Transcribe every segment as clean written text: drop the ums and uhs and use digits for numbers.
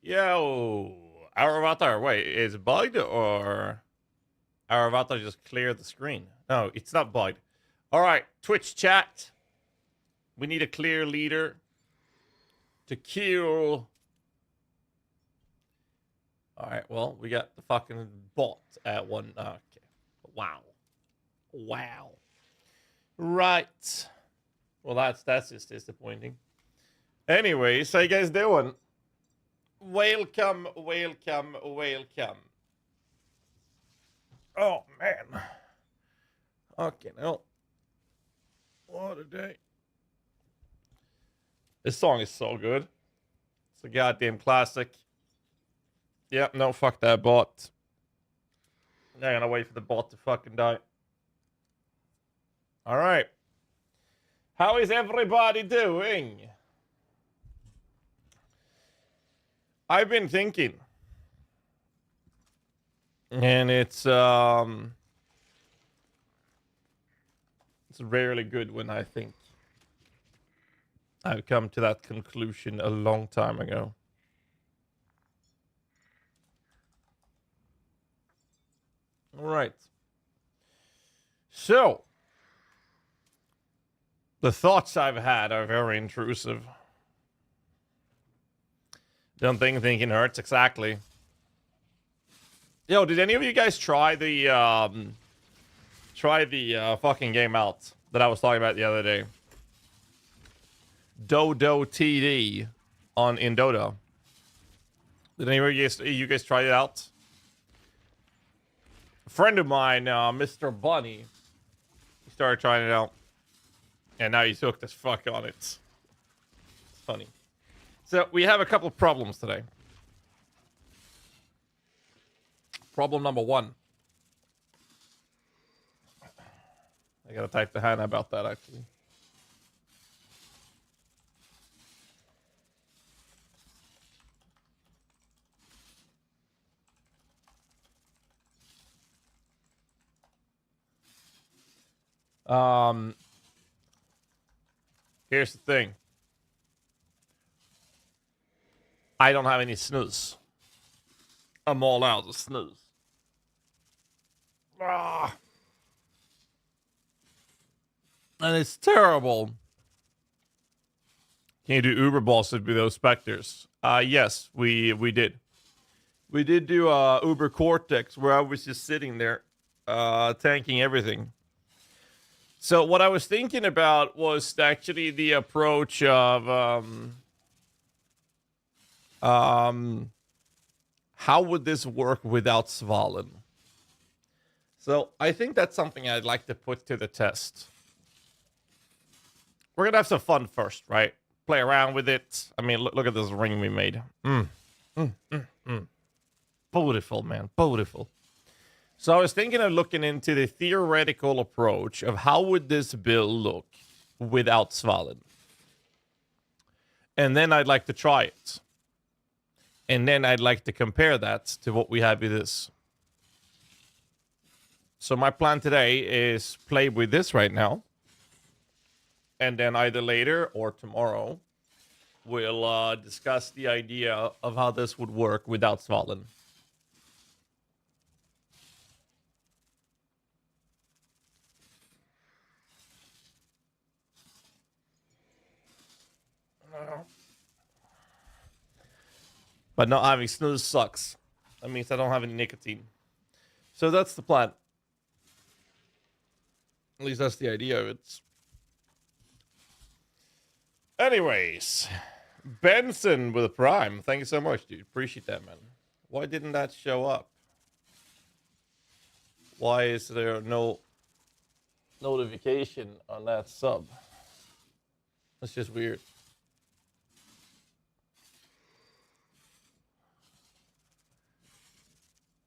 Yo, our avatar. Wait, is it bugged or our avatar just cleared the screen? No, it's not bugged. All right, Twitch chat. We need a clear leader to kill. All right, well, we got the fucking bot at one. Okay. Wow. Wow. Right. Well, that's just disappointing. Anyways, how you guys doing? Welcome, welcome, welcome. Oh, man. Okay, no. What a day. This song is so good. It's a goddamn classic. Yep, no, fuck that bot. They're gonna wait for the bot to fucking die. All right. How is everybody doing? I've been thinking. And it's rarely good when I think. I've come to that conclusion a long time ago. All right. So, the thoughts I've had are very intrusive. Don't think thinking hurts exactly. Yo, did any of you guys try the fucking game out that I was talking about the other day? Dodo TD in Dota. Did any of you guys try it out? A friend of mine, Mr. Bunny, he started trying it out, and now he's hooked as fuck on it. It's funny. So we have a couple of problems today. Problem number one. I gotta type to Hannah about that, actually. Here's the thing. I don't have any snooze. I'm all out of snooze. Ah. And it's terrible. Can you do Uber bosses with those Spectres? Yes, we did. We did do Uber Cortex, where I was just sitting there, tanking everything. So what I was thinking about was actually the approach of how would this work without Svalin? So I think that's something I'd like to put to the test. We're gonna have some fun first, right? Play around with it. I mean, look at this ring we made. Beautiful, man. Beautiful. So I was thinking of looking into the theoretical approach of how would this build look without Svalin. And then I'd like to try it. And then I'd like to compare that to what we have with this. So my plan today is play with this right now. And then either later or tomorrow, we'll discuss the idea of how this would work without Svalin. But not having snooze sucks. That means I don't have any nicotine. So that's the plan. At least that's the idea of it. Anyways, Benson with a Prime. Thank you so much, dude. Appreciate that, man. Why didn't that show up? Why is there no notification on that sub? That's just weird.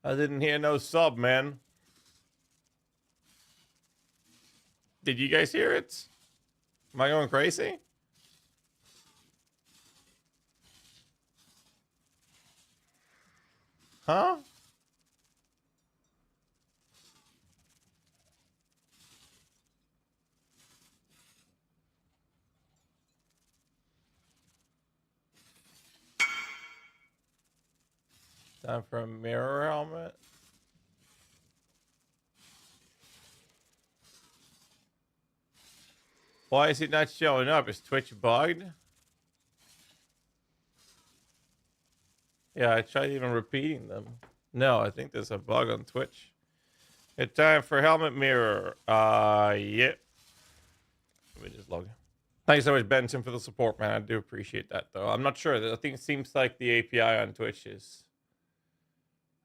I didn't hear no sub, man. Did you guys hear it? Am I going crazy? Huh? Time for a mirror helmet. Why is it not showing up? Is Twitch bugged? Yeah, I tried even repeating them. No, I think there's a bug on Twitch. It's time for helmet mirror. Yep. Let me just log in. Thanks so much, Benson, for the support, man. I do appreciate that, though. I'm not sure. I think it seems like the API on Twitch is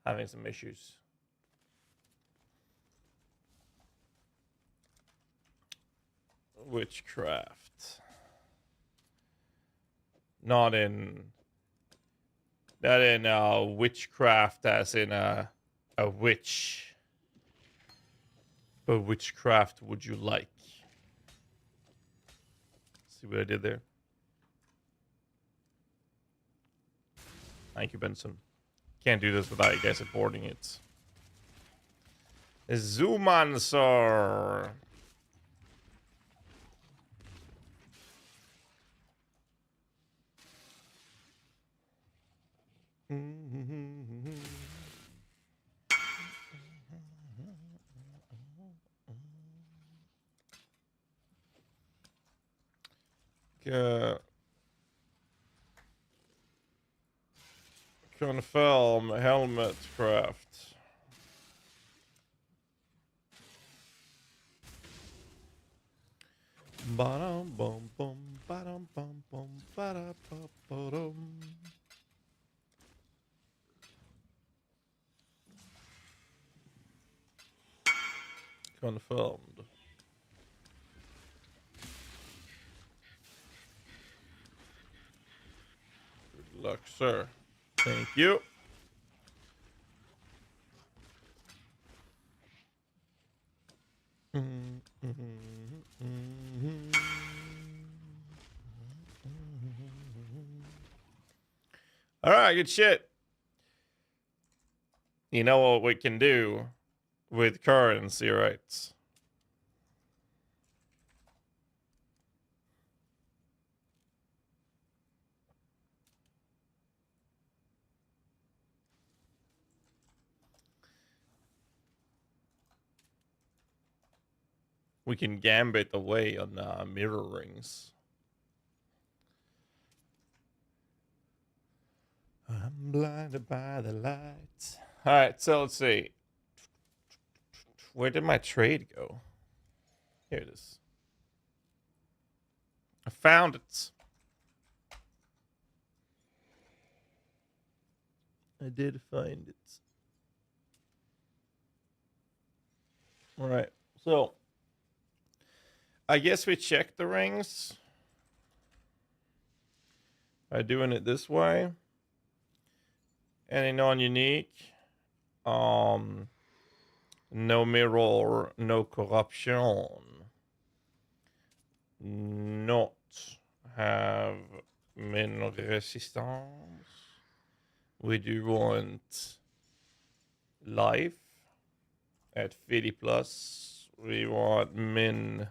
having some issues. Witchcraft. Not in witchcraft as in a witch. But witchcraft would you like? See what I did there? Thank you, Benson. Can't do this without you guys supporting it. Zoomancer. Confirm helmet craft. Ba-dum bum bum ba-dum bum bum ba-da-ba-ba-dum. Confirmed. Good luck, sir. Thank you. All right, good shit. You know what we can do with currency, right? We can gambit away on mirror rings. I'm blinded by the lights. All right, so let's see. Where did my trade go? Here it is. I found it. I did find it. All right, so I guess we check the rings by doing it this way. Any non-unique, no mirror, no corruption, not have min resistance. We do want life at 50 plus. We want min.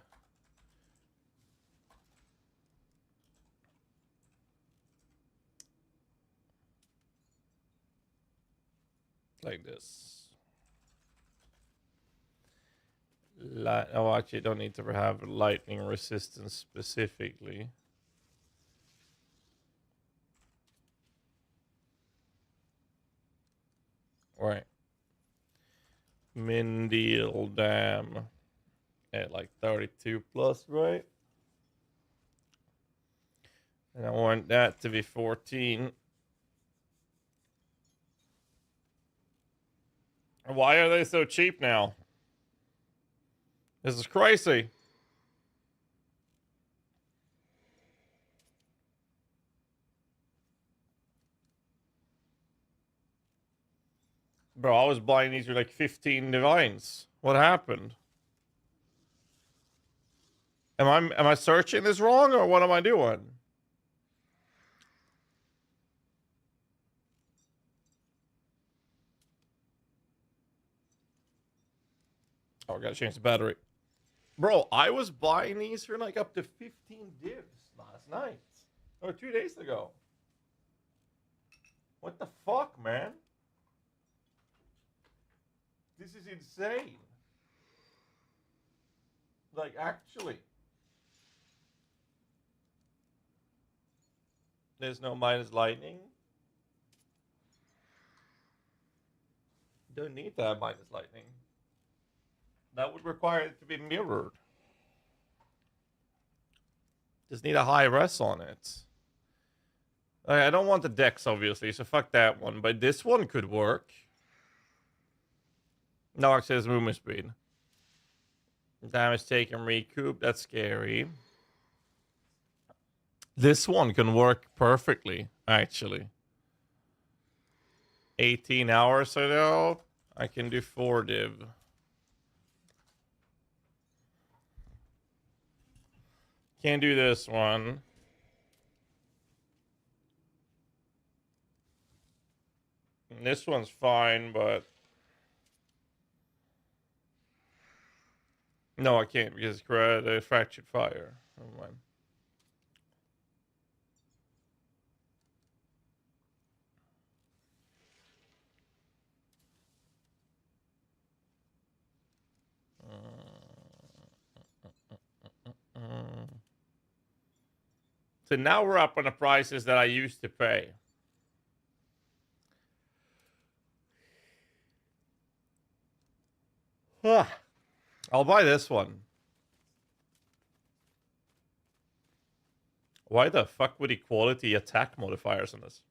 Like this. Oh, actually, don't need to have lightning resistance specifically. Right. Min deal dam at like 32 plus, right? And I want that to be 14. Why are they so cheap now? This is crazy. Bro, I was buying these for like 15 divines. What happened? Am I searching this wrong or what am I doing? Oh, I gotta change the battery. Bro, I was buying these for like up to 15 divs last night. Or 2 days ago. What the fuck, man? insane. Like, actually. There's no minus lightning. Don't need that minus lightning. That would require it to be mirrored. Just need a high res on it. I don't want the dex, obviously, so fuck that one. But this one could work. No access movement speed. Damage taken recoup. That's scary. This one can work perfectly, actually. 18 hours ago, I can do 4 div. Can't do this one. And this one's fine, but... No, I can't because it's fractured fire. Never mind. So now we're up on the prices that I used to pay. I'll buy this one. Why the fuck would equality attack modifiers on this?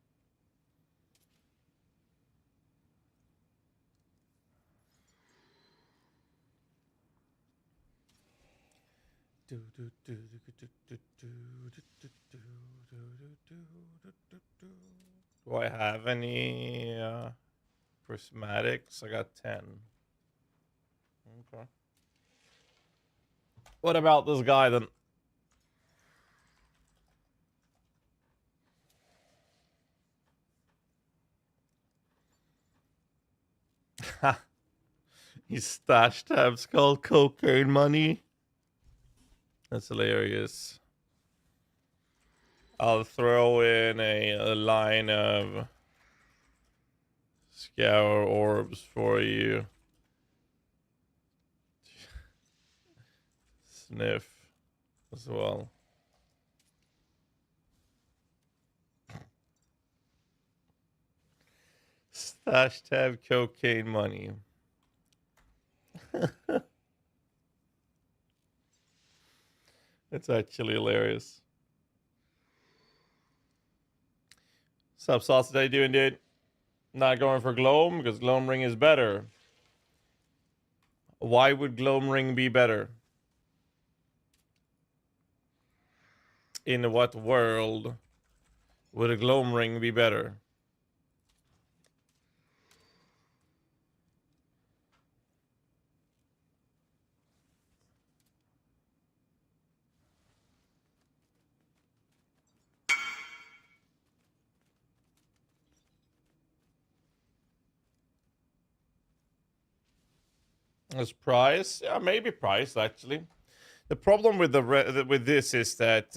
Do I have any prismatics? I got 10. Okay. What about this guy then? His stash tab's called cocaine money. That's hilarious. I'll throw in a line of scour orbs for you. Sniff as well. Stash tab cocaine money. It's actually hilarious. Sup, Sausage? How you doing, dude? Not going for Gloam because Gloam Ring is better. Why would Gloam Ring be better? In what world would a Gloam Ring be better? As price? Yeah, maybe price actually. The problem with with this is that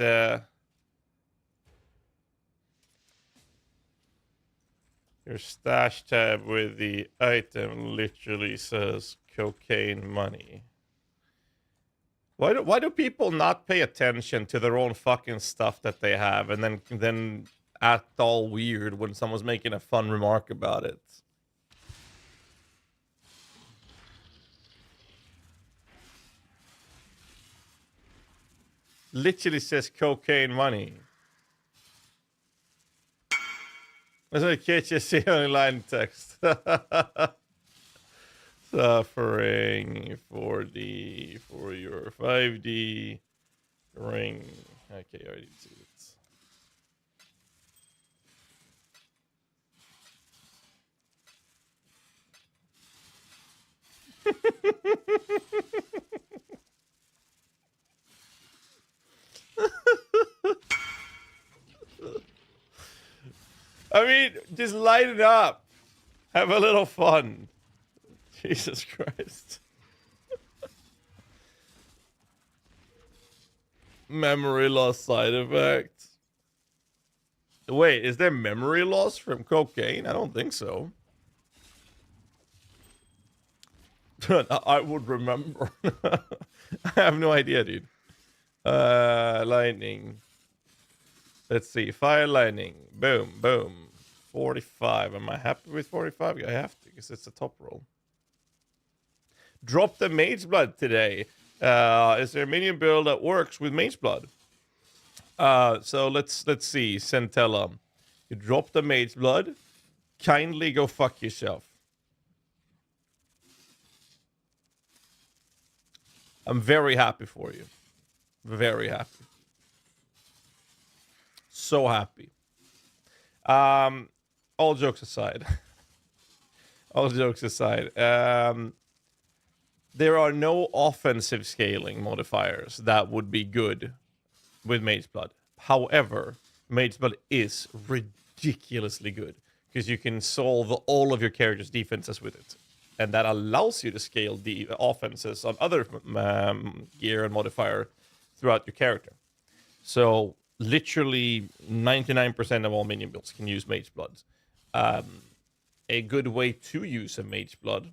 your stash tab with the item literally says cocaine money. Why do people not pay attention to their own fucking stuff that they have and then act all weird when someone's making a fun remark about it? Literally says cocaine money. That's what can't you see on line text. Suffering 4D for your 5D ring. Okay, I already see it. I mean, just light it up. Have a little fun. Jesus Christ. Memory loss side effect. Wait, is there memory loss from cocaine? I don't think so. I would remember. I have no idea, dude. Lightning. Let's see. Fire lightning. Boom, boom. 45. Am I happy with 45? I have to, because it's a top roll. Drop the Mage Blood today. Is there a minion build that works with Mage Blood? So let's see. Centella. You drop the Mage Blood. Kindly go fuck yourself. I'm very happy for you. Very happy. So happy. All jokes aside. All jokes aside. There are no offensive scaling modifiers that would be good with Mage Blood. However, Mage Blood is ridiculously good because you can solve all of your character's defenses with it. And that allows you to scale the offenses on other gear and modifier throughout your character. So literally 99% of all minion builds can use Mage Blood. A good way to use a Mage Blood.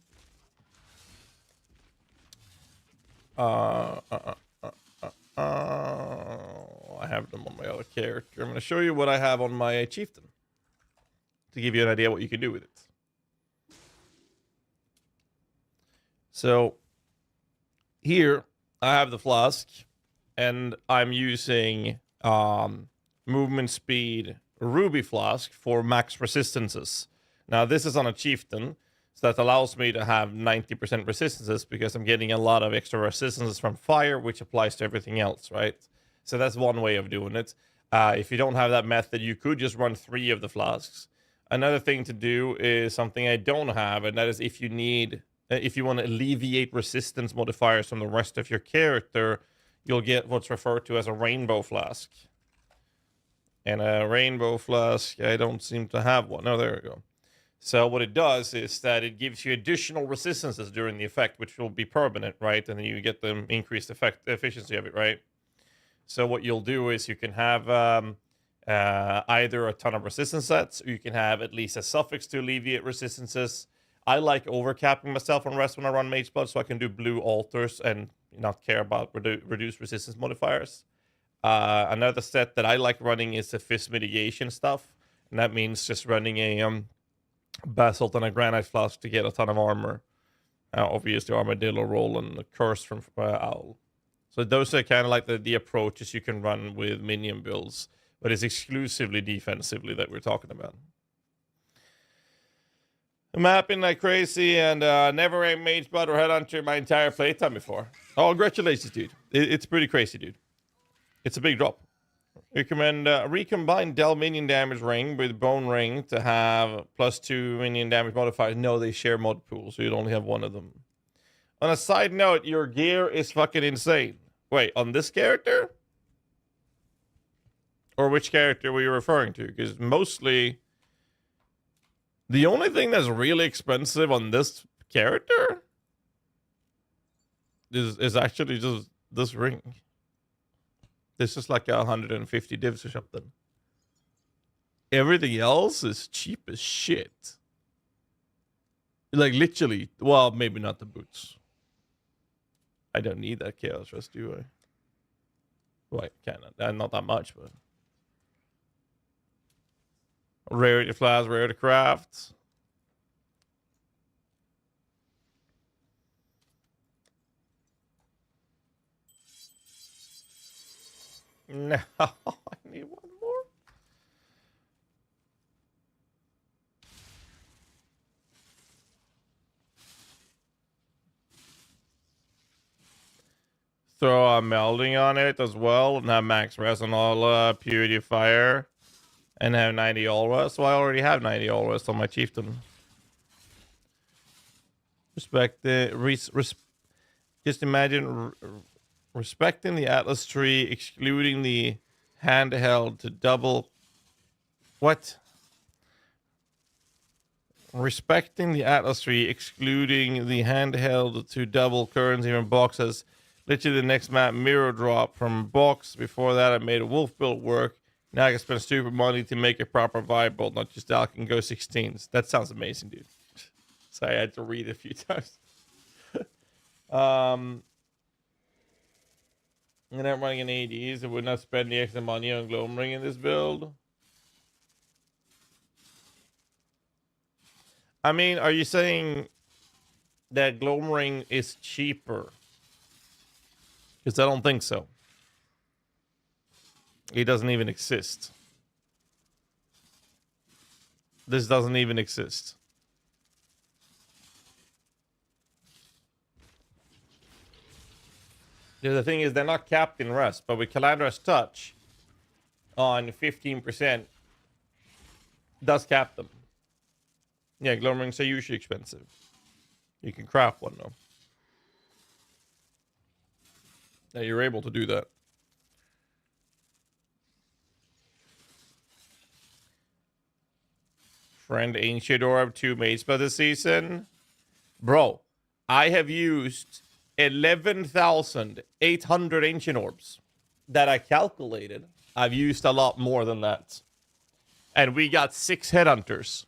I have them on my other character. I'm going to show you what I have on my chieftain to give you an idea what you can do with it. So here I have the flask, and I'm using movement speed ruby flask for max resistances. Now this is on a chieftain, so that allows me to have 90% resistances because I'm getting a lot of extra resistances from fire, which applies to everything else, right? So that's one way of doing it. If you don't have that method, you could just run 3 of the flasks. Another thing to do is something I don't have, and that is if you want to alleviate resistance modifiers from the rest of your character, you'll get what's referred to as a rainbow flask. And a rainbow flask, I don't seem to have one. Oh, there we go. So what it does is that it gives you additional resistances during the effect, which will be permanent, right? And then you get the increased efficiency of it, right? So what you'll do is you can have either a ton of resistance sets, or you can have at least a suffix to alleviate resistances. I like overcapping myself on rest when I run Mage Blood, so I can do blue altars and not care about reduced resistance modifiers. Another set that I like running is the fist mitigation stuff, and that means just running a basalt and a granite flask to get a ton of armor. Obviously, armadillo roll and the curse from owl. So those are kind of like the approaches you can run with minion builds, but it's exclusively defensively that we're talking about. I'm mapping like crazy and never ran Mage Blood or Headhunter my entire playtime before. Oh, congratulations, dude. It's pretty crazy, dude. It's a big drop. Recommend recombine Del minion damage ring with bone ring to have +2 minion damage modifiers. No, they share mod pool, so you'd only have one of them. On a side note, your gear is fucking insane. Wait, on this character? Or which character were you referring to? Because mostly the only thing that's really expensive on this character is actually just this ring. This is like 150 divs or something. Everything else is cheap as shit. Like literally, well, maybe not the boots. I don't need that chaos rest, do I? Well, I can not that much, but rarity flask, rarity craft. No, I need one more. Throw a melding on it as well, and have max res on all purity fire, and have 90 all rest. So I already have 90 all rest on my chieftain. Respect the just imagine respecting the Atlas tree, excluding the handheld to double. What? Respecting the Atlas tree, excluding the handheld to double currency from boxes. Literally the next map mirror drop from box. Before that, I made a wolf build work. Now I can spend stupid money to make a proper vibe build, not just Alk and go 16s. That sounds amazing, dude. So I had to read a few times. And I'm running an ADs. I would not spend the extra money on Gloam Ring in this build. I mean, are you saying that Gloam Ring is cheaper? Because I don't think so. It doesn't even exist. This doesn't even exist. The thing is, they're not capped in rest, but with Calandra's Touch on 15%, does cap them. Yeah, Gloam Rings are usually expensive. You can craft one, though. Yeah, you're able to do that. Friend Ancient Orb 2 mates by the season. Bro, I have used 11,800 Ancient Orbs that I calculated. I've used a lot more than that. And we got 6 Headhunters.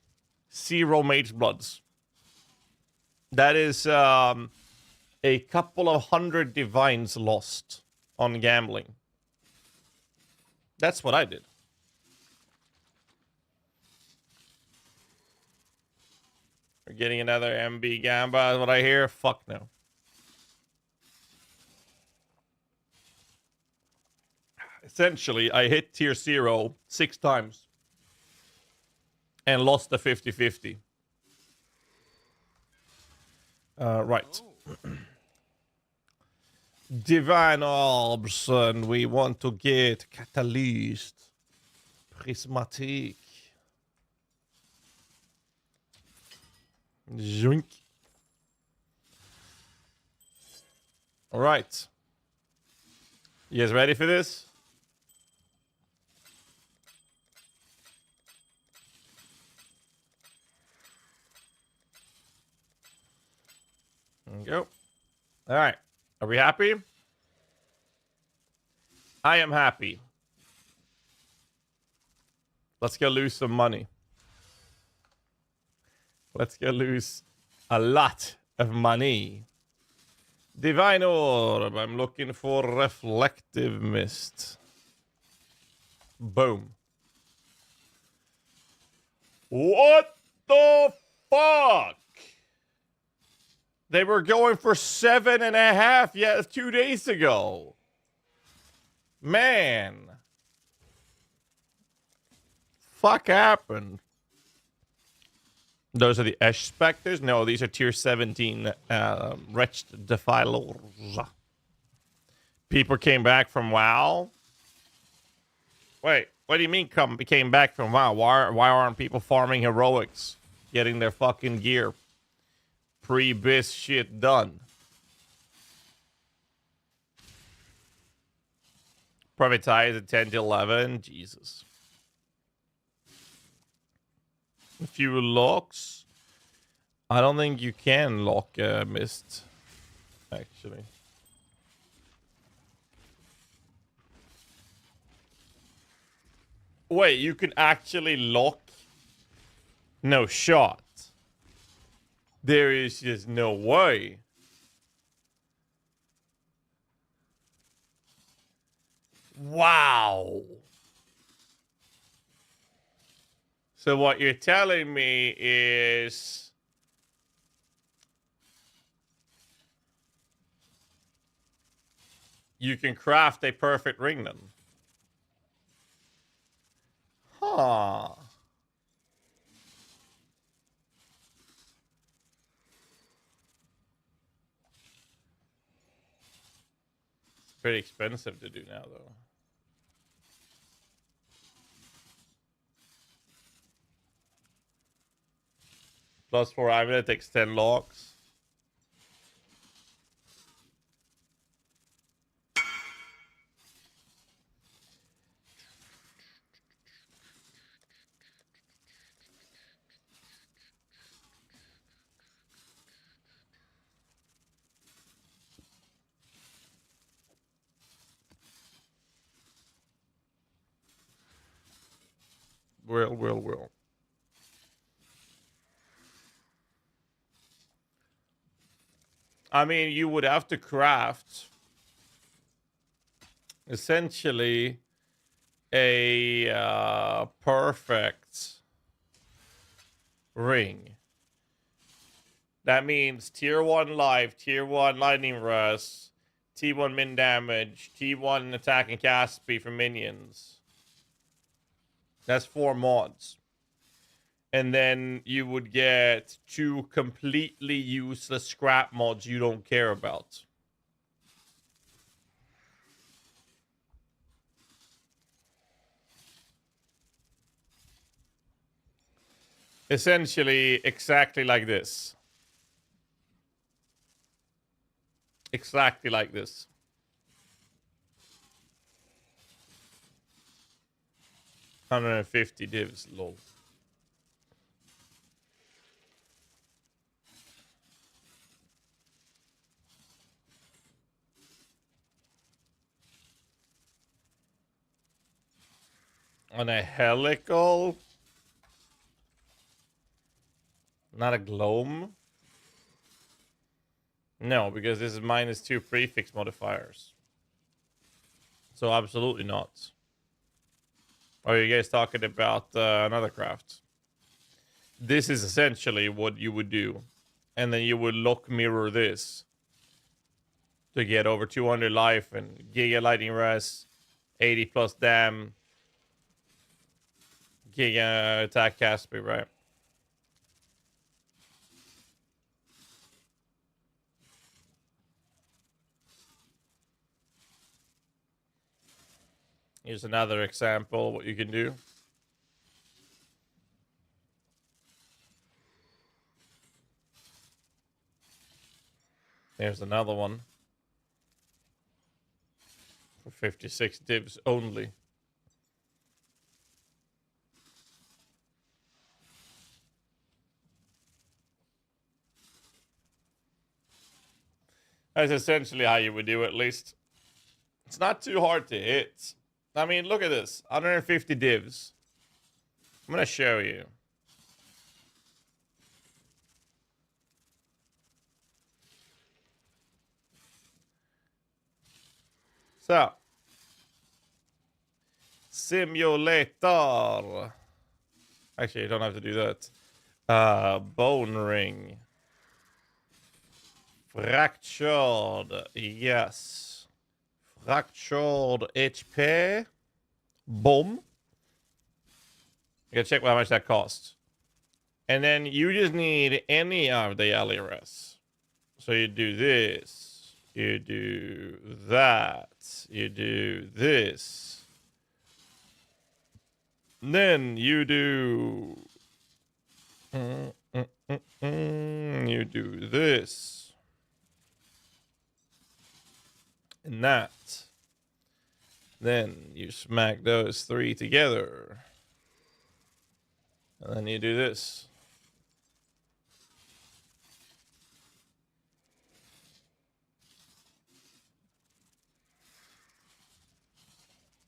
0 Mage Bloods. That is a couple of 100 Divines lost on gambling. That's what I did. We're getting another MB Gamba, is what I hear. Fuck no. Essentially, I hit tier 0 6 times. And lost the 50-50. Right. Divine Orbs, and we want to get Catalyst. Prismatic. Zoink. All right. You guys ready for this? There we go. All right. Are we happy? I am happy. Let's go lose some money. Let's go lose a lot of money. Divine Orb. I'm looking for Reflective Mist. Boom. What the fuck? They were going for 7.5 2 days ago. Man. Fuck happened? Those are the Esh Spectres? No, these are tier 17 Wretched Defilers. People came back from WoW? Wait, what do you mean came back from WoW? Why aren't people farming heroics? Getting their fucking gear. Pre-bis shit done. Privatize at 10 to 11. Jesus. A few locks. I don't think you can lock Mist. Actually. Wait, you can actually lock? No shot. There is just no way. Wow. So what you're telling me is you can craft a perfect ring then. Huh. It's pretty expensive to do now though. +4 amulet takes 10 locks. Will. I mean, you would have to craft essentially a perfect ring. That means tier 1 life, tier 1 lightning rust, T1 min damage, T1 attack and cast speed for minions. That's 4 mods. And then you would get 2 completely useless scrap mods you don't care about. Essentially, exactly like this. Exactly like this. $150 divs, lol. On a helical? Not a gloam? No, because this is -2 prefix modifiers. So absolutely not. Or are you guys talking about another craft? This is essentially what you would do. And then you would lock mirror this to get over 200 life and Giga Lightning Res, 80 plus dam, Giga attack cast speed, right? Here's another example of what you can do. Here's another one. For 56 divs only. That's essentially how you would do it, at least. It's not too hard to hit. I mean, look at this. 150 divs. I'm going to show you. So. Simulator. Actually, you don't have to do that. Bone ring. Fractured. Yes. Fractured HP. Boom. You gotta check how much that costs. And then you just need any of the LRS. So you do this. You do that. You do this. Then you do... You do this. And that. Then you smack those 3 together. And then you do this.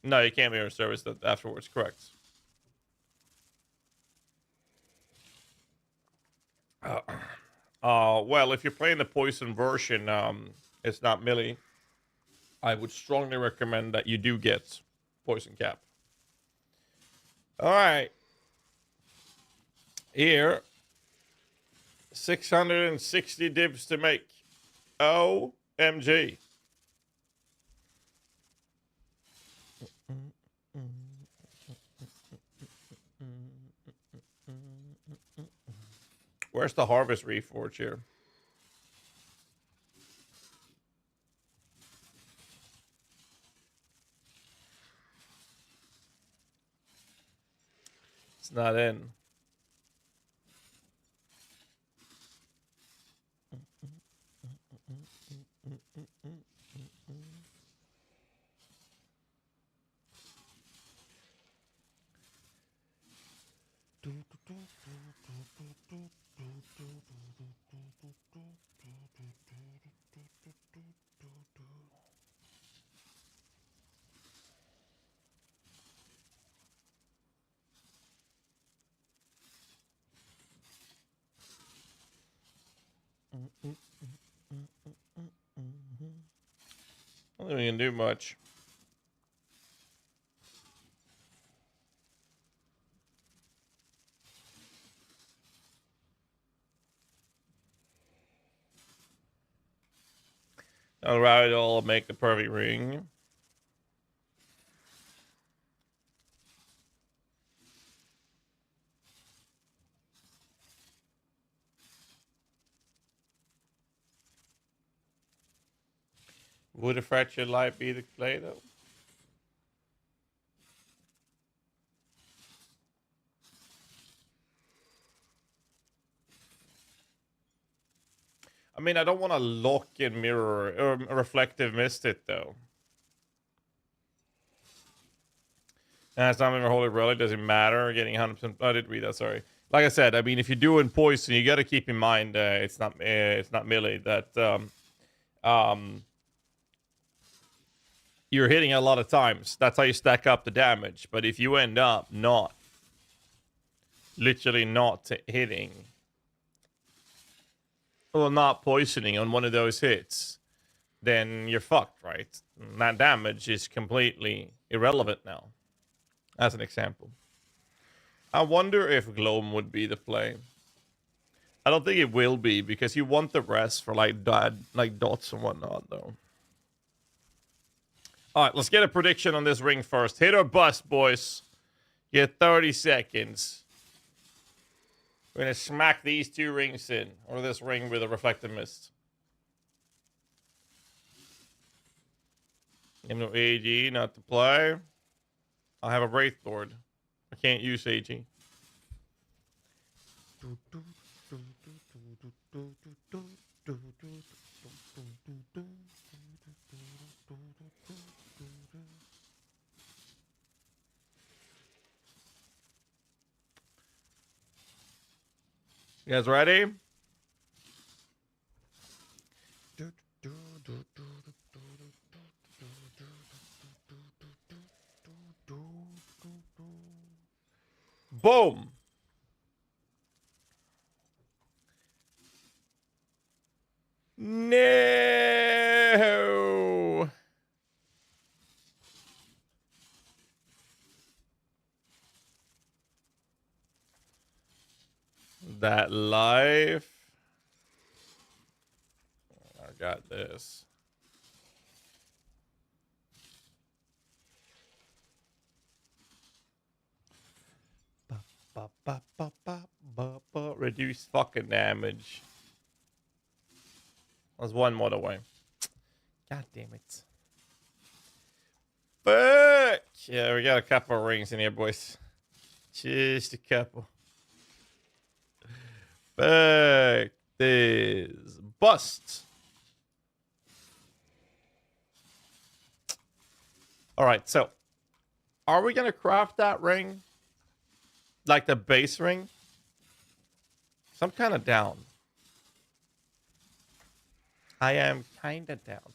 No, you can't mirror service that afterwards, correct. Well, if you're playing the poison version, it's not melee. I would strongly recommend that you do get poison cap. All right. Here, 660 divs to make. OMG. Where's the harvest reforge here? It's not in. don't think we can do much. I'll ride it all, make the perfect ring. Would a fractured light be the play though? I mean, I don't want to lock in mirror or reflective mist it though. And it's not even a holy relic. Doesn't matter. Getting 100%. I didn't read that. Sorry. Like I said, I mean, if you're doing poison, you got to keep in mind it's not melee that you're hitting a lot of times. That's how you stack up the damage. But if you end up literally not hitting, or not poisoning on one of those hits, then you're fucked, right? And that damage is completely irrelevant now. As an example. I wonder if Gloam would be the play. I don't think it will be, because you want the rest for like dots and whatnot, though. Alright, let's get a prediction on this ring first. Hit or bust, boys. Get 30 seconds. We're gonna smack these two rings in. Or this ring with a reflective mist. No AG, not to play. I have a Wraith Lord. I can't use AG. You guys ready? Boom. No. That life. I got this. Reduce fucking damage. There's one more away. God damn it. Fuck! Yeah, we got a couple of rings in here, boys. Just a couple. Fuck this. Bust. Alright, so. Are we gonna craft that ring? Like the base ring? So I'm kind of down. I am kind of down.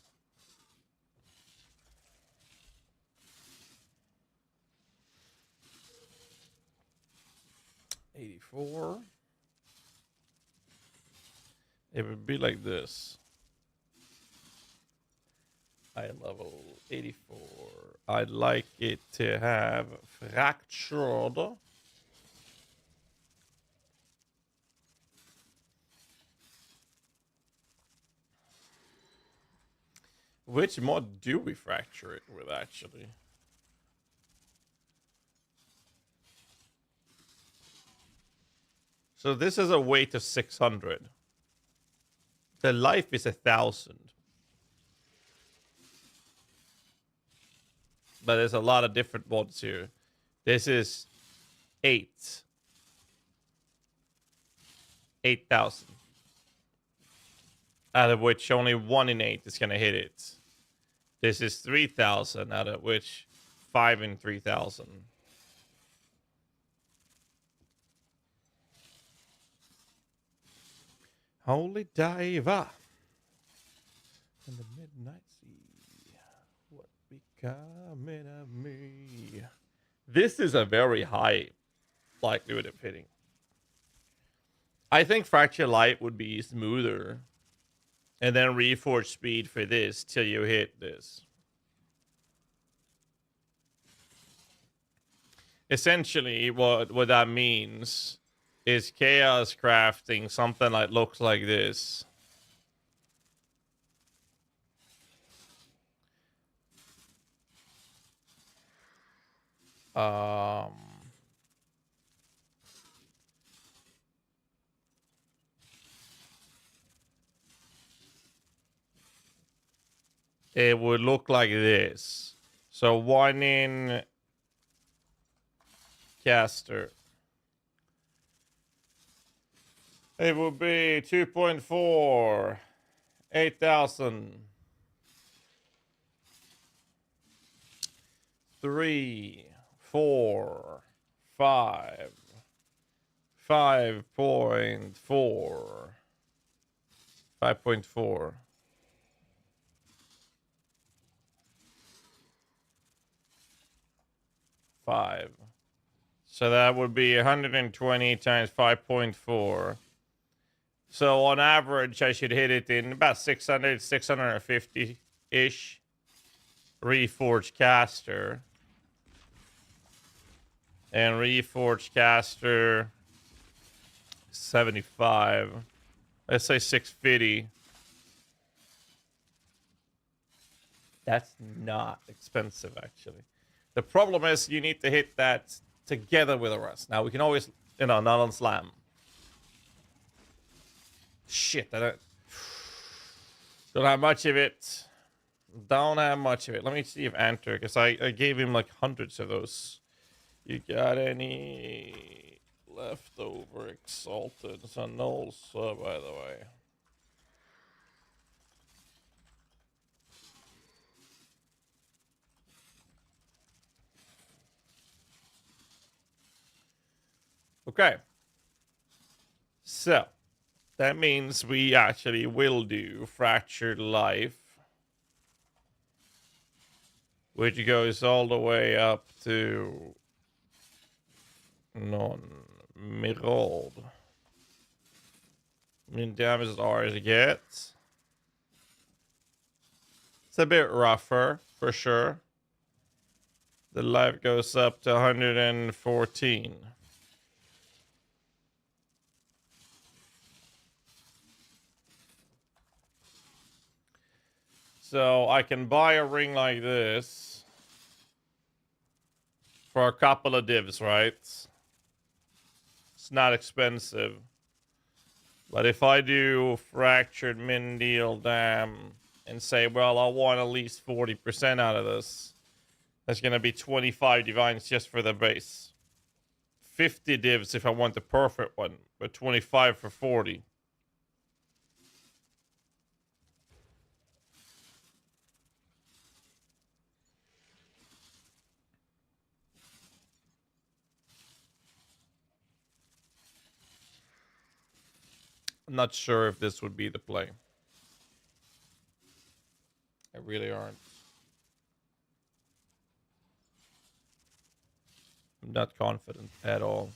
$84. It would be like this. I level 84. I'd like it to have fractured. Which mod do we fracture it with, actually? So this is a weight of 600. The life is 1,000. But there's a lot of different mods here. This is 8,000. Out of which only 1 in 8 is going to hit it. This is 3,000, out of which 5 in 3,000. Holy diver. In the midnight sea. What becoming of me? This is a very high likelihood of hitting. I think Fracture Light would be smoother. And then Reforge Speed for this till you hit this. essentially what that means is chaos crafting something that looks like this. It would look like this. So one in caster. It would be 2.4, 8,000. 3, 4, 5, 5.4, 5.4. 5. So that would be 120 times 5.4. So on average, I should hit it in about 600, 650-ish. Reforged caster. And Reforged caster, 75. Let's say 650. That's not expensive, actually. The problem is you need to hit that together with the rest. Now, we can always, not on slam. Shit, I don't have much of it. Don't have much of it. Let me see if Enter, because I gave him like hundreds of those. You got any leftover Exalted? So no, by the way. Okay. So, that means we actually will do Fractured Life. Which goes all the way up to non-mirrored. I mean, damage as ours gets. It's a bit rougher, for sure. The life goes up to 114. So I can buy a ring like this for a couple of divs, right? It's not expensive. But if I do Fractured Min Deal Dam and say, well, I want at least 40% out of this, that's going to be 25 divines just for the base. 50 divs if I want the perfect one, but 25 for 40. I'm not sure if this would be the play. I really aren't. I'm not confident at all.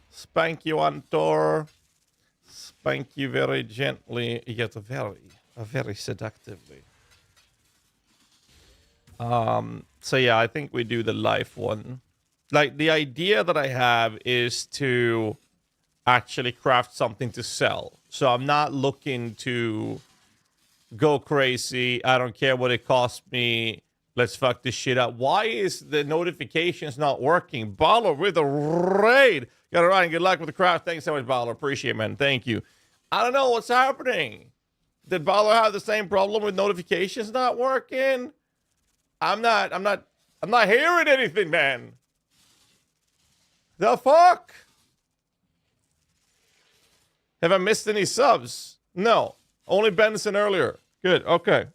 Spank you on tour. Spank you very gently, yet very seductively. So yeah, I think we do the life one. Like, the idea that I have is to actually craft something to sell. So I'm not looking to go crazy. I don't care what it costs me. Let's fuck this shit up. Why is the notifications not working? Baller with a raid. Got it right. Good luck with the craft. Thanks so much, Baller. Appreciate it, man. Thank you. I don't know what's happening. Did Baller have the same problem with notifications not working? I'm not hearing anything, man. The fuck? Have I missed any subs? No. Only Benson earlier. Good. Okay.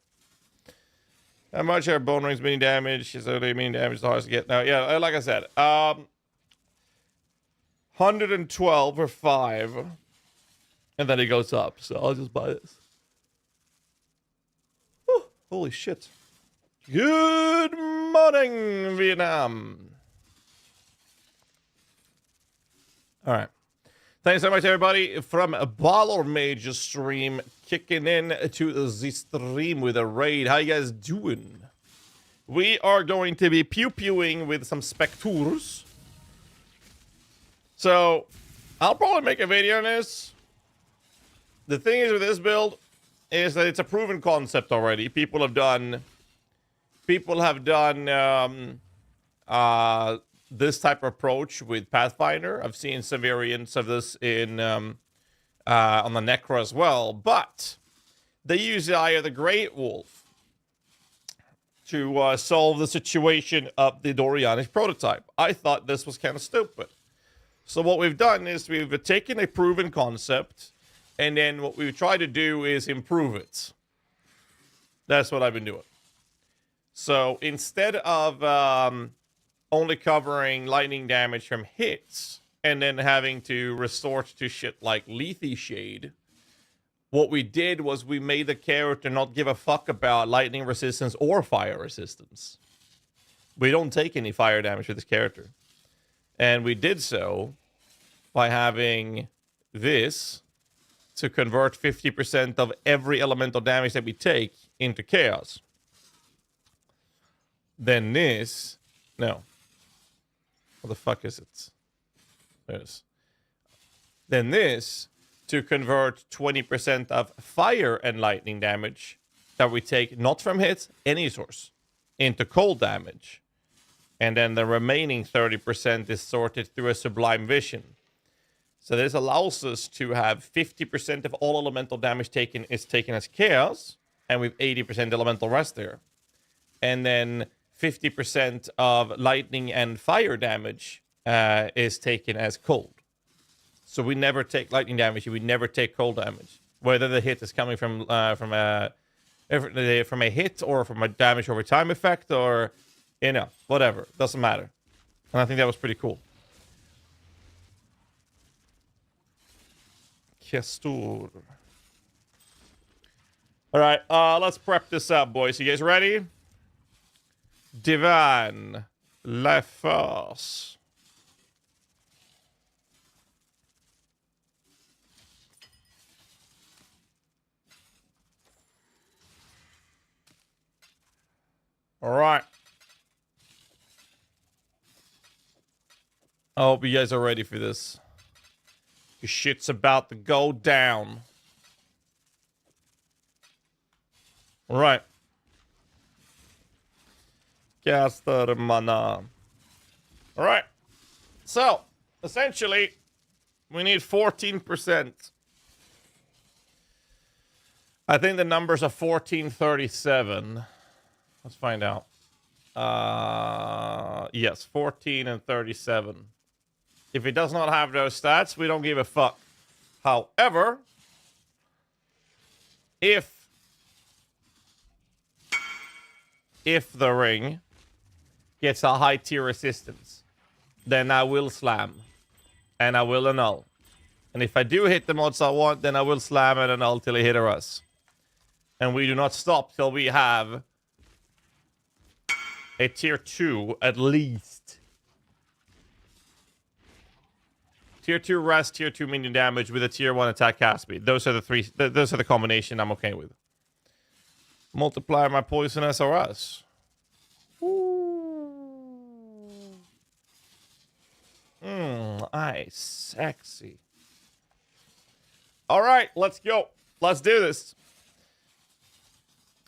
How much are bone rings meaning damage? Is only meaning damage the hardest to get? No, yeah, like I said. 112 or 5. And then it goes up. So I'll just buy this. Whew, holy shit. Good morning, Vietnam. All right. Thanks so much, everybody, from Baller Mage stream, kicking in to the stream with a raid. How you guys doing? We are going to be pew-pewing with some Spectres. So, I'll probably make a video on this. The thing is with this build is that it's a proven concept already. People have done this type of approach with Pathfinder. I've seen some variants of this in on the Necro as well, but they use the Eye of the Great Wolf to solve the situation of the Dorianic prototype. I thought this was kind of stupid. So what we've done is we've taken a proven concept, and then what we've tried to do is improve it. That's what I've been doing. So instead of only covering lightning damage from hits, and then having to resort to shit like Lethe Shade, what we did was we made the character not give a fuck about lightning resistance or fire resistance. We don't take any fire damage with this character. And we did so by having this to convert 50% of every elemental damage that we take into chaos. Then this... No. What the fuck is it? There's... Then this... to convert 20% of fire and lightning damage that we take not from hits, any source, into cold damage. And then the remaining 30% is sorted through a Sublime Vision. So this allows us to have 50% of all elemental damage taken as chaos, and with 80% elemental rest there. And then 50% of lightning and fire damage is taken as cold. So we never take lightning damage. We never take cold damage, whether the hit is coming from a hit or from a damage over time effect, or whatever. Doesn't matter. And I think that was pretty cool. Kestur. All right, let's prep this up, boys. You guys ready? Divan, la force. All right. I hope you guys are ready for this. Your shit's about to go down. All right. Caster mana. All right. So, essentially, we need 14%. I think the numbers are 1437. Let's find out. Yes, 14 and 37. If it does not have those stats, we don't give a fuck. However, if the ring gets a high tier resistance, then I will slam. And I will annul. And if I do hit the mods I want, then I will slam and annul till it hit us. And we do not stop till we have a tier 2 at least. Tier 2 rest, tier 2 minion damage with a tier 1 attack cast speed. Those are the three. Those are the combination I'm okay with. Multiply my poison SRS. Nice, sexy. All right, let's go. Let's do this.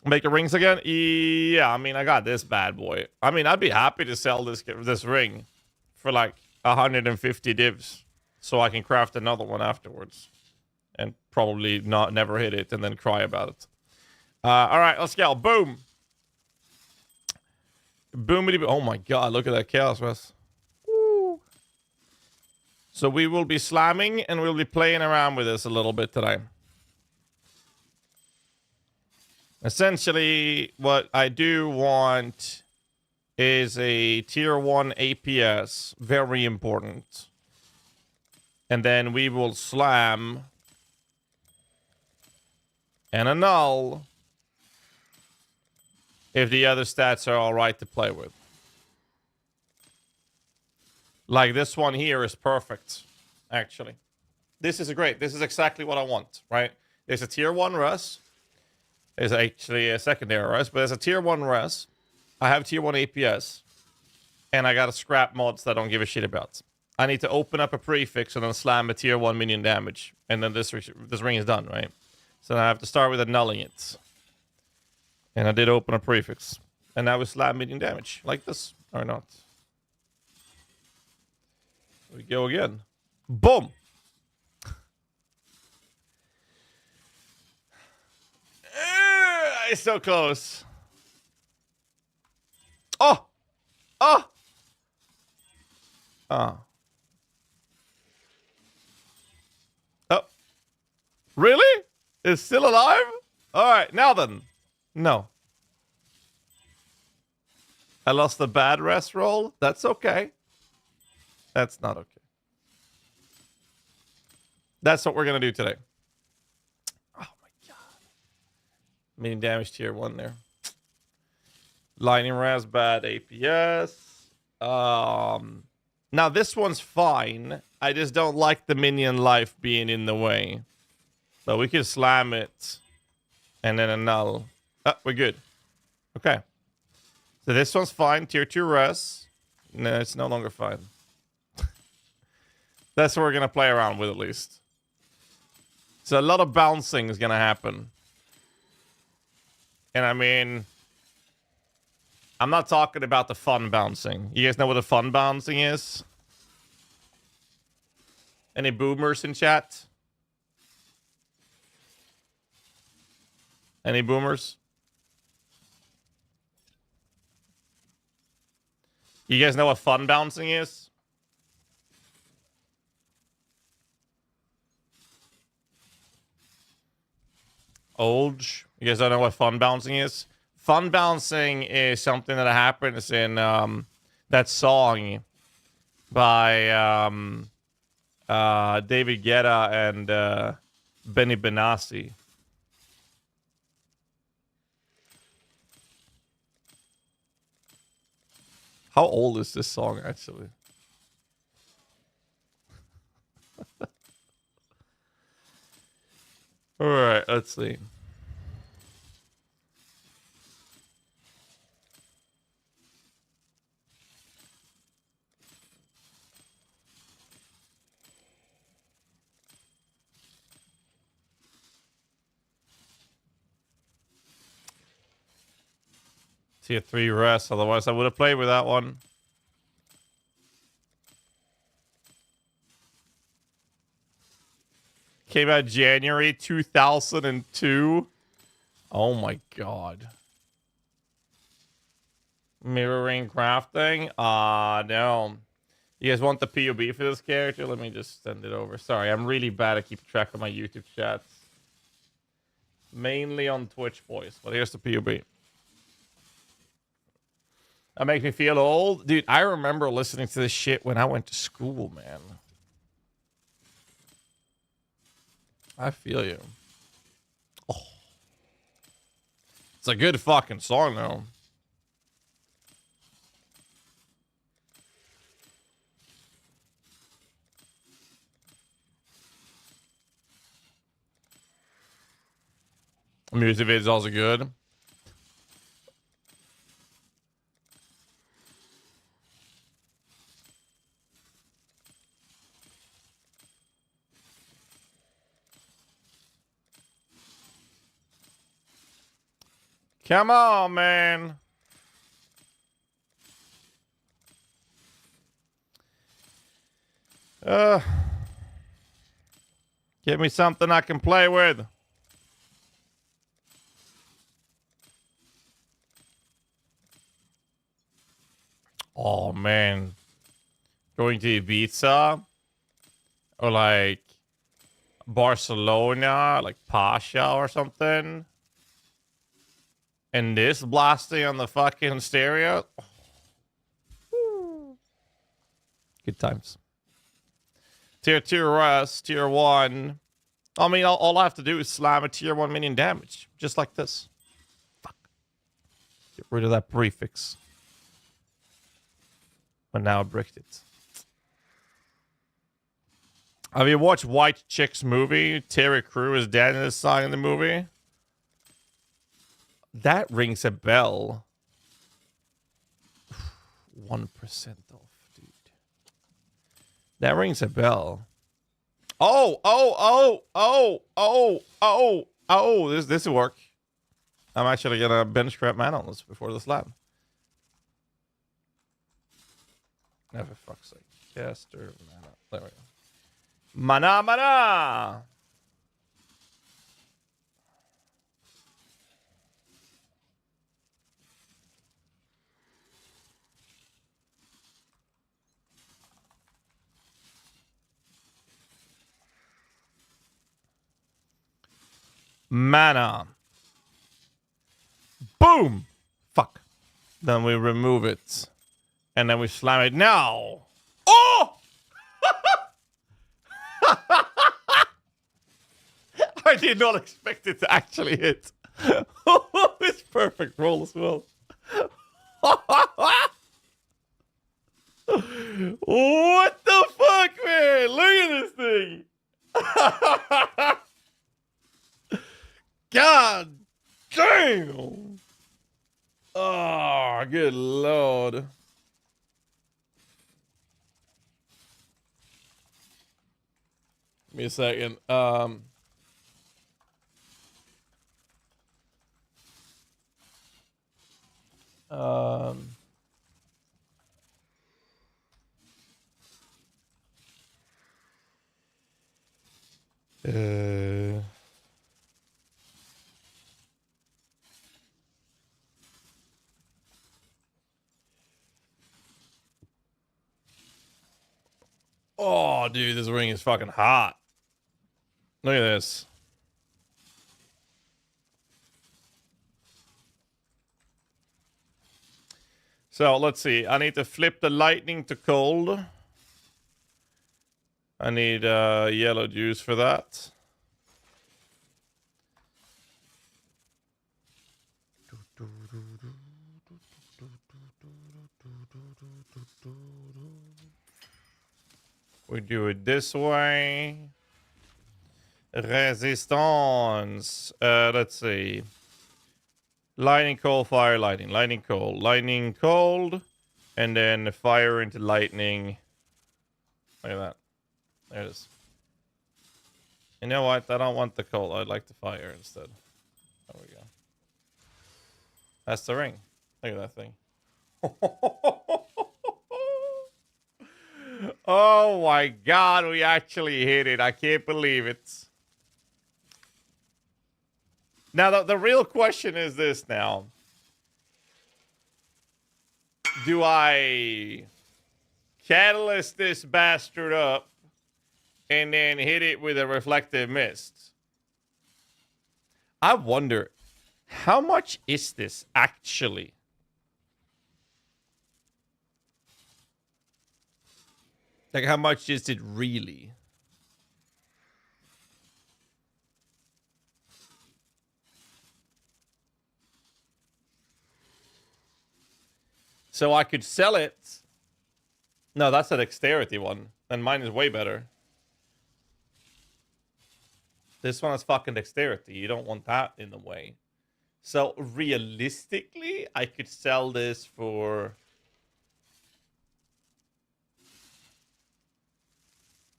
Make the rings again? Yeah, I mean, I got this bad boy. I mean, I'd be happy to sell this ring for like 150 divs, so I can craft another one afterwards, and probably never hit it and then cry about it. All right, let's go. Boom. Boomity. Oh my god, look at that chaos rest. Woo. So we will be slamming and we'll be playing around with this a little bit today. Essentially, what I do want is a tier 1 APS. Very important. And then we will slam and annul if the other stats are alright to play with. Like this one here is perfect. actually. This is great. This is exactly what I want, right? There's a tier 1 res. There's actually a secondary res, but there's a tier 1 res. I have tier 1 APS. And I gotta scrap mods that I don't give a shit about. I need to open up a prefix and then slam a tier 1 minion damage. And then this ring is done, right? So I have to start with annulling it. And I did open a prefix. And now we slam minion damage. Like this. Or not. We go again. Boom! It's so close. Oh! Oh! Oh. Oh. Really? It's still alive? Alright, now then. No. I lost the bad rest roll. That's okay. That's not okay. That's what we're going to do today. Oh my god. Meaning damage tier 1 there. Lightning Raz, bad APS. Now this one's fine. I just don't like the minion life being in the way. But we can slam it. And then annul. Oh, we're good. Okay. So this one's fine. Tier 2 res. No, it's no longer fine. That's what we're going to play around with at least. So a lot of bouncing is going to happen. And I mean, I'm not talking about the fun bouncing. You guys know what the fun bouncing is? Any boomers in chat? Any boomers? You guys know what fun bouncing is? Old. You guys don't know what fun bouncing is? Fun bouncing is something that happens in that song by David Guetta and Benny Benassi. How old is this song, actually? All right, let's see. Tier 3 rest, otherwise I would have played with that one. Came out January 2002. Oh my god. Mirroring crafting? No. You guys want the POB for this character? Let me just send it over. Sorry, I'm really bad at keeping track of my YouTube chats. Mainly on Twitch, boys. But here's the POB. That makes me feel old. Dude, I remember listening to this shit when I went to school, man. I feel you. Oh. It's a good fucking song, though. The music video is also good. Come on, man. Give me something I can play with. Oh, man. Going to Ibiza? Or like Barcelona? Like Pasha or something? And this blasting on the fucking stereo? Good times. Tier 2 rest, tier 1. I mean, all I have to do is slam a tier 1 minion damage. Just like this. Fuck. Get rid of that prefix. But now I bricked it. Have you watched White Chicks movie? Terry Crew is dead in the song in the movie. That rings a bell. 1% off, dude. That rings a bell. Oh, this will work. I'm actually gonna bench scrap man on this before the slab. No, for fuck's sake. Caster mana. There we go. Mana! Mana. Boom! Fuck. Then we remove it. And then we slam it now. Oh! I did not expect it to actually hit. It's perfect roll as well. What the fuck, man? Look at this thing. God damn. Oh, good lord. Give me a second. Oh, dude, this ring is fucking hot. Look at this. So let's see. I need to flip the lightning to cold. I need yellow juice for that. We do it this way. Resistance. Let's see. Lightning, cold, fire, lightning. Lightning, cold. Lightning, cold. And then fire into lightning. Look at that. There it is. You know what? I don't want the cold. I'd like the fire instead. There we go. That's the ring. Look at that thing. Oh my god, we actually hit it. I can't believe it. Now, the real question is this now. Do I catalyst this bastard up and then hit it with a reflective mist? I wonder, how much is this actually? Like, how much is it really? So I could sell it. No, that's a dexterity one. And mine is way better. This one is fucking dexterity. You don't want that in the way. So realistically, I could sell this for...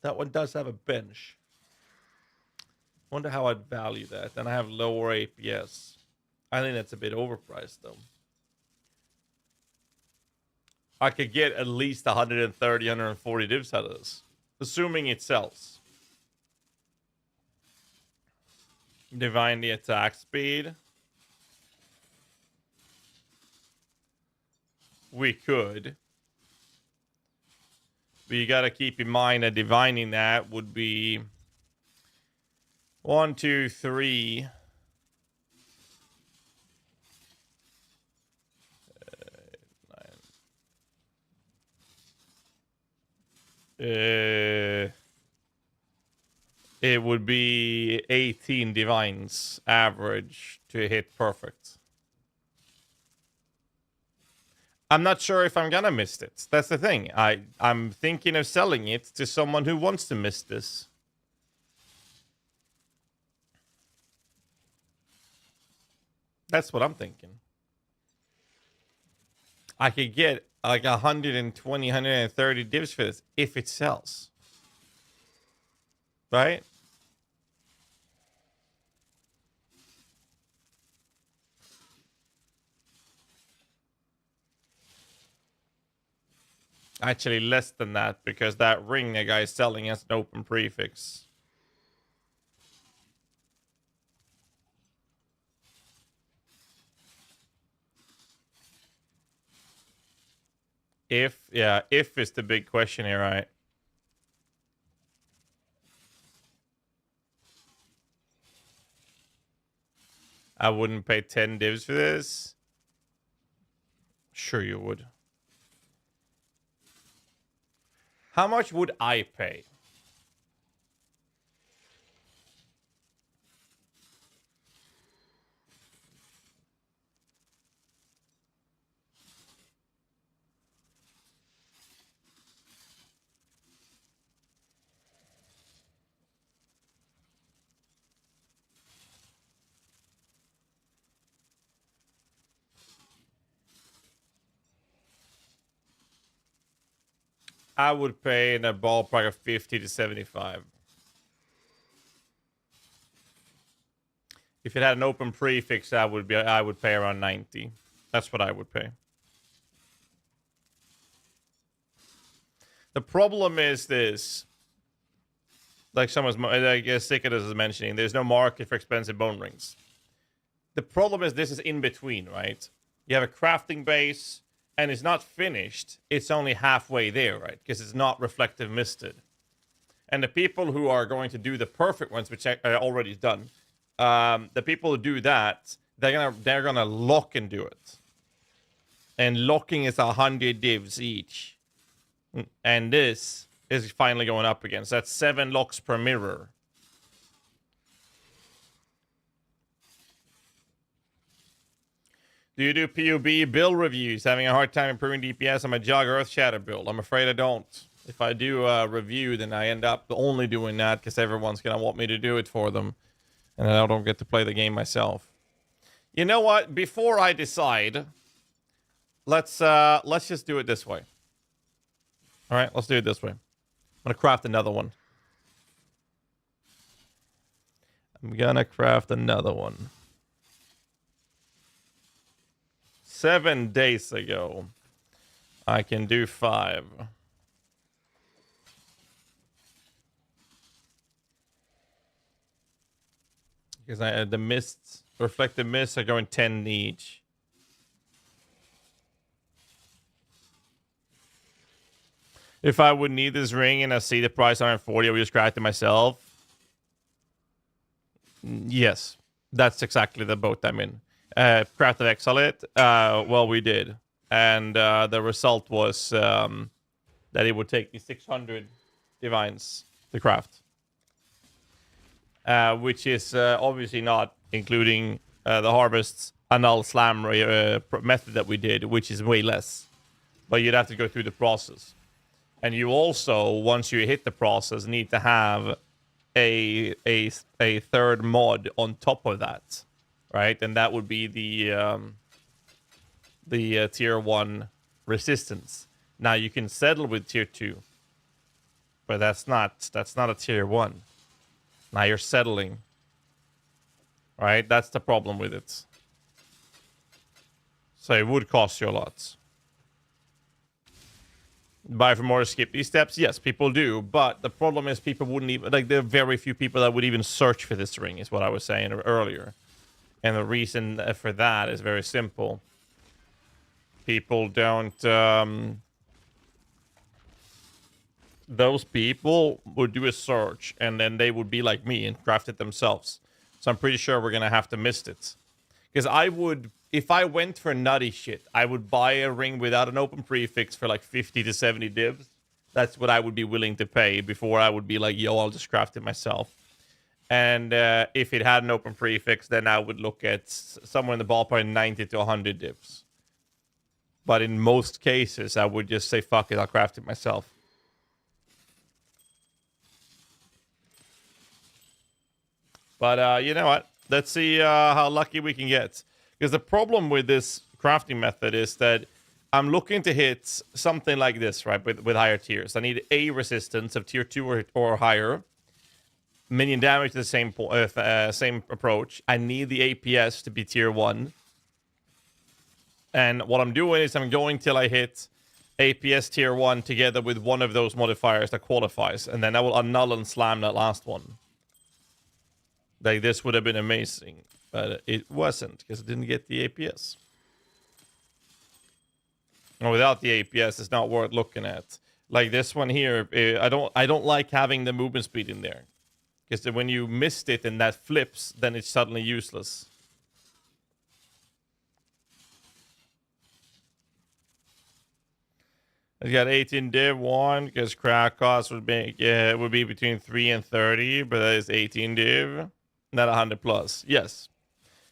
That one does have a bench. Wonder how I'd value that. Then I have lower APS. I think that's a bit overpriced though. I could get at least 130, 140 divs out of this. Assuming it sells. Divine the attack speed. We could. But you gotta keep in mind that divining that would be 1, 2, 3. It would be 18 divines average to hit perfect. I'm not sure if I'm gonna mist it. That's the thing. I'm thinking of selling it to someone who wants to mist this. That's what I'm thinking. I could get like 120, 130 divs for this if it sells. Right? Actually, less than that, because that ring the guy is selling has an open prefix. If is the big question here, right? I wouldn't pay 10 divs for this. Sure you would. How much would I pay? I would pay in a ballpark of 50 to 75. If it had an open prefix, I would pay around 90. That's what I would pay. The problem is this. Like I guess Sicketus is mentioning, there's no market for expensive bone rings. The problem is this is in between, right? You have a crafting base, and it's not finished. It's only halfway there, right? Because it's not reflective misted. And the people who are going to do the perfect ones, which I already done, the people who do that, they're gonna lock and do it. And locking is 100 divs each. And this is finally going up again. So that's 7 locks per mirror. Do you do PUB build reviews? Having a hard time improving DPS on my Jog Earth Shatter build? I'm afraid I don't. If I do a review, then I end up only doing that because everyone's going to want me to do it for them. And I don't get to play the game myself. You know what? Before I decide, let's just do it this way. All right, let's do it this way. I'm going to craft another one. I'm going to craft another one. 7 days ago, I can do 5. Because the mists, reflective mists are going 10 each. If I would need this ring and I see the price 140, I would just craft it myself. Yes, that's exactly the boat I'm in. Crafted Exile, well, we did. And the result was that it would take me 600 divines to craft. Which is obviously not including the harvests annul slam method that we did, which is way less. But you'd have to go through the process. And you also, once you hit the process, need to have a third mod on top of that. Right, and that would be the tier 1 resistance. Now you can settle with tier 2, but that's not a tier 1. Now you're settling. Right, that's the problem with it. So it would cost you a lot. Buy for more to skip these steps? Yes, people do, but the problem is people wouldn't even, like, there are very few people that would even search for this ring, is what I was saying earlier. And the reason for that is very simple. People don't... those people would do a search, and then they would be like me and craft it themselves. So I'm pretty sure we're going to have to miss it. Because I would... If I went for nutty shit, I would buy a ring without an open prefix for like 50 to 70 divs. That's what I would be willing to pay before I would be like, yo, I'll just craft it myself. And if it had an open prefix, then I would look at somewhere in the ballpark 90 to 100 divs. But in most cases, I would just say, fuck it, I'll craft it myself. But you know what? Let's see how lucky we can get. Because the problem with this crafting method is that I'm looking to hit something like this, right? With higher tiers. I need a resistance of tier 2 or higher. Minion damage to the same approach. I need the APS to be tier 1. And what I'm doing is I'm going till I hit APS tier 1 together with one of those modifiers that qualifies. And then I will annul and slam that last one. Like, this would have been amazing. But it wasn't, because I didn't get the APS. And without the APS, it's not worth looking at. Like this one here, I don't like having the movement speed in there. Because when you missed it and that flips, then it's suddenly useless. I got 18 div 1 because crack cost would be between 3 and 30, but that is 18 div, not 100 plus. Yes,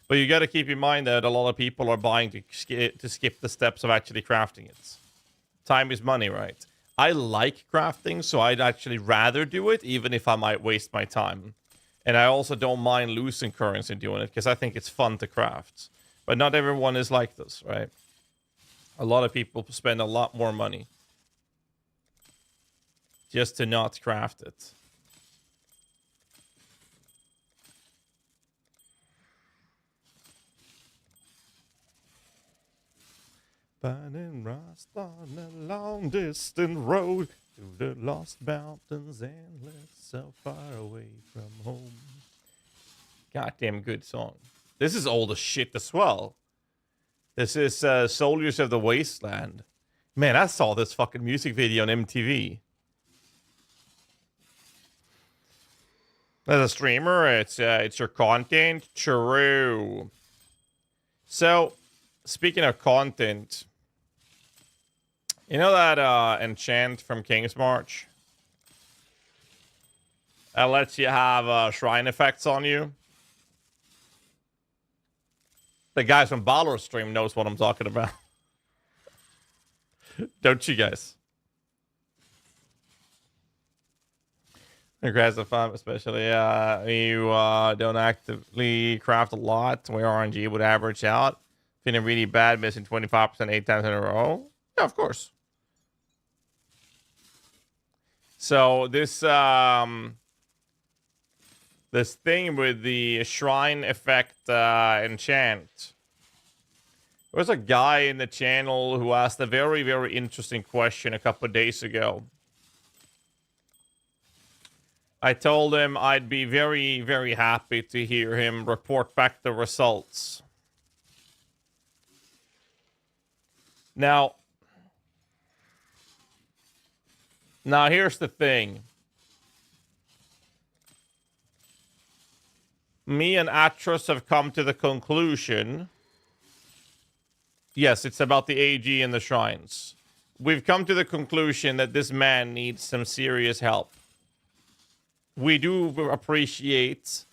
but you got to keep in mind that a lot of people are buying to skip the steps of actually crafting it. Time is money, right? I like crafting, so I'd actually rather do it, even if I might waste my time. And I also don't mind losing currency doing it because I think it's fun to craft. But not everyone is like this, right? A lot of people spend a lot more money just to not craft it. Finding rust on a long distant road through the lost mountains endless, so far away from home. Goddamn good song. This is old as shit as well. This is Soldiers of the Wasteland. Man, I saw this fucking music video on MTV. As a streamer, it's your content. True. So, speaking of content, you know that enchant from King's March? That lets you have shrine effects on you. The guys from Balor stream knows what I'm talking about. Don't you guys? Congrats on 5, especially. You don't actively craft a lot where RNG would average out. Feeling really bad, missing 25% 8 times in a row. Yeah, of course. So this this thing with the shrine effect enchant. There was a guy in the channel who asked a very, very interesting question a couple of days ago. I told him I'd be very, very happy to hear him report back the results. Now here's the thing. Me and Atros have come to the conclusion. Yes, it's about the AG and the shrines. We've come to the conclusion that this man needs some serious help. We do appreciate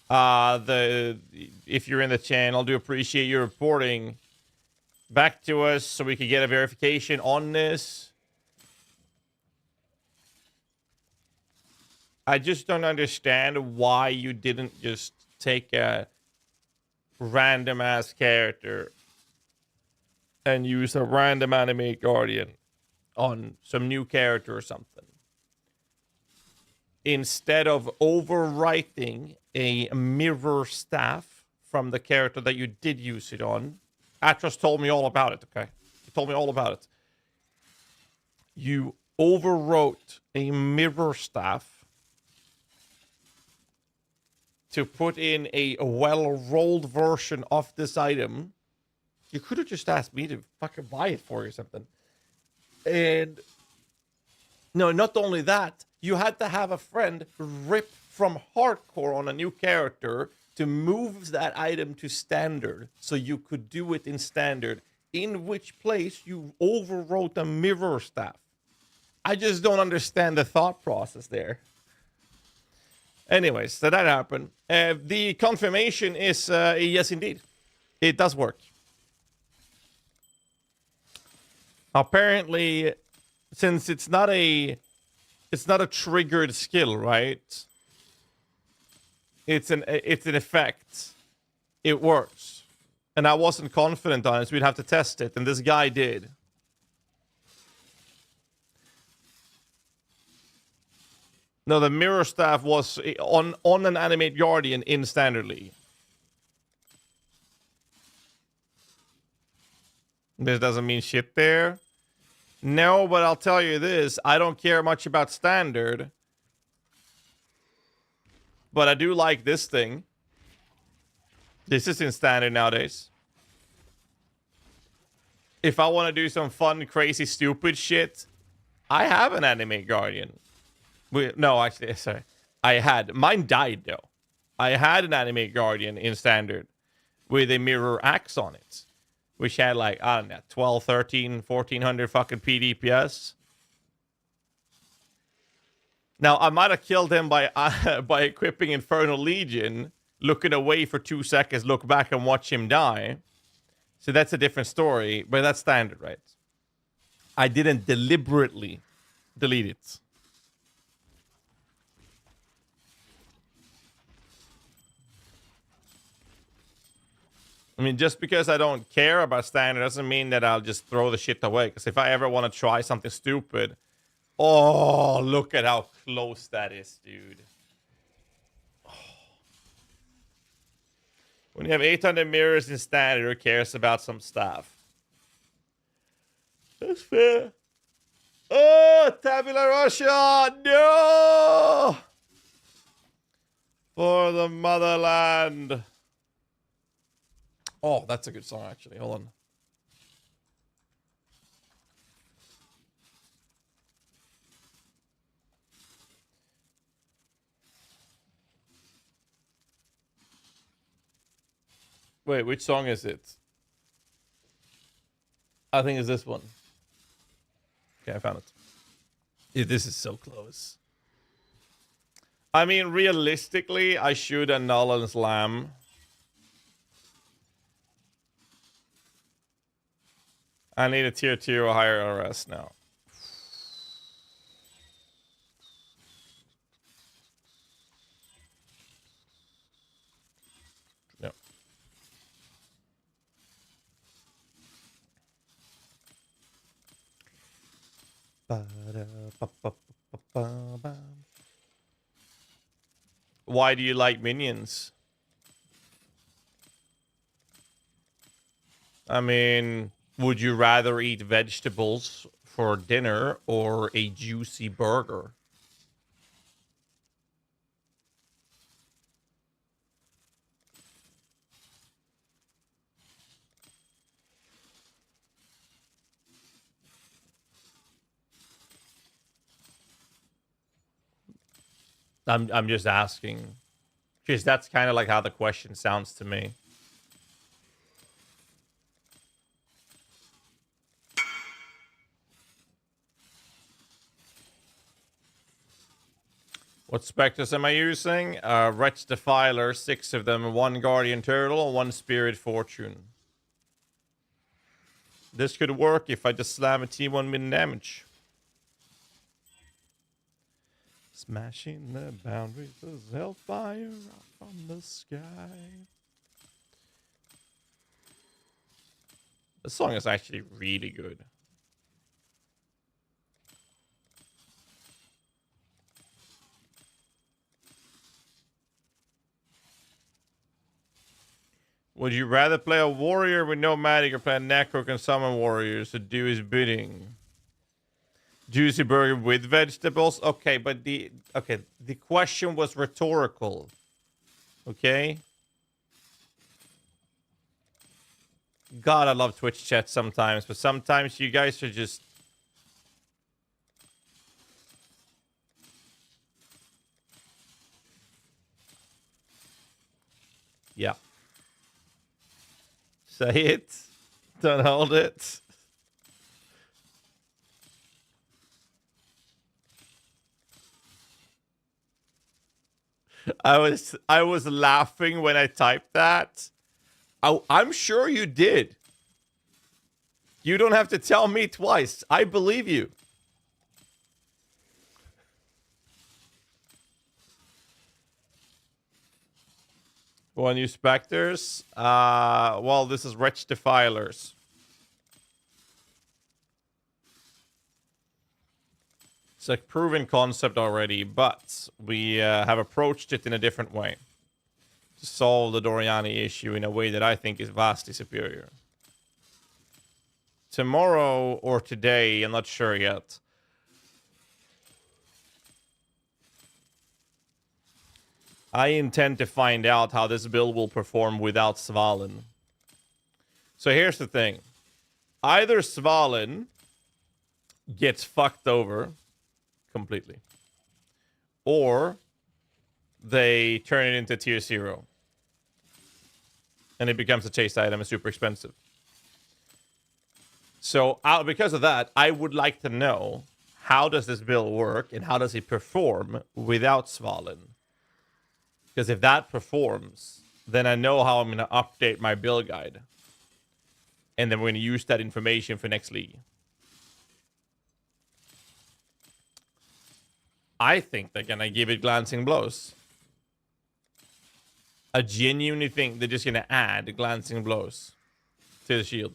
if you're in the channel, do appreciate your reporting back to us so we can get a verification on this. I just don't understand why you didn't just take a random ass character and use a random anime guardian on some new character or something, instead of overwriting a mirror staff from the character that you did use it on. Atros told me all about it, okay? He told me all about it. You overwrote a mirror staff to put in a well-rolled version of this item. You could have just asked me to fucking buy it for you or something. And no, not only that, you had to have a friend rip from hardcore on a new character to move that item to standard so you could do it in standard, in which place you overwrote a mirror staff. I just don't understand the thought process there. Anyways, so that happened. The confirmation is yes, indeed. It does work. Apparently, since it's not a triggered skill, right? It's an effect. It works. And I wasn't confident on it, so we'd have to test it, and this guy did. No, the mirror staff was on an animate guardian in Standard League. This doesn't mean shit there. No, but I'll tell you this. I don't care much about Standard. But I do like this thing. This is in Standard nowadays. If I want to do some fun, crazy, stupid shit, I have an animate guardian. No, actually, sorry. I had. Mine died, though. I had an animate guardian in Standard with a mirror axe on it, which had, like, I don't know, 12, 13, 1400 fucking PDPS. Now, I might have killed him by by equipping Infernal Legion, looking away for 2 seconds, look back and watch him die. So that's a different story, but that's Standard, right? I didn't deliberately delete it. I mean, just because I don't care about Standard doesn't mean that I'll just throw the shit away. Because if I ever want to try something stupid... Oh, look at how close that is, dude. Oh. When you have 800 mirrors in Standard, who cares about some stuff? That's fair. Oh, Tabula Russia! No! For the motherland. Oh, that's a good song, actually. Hold on. Wait, which song is it? I think it's this one. Okay, I found it. Yeah, this is so close. I mean, realistically, I should annul and slam. I need a tier 2 or higher RS now. Yep. Why do you like minions? I mean, would you rather eat vegetables for dinner or a juicy burger? I'm just asking. Because that's kind of like how the question sounds to me. What Spectres am I using? Wretch Defiler, 6 of them, 1 Guardian Turtle, 1 Spirit Fortune. This could work if I just slam a T1 min damage. Smashing the boundaries of hellfire up from the sky. This song is actually really good. Would you rather play a warrior with no magic or play a necro can summon warriors to do his bidding? Juicy burger with vegetables? Okay, but the question was rhetorical. Okay? God, I love Twitch chat sometimes, but sometimes you guys are just... Yeah. Say it. Don't hold it. I was laughing when I typed that. I'm sure you did. You don't have to tell me twice. I believe you. Well, new Spectres. Well, this is Wretch Defilers. It's a proven concept already, but we have approached it in a different way to solve the Doriani issue in a way that I think is vastly superior. Tomorrow or today, I'm not sure yet, I intend to find out how this build will perform without Svalin. So here's the thing. Either Svalin gets fucked over completely, or they turn it into tier 0. And it becomes a chase item and super expensive. So because of that, I would like to know, how does this build work and how does it perform without Svalin? Because if that performs, then I know how I'm going to update my build guide. And then we're going to use that information for next league. I think they're going to give it glancing blows. I genuinely think they're just going to add glancing blows to the shield.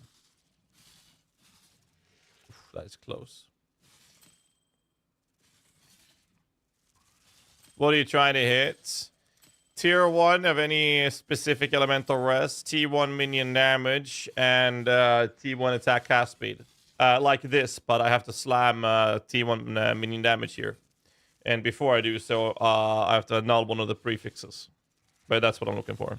Oof, that is close. What are you trying to hit? Tier 1 of any specific elemental rest, T1 minion damage, and T1 attack cast speed. Like this, but I have to slam T1 minion damage here. And before I do so, I have to annul one of the prefixes. But that's what I'm looking for.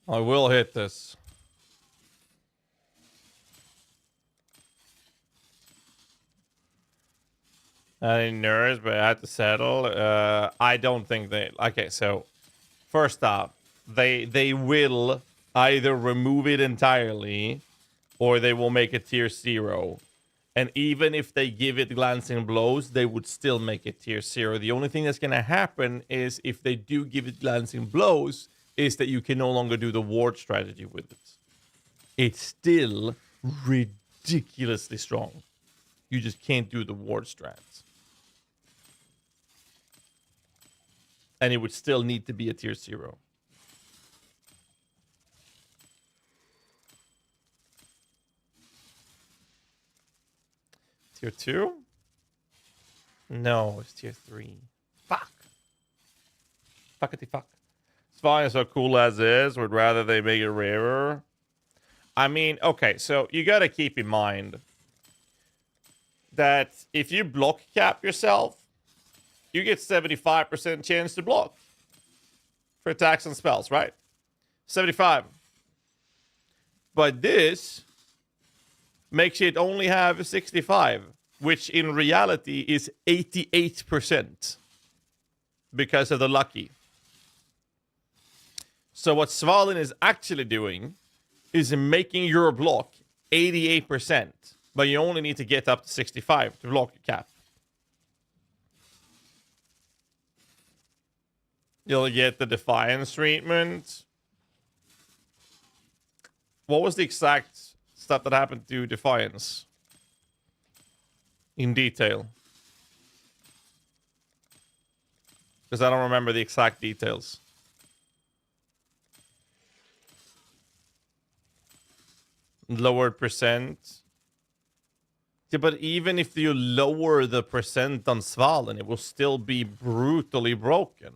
I will hit this. Any nerves, but I had to settle. I don't think they... Okay, so... First off, they will either remove it entirely, or they will make it tier 0. And even if they give it glancing blows, they would still make it tier 0. The only thing that's going to happen is, if they do give it glancing blows, is that you can no longer do the ward strategy with it. It's still ridiculously strong. You just can't do the ward strats. And it would still need to be a tier 0. Tier 2? No, it's tier 3. Fuck. Fuckity fuck. Svalin is so cool as is. Would rather they make it rarer. I mean, okay, so you gotta keep in mind that if you block cap yourself, you get 75% chance to block for attacks and spells, right? 75. But this makes it only have 65, which in reality is 88% because of the lucky. So what Svalin is actually doing is making your block 88%, but you only need to get up to 65 to block your cap. You'll get the Defiance treatment. What was the exact stuff that happened to Defiance? In detail. Because I don't remember the exact details. Lowered percent. Yeah, but even if you lower the percent on Svalin, it will still be brutally broken.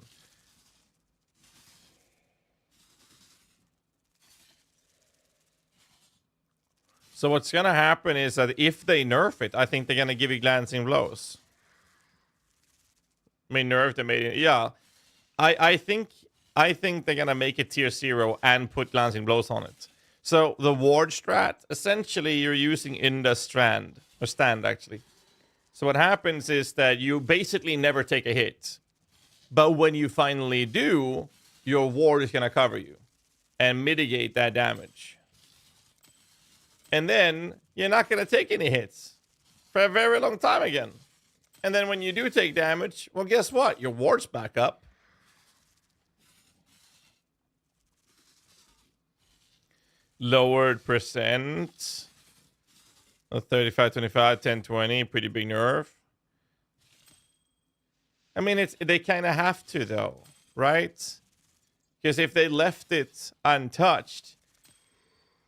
So what's going to happen is that if they nerf it, I think they're going to give you glancing blows. I mean, nerf, they made it. Yeah. I think they're going to make it tier 0 and put glancing blows on it. So the ward strat, essentially you're using in the stand, actually. So what happens is that you basically never take a hit. But when you finally do, your ward is going to cover you and mitigate that damage. And then you're not going to take any hits for a very long time again. And then when you do take damage, well, guess what? Your ward's back up. Lowered percent. 35, 25, 10, 20. Pretty big nerf. I mean, they kind of have to, though, right? Because if they left it untouched,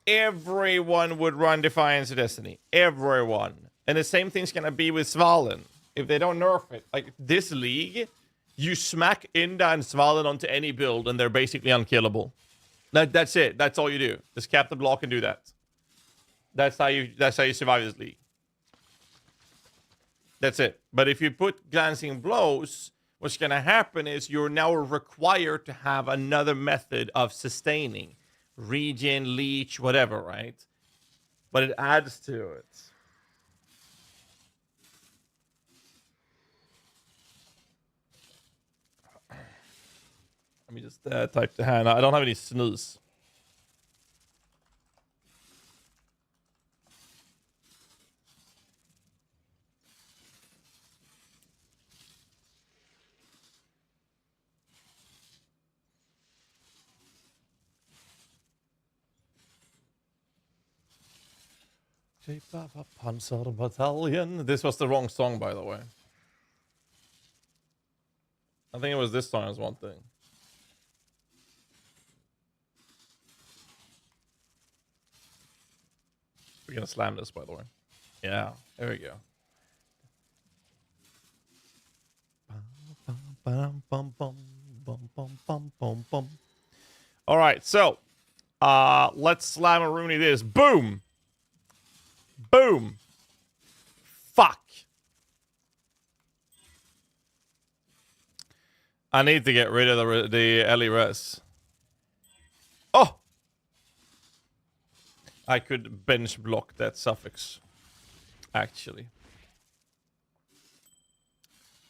everyone would run Defiance of Destiny. Everyone. And the same thing's going to be with Svalin. If they don't nerf it. Like, this league, you smack Inda and Svalin onto any build, and they're basically unkillable. That's it. That's all you do. Just cap the block and do that. That's how you survive this league. That's it. But if you put Glancing Blows, what's going to happen is you're now required to have another method of sustaining. Regen, leech, whatever, right? But it adds to it. Let me just type the hand. I don't have any snooze. Shape of a Panzer Battalion. This was the wrong song, by the way. I think it was this song as one thing. We're gonna slam this, by the way. Yeah, there we go. All right, so let's slam a Rooney this. Boom! Boom! Fuck! I need to get rid of the Ellie res. Oh! I could bench block that suffix. Actually.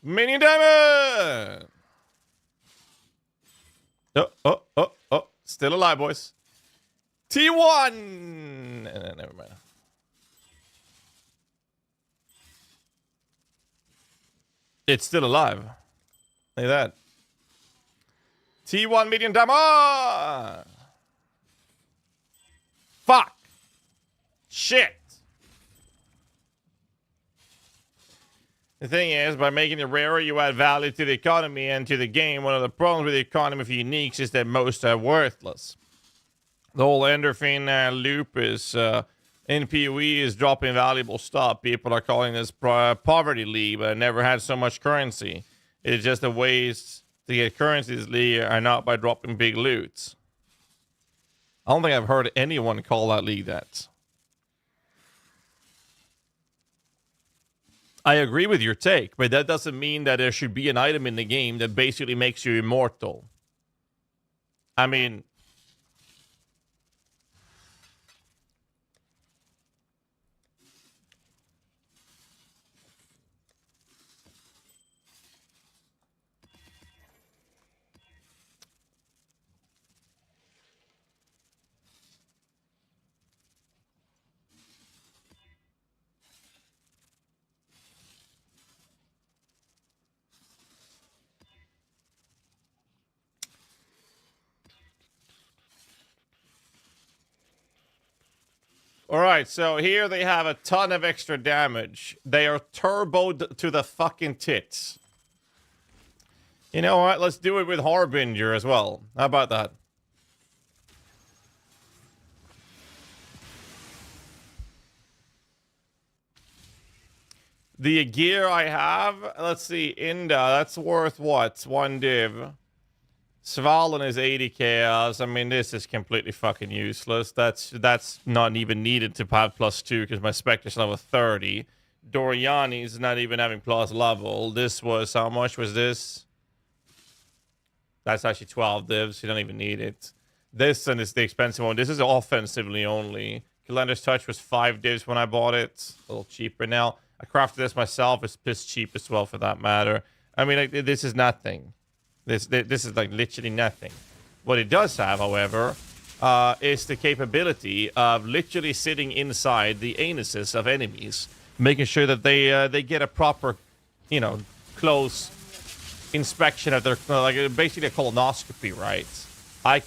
Minion damage! Oh. Still alive, boys. T1! Never mind. It's still alive. Look at that. T1 medium damage! Fuck! Shit! The thing is, by making it rarer, you add value to the economy and to the game. One of the problems with the economy for uniques is that most are worthless. The whole endorphin loop is in PoE is dropping valuable stuff. People are calling this poverty league, but I never had so much currency. It's just the ways to get currency this league are not by dropping big loots. I don't think I've heard anyone call that league that. I agree with your take, but that doesn't mean that there should be an item in the game that basically makes you immortal. I mean... Alright, so here they have a ton of extra damage. They are turboed to the fucking tits. You know what? Let's do it with Harbinger as well. How about that? The gear I have, let's see, Inda, that's worth what? 1 div. Svalin is 80 chaos. I mean, this is completely fucking useless. That's not even needed to have +2 because my Spectres level 30. Doriani's not even having plus level. This was, how much was this? That's actually 12 divs. You don't even need it. This one is the expensive one. This is offensively only. Calendar's Touch was 5 divs when I bought it. A little cheaper now. I crafted this myself. It's piss cheap as well for that matter. I mean, like, this is nothing. This is like literally nothing. What it does have, however, is the capability of literally sitting inside the anuses of enemies, making sure that they get a proper you know, close inspection of their, like, basically a colonoscopy, right?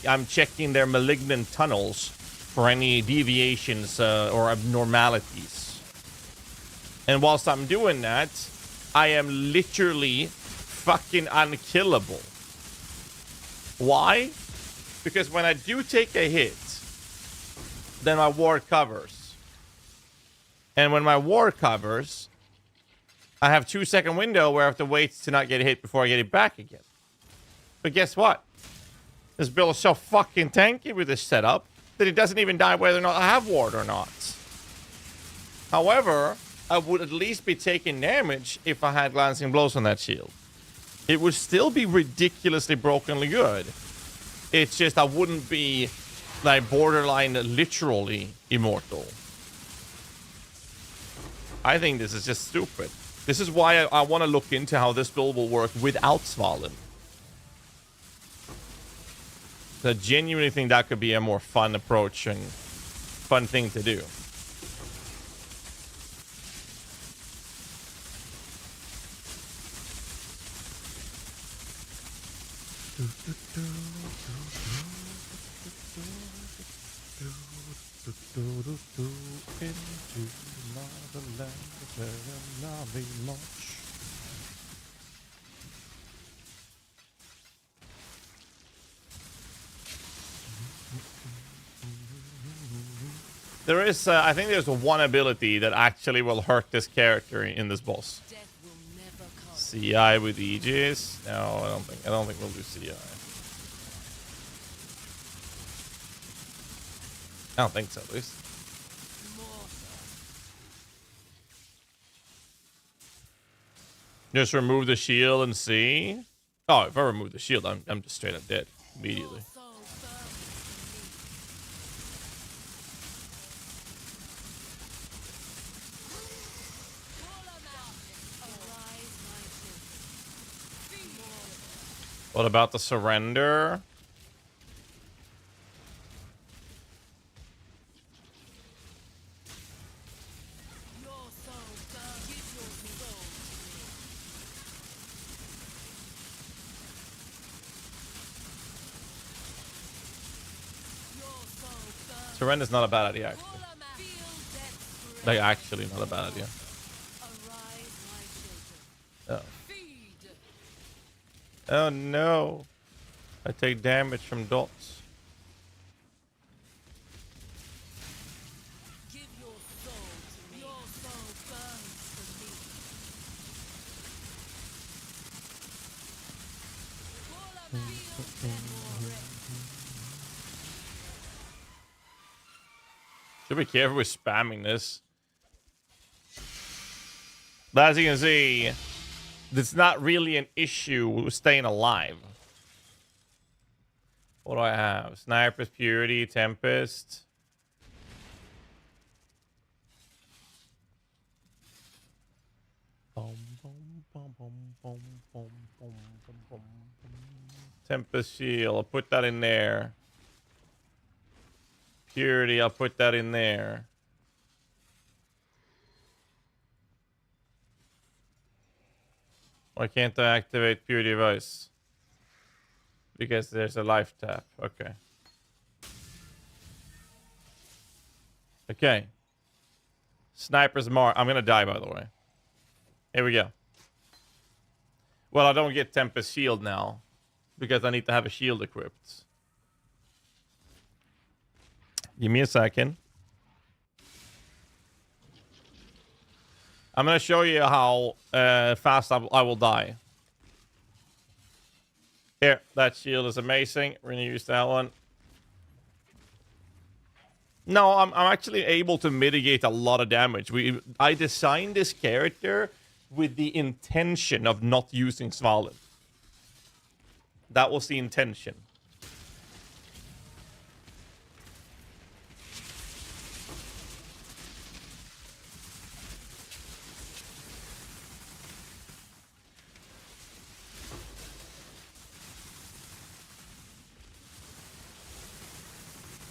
I'm checking their malignant tunnels for any deviations or abnormalities. And whilst I'm doing that, I am literally fucking unkillable. Why? Because when I do take a hit, then my ward covers. And when my ward covers, I have 2-second window where I have to wait to not get hit before I get it back again. But guess what? This build is so fucking tanky with this setup that it doesn't even die whether or not I have ward or not. However, I would at least be taking damage if I had glancing blows on that shield. It would still be ridiculously brokenly good. It's just I wouldn't be like borderline literally immortal. I think this is just stupid. This is why I want to look into how this build will work without Svalin. I genuinely think that could be a more fun approach and fun thing to do. There is, I think there's one ability that actually will hurt this character in this boss. CI with Aegis? No, I don't think we'll do CI. I don't think so, at least. Just remove the shield and see. Oh, if I remove the shield, I'm just straight up dead immediately. What about the surrender? Surrender's not a bad idea, actually. Like, actually not a bad idea. Oh. Oh no. I take damage from dots. Should be careful with spamming this. But as you can see, it's not really an issue with staying alive. What do I have? Sniper's Purity, Tempest. Tempest Shield, I'll put that in there. Purity, I'll put that in there. Why can't I activate Pure Device? Because there's a life tap. Okay. Okay. Sniper's Mark. I'm gonna die, by the way. Here we go. Well, I don't get Tempest Shield now. Because I need to have a shield equipped. Give me a second. I'm going to show you how fast I will die. Here, that shield is amazing. We're going to use that one. No, I'm actually able to mitigate a lot of damage. I designed this character with the intention of not using Svalin. That was the intention.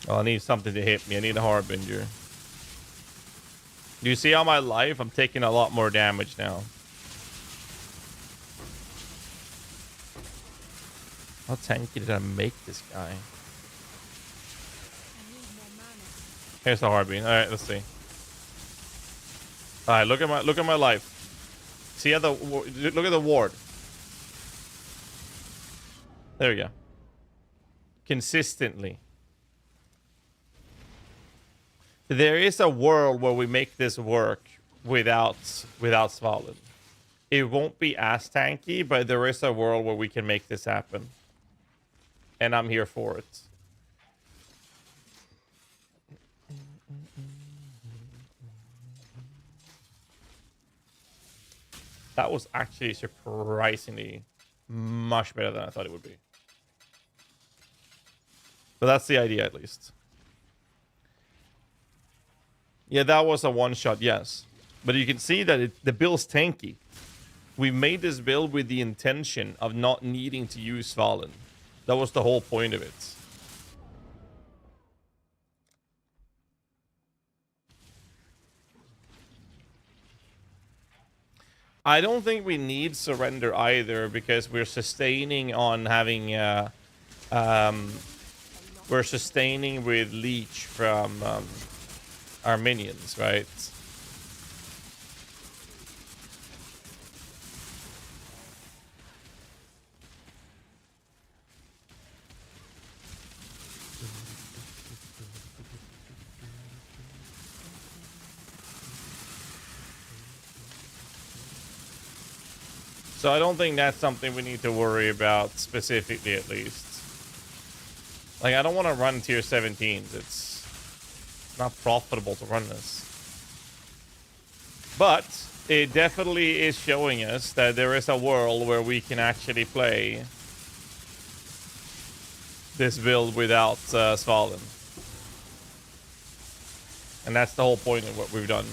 Oh, I need something to hit me. I need a Harbinger. Do you see all my life? I'm taking a lot more damage now. How tanky did I make this guy? Here's the hard bean. All right, let's see. All right, look at my life. See how look at the ward. There we go. Consistently. There is a world where we make this work without Svalin. It won't be as tanky, but there is a world where we can make this happen. And I'm here for it. That was actually surprisingly much better than I thought it would be. But that's the idea, at least. Yeah, that was a one-shot, yes. But you can see that the build's tanky. We made this build with the intention of not needing to use Svalin. That was the whole point of it. I don't think we need Surrender either, because we're sustaining on having... we're sustaining with Leech from our minions, right? So I don't think that's something we need to worry about specifically, at least. Like, I don't want to run tier 17s. It's not profitable to run this. But it definitely is showing us that there is a world where we can actually play this build without Svalin. And that's the whole point of what we've done.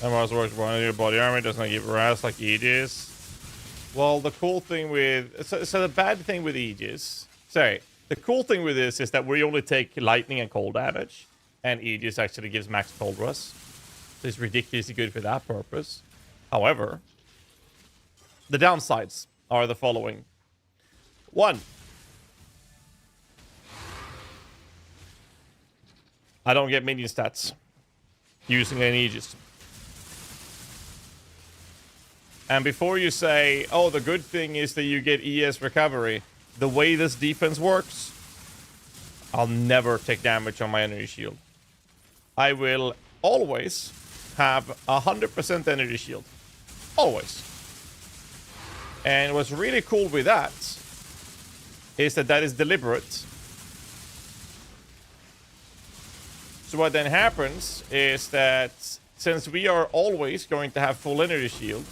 Well. MRS works well in your body armor, does not give Raz like Aegis. Well, the cool thing with... So the bad thing with Aegis... Sorry. The cool thing with this is that we only take lightning and cold damage. And Aegis actually gives max cold rust. So it's ridiculously good for that purpose. However, the downsides are the following. 1. I don't get minion stats using an Aegis. And before you say, oh, the good thing is that you get ES recovery, the way this defense works, I'll never take damage on my energy shield. I will always have 100% energy shield. Always. And what's really cool with that is that that is deliberate. So what then happens is that since we are always going to have full energy shield,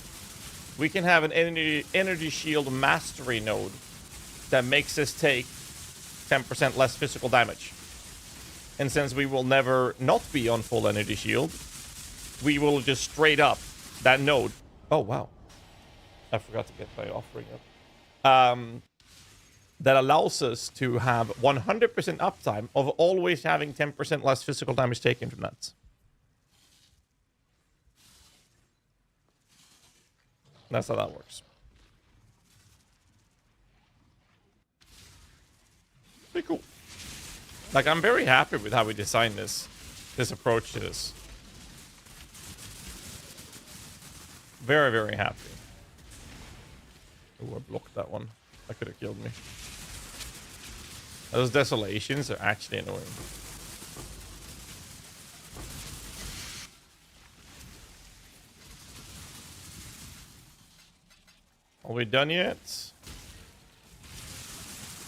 we can have an energy shield mastery node that makes us take 10% less physical damage. And since we will never not be on full energy shield, we will just straight up that node. Oh, wow. I forgot to get my offering up. That allows us to have 100% uptime of always having 10% less physical damage taken from that. That's how that works. Pretty cool. Like, I'm very happy with how we designed this approach to this. Very, very happy. Oh, I blocked that one. That could have killed me. Those desolations are actually annoying. Are we done yet? I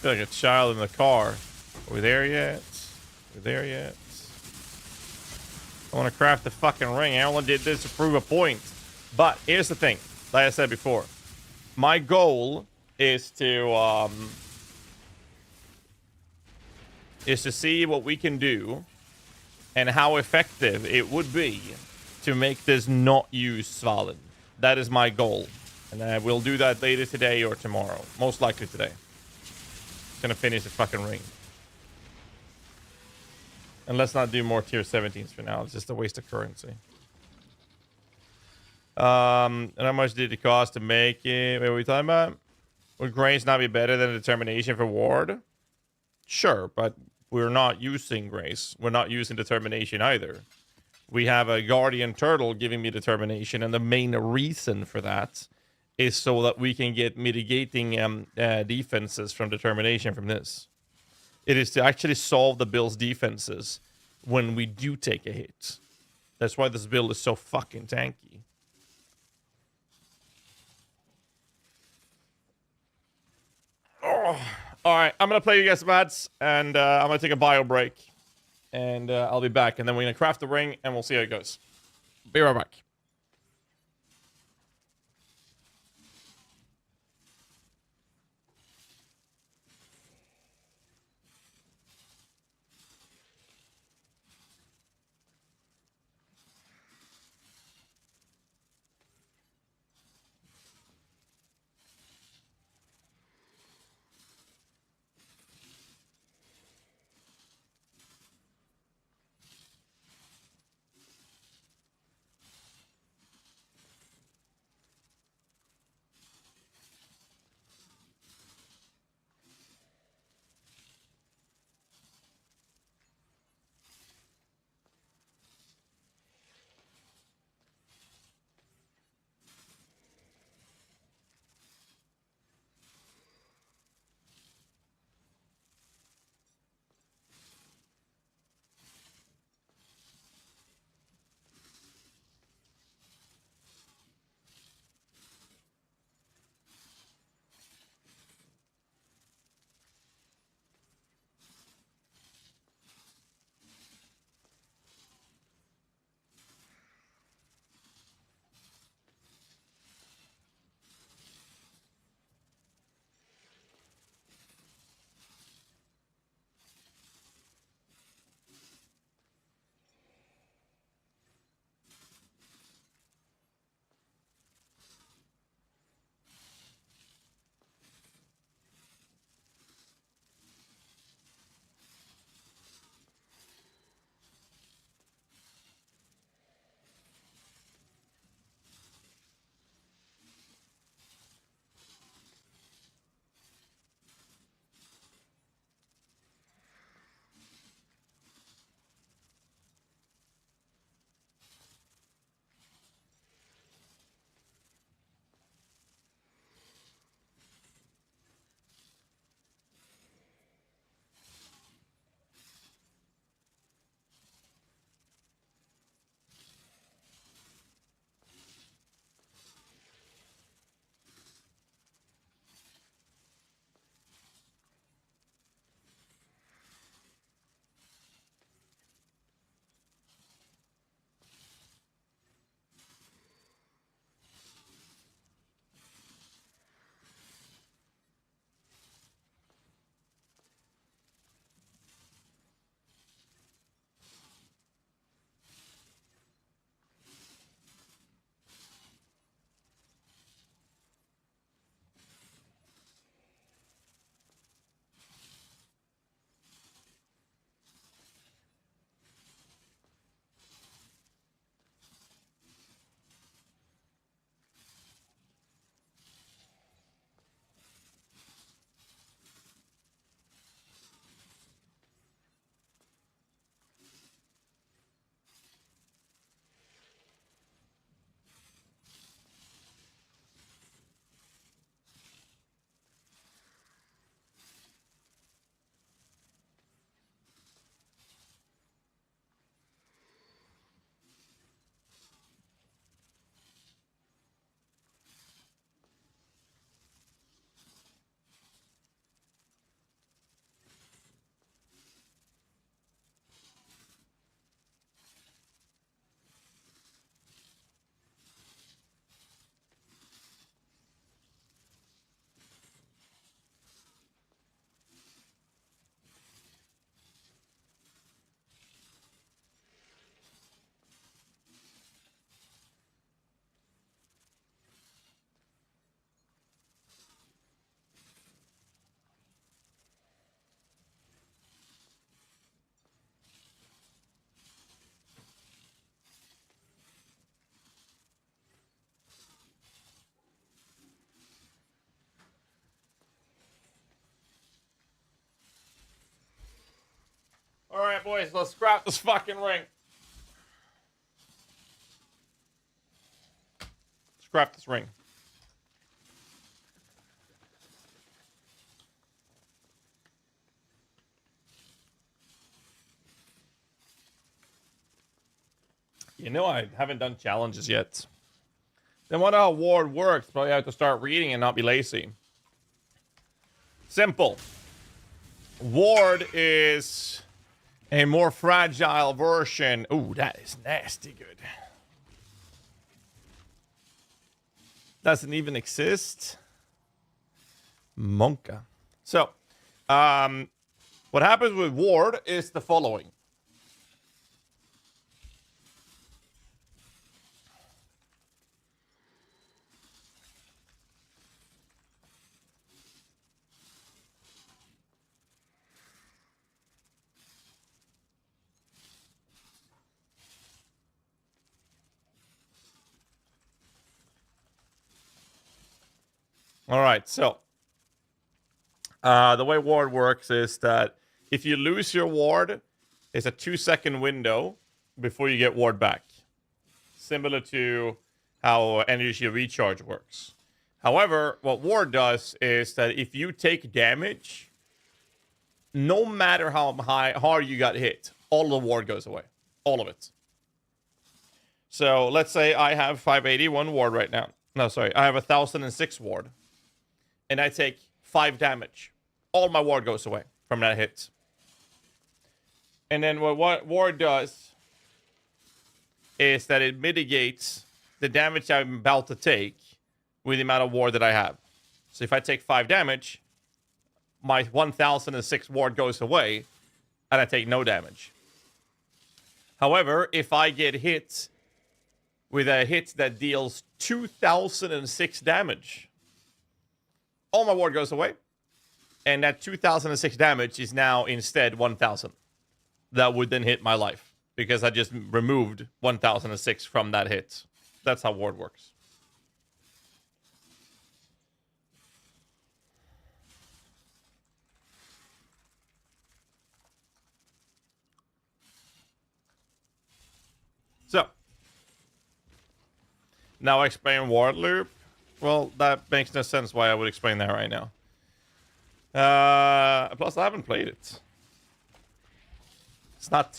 feel like a child in the car. Are we there yet? Are we there yet? I want to craft the fucking ring. I only did this to prove a point. But here's the thing. Like I said before, my goal is to see what we can do and how effective it would be to make this not use Svalin. That is my goal. And I will do that later today or tomorrow. Most likely today. Gonna finish the fucking ring. And let's not do more tier 17s for now. It's just a waste of currency. And how much did it cost to make it? What are we talking about? Would Grace not be better than Determination for Ward? Sure, but we're not using Grace. We're not using Determination either. We have a Guardian Turtle giving me Determination, and the main reason for that is so that we can get mitigating defenses from Determination from this. It is to actually solve the Bill's defenses when we do take a hit. That's why this build is so fucking tanky. Oh. All right, I'm going to play you guys some ads, and I'm going to take a bio break. And I'll be back, and then we're going to craft the ring, and we'll see how it goes. Be right back. Alright, boys, let's scrap this fucking ring. Scrap this ring. You know, I haven't done challenges yet. Then what how ward works? Probably have to start reading and not be lazy. Simple. Ward is a more fragile version. Ooh, that is nasty good. Doesn't even exist. Monka. So, what happens with ward is the following. All right, so the way ward works is that if you lose your ward, it's a 2-second window before you get ward back. Similar to how energy recharge works. However, what ward does is that if you take damage, no matter how hard you got hit, all the ward goes away. All of it. So let's say I have 581 ward right now. No, sorry. I have 1006 ward. And I take 5 damage. All my ward goes away from that hit. And then what ward does is that it mitigates the damage I'm about to take with the amount of ward that I have. So if I take 5 damage, my 1006 ward goes away, and I take no damage. However, if I get hit with a hit that deals 2006 damage, all my ward goes away, and that 2006 damage is now instead 1000. That would then hit my life, because I just removed 1006 from that hit. That's how ward works. So, now I explain ward loop. Well, that makes no sense why I would explain that right now. Plus, I haven't played it. It's not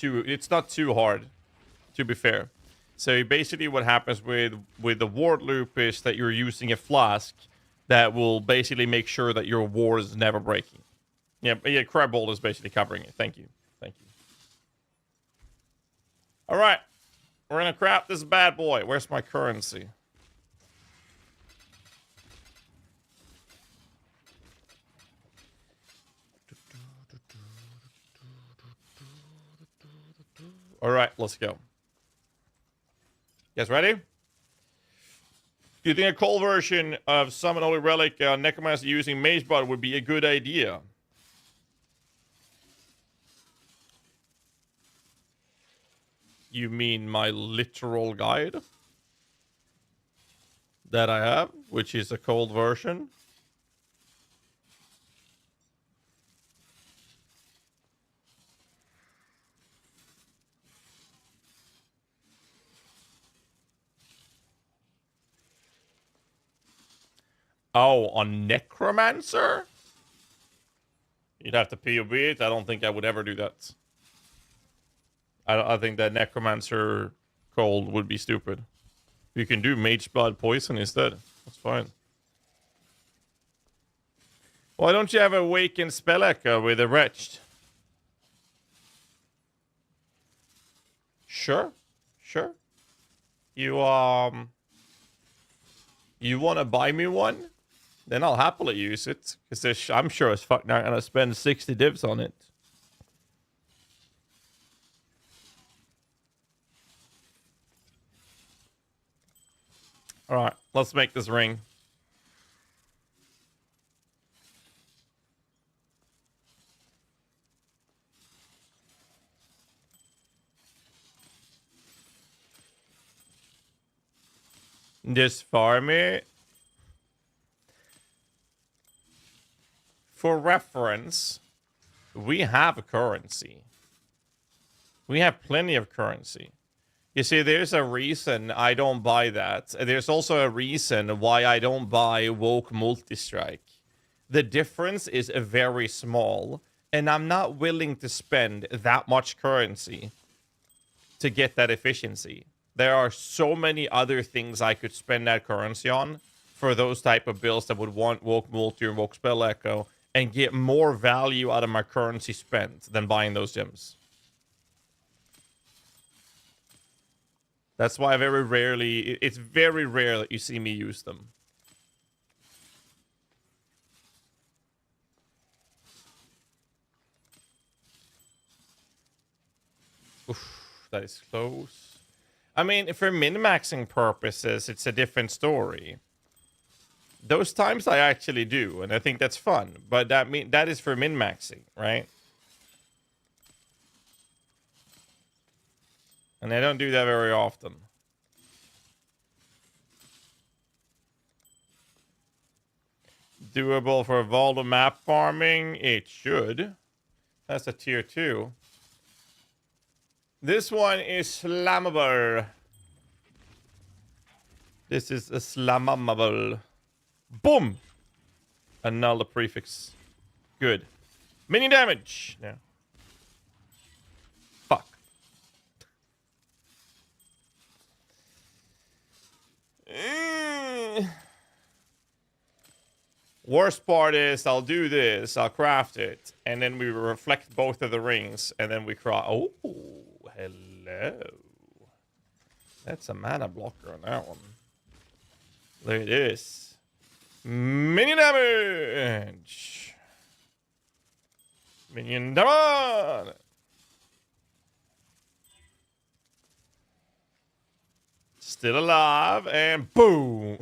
too hard, to be fair. So basically what happens with the ward loop is that you're using a flask that will basically make sure that your ward is never breaking. Yeah, Crab Bolt is basically covering it. Thank you. Thank you. All right. We're going to crap this bad boy. Where's my currency? All right, let's go. You guys ready? Do you think a cold version of Summon Holy Relic Necromancer using Mage Blood would be a good idea? You mean my literal guide? That I have, which is a cold version? Oh, on Necromancer? You'd have to POB it. I don't think I would ever do that. I think that Necromancer cold would be stupid. You can do Mage Blood Poison instead. That's fine. Why don't you have Awakened Spell Echo with a Wretched? Sure. Sure. You want to buy me one? Then I'll happily use it. Because I'm sure as fuck not going to spend 60 divs on it. Alright, let's make this ring. Just farm it. For reference, we have a currency. We have plenty of currency. You see, there's a reason I don't buy that. There's also a reason why I don't buy Woke Multistrike. The difference is very small, and I'm not willing to spend that much currency to get that efficiency. There are so many other things I could spend that currency on for those type of builds that would want Woke Multi or Woke Spell Echo and get more value out of my currency spent than buying those gems. That's why very rarely, it's very rare that you see me use them. Oof, that is close. I mean, for min-maxing purposes, it's a different story. Those times I actually do, and I think that's fun. But that is for min-maxing, right? And I don't do that very often. Doable for Voldo map farming? It should. That's a tier 2. This one is slammable. This is a slammable. Boom! Annul the prefix. Good. Minion damage! Yeah. Fuck. Worst part is I'll do this, I'll craft it, and then we reflect both of the rings, and then we craft. Oh, hello. That's a mana blocker on that one. Look at this. Minion damage! Minion damage! Still alive, and boom!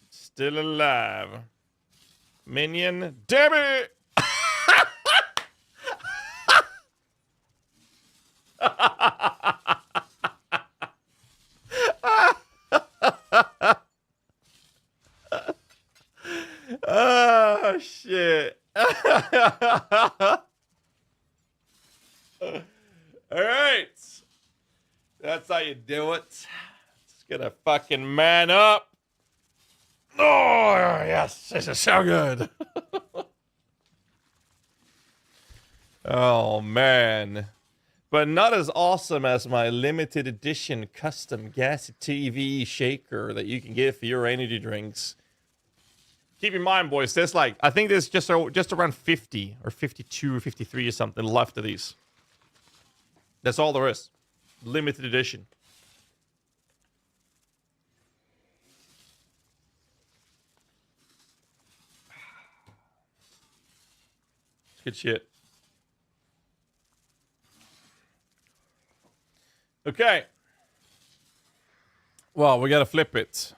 Still alive. Minion, damn it! Oh, shit. All right. That's how you do it. Just gonna fucking man up. Oh, yes. This is so good. Oh, man. But not as awesome as my limited edition custom GHAZZY TV shaker that you can get for your energy drinks. Keep in mind, boys, there's like, I think there's just around 50 or 52 or 53 or something left of these. That's all there is. Limited edition. It's good shit. Okay. Well, we gotta flip it.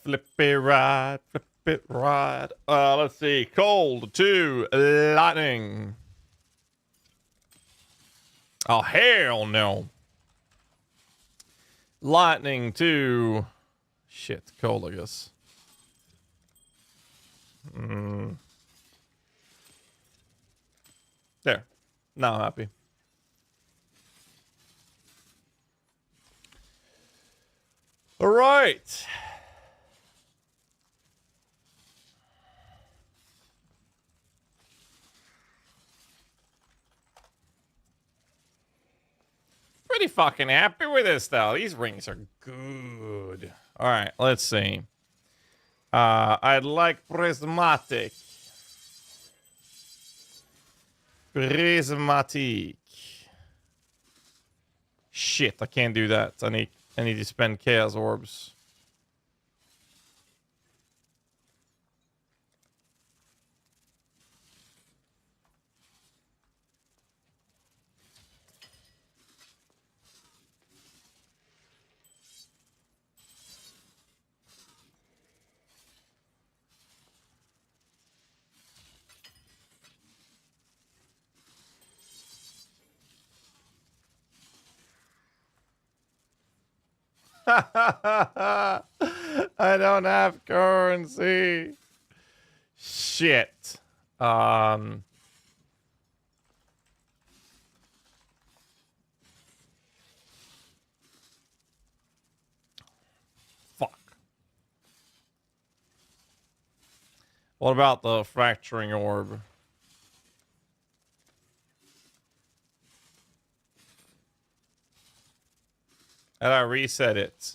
Flip it right, flip it right. Let's see. Cold to lightning. Oh, hell no. Lightning to... Shit, cold, I guess. There. Now I'm happy. All right. Pretty fucking happy with this, though. These rings are good. All right, let's see. I'd like prismatic. Prismatic. Shit, I can't do that. I need to spend chaos orbs. I don't have currency. Shit. Fuck. What about the fracturing orb? And I reset it.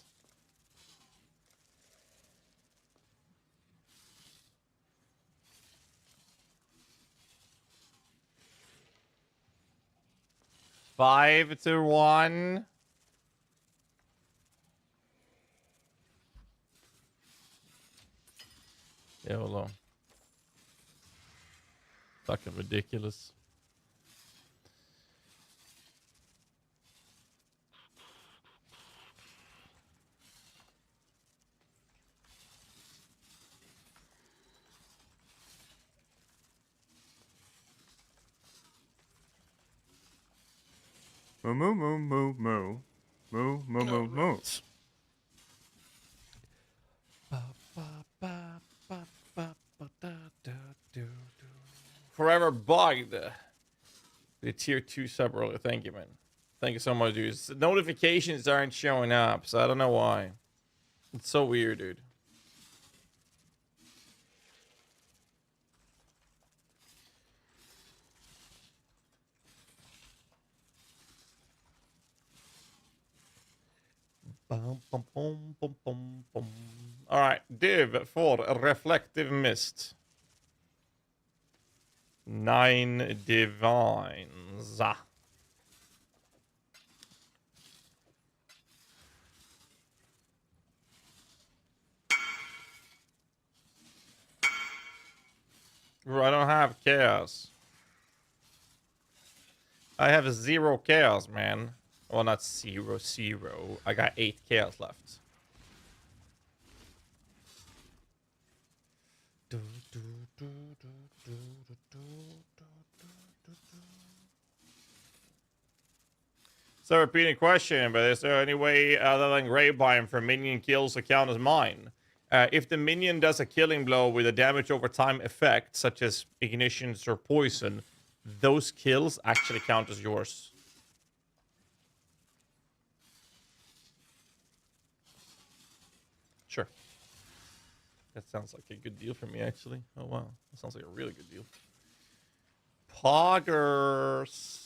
Five to one. Yeah, hold on. Fucking ridiculous. Moo moo moo moo moo. Moo moo moo moo. Forever bugged. The tier 2 sub earlier. Thank you, man. Thank you so much, dude. Notifications aren't showing up, so I don't know why. It's so weird, dude. All right, div for reflective mist. 9 divines. I don't have chaos. I have 0 chaos, man. Well, not 0, 0. I got 8 chaos left. So, repeating question, but is there any way other than Grapevine for minion kills to count as mine? If the minion does a killing blow with a damage over time effect, such as ignitions or poison, those kills actually count as yours. Sure. That sounds like a good deal for me, actually. Oh, wow. That sounds like a really good deal. Poggers.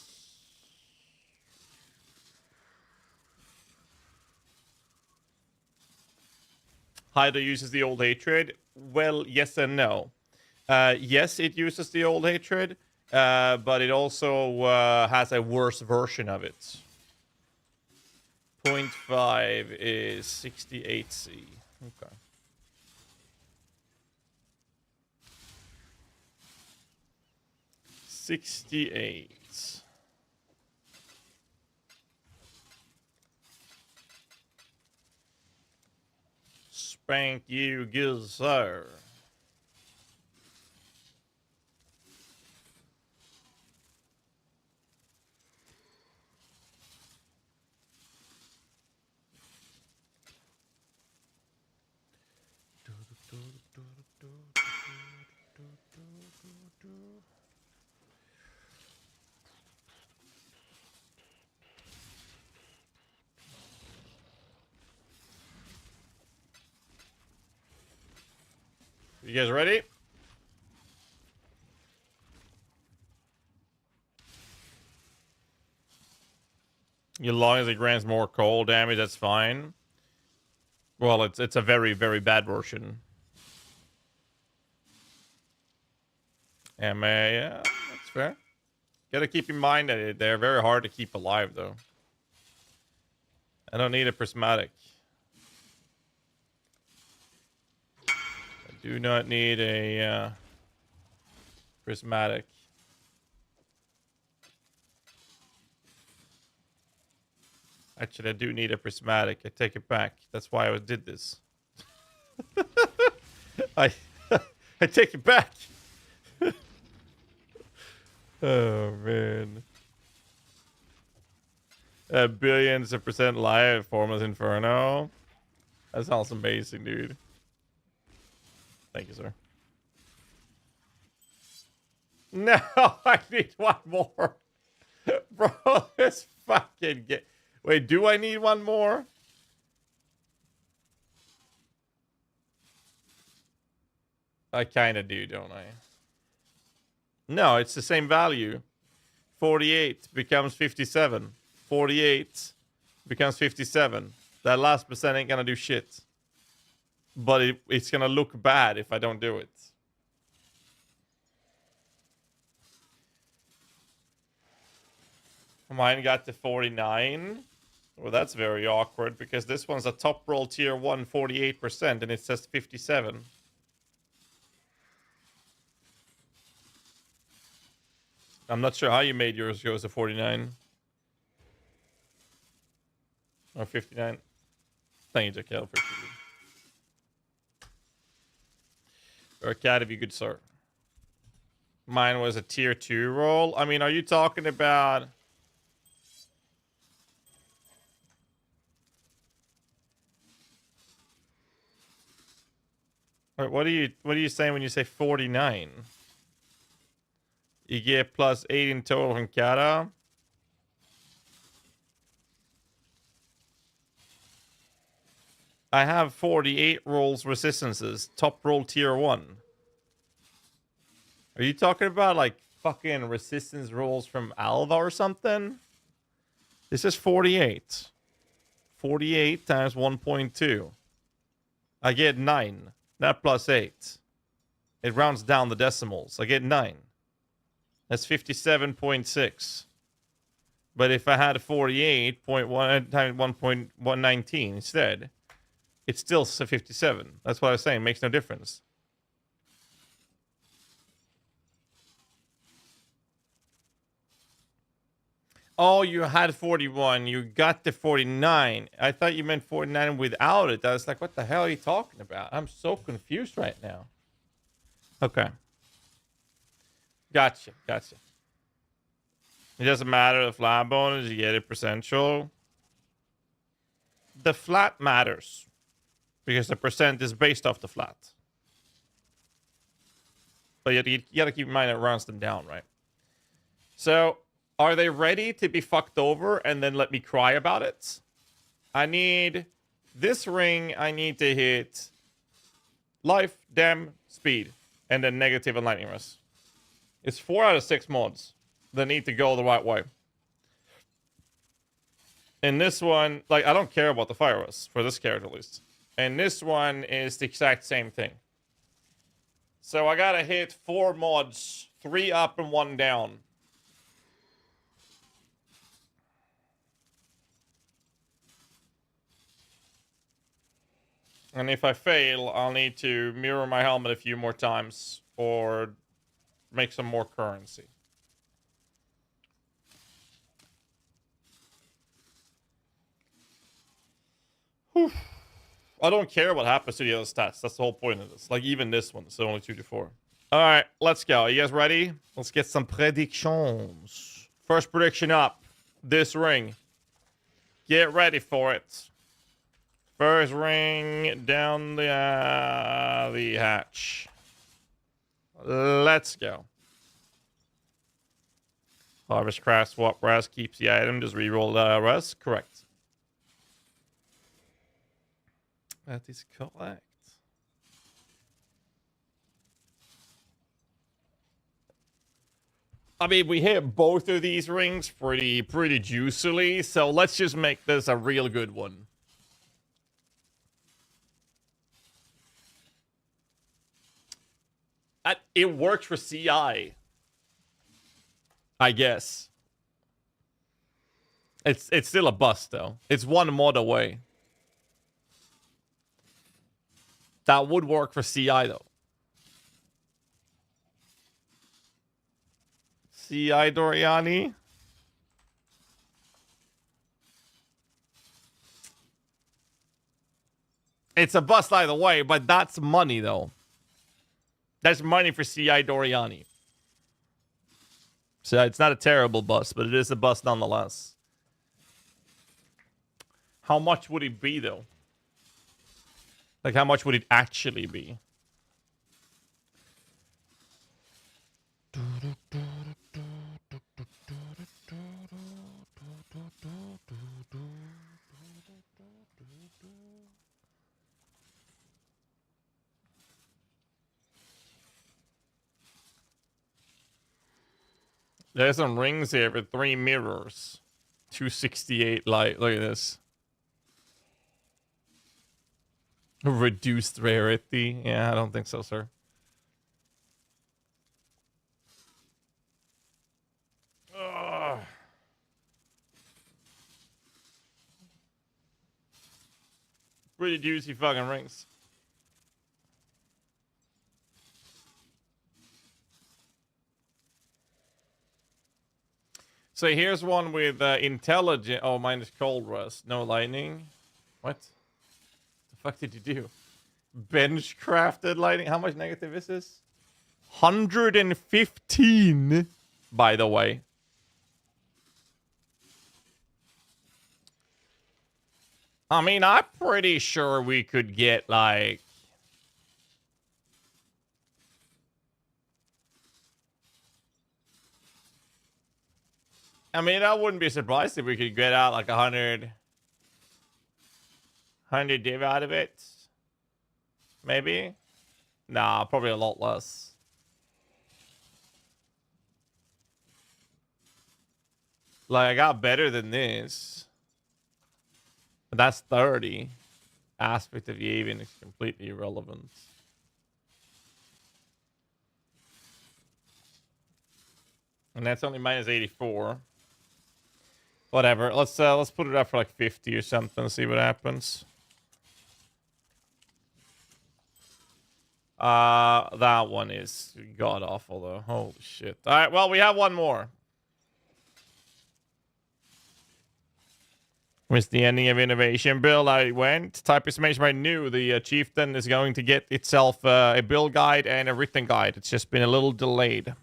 Hyder uses the old hatred. Well, yes and no. Yes, it uses the old hatred, but it also has a worse version of it. 0.5 is 68C. Okay. $68. Spank you, good sir. You guys ready? As long as it grants more cold damage, that's fine. Well, it's a very, very bad version. Yeah, that's fair. Gotta keep in mind that they're very hard to keep alive, though. I don't need a prismatic. I do not need a prismatic. Actually, I do need a prismatic. I take it back. That's why I did this. I I take it back. Oh man. Billions of percent live, Formless Inferno. That sounds amazing, dude. Thank you, sir. No, I need one more. Bro, this fucking get. Wait, do I need one more? I kind of do, don't I? No, it's the same value. 48 becomes 57. 48 becomes 57. That last percent ain't gonna do shit. But it's gonna look bad if I don't do it. Mine got to 49. Well, that's very awkward because this one's a top roll tier 1, 48%, and it says 57. I'm not sure how you made yours go to 49. Or 59. Thank you, Jaquel, for or a cat if you could, sir. Mine was a tier 2 roll. I mean, are you talking about... Wait, what are you saying when you say 49? You get plus 8 in total from Kata. I have 48 rolls resistances. Top roll tier 1. Are you talking about like fucking resistance rolls from Alva or something? This is 48. 48 times 1.2. I get 9. That plus 8. It rounds down the decimals. I get 9. That's 57.6. But if I had 48.1 times 1.119 instead, it's still 57. That's what I was saying. Makes no difference. Oh, you had 41. You got the 49. I thought you meant 49 without it. I was like, what the hell are you talking about? I'm so confused right now. Okay. Gotcha. It doesn't matter the flat bonus. You get it percentile. The flat matters. Because the percent is based off the flat. But you gotta keep in mind it runs them down, right? So... are they ready to be fucked over and then let me cry about it? I need this ring. I need to hit life, dem, speed, and then negative and lightning rust. It's 4 out of 6 mods that need to go the right way. And this one, like, I don't care about the fire rust for this character at least. And this one is the exact same thing. So I gotta hit 4 mods, 3 up and 1 down. And if I fail, I'll need to mirror my helmet a few more times or make some more currency. Whew. I don't care what happens to the other stats. That's the whole point of this. Like, even this one, it's only 2 to 4. All right, let's go. You guys ready? Let's get some predictions. First prediction up. This ring. Get ready for it. First ring down the hatch. Let's go. Harvest craft, swap rest, keeps the item, just reroll the rest. Correct. That is correct. I mean, we hit both of these rings pretty juicily, so let's just make this a real good one. It works for CI. I guess. It's still a bust, though. It's 1 mod away. That would work for CI, though. CI Doriani? It's a bust either way, but that's money, though. That's money for CI Doriani. So it's not a terrible bust, but it is a bust nonetheless. How much would it be, though? Like, how much would it actually be? There's some rings here with 3 mirrors. 268 light. Look at this. Reduced rarity. Yeah, I don't think so, sir. Ugh. Pretty juicy fucking rings. So here's one with intelligent. Oh, mine is cold rust. No lightning. What? The fuck did you do? Bench crafted lighting. How much negative is this? 115, by the way. I mean, I'm pretty sure we could get like. I mean, I wouldn't be surprised if we could get out like 100 div out of it. Maybe. Nah, probably a lot less. Like, I got better than this. But that's 30. Aspect of Yavin is completely irrelevant. And that's only minus 84. Whatever. Let's put it up for like 50 or something, see what happens. That one is god awful though. Holy shit. Alright, well, we have one more. With the ending of innovation build, I went. Type estimation right new. The chieftain is going to get itself a build guide and a written guide. It's just been a little delayed.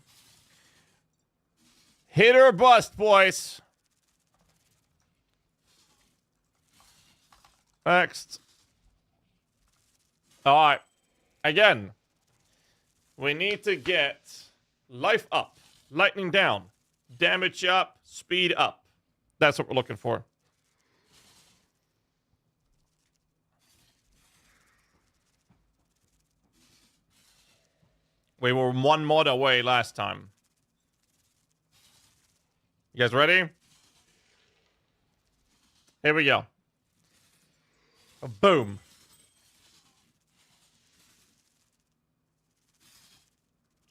Hit or bust, boys. Next. Alright. Again. We need to get life up, lightning down, damage up, speed up. That's what we're looking for. We were one mod away last time. You guys ready? Here we go. Boom.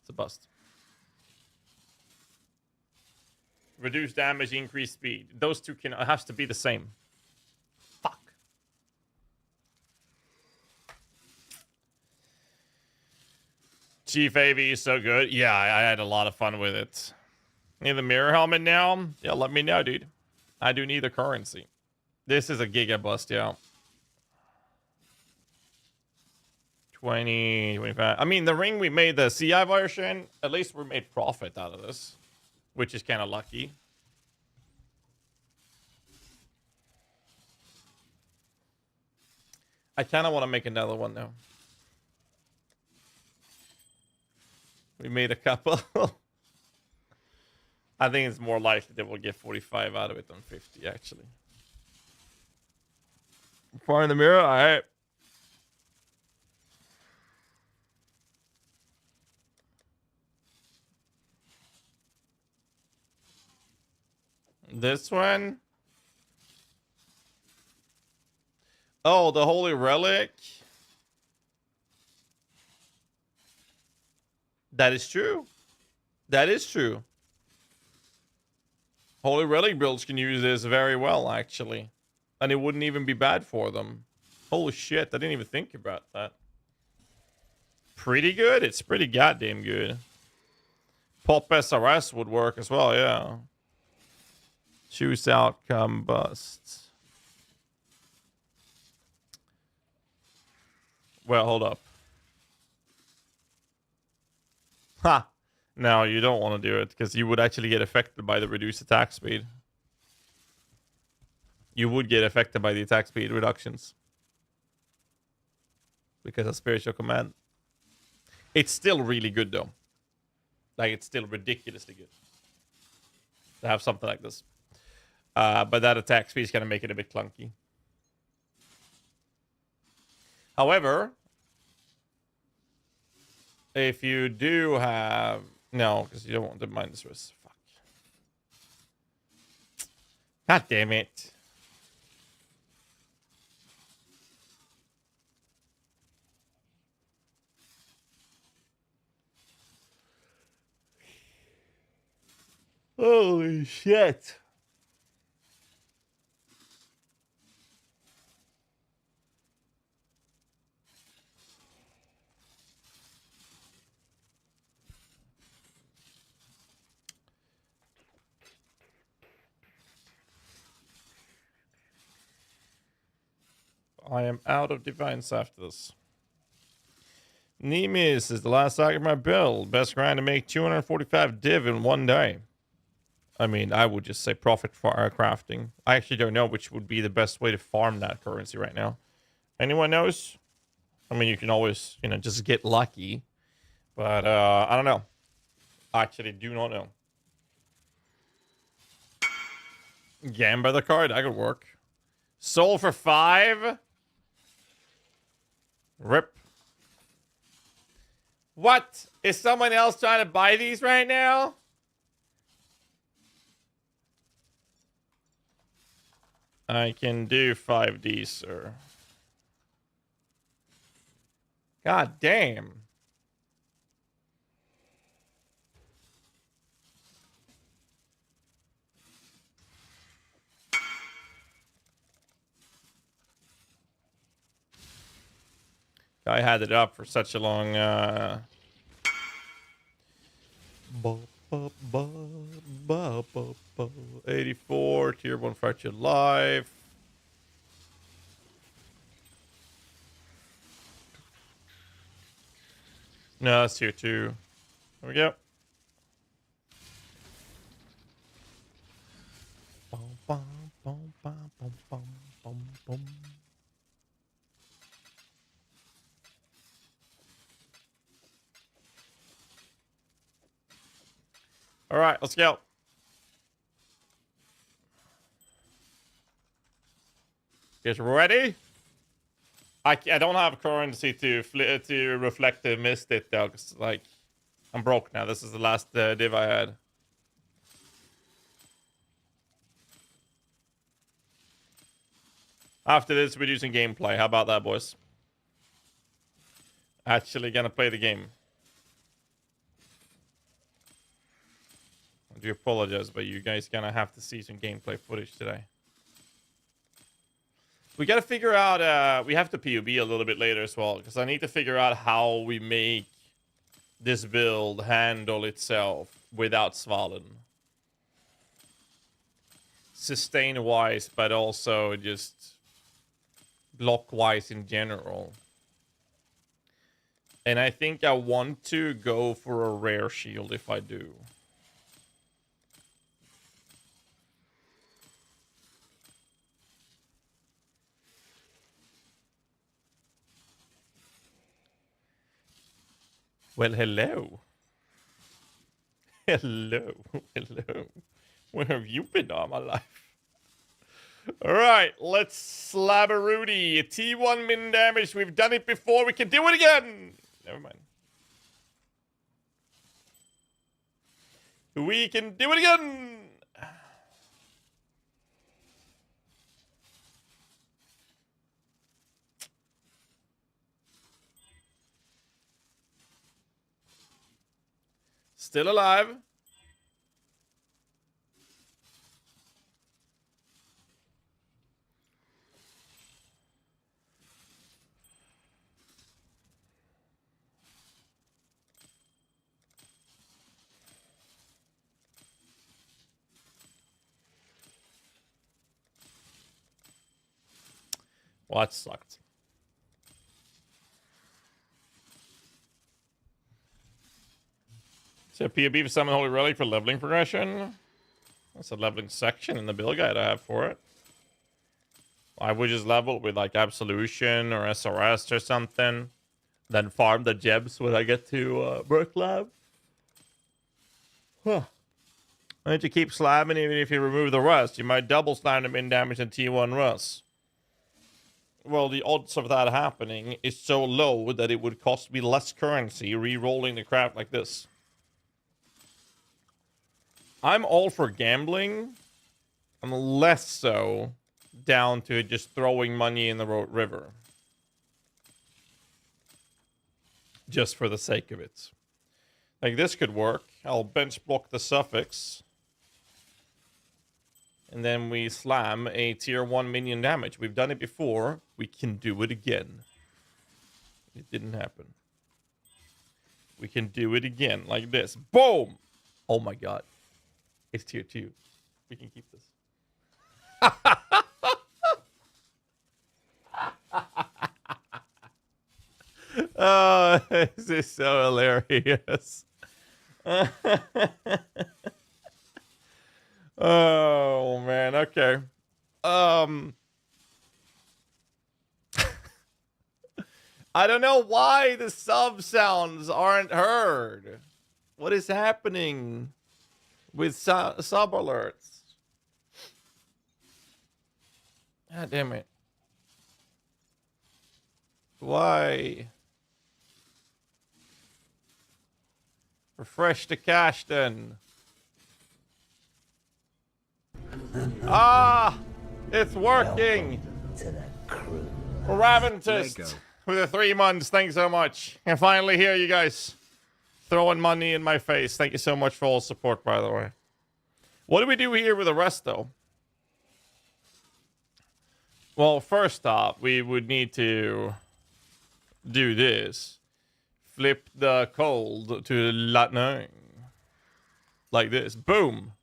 It's a bust. Reduce damage, increase speed. Those two has to be the same. Fuck. Chief AV is so good. Yeah, I had a lot of fun with it. Need the mirror helmet now? Yeah, let me know, dude. I do need the currency. This is a giga bust, yeah. 20, 25. I mean, the ring we made the CI version, at least we made profit out of this, which is kind of lucky. I kind of want to make another one, though. We made a couple. I think it's more likely that we'll get 45 out of it than 50, actually. Far in the mirror? All right. This one? Oh, the Holy Relic? That is true. That is true. Holy Relic builds can use this very well, actually. And it wouldn't even be bad for them. Holy shit, I didn't even think about that. Pretty good? It's pretty goddamn good. Pop SRS would work as well, yeah. Choose outcome bust. Well, hold up. Ha! No, you don't want to do it, because you would actually get affected by the reduced attack speed. You would get affected by the attack speed reductions. because of spiritual command. It's still really good though. Like it's still ridiculously good to have something like this. But that attack speed is gonna make it a bit clunky. However, if you do have because you don't want to mind this risk. Fuck. God damn it. Holy shit. I am out of divines after this. Nemes is the last target of my build. Best grind to make 245 div in one day. I mean, I would just say profit for our crafting. I actually don't know which would be the best way to farm that currency right now. Anyone knows? I mean, you can always, just get lucky. But, I don't know. I actually do not know. Gamba the card, that could work. Soul for 5. Rip. What? Is someone else trying to buy these right now? I can do 5D, sir. God damn. I had it up for such a long 84 tier 1 fractured life. No, that's tier 2. There we go. All right, let's go. Get ready. I don't have currency to reflect the missed it though, cause like I'm broke now. This is the last div I had. After this, we're using gameplay. How about that, boys? Actually gonna play the game. I do apologize, but you guys gonna have to see some gameplay footage today. We gotta figure out, we have to PUB a little bit later as well, because I need to figure out how we make this build handle itself without Svalin. Sustain-wise, but also just block-wise in general. And I think I want to go for a rare shield if I do. Well, hello. Hello. Hello. Where have you been all my life? Alright, let's Slabberooty. T1 min damage. We've done it before. We can do it again. Never mind. We can do it again. Still alive. Well, that sucked. So POB for Summon Holy Relic for leveling progression. That's a leveling section in the build guide I have for it. I would just level with like Absolution or SRS or something. Then farm the gems when I get to Merc Lab. Huh. I need to keep slamming even if you remove the rust. You might double slam them in damage and T1 rust. Well, the odds of that happening is so low that it would cost me less currency re-rolling the crap like this. I'm all for gambling. I'm less so down to just throwing money in the river. Just for the sake of it. Like this could work. I'll bench block the suffix. And then we slam a tier 1 minion damage. We've done it before. We can do it again. It didn't happen. We can do it again like this. Boom! Oh my god. It's tier 2. We can keep this. Oh, this is so hilarious. Oh man, okay. I don't know why the sub sounds aren't heard. What is happening with sub alerts? God damn it. Why? Refresh the cache then. Ah! It's working! Raventist with the 3 months, thanks so much. And finally here, you guys. Throwing money in my face. Thank you so much for all support, by the way. What do we do here with the rest, though? Well, first off, we would need to do this. Flip the cold to lightning. Like this. Boom!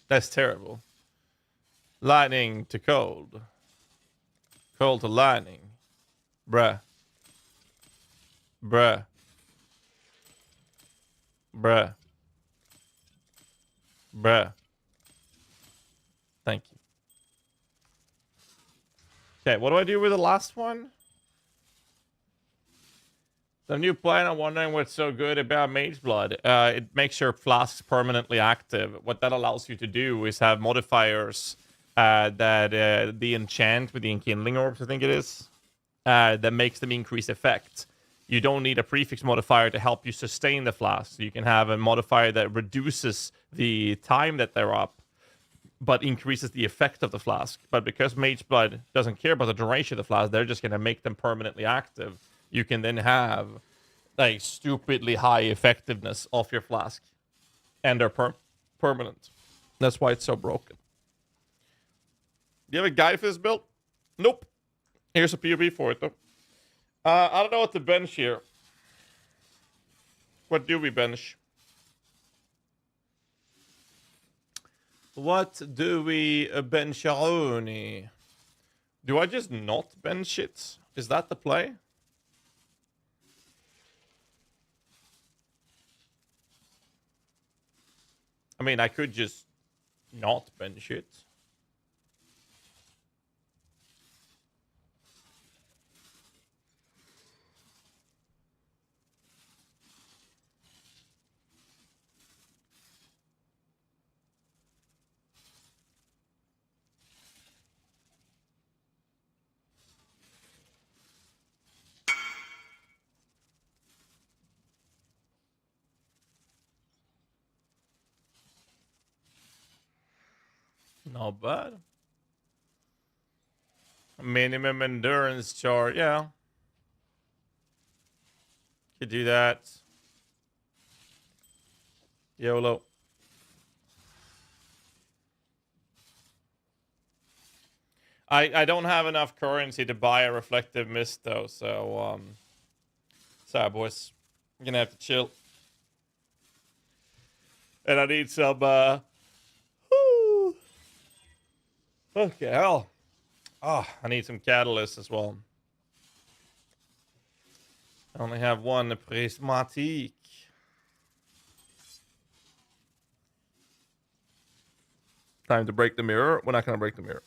That's terrible. Lightning to cold. Cold to lightning. Bruh. Bruh. Bruh. Bruh. Thank you. Okay, what do I do with the last one? The new plan, I'm wondering what's so good about Mage Blood. It makes your flasks permanently active. What that allows you to do is have modifiers that the enchant with the enkindling orbs, I think it is, that makes them increase effect. You don't need a prefix modifier to help you sustain the flask. You can have a modifier that reduces the time that they're up, but increases the effect of the flask. But because Mage Blood doesn't care about the duration of the flask, they're just going to make them permanently active. You can then have like stupidly high effectiveness off your flask, and they're permanent. That's why it's so broken. Do you have a guide for this build? Nope. Here's a POV for it though. I don't know what to bench here. What do we bench? What do we bench? Do I just not bench it? Is that the play? I mean, I could just not bench it. Not bad. Minimum endurance chart, yeah. Could do that. YOLO. I don't have enough currency to buy a reflective mist though, so sorry boys. I'm gonna have to chill. And I need some okay, hell. Oh, I need some catalyst as well. I only have one prismatique. Time to break the mirror. We're not gonna break the mirror.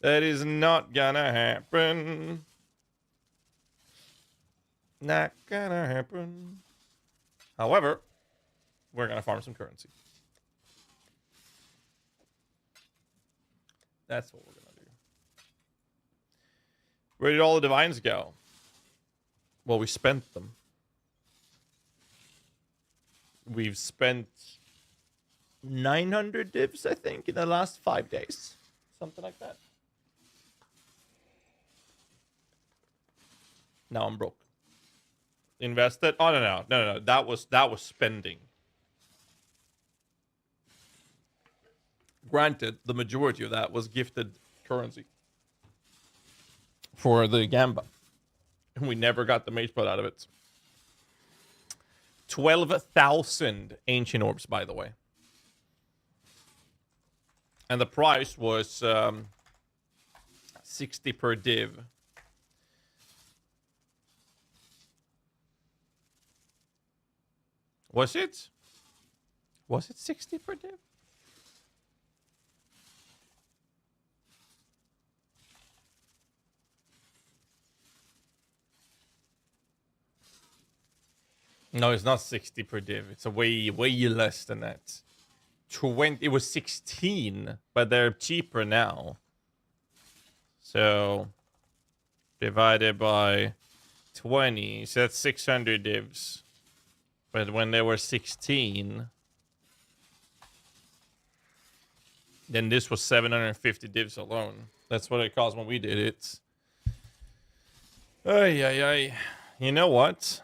That is not gonna happen. Not gonna happen. However, we're gonna farm some currency. That's what we're gonna do. Where did all the divines go? Well, we spent them. We've spent 900 divs, I think, in the last 5 days. Something like that. Now I'm broke. Invested? Oh, no. That was spending. Granted, the majority of that was gifted currency for the Gamba. And we never got the mage pot out of it. 12,000 ancient orbs, by the way. And the price was 60 per div. Was it? Was it 60 per div? No, it's not 60 per div. It's a way less than that. 20. It was 16, but they're cheaper now. So divided by 20, so that's 600 divs. But when they were 16, then this was 750 divs alone. That's what it cost when we did it. Ay. You know what?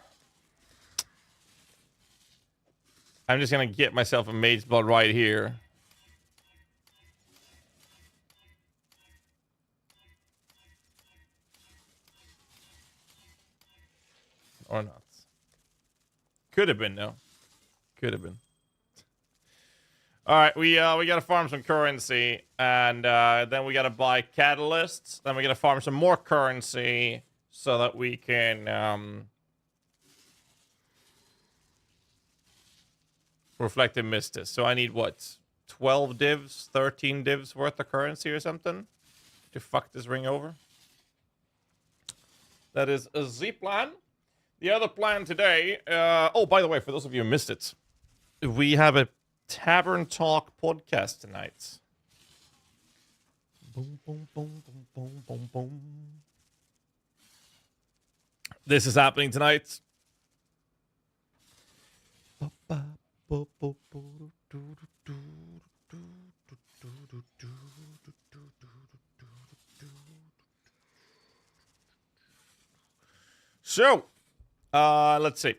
I'm just gonna get myself a mage's blood right here. Or not. Could have been, though. Could have been. All right, we gotta farm some currency, and then we gotta buy catalysts. Then we gotta farm some more currency so that we can reflective mistis. So I need what? 12 divs, 13 divs worth of currency or something to fuck this ring over. That is a Z plan. The other plan today. Oh, by the way, for those of you who missed it, we have a Tavern Talk podcast tonight. Boom, boom, boom, boom, boom, boom, boom. This is happening tonight. So, let's see.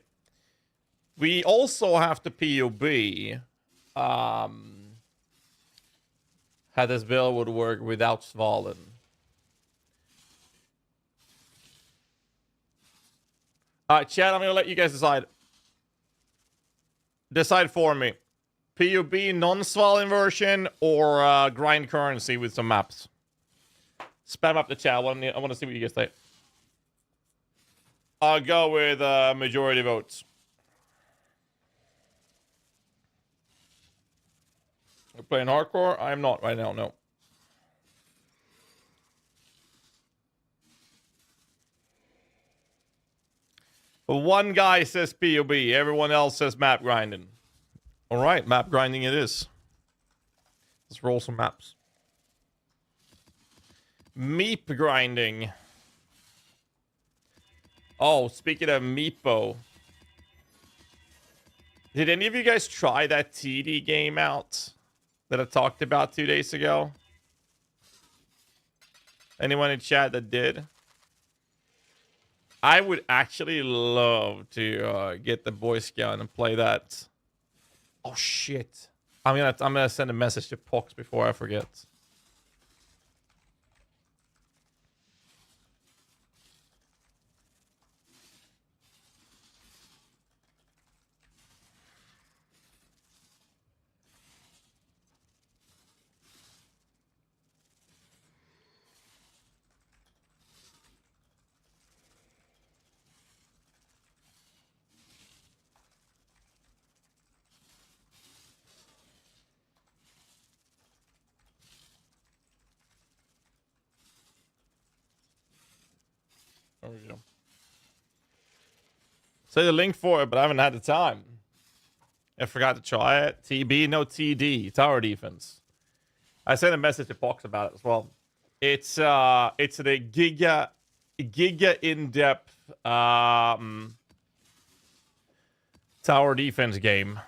We also have to POB how this bill would work without Svalin. Chat, I'm going to let you guys decide. Decide for me. POB non-Svalin version or grind currency with some maps. Spam up the chat. I want to see what you guys say. I'll go with majority votes. We're playing hardcore? I'm not right now, no. But one guy says POB, everyone else says map grinding. Alright, map grinding it is. Let's roll some maps. Meep grinding. Oh, speaking of Meepo. Did any of you guys try that TD game out that I talked about 2 days ago? Anyone in chat that did? I would actually love to get the Boy Scout and play that. Oh shit! I'm gonna send a message to Pox before I forget. There we go. Say the link for it, but I haven't had the time. I forgot to try it. TB, no TD. Tower defense. I sent a message to Pox about it as well. It's the Giga in-depth tower defense game.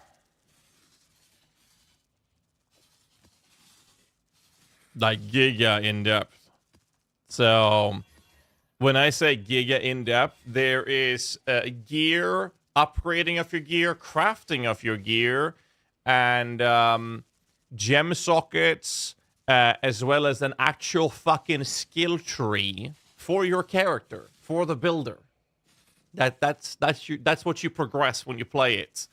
Like Giga in-depth. So when I say Giga in-depth, there is gear, upgrading of your gear, crafting of your gear, and gem sockets, as well as an actual fucking skill tree for your character, for the builder. That's what you progress when you play it,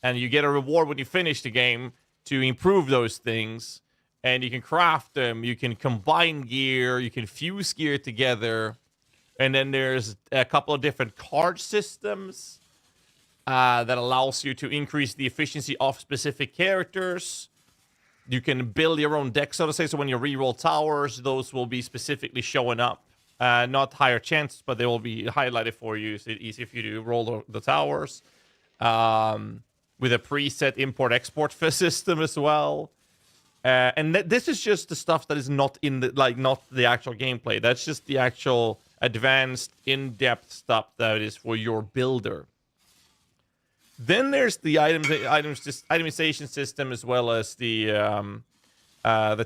and you get a reward when you finish the game to improve those things. And you can craft them, you can combine gear, you can fuse gear together. And then there's a couple of different card systems that allows you to increase the efficiency of specific characters. You can build your own deck, so to say. So when you reroll towers, those will be specifically showing up. Not higher chances, but they will be highlighted for you. So it's easy for you to roll the towers. With a preset import-export system as well. And this is just the stuff that is not in the not the actual gameplay. That's just the actual advanced, in-depth stuff that is for your builder. Then there's the itemization system, as well as the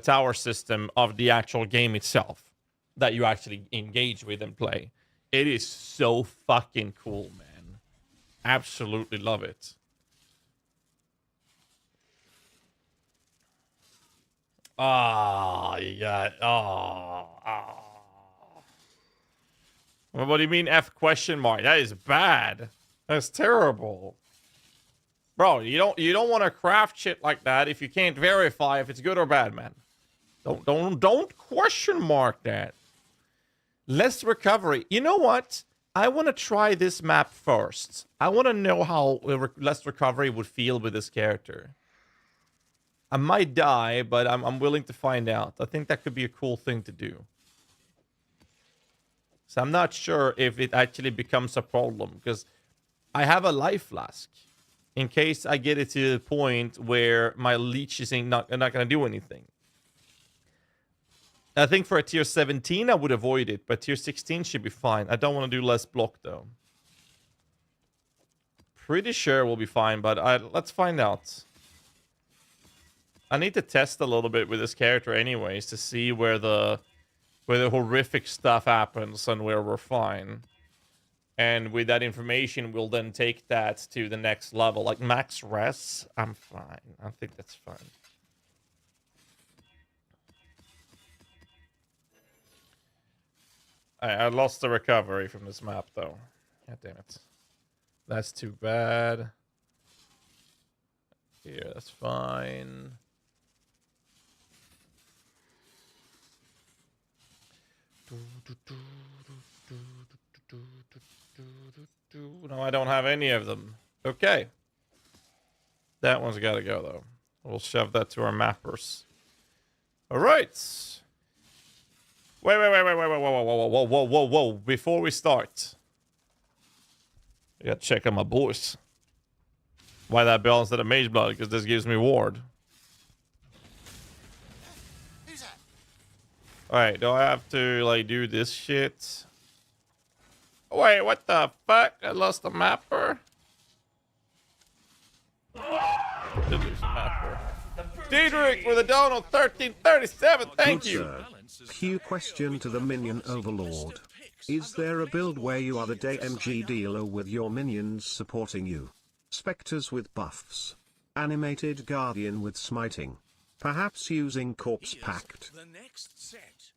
tower system of the actual game itself that you actually engage with and play. It is so fucking cool, man. Absolutely love it. You got... Well, what do you mean F question mark? That is bad. That's terrible. Bro, you don't want to craft shit like that if you can't verify if it's good or bad, man. Don't question mark that. Less recovery. You know what? I want to try this map first. I want to know how less recovery would feel with this character. I might die, but I'm willing to find out. I think that could be a cool thing to do. So I'm not sure if it actually becomes a problem, because I have a life flask in case I get it to the point where my leeches are not going to do anything. I think for a tier 17, I would avoid it, but tier 16 should be fine. I don't want to do less block, though. Pretty sure we'll be fine, but let's find out. I need to test a little bit with this character anyways to see where the horrific stuff happens and where we're fine. And with that information, we'll then take that to the next level. Like max res, I'm fine. I think that's fine. I lost the recovery from this map, though. God damn it. That's too bad. Here, that's fine. No, I don't have any of them. Okay. That one's got to go, though. We'll shove that to our mappers. All right. Wait. Whoa. Before we start, I got to check on my boys. Why that balance at a mage blood? Because this gives me ward. Alright, do I have to, like, do this shit? Wait, what the fuck? I lost the mapper? Did lose the mapper. Diedrich with a down on 1337, thank you! Sir. Q question to the minion overlord. Is there a build where you are the DMG dealer with your minions supporting you? Spectres with buffs. Animated guardian with smiting. Perhaps using Corpse Pact. The next set.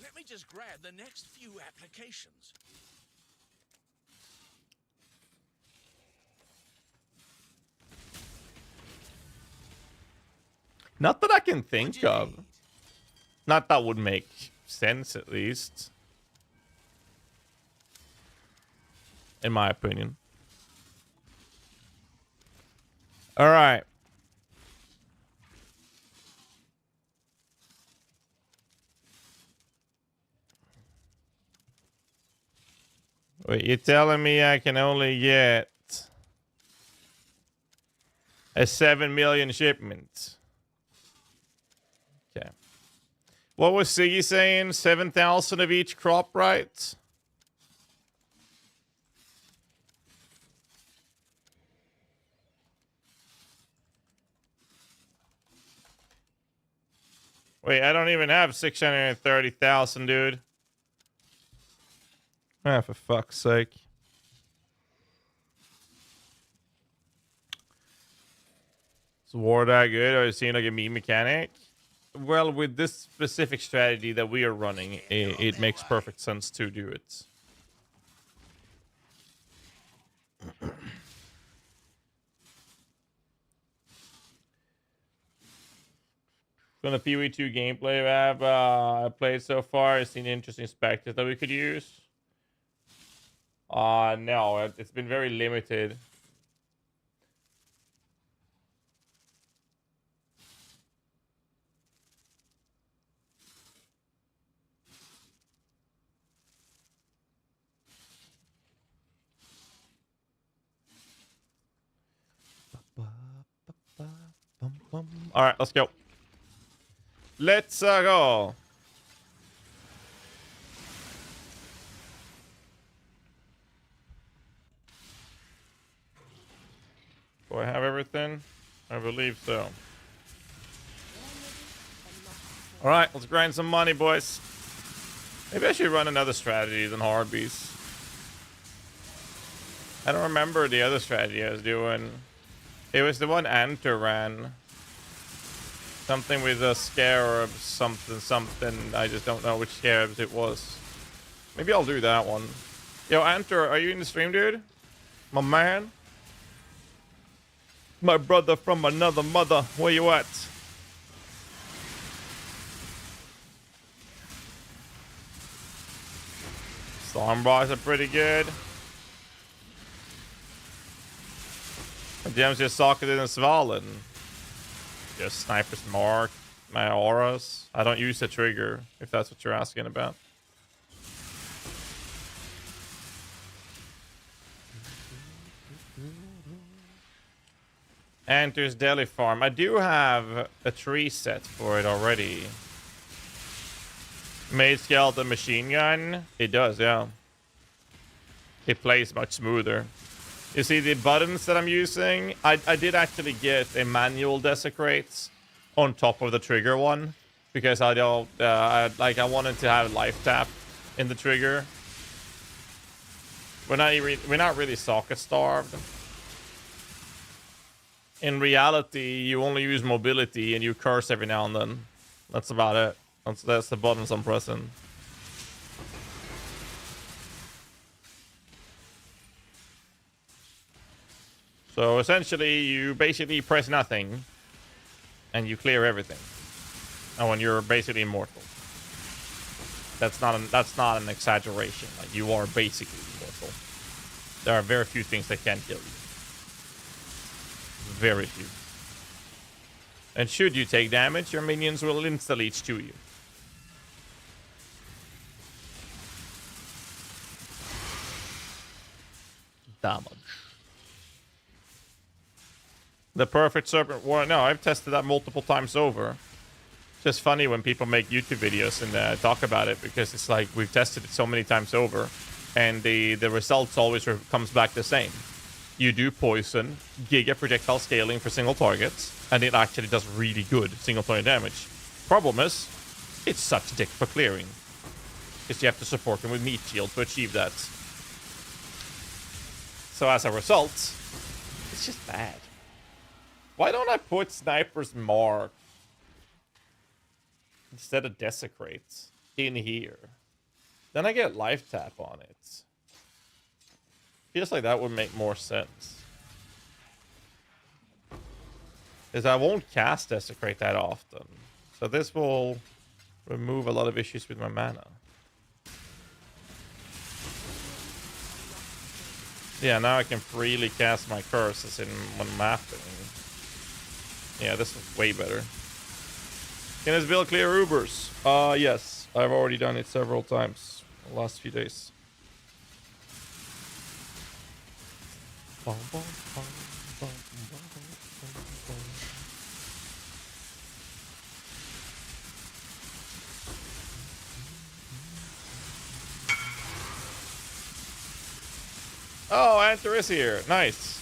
Let me just grab the next few applications. Not that I can think of. Not that would make sense, at least. In my opinion. Alright. Wait, you're telling me I can only get a 7 million shipment? Okay. What was Siggy saying? 7,000 of each crop, right? Wait, I don't even have 630,000, dude. Ah, for fuck's sake. Is war that good, or is it seem like a meme mechanic? Well, with this specific strategy that we are running, it makes perfect sense to do it. From the PoE2 gameplay I played so far, I've seen interesting Spectres that we could use. No, it's been very limited. All right, let's go. Let's go. Do I have everything? I believe so. All right, let's grind some money, boys. Maybe I should run another strategy than Harbies. I don't remember the other strategy I was doing. It was the one Anta ran. Something with a scarab, something. I just don't know which scarabs it was. Maybe I'll do that one. Yo, Anta, are you in the stream, dude? My man? My brother from another mother. Where you at? Storm bars are pretty good. My gems just socketed and Svalin. Just Sniper's Mark, my auras. I don't use the trigger, if that's what you're asking about. Anter's Deli Farm. I do have a tree set for it already. Made Skeleton Machine Gun. It does, yeah. It plays much smoother. You see the buttons that I'm using? I did actually get a manual desecrate on top of the trigger one. Because I don't, I wanted to have life tap in the trigger. We're not really socket starved. In reality, you only use mobility and you curse every now and then. That's about it. That's the buttons I'm pressing. So essentially, you basically press nothing, and you clear everything. And when you're basically immortal, that's not an exaggeration. Like, you are basically immortal. There are very few things that can kill you. Very few. And should you take damage, your minions will insta-leech to you. Damage. The perfect serpent war. No, I've tested that multiple times over. It's just funny when people make YouTube videos and talk about it, because it's like we've tested it so many times over, and the results always comes back the same. You do poison, giga projectile scaling for single targets, and it actually does really good single target damage. Problem is, it's such dick for clearing, because you have to support them with meat shield to achieve that. So as a result, it's just bad. Why don't I put Sniper's Mark instead of Desecrates in here? Then I get life tap on it. Feels like that would make more sense. Because I won't cast Desecrate that often. So this will remove a lot of issues with my mana. Yeah, now I can freely cast my curses in one mapping. Yeah, this is way better. Can this build clear Ubers? Yes. I've already done it several times the last few days. Bum, bum, bum, bum, bum, bum. Oh, Enter is here. Nice.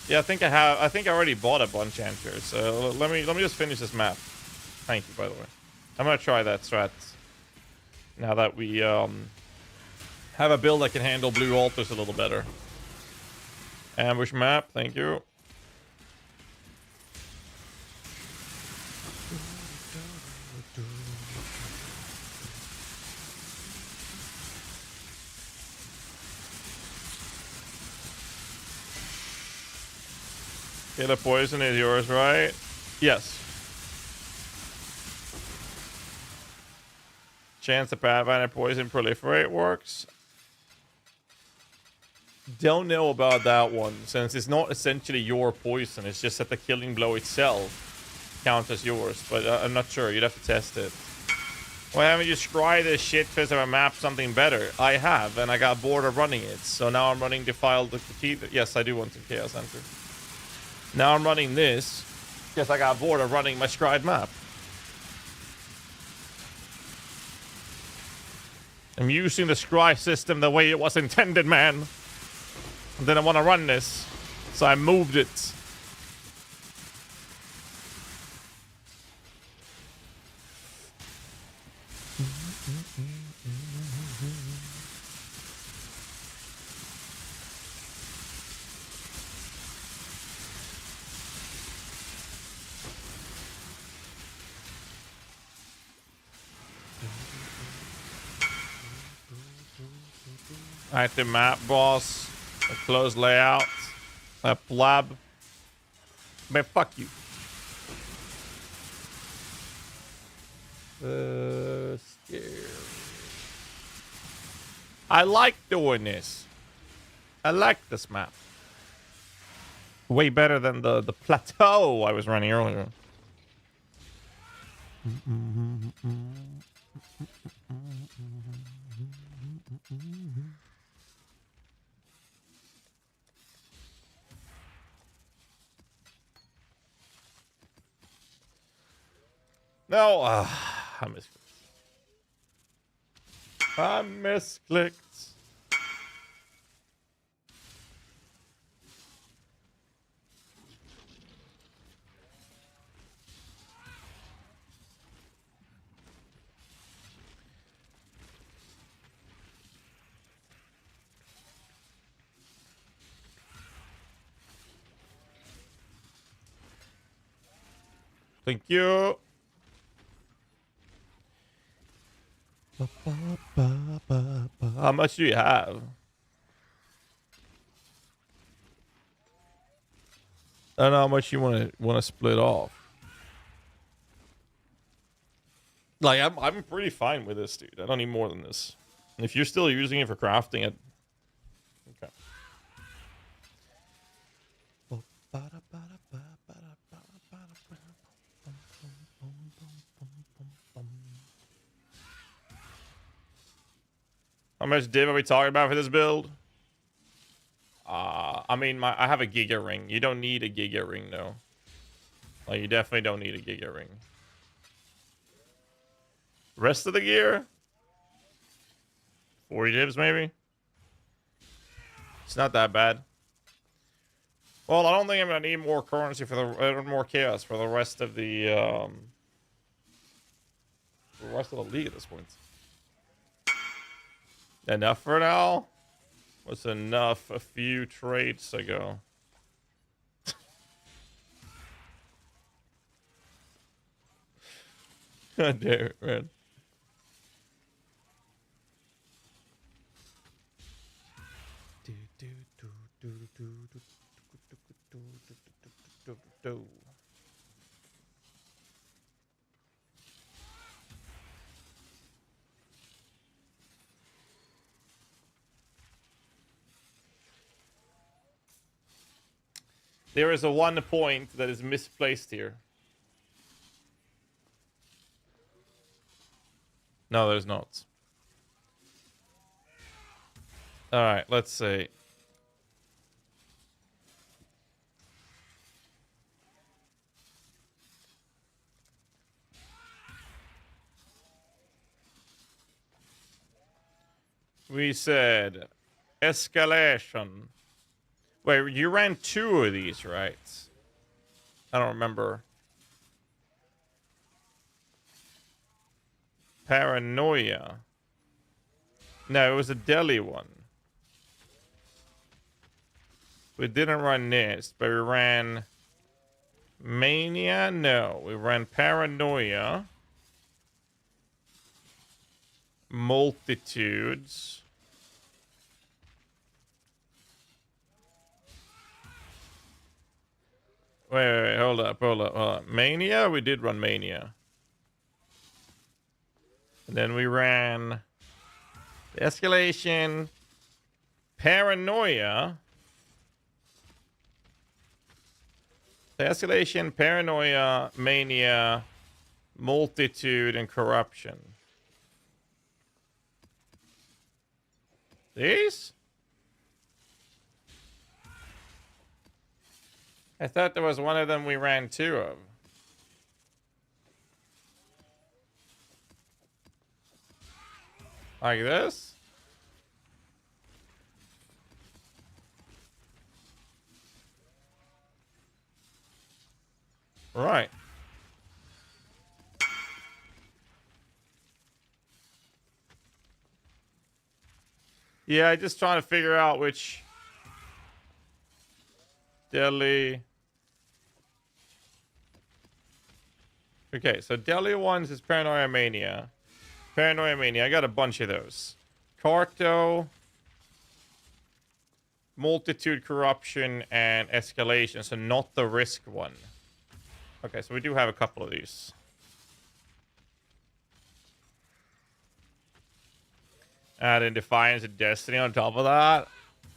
Yeah, I think I already bought a bunch of Enters. So let me just finish this map. Thank you, by the way. I'm gonna try that strat. Now that we have a build that can handle blue altars a little better. Ambush map, thank you. Okay, the poison is yours, right? Yes. Chance the Pathfinder poison proliferate works. Don't know about that one, since it's not essentially your poison. It's just that the killing blow itself counts as yours. But I'm not sure. You'd have to test it. Why haven't you scry this shit because I mapped something better? I have, and I got bored of running it. So now I'm running Defiled Defeat. Yes, I do want to Chaos Enter. Now I'm running this because I got bored of running my scried map. I'm using the scry system the way it was intended, man. And then I want to run this, so I moved it. Alright, the map boss. A close layout. A blab. Man, fuck you. Scary. I like doing this. I like this map. Way better than the plateau I was running earlier. No, I misclicked. I misclicked. Thank you. How much do you have? I don't know how much you want to split off. Like I'm pretty fine with this, dude. I don't need more than this. And if you're still using it for crafting it, okay. How much div are we talking about for this build? I mean, I have a Giga Ring. You don't need a Giga Ring, though. Like, you definitely don't need a Giga Ring. Rest of the gear? 40 divs, maybe? It's not that bad. Well, I don't think I'm gonna need more currency for the more chaos for the rest of the league at this point. Enough for now? What's enough? A few trades ago. God damn it, man. There is a 1 point that is misplaced here. No, there's not. Alright, let's see. We said escalation. Wait, you ran 2 of these, right? I don't remember. Paranoia. No, it was a Delhi one. We didn't run this, but we ran Mania. No, we ran Paranoia. Multitudes. Wait, hold up. Mania? We did run Mania. And then we ran the Escalation, Paranoia. The Escalation, Paranoia, Mania, Multitude, and Corruption. These? I thought there was one of them we ran 2 of. Like this? Right. Yeah, I just trying to figure out which Delhi. Okay, so Delhi ones is Paranoia Mania. Paranoia Mania, I got a bunch of those. Carto, Multitude, Corruption, and Escalation, so not the Risk one. Okay, so we do have a couple of these. Add in Defiance and Destiny on top of that.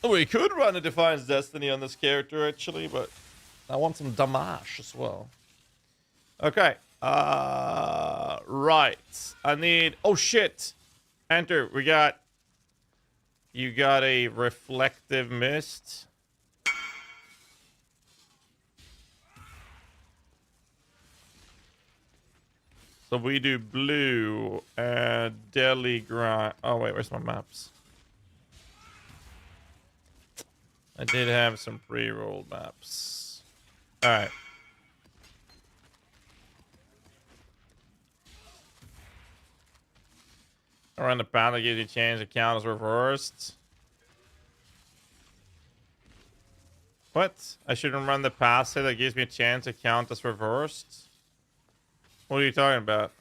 We could run a Defiance Destiny on this character, actually, but I want some damage as well. Okay. Right. I need... Oh, shit. Enter. We got... You got a Reflective Mist. So we do blue, Delhi grind. Oh, wait, where's my maps? I did have some pre-rolled maps. Alright. Around the battle gives you a chance to count as reversed. What? I shouldn't run the passive that gives me a chance to count as reversed? What are you talking about?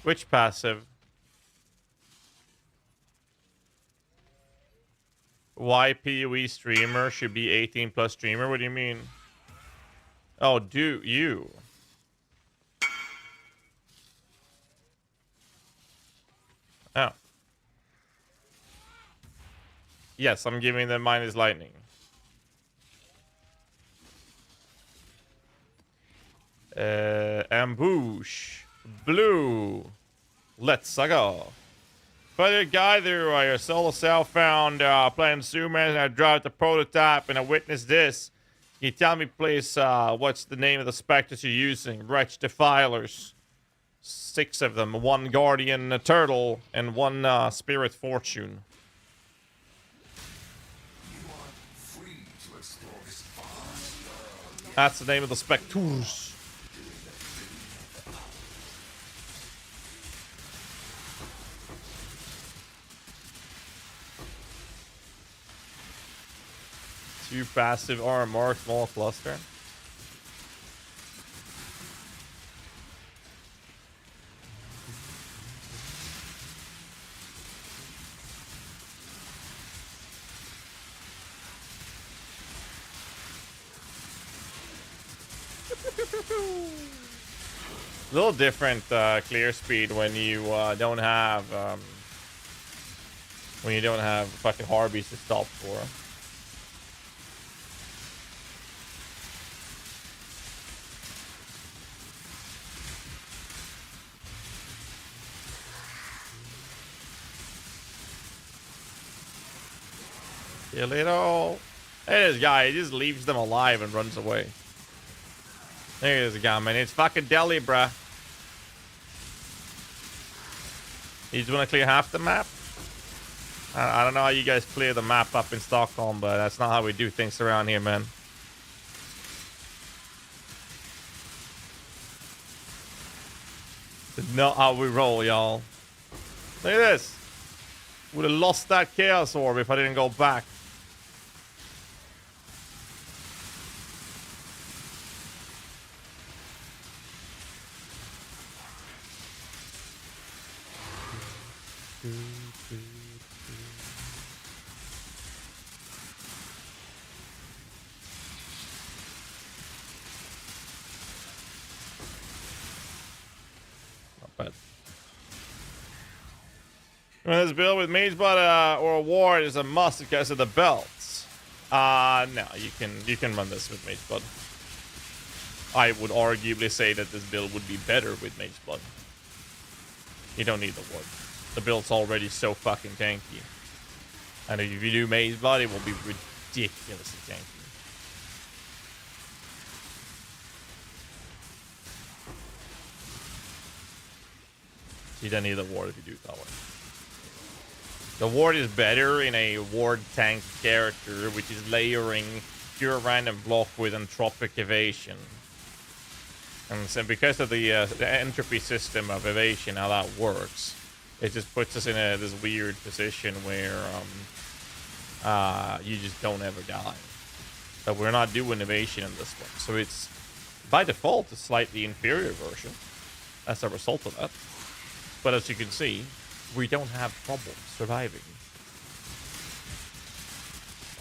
Which passive? Why PoE streamer should be 18 plus streamer? What do you mean? Oh, do you? Oh. Yes, I'm giving them minus lightning. Ambush. Blue. Let's go. Further guide through your solo self found playing Suman, and I drive the prototype and I witnessed this. Can you tell me please what's the name of the Spectres you're using? Wretch Defilers. 6 of them. 1 Guardian Turtle and 1 Spirit Fortune. That's the name of the Spectres. Two passive RMR small cluster. A little different clear speed when you don't have fucking Harbies to stop for. Kill it all. Hey, this guy, he just leaves them alive and runs away. There's a guy, man. It's fucking Delhi, bruh. You just want to clear half the map? I don't know how you guys clear the map up in Stockholm, but that's not how we do things around here, man. It's not how we roll, y'all. Look at this. Would have lost that Chaos Orb if I didn't go back. Not bad. This build with Mage Blood or a Ward is a must because of the belts. No, you can run this with Mage Blood. I would arguably say that this build would be better with Mage Blood. You don't need the Ward. The build's already so fucking tanky. And if you do Mage Blood, it will be ridiculously tanky. You don't need the Ward if you do it that way. The Ward is better in a Ward tank character, which is layering pure random block with Entropic Evasion. And so because of the entropy system of evasion, how that works, it just puts us in this weird position where you just don't ever die. But we're not doing evasion in this one. So it's, by default, a slightly inferior version as a result of that. But as you can see, we don't have problems surviving.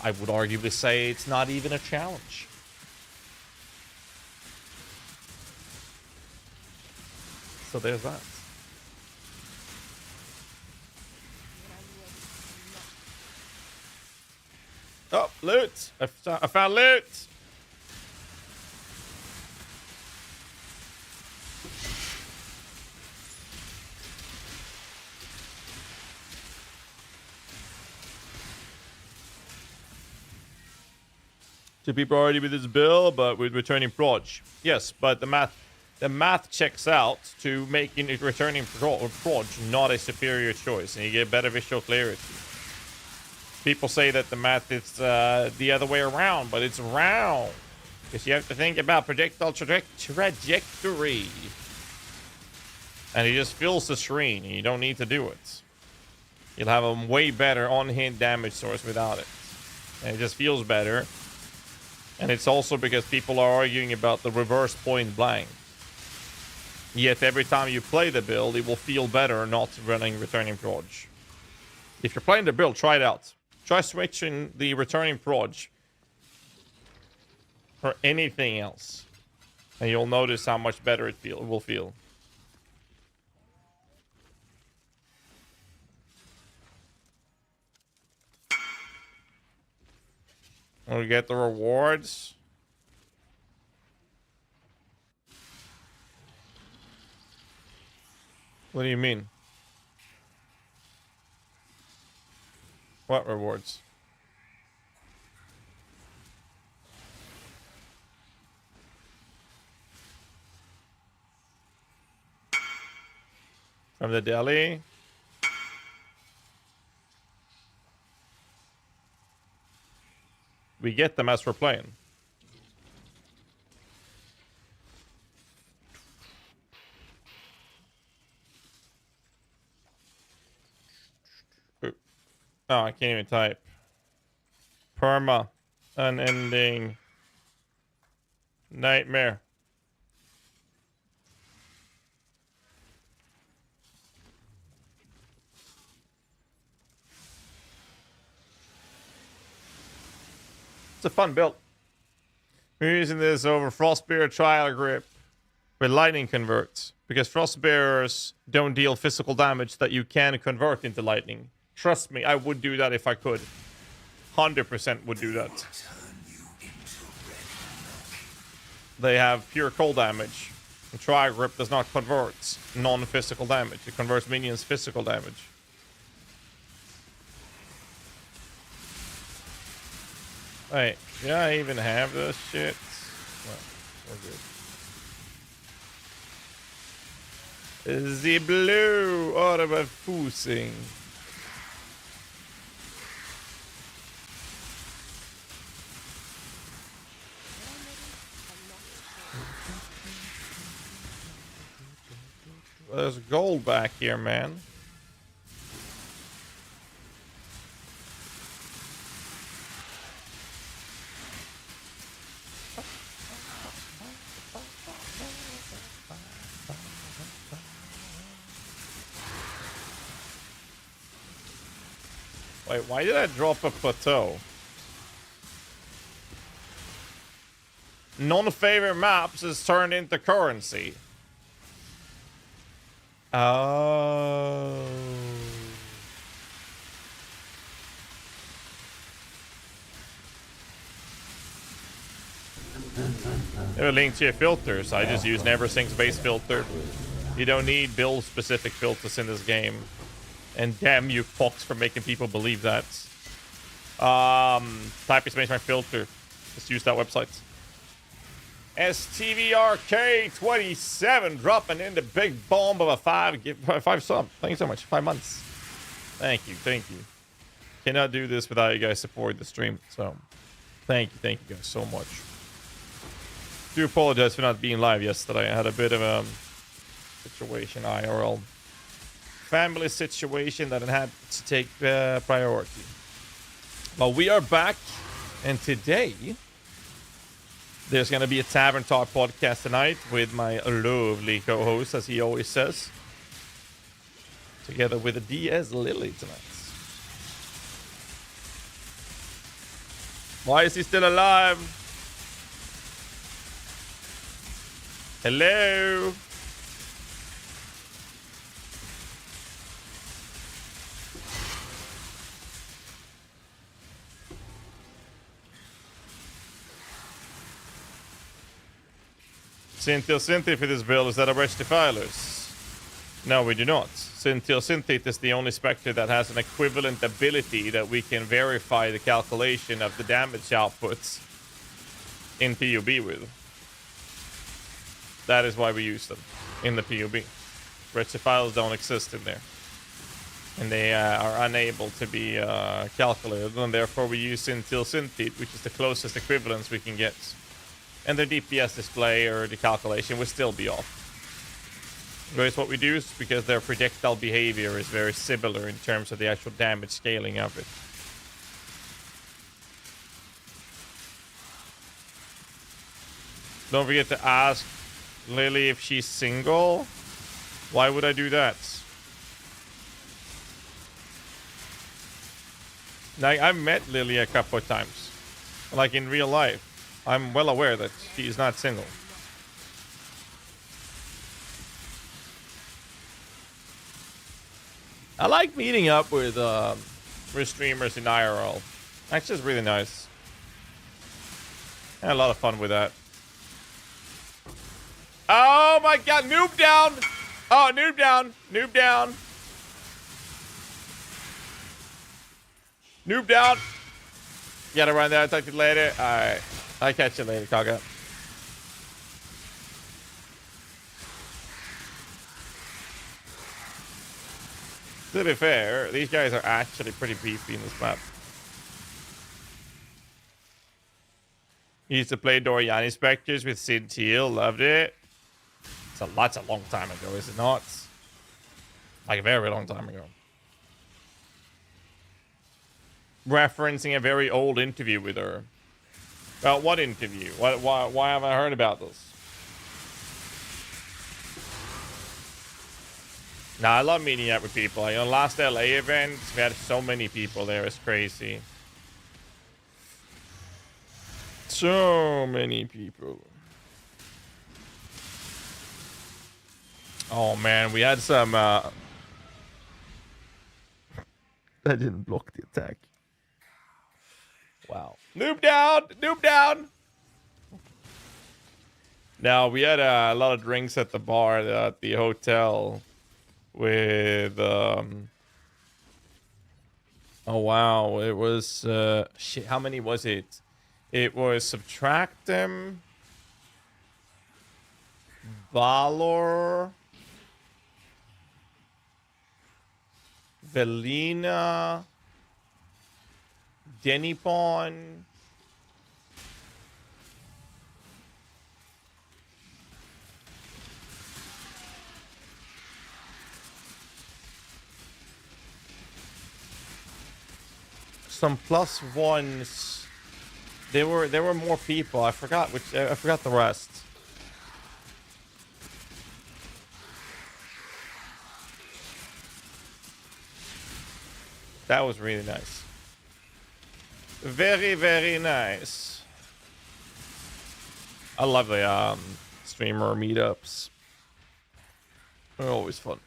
I would arguably say it's not even a challenge. So there's that. Oh, loot! I found loot! Two people already with this build, but with returning proj. Yes, but the math checks out to making it returning proj not a superior choice, and you get better visual clarity. People say that the math is the other way around, but it's round. Because you have to think about projectile trajectory. And it just fills the screen, and you don't need to do it. You'll have a way better on-hit damage source without it. And it just feels better. And it's also because people are arguing about the reverse point blank. Yet every time you play the build, it will feel better not running returning proj. If you're playing the build, try it out. Try switching the returning proj for anything else. And you'll notice how much better it will feel. We get the rewards. What do you mean? What rewards? From the deli? We get them as we're playing. Oh, I can't even type. Perma. Unending. Nightmare. It's a fun build. We're using this over Frostbearer Trial Grip with lightning converts. Because Frostbearers don't deal physical damage that you can convert into lightning. Trust me, I would do that if I could. 100% would do that. They have pure cold damage. The Trial Grip does not convert non-physical damage. It converts minions' physical damage. Wait, do I even have this shit? No, we're good. The blue Orberfusing. There's gold back here, man. Wait, why did I drop a plateau? Non-favorite maps is turned into currency. Oh. There are links to your filters. I just use NeverSync's base filter. You don't need build-specific filters in this game. And damn you, Fox, for making people believe that. Type exclamation mark filter. Just use that website. STVRK27 dropping in the big bomb of a 5 sub. Thank you so much. 5 months. Thank you. Thank you. Cannot do this without you guys supporting the stream. So thank you guys so much. Do apologize for not being live yesterday. I had a bit of a situation, IRL. Family situation that I had to take priority. But we are back, and today there's going to be a Tavern Talk podcast tonight with my lovely co-host, as he always says, together with a DS Lily tonight. Why is he still alive? Hello? Synthil for this build, is that a Wretched Defilers? No, we do not. Synthil is the only Spectre that has an equivalent ability that we can verify the calculation of the damage outputs in PUB with. That is why we use them in the PUB. Wretched Defilers don't exist in there. And they are unable to be calculated, and therefore we use Synthil, which is the closest equivalence we can get. And the DPS display or the calculation will still be off. Whereas what we do is because their projectile behavior is very similar in terms of the actual damage scaling of it. Don't forget to ask Lily if she's single. Why would I do that? Now, I've met Lily a couple of times. Like in real life. I'm well aware that she is not single. I like meeting up with streamers in IRL. That's just really nice. I had a lot of fun with that. Oh my god, noob down! Oh, noob down! Noob down! Noob down! Gotta run there, talk to you later. Alright. I'll catch you later, Kaga. To be fair, these guys are actually pretty beefy in this map. Used to play Doriani Spectres with Sid Teal, loved it. That's a long time ago, is it not? Like a very long time ago. Referencing a very old interview with her. About what interview? Why have I heard about this? Nah, I love meeting up with people. Like, on last LA event, we had so many people there. It's crazy. So many people. Oh man, we had some I didn't block the attack. Wow. Noob down! Noob down! Now, we had a lot of drinks at the bar at the hotel with, oh wow, it was, shit, how many was it? It was Subtractem, Valor, Belina, Denipon. Some +1s. There were more people. I forgot the rest. That was really nice. Very, very nice. I love the streamer meetups. They're always fun.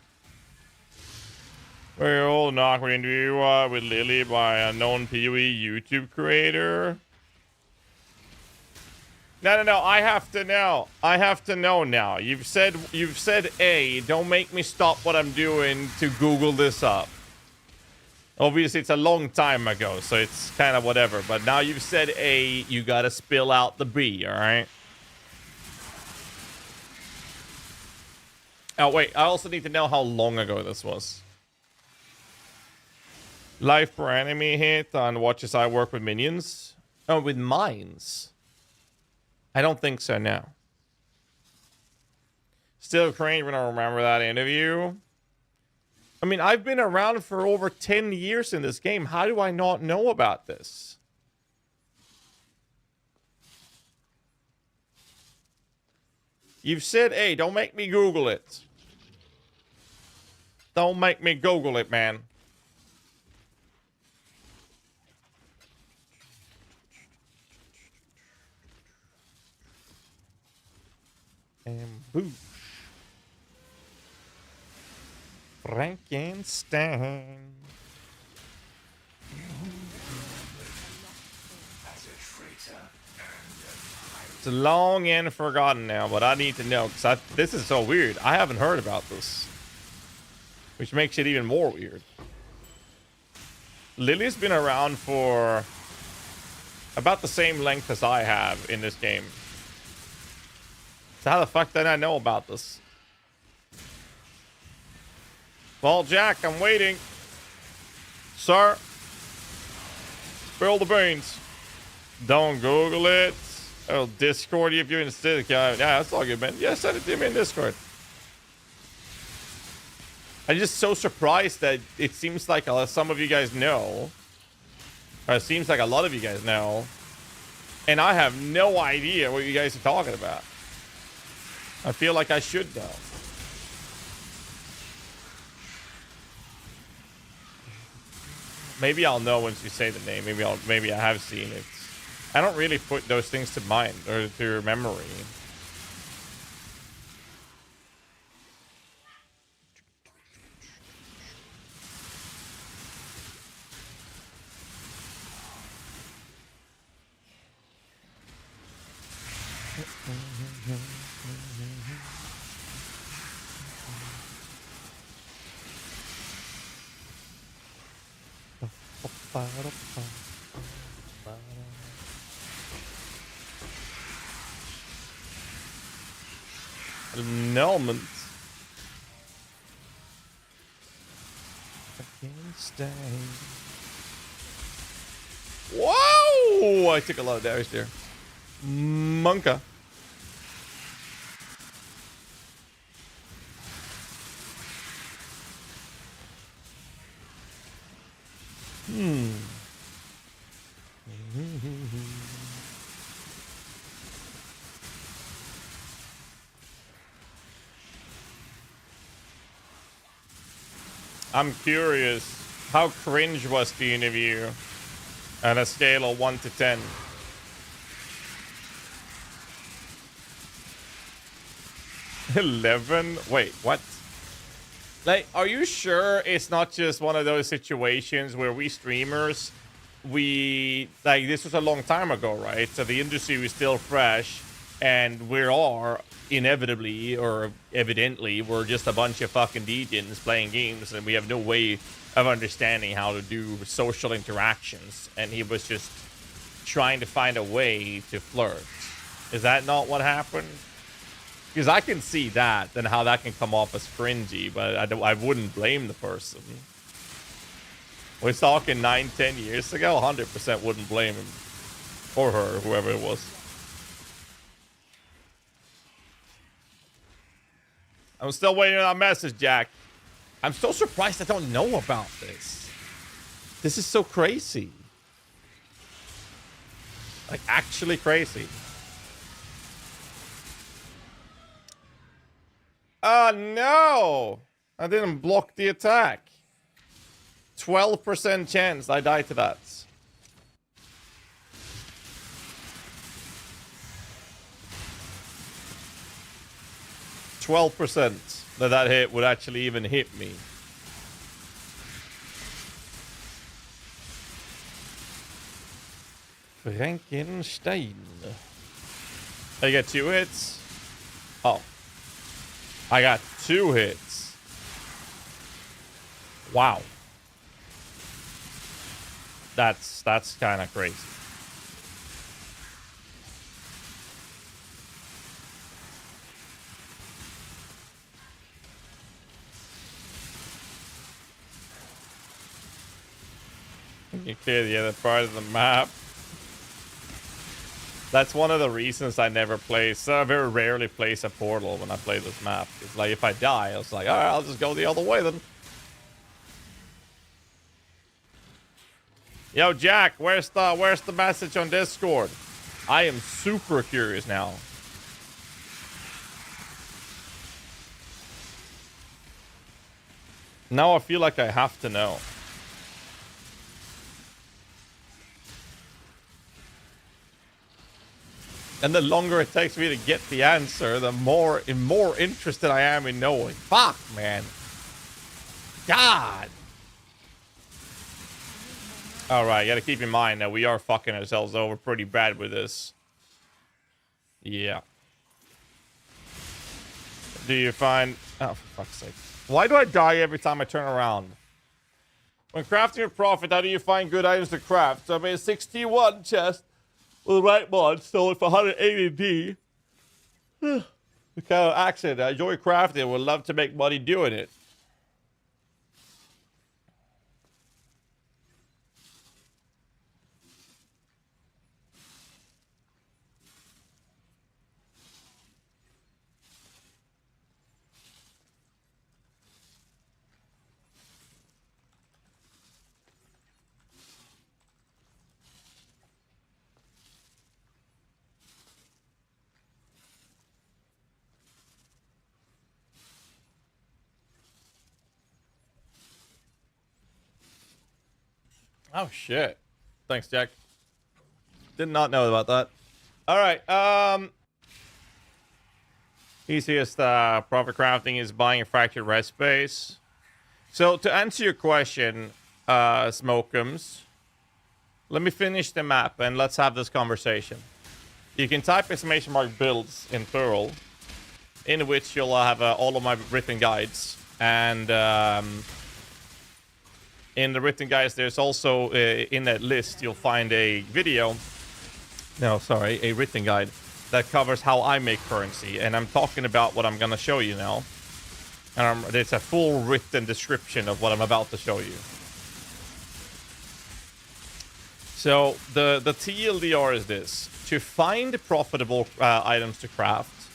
We're all knocked into with Lily by a known PoE YouTube creator. No. I have to know. I have to know now. You've said A. Don't make me stop what I'm doing to Google this up. Obviously, it's a long time ago, so it's kind of whatever. But now you've said A, you gotta spill out the B, alright? Oh, wait. I also need to know how long ago this was. Life per enemy hit on watches I work with minions. Oh, with mines. I don't think so now. Still cringe when I remember that interview. I mean, I've been around for over 10 years in this game. How do I not know about this? You've said, hey, don't make me Google it. Don't make me Google it, man. And boosh. Frankenstein. It's long and forgotten now, but I need to know because this is so weird. I haven't heard about this, which makes it even more weird. Lily's been around for about the same length as I have in this game. So how the fuck did I know about this? Well, Jack, I'm waiting. Sir. Spill the beans. Don't Google it. I'll Discord you if you're instead. Yeah, that's all good, man. Yeah, send it to me in Discord. I'm just so surprised that it seems like some of you guys know. Or it seems like a lot of you guys know. And I have no idea what you guys are talking about. I feel like I should know. Maybe I'll know once you say the name. Maybe I have seen it. I don't really put those things to mind or to memory. Annulment. Frankenstein. Whoa! I took a lot of damage there. Monka. I'm curious, how cringe was the interview on a scale of 1 to 10? $11? Wait, what? Like, are you sure it's not just one of those situations where we streamers, like, this was a long time ago, right? So the industry was still fresh, and we are inevitably, or evidently, we're just a bunch of fucking degens playing games, and we have no way of understanding how to do social interactions, and he was just trying to find a way to flirt. Is that not what happened? Because I can see that and how that can come off as cringy, but I wouldn't blame the person. We're talking 9, 10 years ago. 100% wouldn't blame him. Or her, whoever it was. I'm still waiting on that message, Jack. I'm so surprised I don't know about this. This is so crazy. Like, actually crazy. Oh, no! I didn't block the attack. 12% chance I die to that. %, that hit would actually even hit me. Frankenstein. I get 2 hits. Oh. I got 2 hits. Wow. That's kind of crazy. You clear the other part of the map. That's one of the reasons I never place, very rarely place a portal when I play this map. It's like if I die, I was like, all right, I'll just go the other way then. Yo, Jack, where's the message on Discord? I am super curious now. Now I feel like I have to know. And the longer it takes me to get the answer, the more interested I am in knowing. Fuck, man. God. Alright, gotta keep in mind that we are fucking ourselves over pretty bad with this. Yeah. Do you find... Oh, for fuck's sake. Why do I die every time I turn around? When crafting your profit, how do you find good items to craft? So I made a 61 chest. With the right mod, stole it for 180D. The kind of accident. I enjoy crafting and would love to make money doing it. Oh, shit. Thanks, Jack. Did not know about that. All right. Easiest profit crafting is buying a fractured red space. So to answer your question, Smokums, let me finish the map and let's have this conversation. You can type !builds in plural, in which you'll have all of my written guides. And in the written guides, there's also, in that list, you'll find a video. No, sorry, a written guide that covers how I make currency. And I'm talking about what I'm going to show you now. And there's a full written description of what I'm about to show you. So the TLDR is this. To find profitable items to craft,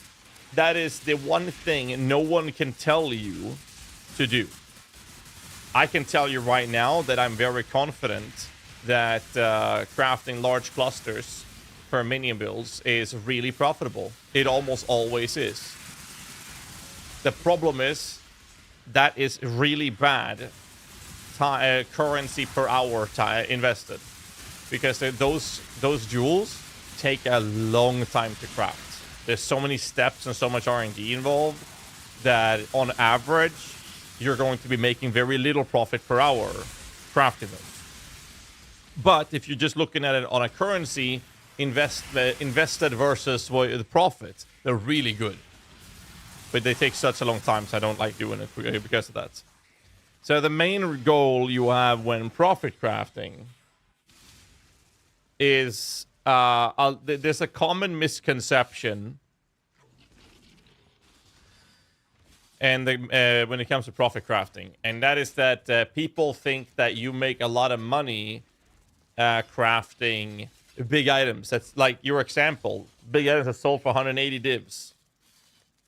that is the one thing no one can tell you to do. I can tell you right now that I'm very confident that crafting large clusters for minion builds is really profitable. It almost always is. The problem is that is really bad currency per hour invested, because those jewels take a long time to craft. There's so many steps and so much R&D involved that on average you're going to be making very little profit per hour crafting those. But if you're just looking at it on a currency invested versus the profit, they're really good. But they take such a long time, so I don't like doing it because of that. So the main goal you have when profit crafting is there's a common misconception and when it comes to profit crafting, and that is that people think that you make a lot of money crafting big items. That's like your example. Big items that sold for 180 divs,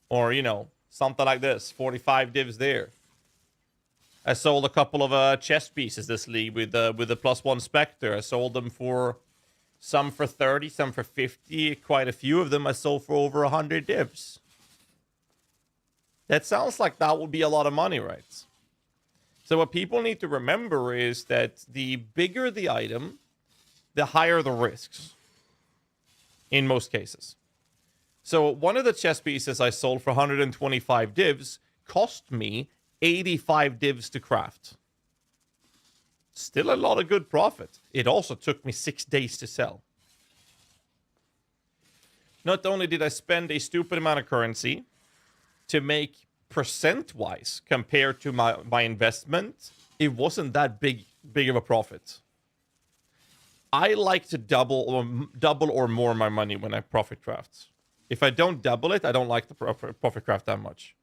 or you know, something like this, 45 divs there. I sold a couple of chest pieces this league with the +1 Spectre. I sold them for some for 30, some for 50. Quite a few of them I sold for over 100 divs. That sounds like that would be a lot of money, right? So what people need to remember is that the bigger the item, the higher the risks. In most cases. So one of the chess pieces I sold for 125 divs cost me 85 divs to craft. Still a lot of good profit. It also took me 6 days to sell. Not only did I spend a stupid amount of currency to make percent-wise compared to my investment, it wasn't that big of a profit. I like to double or more my money when I profit craft. If I don't double it, I don't like the profit craft that much.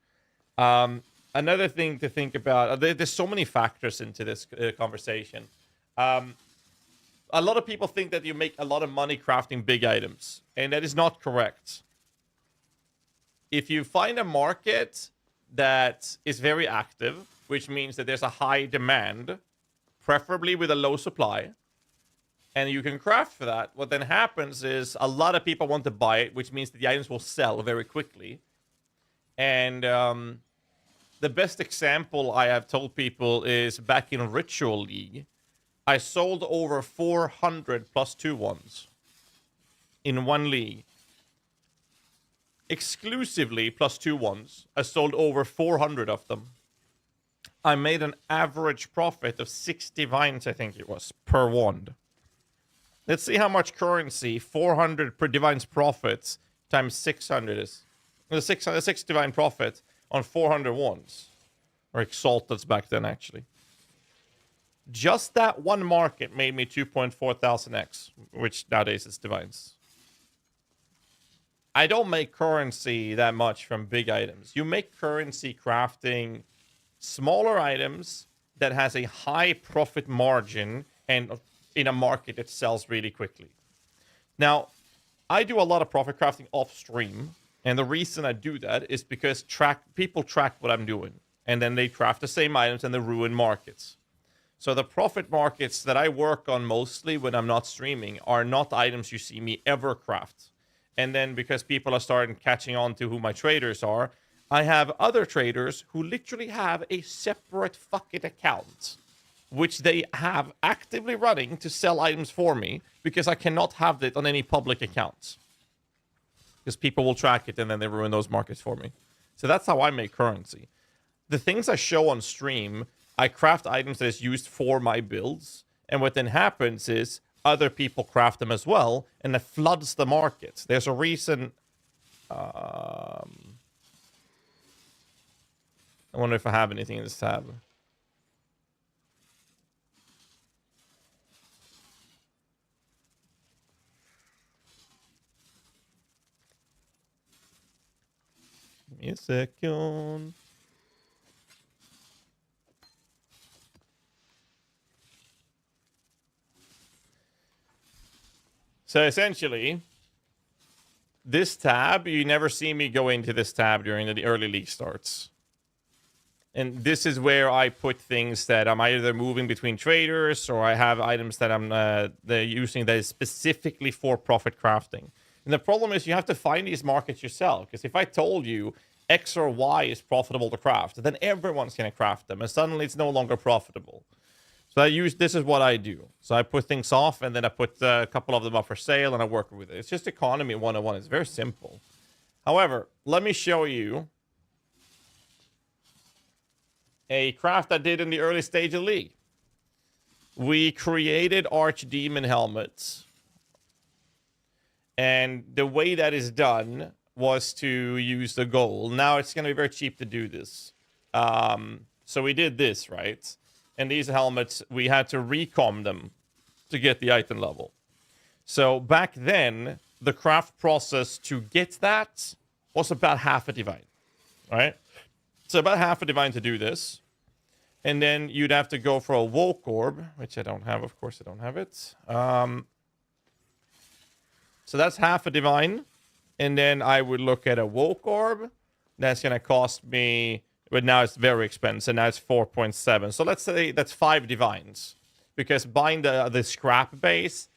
Another thing to think about, there's so many factors into this conversation. A lot of people think that you make a lot of money crafting big items, and that is not correct. If you find a market that is very active, which means that there's a high demand, preferably with a low supply, and you can craft for that, what then happens is a lot of people want to buy it, which means that the items will sell very quickly. And the best example I have told people is back in Ritual League, I sold over 400 +2 ones in one league. Exclusively +2 ones, I sold over 400 of them. I made an average profit of 6 divines, I think it was, per wand. Let's see how much currency 400 per divine's profits times 600 is. 6 divine profit on 400 wands. Or exalteds back then, actually. Just that one market made me 2.4 thousand X, which nowadays is divines. I don't make currency that much from big items. You make currency crafting smaller items that has a high profit margin and in a market that sells really quickly. Now, I do a lot of profit crafting off stream, and the reason I do that is because people track what I'm doing, and then they craft the same items and they ruin markets. So the profit markets that I work on mostly when I'm not streaming are not items you see me ever craft. And then because people are starting catching on to who my traders are, I have other traders who literally have a separate fucking account, which they have actively running to sell items for me because I cannot have it on any public accounts. Because people will track it and then they ruin those markets for me. So that's how I make currency. The things I show on stream, I craft items that is used for my builds. And what then happens is other people craft them as well, and it floods the market. There's a reason... I wonder if I have anything in this tab. Give me a second. So essentially, this tab, you never see me go into this tab during the early league starts. And this is where I put things that I'm either moving between traders or I have items that I'm using that is specifically for profit crafting. And the problem is you have to find these markets yourself. Because if I told you X or Y is profitable to craft, then everyone's going to craft them. And suddenly it's no longer profitable. So this is what I do. So I put things off and then I put a couple of them up for sale and I work with it. It's just economy 101. It's very simple. However, let me show you a craft I did in the early stage of League. We created Archdemon helmets. And the way that is done was to use the gold. Now it's going to be very cheap to do this. So we did this, right? And these helmets, we had to recom them to get the item level. So back then, the craft process to get that was about half a divine, right? So about half a divine to do this. And then you'd have to go for a woke orb, which I don't have. Of course, I don't have it. So that's half a divine. And then I would look at a woke orb. That's going to cost me... But now it's very expensive. Now it's 4.7. So let's say that's 5 divines. Because buying the scrap base,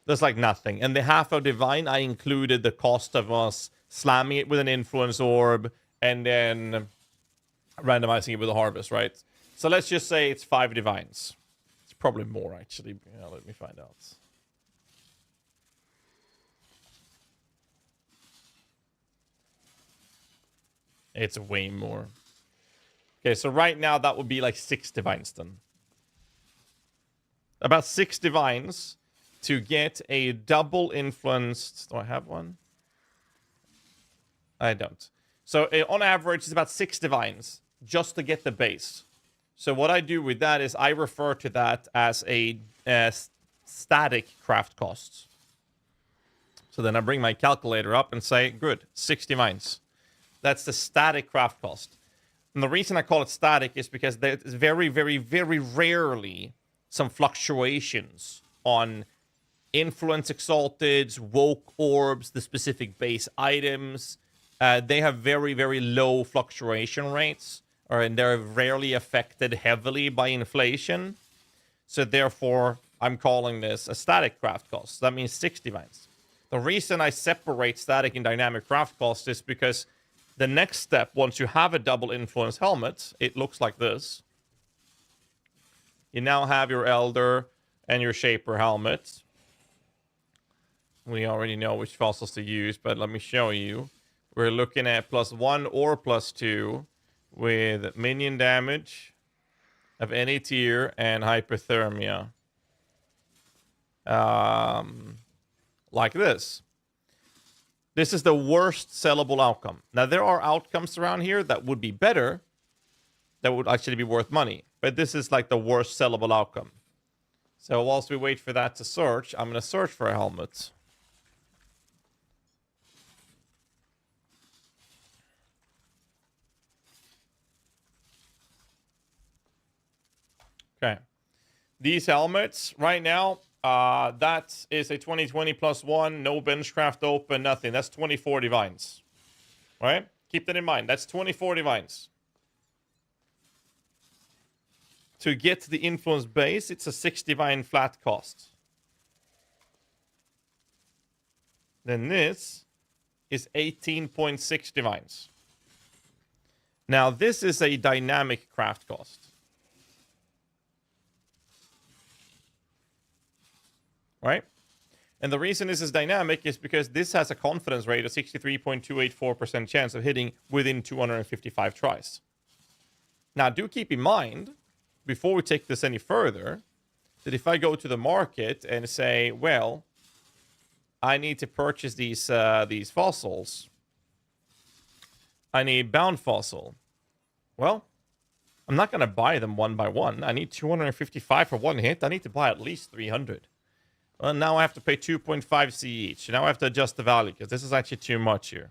there's like nothing. And the half of divine, I included the cost of us slamming it with an influence orb. And then randomizing it with a harvest, right? So let's just say it's 5 divines. It's probably more, actually. Yeah, let me find out. It's way more. Okay, so right now that would be like 6 divines then. About 6 divines to get a double influenced... Do I have one? I don't. So on average, it's about 6 divines just to get the base. So what I do with that is I refer to that as a static craft cost. So then I bring my calculator up and say, good, 6 divines. That's the static craft cost. And the reason I call it static is because there's very, very, very rarely some fluctuations on influence exalteds, woke orbs, the specific base items. They have very, very low fluctuation rates, and they're rarely affected heavily by inflation. So therefore, I'm calling this a static craft cost. That means 6 divines. The reason I separate static and dynamic craft cost is because the next step, once you have a double influence helmet, it looks like this. You now have your Elder and your Shaper helmet. We already know which fossils to use, but let me show you. We're looking at +1 or +2 with minion damage of any tier and hypothermia. Like this. This is the worst sellable outcome. Now, there are outcomes around here that would be better, that would actually be worth money. But this is like the worst sellable outcome. So whilst we wait for that to search, I'm going to search for a helmet. Okay. These helmets, right now, that is a 2020 +1, no benchcraft open, nothing. That's 24 divines. All right? Keep that in mind. That's 24 divines. To get the influence base, it's a 6 divine flat cost. Then this is 18.6 divines. Now, this is a dynamic craft cost. Right? And the reason this is dynamic is because this has a confidence rate of 63.284% chance of hitting within 255 tries. Now, do keep in mind, before we take this any further, that if I go to the market and say, well, I need to purchase these fossils. I need bound fossil. Well, I'm not going to buy them one by one. I need 255 for one hit. I need to buy at least 300. Well, now I have to pay 2.5 C each. Now I have to adjust the value because this is actually too much here.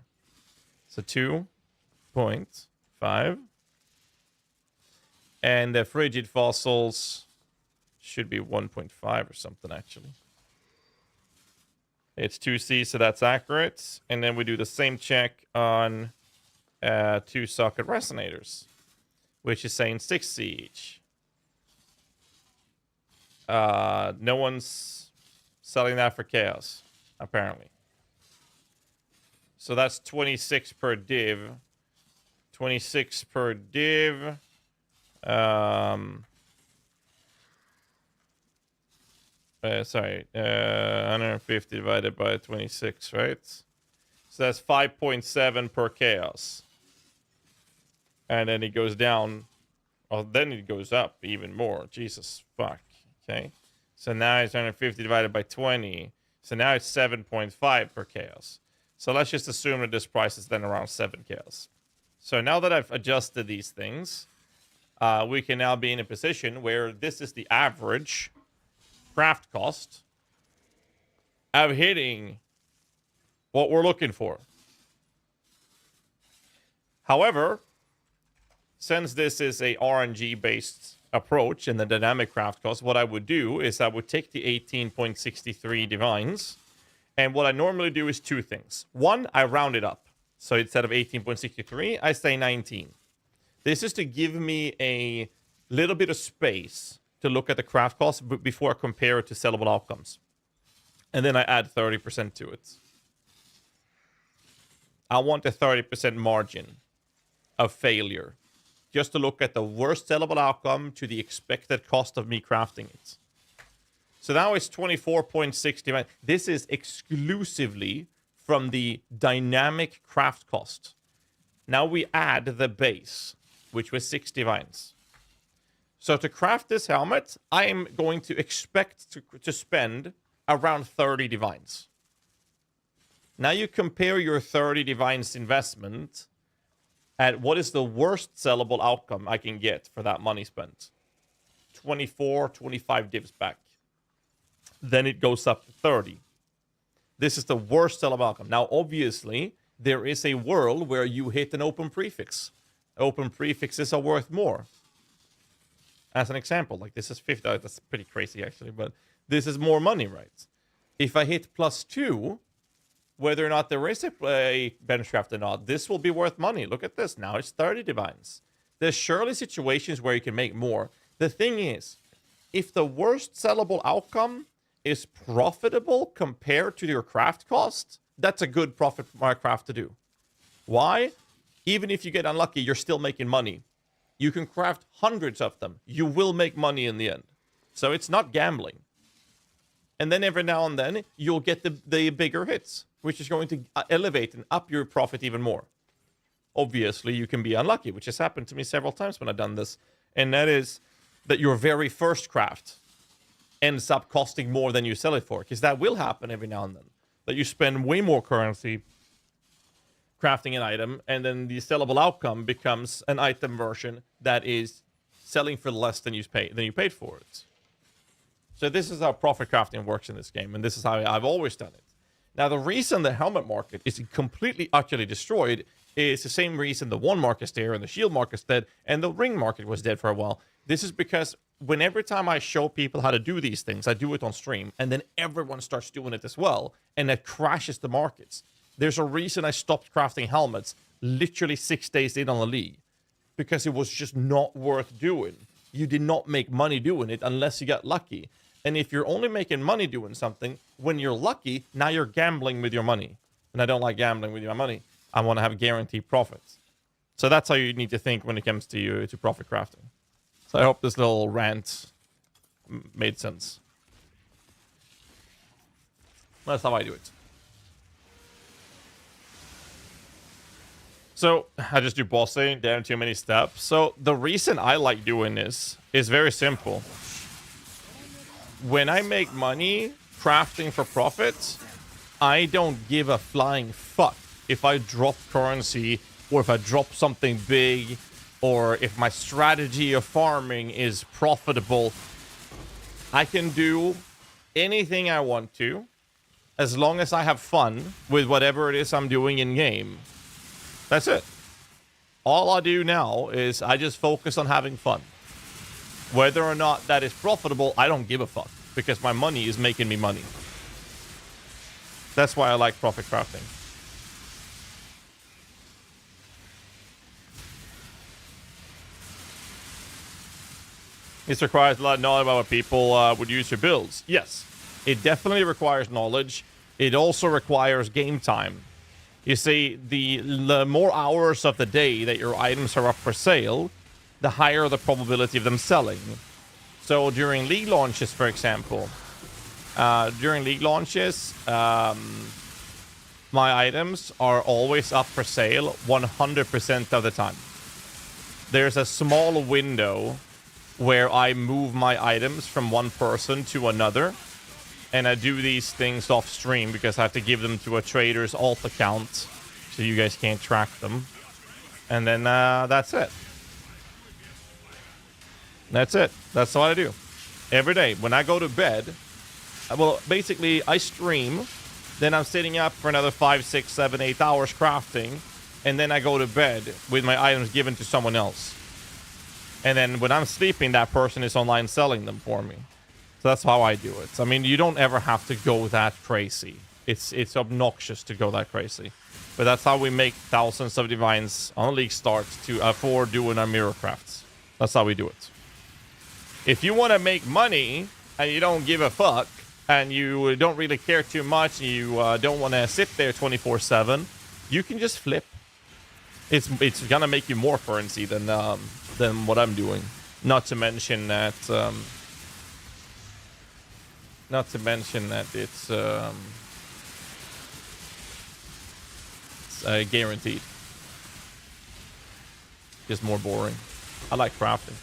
So 2.5. And the frigid fossils should be 1.5 or something, actually. It's 2C, so that's accurate. And then we do the same check on 2-socket resonators, which is saying 6C each. No one's selling that for chaos, apparently. So that's 26 per div. 26 per div. 150 divided by 26, right? So that's 5.7 per chaos. And then it goes down. Oh, then it goes up even more. Jesus, fuck. Okay. So now it's 150 divided by 20. So now it's 7.5 per chaos. So let's just assume that this price is then around 7 chaos. So now that I've adjusted these things, we can now be in a position where this is the average craft cost of hitting what we're looking for. However, since this is a RNG based approach in the dynamic craft cost, what I would do is I would take the 18.63 divines, and what I normally do is two things. One, I round it up. So instead of 18.63, I say 19. This is to give me a little bit of space to look at the craft cost before I compare it to sellable outcomes. And then I add 30% to it. I want a 30% margin of failure, just to look at the worst sellable outcome to the expected cost of me crafting it. So now it's 24.60. This is exclusively from the dynamic craft cost. Now we add the base, which was 6 divines. So to craft this helmet, I am going to expect to spend around 30 divines. Now you compare your 30 divines investment at what is the worst sellable outcome I can get for that money spent. 24, 25 divs back. Then it goes up to 30. This is the worst sellable outcome. Now, obviously, there is a world where you hit an open prefix. Open prefixes are worth more. As an example, like this is 50. That's pretty crazy, actually, but this is more money, right? If I hit +2, whether or not there is a benchcraft or not, this will be worth money. Look at this. Now it's 30 divines. There's surely situations where you can make more. The thing is, if the worst sellable outcome is profitable compared to your craft cost, that's a good profit for my craft to do. Why? Even if you get unlucky, you're still making money. You can craft hundreds of them. You will make money in the end. So it's not gambling. And then every now and then, you'll get the bigger hits, which is going to elevate and up your profit even more. Obviously, you can be unlucky, which has happened to me several times when I've done this. And that is that your very first craft ends up costing more than you sell it for. Because that will happen every now and then. That you spend way more currency crafting an item, and then the sellable outcome becomes an item version that is selling for less than you paid for it. So this is how profit crafting works in this game, and this is how I've always done it. Now, the reason the helmet market is completely, utterly destroyed is the same reason the one market's there, and the shield market's dead, and the ring market was dead for a while. This is because every time I show people how to do these things, I do it on stream, and then everyone starts doing it as well, and that crashes the markets. There's a reason I stopped crafting helmets literally 6 days in on the league, because it was just not worth doing. You did not make money doing it unless you got lucky. And if you're only making money doing something, when you're lucky, now you're gambling with your money. And I don't like gambling with your money. I want to have guaranteed profits. So that's how you need to think when it comes to profit crafting. So I hope this little rant made sense. That's how I do it. So I just do bossing, down too many steps. So the reason I like doing this is very simple. When I make money crafting for profit, I don't give a flying fuck if I drop currency, or if I drop something big, or if my strategy of farming is profitable. I can do anything I want to, as long as I have fun with whatever it is I'm doing in game. That's it. All I do now is I just focus on having fun. Whether or not that is profitable, I don't give a fuck, because my money is making me money. That's why I like profit crafting. This requires a lot of knowledge about what people would use for builds. Yes, it definitely requires knowledge. It also requires game time. You see, the more hours of the day that your items are up for sale, the higher the probability of them selling. So during league launches, for example, my items are always up for sale 100% of the time. There's a small window where I move my items from one person to another, and I do these things off stream because I have to give them to a trader's alt account, so you guys can't track them. And then that's it. That's it. That's all I do. Every day. When I go to bed, well, basically, I stream, then I'm sitting up for another 5, 6, 7, 8 hours crafting, and then I go to bed with my items given to someone else. And then when I'm sleeping, that person is online selling them for me. So that's how I do it. I mean, you don't ever have to go that crazy. It's obnoxious to go that crazy. But that's how we make thousands of divines on League Start for doing our mirror crafts. That's how we do it. If you want to make money and you don't give a fuck and you don't really care too much, you don't want to sit there 24/7, you can just flip. It's gonna make you more currency than what I'm doing. Not to mention that it's guaranteed. Just more boring. I like crafting.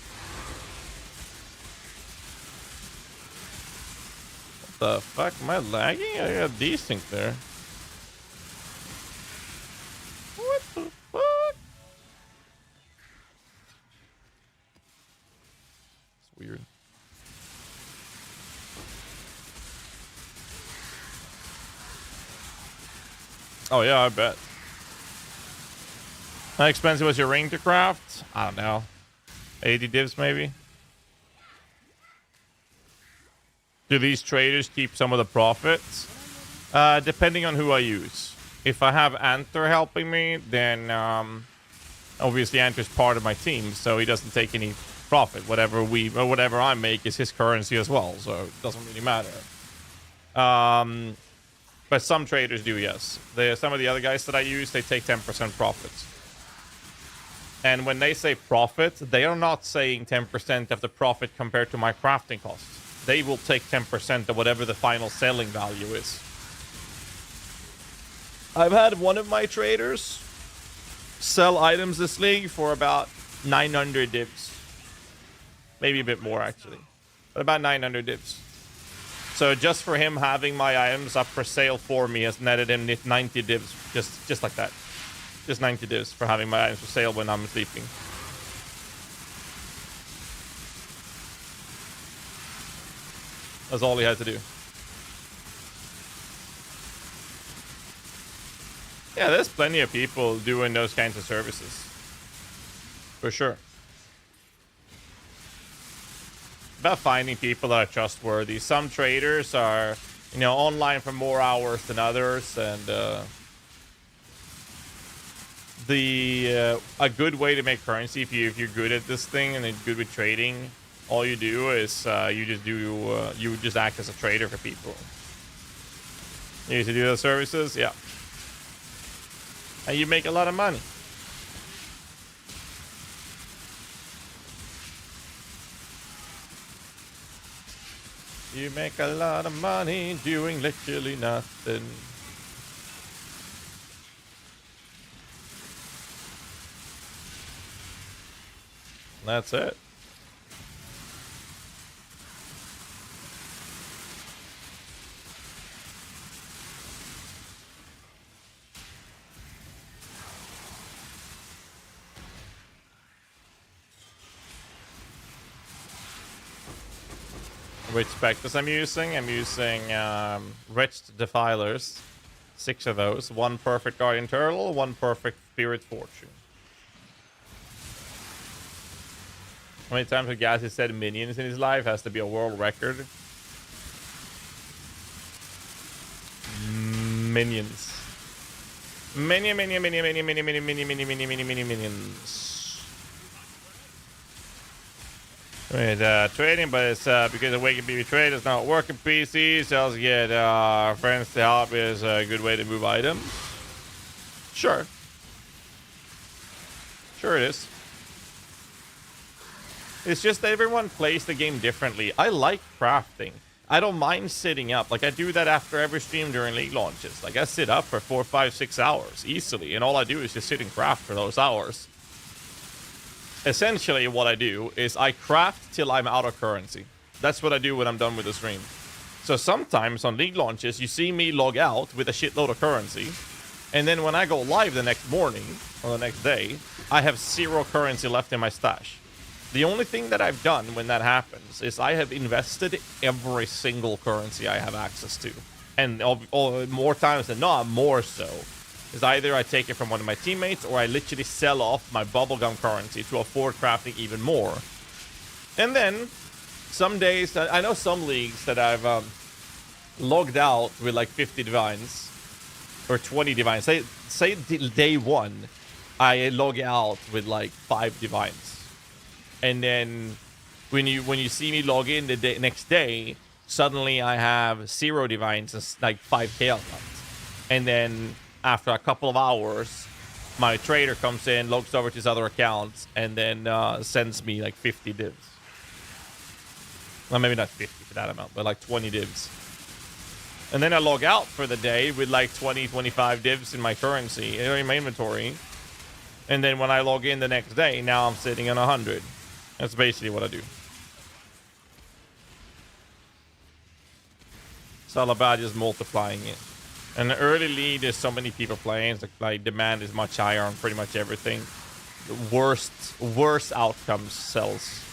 What the fuck? Am I lagging? I got decent there. What the fuck? It's weird. Oh yeah, I bet. How expensive was your ring to craft? I don't know. 80 divs maybe? Do these traders keep some of the profits? Depending on who I use. If I have Anther helping me, then obviously Anther's part of my team, so he doesn't take any profit. Whatever I make is his currency as well, so it doesn't really matter. But some traders do, yes. Some of the other guys that I use, they take 10% profits. And when they say profit, they are not saying 10% of the profit compared to my crafting costs. They will take 10% of whatever the final selling value is. I've had one of my traders sell items this league for about 900 divs. Maybe a bit more, actually. But about 900 divs. So just for him having my items up for sale for me has netted him 90 divs. Just like that. Just 90 divs for having my items for sale when I'm sleeping. That's all he had to do. Yeah, there's plenty of people doing those kinds of services. For sure. About finding people that are trustworthy. Some traders are, online for more hours than others, and a good way to make currency if you're good at this thing and good with trading, all you do is you just act as a trader for people. You need to do those services, yeah, and you make a lot of money. You make a lot of money doing literally nothing. That's it. Which Spectres I'm using? I'm using Wretched Defilers. 6 of those. 1 perfect Guardian Turtle, 1 perfect Spirit Fortune. How many times have GHAZZY said minions in his life? Has to be a world record. Minions. Minions. Wait, trading, but it's because the way can be betrayed. It's not working PCs. Also get friends to help is a good way to move items. Sure. Sure it is. It's just that everyone plays the game differently. I like crafting. I don't mind sitting up. Like, I do that after every stream during league launches. Like, I sit up for 4, 5, 6 hours easily, and all I do is just sit and craft for those hours. Essentially, what I do is I craft till I'm out of currency. That's what I do when I'm done with the stream. So sometimes on league launches, you see me log out with a shitload of currency, and then when I go live the next morning, or the next day, I have 0 currency left in my stash. The only thing that I've done when that happens is I have invested every single currency I have access to. And more times than not, more so. Is either I take it from one of my teammates or I literally sell off my bubblegum currency to afford crafting even more. And then some days, I know some leagues that I've logged out with like 50 divines or 20 divines. Say day 1, I log out with like 5 divines, and then when you see me log in the next day, suddenly I have 0 divines and like 5 chaos mounts. And then after a couple of hours, my trader comes in, logs over to his other accounts, and then sends me like 50 divs. Well, maybe not 50 for that amount, but like 20 divs. And then I log out for the day with like 20, 25 divs in my currency, in my inventory. And then when I log in the next day, now I'm sitting on 100. That's basically what I do. It's all about just multiplying it. And the early lead, there's so many people playing. It's like demand is much higher on pretty much everything. The worst outcomes sells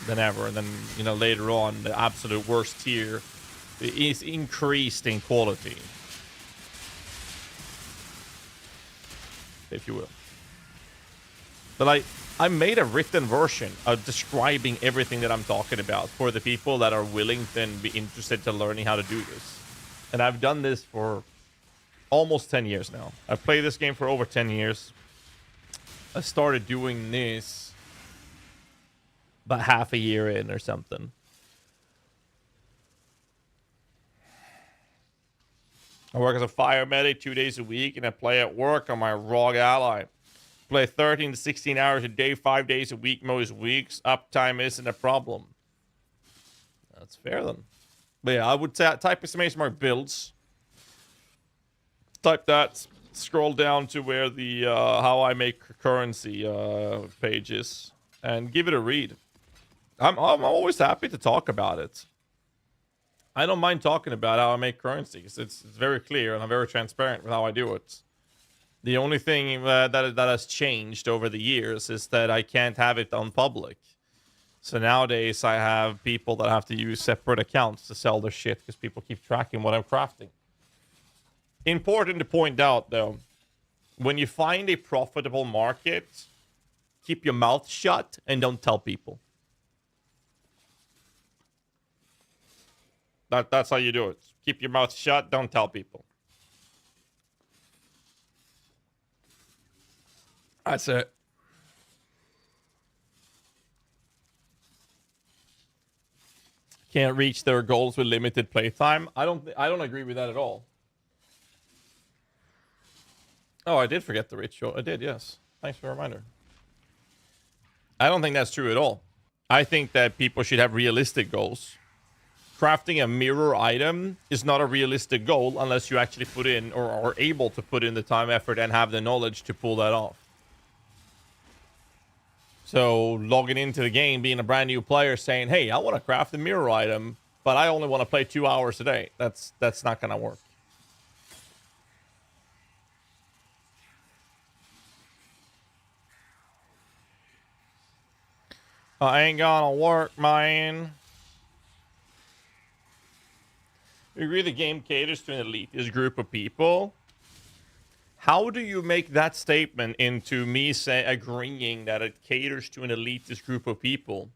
than ever. And then, you know, later on, the absolute worst tier is increased in quality, if you will. But I made a written version of describing everything that I'm talking about for the people that are willing and be interested to learning how to do this. And I've done this for almost 10 years now. I've played this game for over 10 years. I started doing this about half a year in or something. I work as a fire medic 2 days a week, and I play at work on my Rogue Ally. Play 13 to 16 hours a day, 5 days a week, most weeks. Uptime isn't a problem. That's fair then. But yeah, I would type exclamation mark builds. Type that. Scroll down to where the how I make currency page is, and give it a read. I'm always happy to talk about it. I don't mind talking about how I make currency. It's very clear, and I'm very transparent with how I do it. The only thing that has changed over the years is that I can't have it on public. So nowadays I have people that have to use separate accounts to sell their shit because people keep tracking what I'm crafting. Important to point out, though, when you find a profitable market, keep your mouth shut and don't tell people. That's how you do it. Keep your mouth shut, don't tell people. That's it. Can't reach their goals with limited playtime. I don't agree with that at all. Oh, I did forget the ritual. I did, yes. Thanks for the reminder. I don't think that's true at all. I think that people should have realistic goals. Crafting a mirror item is not a realistic goal unless you actually put in or are able to put in the time, effort, and have the knowledge to pull that off. So logging into the game, being a brand new player, saying, hey, I want to craft a mirror item, but I only want to play 2 hours a day. That's not going to work. I ain't gonna work, man. You agree the game caters to an elitist group of people? How do you make that statement into me agreeing that it caters to an elitist group of people?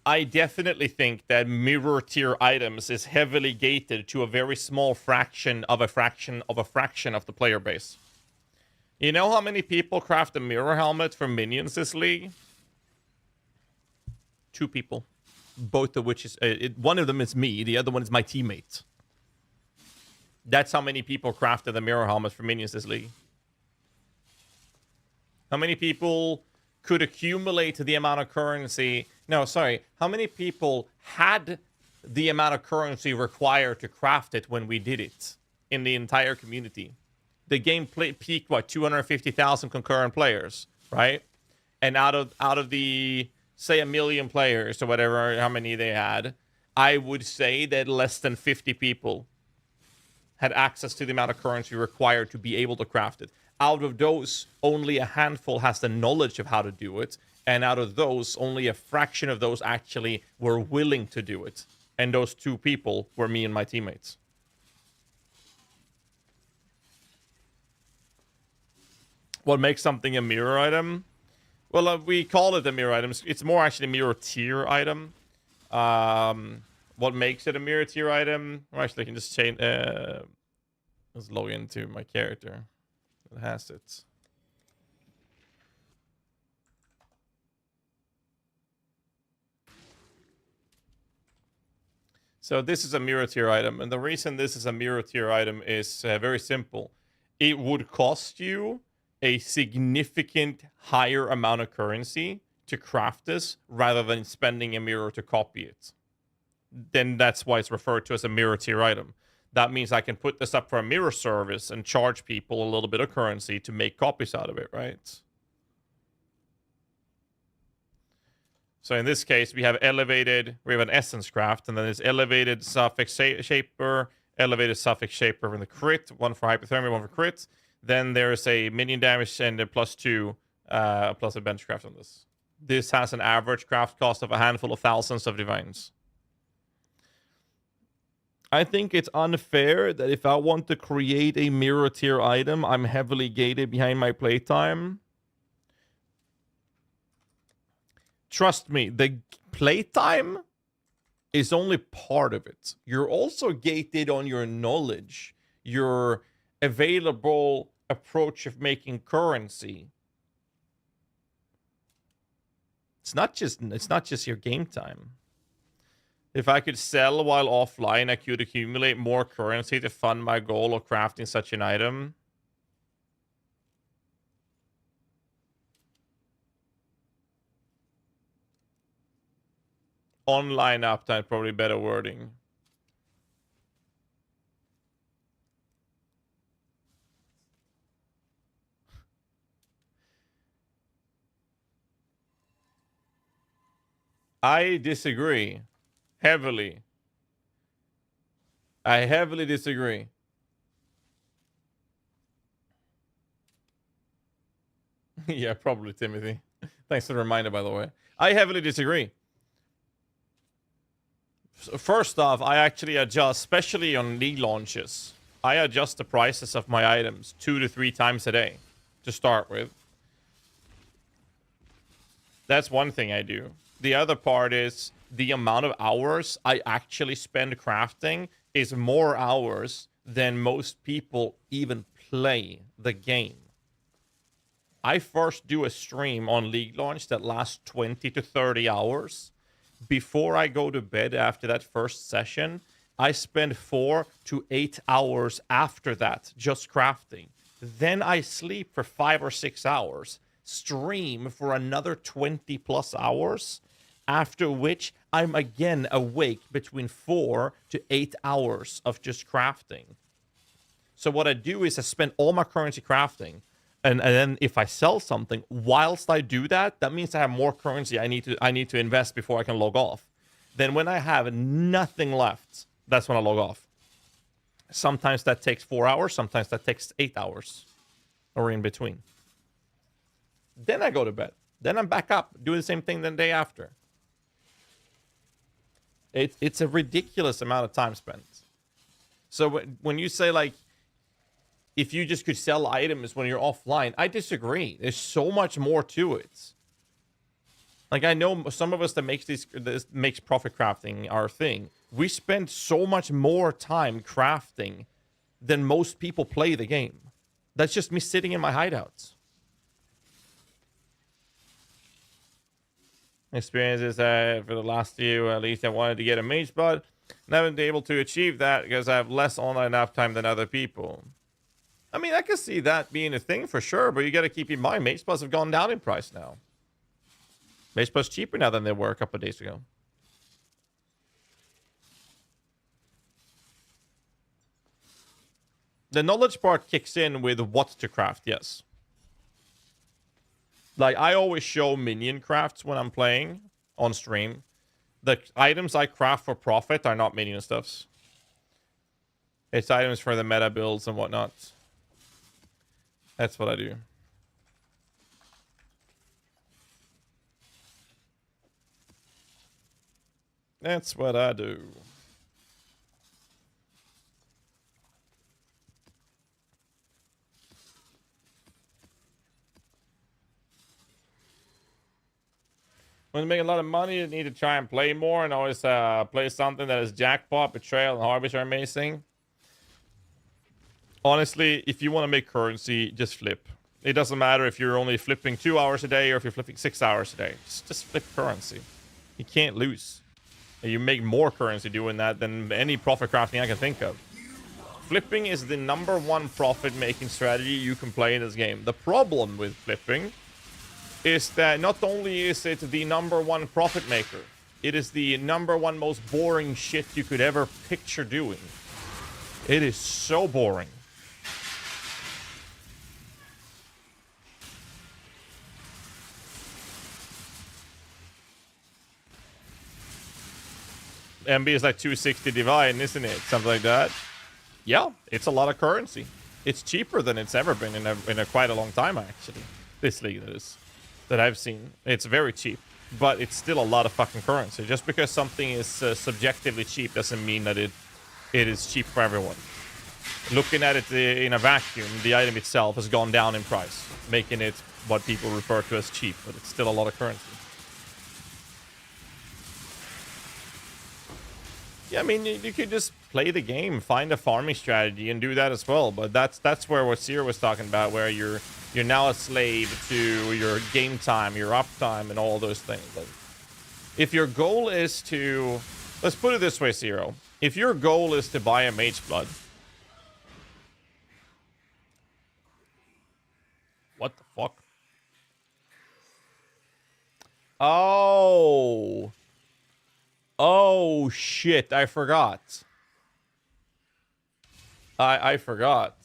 I definitely think that mirror tier items is heavily gated to a very small fraction of a fraction of the player base. You know how many people craft a mirror helmet for minions this league? 2 people. Both of which is... one of them is me, the other one is my teammate. That's how many people crafted the mirror helmet for minions this league. How many people could accumulate the amount of currency... No, sorry. How many people had the amount of currency required to craft it when we did it in the entire community? The game peaked, what, 250,000 concurrent players, right? And out of the... say 1 million players or whatever, how many they had, I would say that less than 50 people had access to the amount of currency required to be able to craft it. Out of those, only a handful has the knowledge of how to do it, and out of those, only a fraction of those actually were willing to do it. And those 2 people were me and my teammates. What makes something a mirror item? Well, we call it a mirror item. It's more actually a mirror tier item. What makes it a mirror tier item? Or actually, I can just change. Let's log into my character. It has it. So this is a mirror tier item, and the reason this is a mirror tier item is very simple. It would cost you a significant higher amount of currency to craft this rather than spending a mirror to copy it. Then that's why it's referred to as a mirror tier item. That means I can put this up for a mirror service and charge people a little bit of currency to make copies out of it, right? So in this case, we have an essence craft, and then there's elevated suffix shaper, elevated suffix shaper in the crit, one for hypothermia, one for crit. Then there's a minion damage and a +2, plus a bench craft on this. This has an average craft cost of a handful of thousands of divines. I think it's unfair that if I want to create a mirror tier item, I'm heavily gated behind my playtime. Trust me, the playtime is only part of it. You're also gated on your knowledge, your available approach of making currency. It's not just your game time. If I could sell while offline, I could accumulate more currency to fund my goal of crafting such an item. Online uptime, probably better wording. I disagree. Heavily. I heavily disagree. Yeah, probably, Timothy. Thanks for the reminder, by the way. I heavily disagree. First off, I actually adjust, especially on league launches. I adjust the prices of my items 2 to 3 times a day to start with. That's one thing I do. The other part is the amount of hours I actually spend crafting is more hours than most people even play the game. I first do a stream on League launch that lasts 20 to 30 hours. Before I go to bed after that first session, I spend 4 to 8 hours after that just crafting. Then I sleep for 5 or 6 hours, stream for another 20 plus hours, after which I'm again awake between 4 to 8 hours of just crafting. So what I do is I spend all my currency crafting, and then if I sell something whilst I do that, that means I have more currency I need to invest before I can log off. Then when I have nothing left, that's when I log off. Sometimes that takes 4 hours, sometimes that takes 8 hours, or in between. Then I go to bed. Then I'm back up, doing the same thing the day after. It's a ridiculous amount of time spent. So when you say, like, if you just could sell items when you're offline, I disagree. There's so much more to it. Like, I know some of us that makes profit crafting our thing. We spend so much more time crafting than most people play the game. That's just me sitting in my hideouts. Experiences for the last few, at least I wanted to get a mage spot. And I haven't been able to achieve that because I have less online uptime than other people. I mean, I can see that being a thing for sure, but you got to keep in mind, mage spots have gone down in price now. Mage spots cheaper now than they were a couple of days ago. The knowledge part kicks in with what to craft, yes. Like, I always show minion crafts when I'm playing on stream. The items I craft for profit are not minion stuffs. It's items for the meta builds and whatnot. That's what I do. That's what I do. When you make a lot of money, you need to try and play more and always play something that is jackpot, betrayal, and harbinger amazing. Honestly, if you want to make currency, just flip. It doesn't matter if you're only flipping 2 hours a day or if you're flipping 6 hours a day. Just flip currency. You can't lose. And you make more currency doing that than any profit crafting I can think of. Flipping is the #1 profit-making strategy you can play in this game. The problem with flipping is that not only is it the #1 profit maker, it is the #1 most boring shit you could ever picture doing. It is so boring. MB is like 260 divine, isn't it? Something like that. Yeah, it's a lot of currency. It's cheaper than it's ever been in a quite a long time, actually. This league that I've seen. It's very cheap, but it's still a lot of fucking currency. Just because something is subjectively cheap doesn't mean that it is cheap for everyone. Looking at it in a vacuum, the item itself has gone down in price, making it what people refer to as cheap, but it's still a lot of currency. Yeah, I mean, you could just play the game, find a farming strategy, and do that as well. But that's where what Seer was talking about, where you're now a slave to your game time, your uptime, and all those things. Like, if your goal is to, let's put it this way, Zero. If your goal is to buy a Mage Blood, what the fuck? Oh shit, I forgot. I forgot.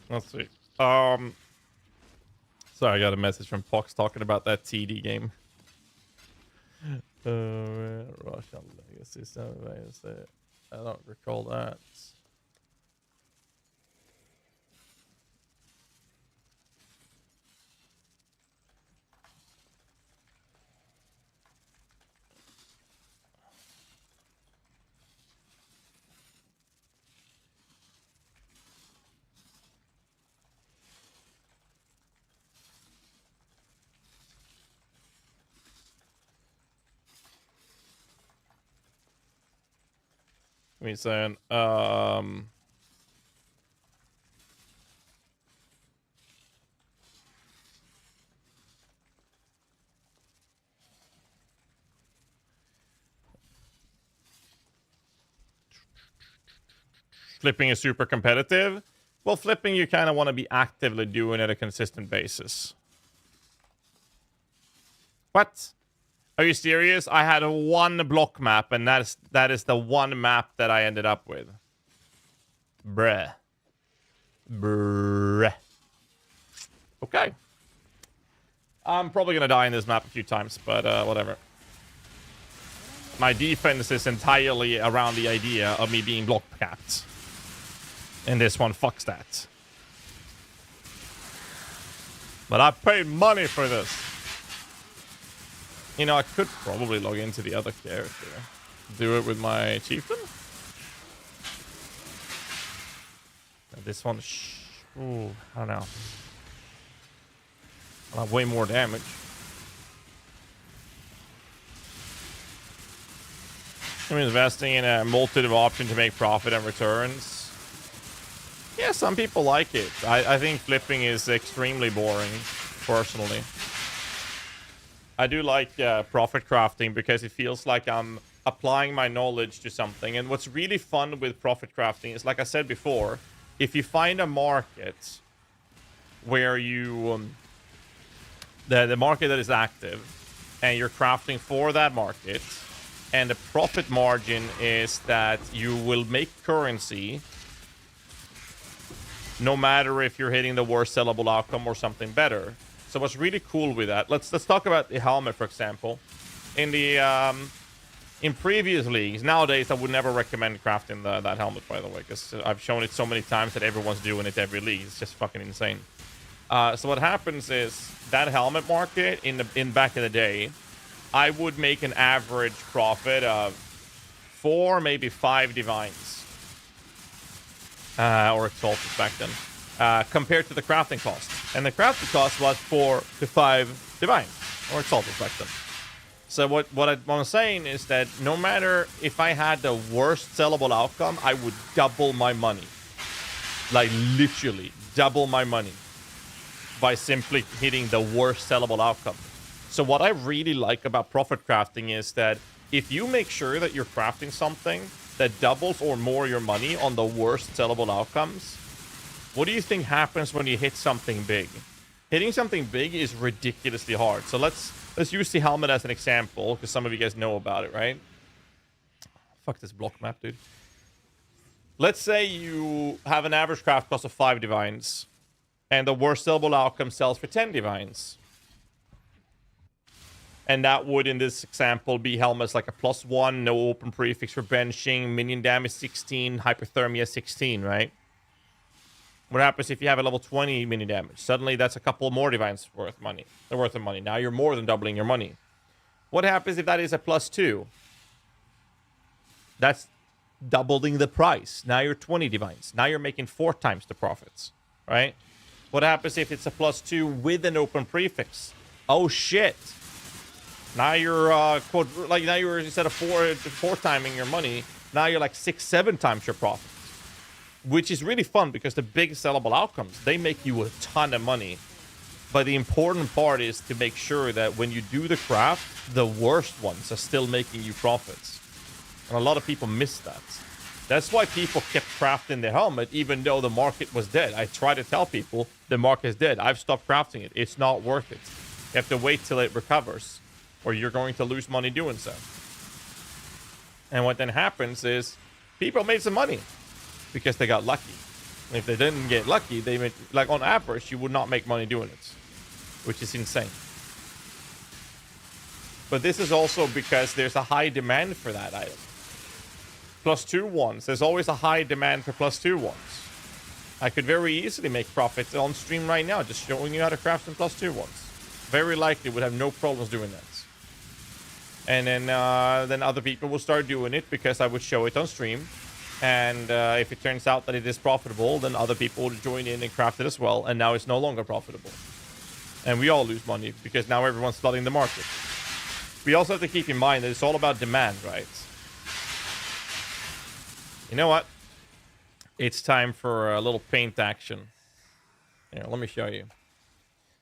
Let's see. Sorry, I got a message from Pox talking about that TD game. Russian Legacy. I don't recall that. Me saying, flipping is super competitive. Well, flipping you kind of want to be actively doing at a consistent basis. What? Are you serious? I had one block map, and that is the one map that I ended up with. Bruh. Okay. I'm probably gonna die in this map a few times, but whatever. My defense is entirely around the idea of me being block capped. And this one fucks that. But I paid money for this. You know, I could probably log into the other character. Do it with my chieftain. This one, ooh, I don't know. I'll have way more damage. I'm investing in a multitude of options to make profit and returns. Yeah, some people like it. I think flipping is extremely boring, personally. I do like profit crafting because it feels like I'm applying my knowledge to something. And what's really fun with profit crafting is, like I said before, if you find a market where you... the market that is active, and you're crafting for that market, and the profit margin is that you will make currency no matter if you're hitting the worst sellable outcome or something better. So what's really cool with that, let's talk about the helmet, for example. In the in previous leagues, nowadays I would never recommend crafting that helmet, by the way, because I've shown it so many times that everyone's doing it every league. It's just fucking insane. So what happens is that helmet market in back in the day, I would make an average profit of 4, maybe 5 divines, or exalted back then, compared to the crafting cost. And the crafting cost was 4 to 5 divines, or exalted back then. So what I'm saying is that no matter if I had the worst sellable outcome, I would double my money. Like literally double my money by simply hitting the worst sellable outcome. So what I really like about profit crafting is that if you make sure that you're crafting something that doubles or more your money on the worst sellable outcomes, what do you think happens when you hit something big? Hitting something big is ridiculously hard. So let's use the helmet as an example, because some of you guys know about it, right? Fuck this block map, dude. Let's say you have an average craft cost of 5 divines, and the worst sellable outcome sells for 10 divines. And that would, in this example, be helmets like a +1, no open prefix for benching, minion damage 16, hyperthermia 16, right? What happens if you have a level 20 minion damage? Suddenly, that's a couple more divines worth of money. Now you're more than doubling your money. What happens if that is a +2? That's doubling the price. Now you're 20 divines. Now you're making 4 times the profits, right? What happens if it's a +2 with an open prefix? Oh shit! Now you're now you're, instead of 4 timing your money, now you're like 6-7 times your profits, which is really fun because the big sellable outcomes, they make you a ton of money. But the important part is to make sure that when you do the craft, the worst ones are still making you profits. And a lot of people miss that. That's why people kept crafting the helmet even though the market was dead. I try to tell people the market is dead. I've stopped crafting it. It's not worth it. You have to wait till it recovers, or you're going to lose money doing so. And what then happens is people made some money because they got lucky. And if they didn't get lucky, they made, like on average, you would not make money doing it, which is insane. But this is also because there's a high demand for that item. +2 ones. There's always a high demand for +2 ones. I could very easily make profits on stream right now just showing you how to craft some +2 ones. Very likely would have no problems doing that. And then other people will start doing it because I would show it on stream. And if it turns out that it is profitable, then other people will join in and craft it as well. And now it's no longer profitable. And we all lose money because now everyone's flooding the market. We also have to keep in mind that it's all about demand, right? You know what? It's time for a little paint action. Here, let me show you.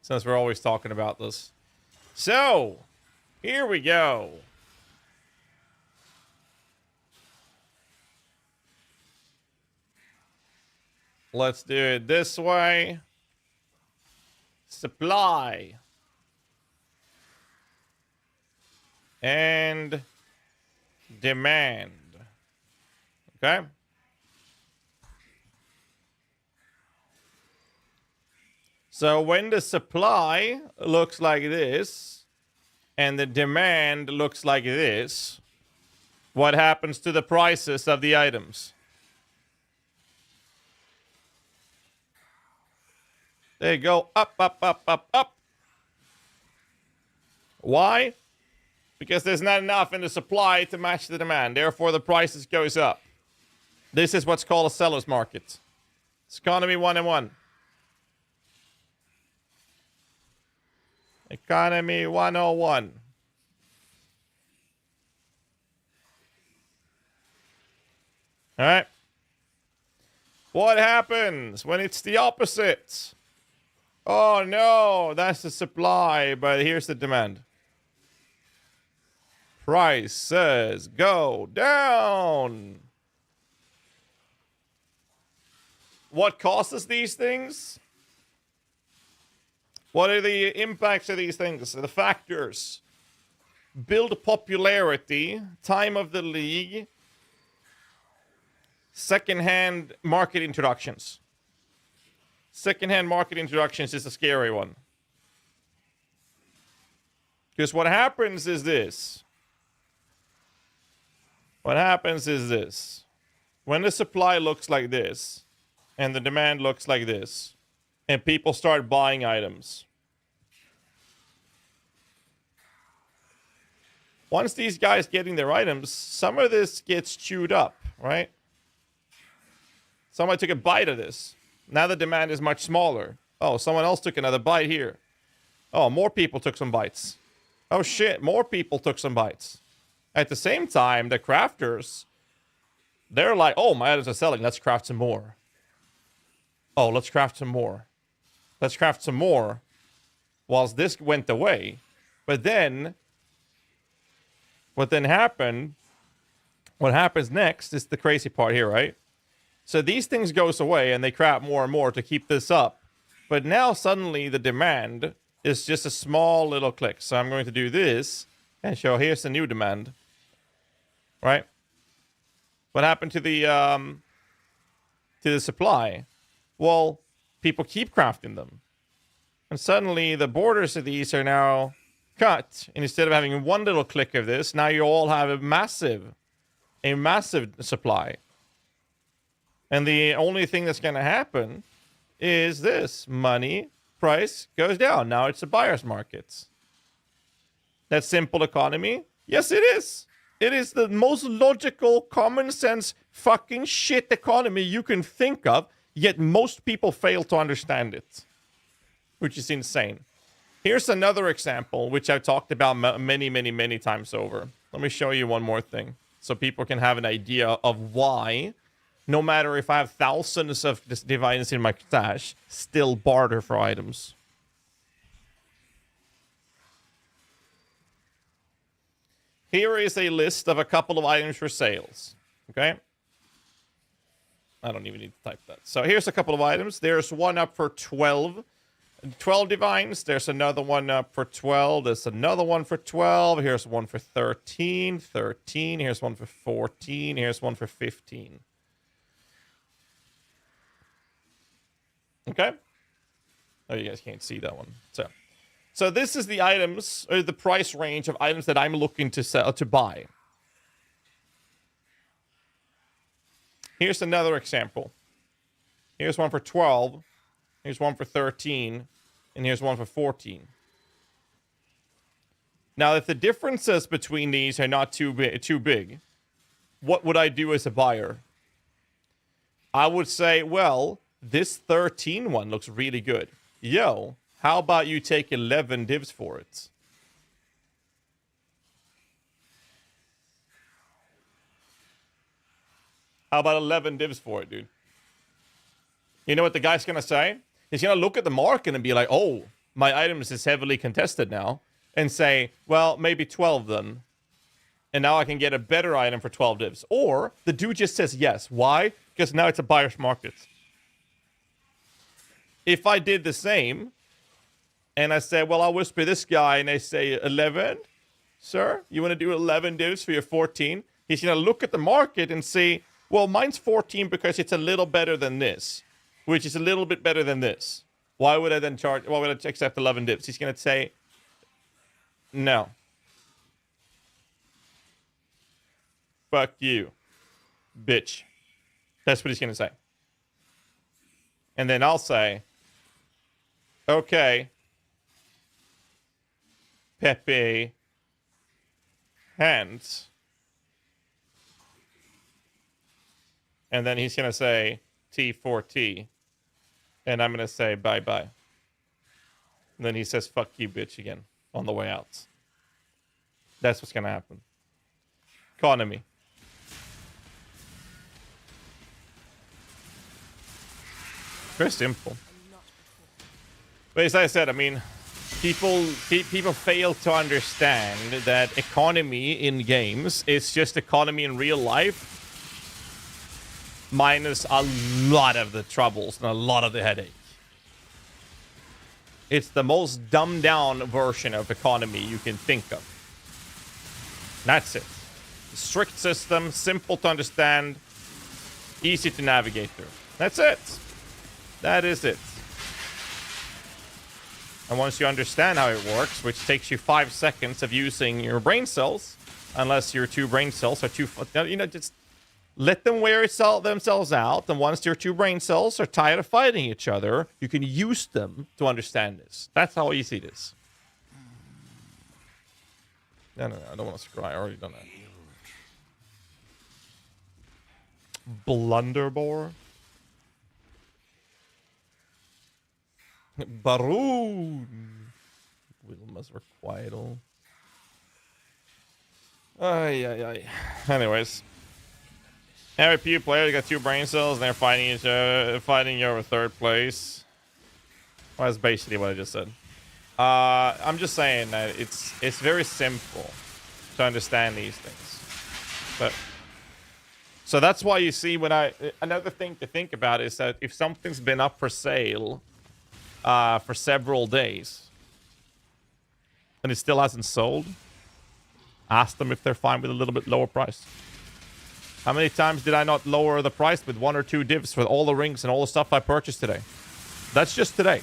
Since we're always talking about this. So, here we go. Let's do it this way. Supply. And demand. Okay? So when the supply looks like this and the demand looks like this, what happens to the prices of the items? They go up, up, up, up, up. Why? Because there's not enough in the supply to match the demand. Therefore, the prices goes up. This is what's called a seller's market. It's economy 101. Economy 101. All right. What happens when it's the opposite? Oh no, that's the supply, but here's the demand. Prices go down. What causes these things? What are the impacts of these things? The factors. Build popularity, time of the league, second-hand market introductions. Secondhand market introductions is a scary one. Because what happens is this. What happens is this. When the supply looks like this, and the demand looks like this, and people start buying items. Once these guys getting their items, some of this gets chewed up, right? Someone took a bite of this. Now the demand is much smaller. Oh, someone else took another bite here. Oh, more people took some bites. Oh shit, more people took some bites. At the same time, the crafters, they're like, oh, my items are selling. Let's craft some more. Oh, let's craft some more. Let's craft some more. Whilst this went away. But then, what happens next is the crazy part here, right? So these things goes away and they craft more and more to keep this up. But now suddenly the demand is just a small little click. So I'm going to do this and show here's the new demand. Right? What happened to the supply? Well, people keep crafting them. And suddenly the borders of these are now cut. And instead of having one little click of this, now you all have a massive supply. And the only thing that's going to happen is this. Money, price goes down. Now it's a buyer's market. That simple economy? Yes, it is. It is the most logical, common sense, fucking shit economy you can think of, yet most people fail to understand it. Which is insane. Here's another example, which I've talked about many times over. Let me show you one more thing, so people can have an idea of why, no matter if I have thousands of divines in my stash, still barter for items. Here is a list of a couple of items for sales. Okay? I don't even need to type that. So here's a couple of items. There's one up for 12 divines. There's another one up for 12. There's another one for 12. Here's one for 13. Here's one for 14. Here's one for 15. Okay? Oh, you guys can't see that one. So this is the items, or the price range of items that I'm looking to buy. Here's another example. Here's one for 12. Here's one for 13. And here's one for 14. Now, if the differences between these are not too big, what would I do as a buyer? I would say, well, this 13 one looks really good. Yo, how about you take 11 divs for it? How about 11 divs for it, dude? You know what the guy's going to say? He's going to look at the market and be like, oh, my items is heavily contested now. And say, well, maybe 12 then. And now I can get a better item for 12 divs. Or the dude just says yes. Why? Because now it's a buyer's market. If I did the same, and I say, well, I'll whisper this guy, and they say 11? Sir, you want to do 11 divs for your 14? He's going to look at the market and say, well, mine's 14 because it's a little better than this, which is a little bit better than this. Why would I then charge? Why would I accept 11 divs? He's going to say, no. Fuck you, bitch. That's what he's going to say. And then I'll say, okay, Pepe, hands. And then he's going to say T4T. And I'm going to say bye-bye. And then he says, fuck you, bitch, again on the way out. That's what's going to happen. Economy. Very simple. But as I said, I mean, people fail to understand that economy in games is just economy in real life minus a lot of the troubles and a lot of the headache. It's the most dumbed down version of economy you can think of. That's it. Strict system, simple to understand, easy to navigate through. That's it. That is it. And once you understand how it works, which takes you 5 seconds of using your brain cells, unless your 2 brain cells are too, you know, just let them wear themselves out. And once your 2 brain cells are tired of fighting each other, you can use them to understand this. That's how easy it is. No, I don't want to scry. I already done that. Blunderbore. Baroon. Wilma's requital. Ay. Anyways. Every few players got 2 brain cells and they're fighting each other, fighting you over 3rd place. Well, that's basically what I just said. I'm just saying that it's very simple to understand these things. But so that's why you see when another thing to think about is that if something's been up for sale for several days and it still hasn't sold, ask them if they're fine with a little bit lower price. How many times did I not lower the price with 1 or 2 divs for all the rings and all the stuff I purchased today? That's just today.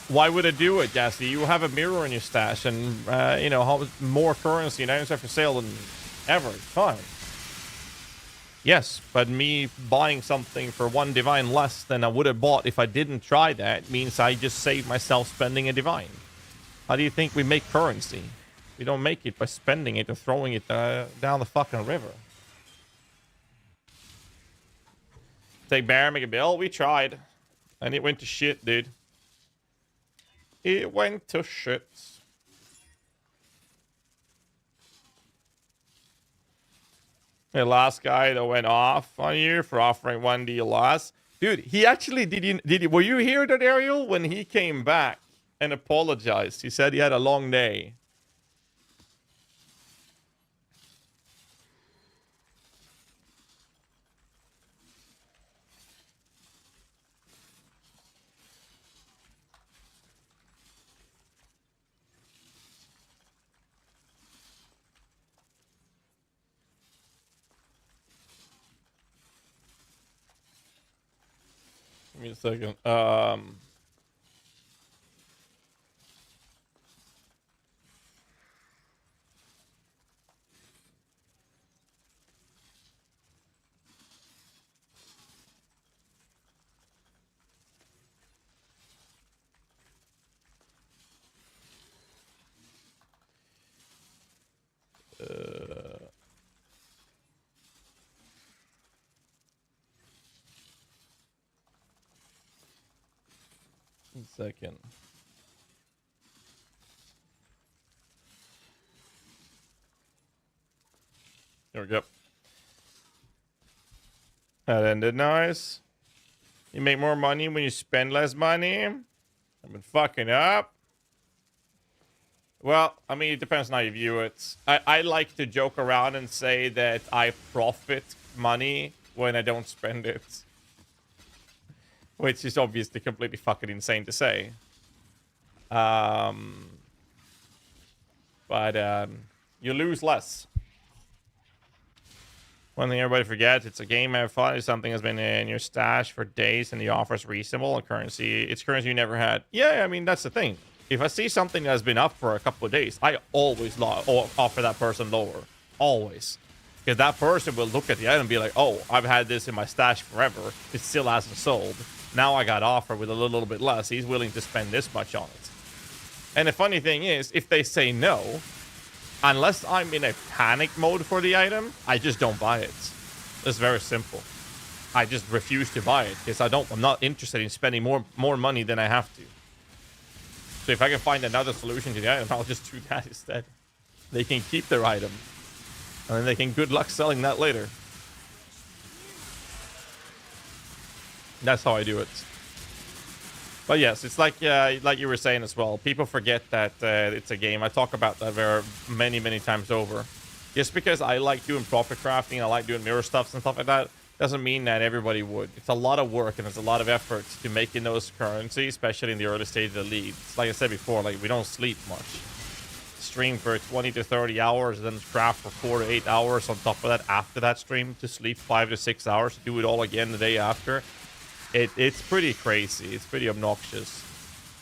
Why would I do it, GHAZZY? You have a mirror in your stash and, you know, more currency and items are for sale than ever. It's fine. Yes, but me buying something for 1 divine less than I would have bought if I didn't try that means I just saved myself spending a divine. How do you think we make currency? We don't make it by spending it and throwing it down the fucking river. Take Bear, make a bill. We tried. And it went to shit, dude. It went to shit. The last guy that went off on you for offering 1 deal less. Dude, he actually were you here, that Ariel, when he came back and apologized? He said he had a long day. Give me a second. Second. There we go. That ended nice. You make more money when you spend less money. I've been fucking up. Well, I mean, it depends on how you view it. I like to joke around and say that I profit money when I don't spend it. Which is obviously completely fucking insane to say. But you lose less. One thing everybody forgets, it's a game have fun. If something has been in your stash for days and the offer is reasonable and currency, it's currency you never had. Yeah, I mean, that's the thing. If I see something that has been up for a couple of days, I always offer that person lower. Always. Because that person will look at the item and be like, oh, I've had this in my stash forever. It still hasn't sold. Now I got offered with a little bit less. He's willing to spend this much on it. And the funny thing is, if they say no, unless I'm in a panic mode for the item, I just don't buy it. It's very simple. I just refuse to buy it because I'm not interested in spending more money than I have to. So if I can find another solution to the item, I'll just do that instead. They can keep their item. And then they can good luck selling that later. That's how I do it. But yes, it's like you were saying as well. People forget that it's a game. I talk about that very many times over. Just because I like doing profit crafting, I like doing mirror stuffs and stuff like that, doesn't mean that everybody would. It's a lot of work and it's a lot of effort to making those currency, especially in the early stage of the league. Like I said before, like we don't sleep much. Stream for 20 to 30 hours, then craft for 4 to 8 hours on top of that after that stream to sleep 5 to 6 hours, do it all again the day after. It's pretty crazy. It's pretty obnoxious.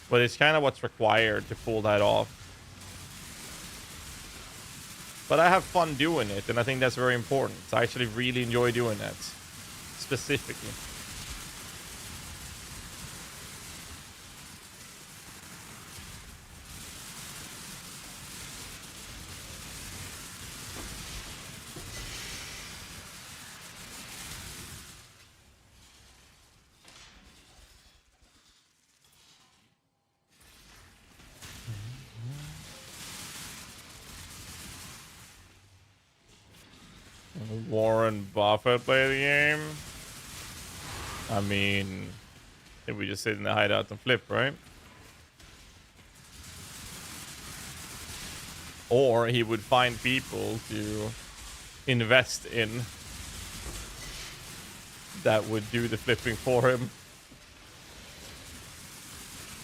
But it's kind of what's required to pull that off. But I have fun doing it, and I think that's very important. I actually really enjoy doing that. Specifically. Warren Buffett play the game? I mean, if we just sit in the hideout and flip, right? Or he would find people to invest in that would do the flipping for him.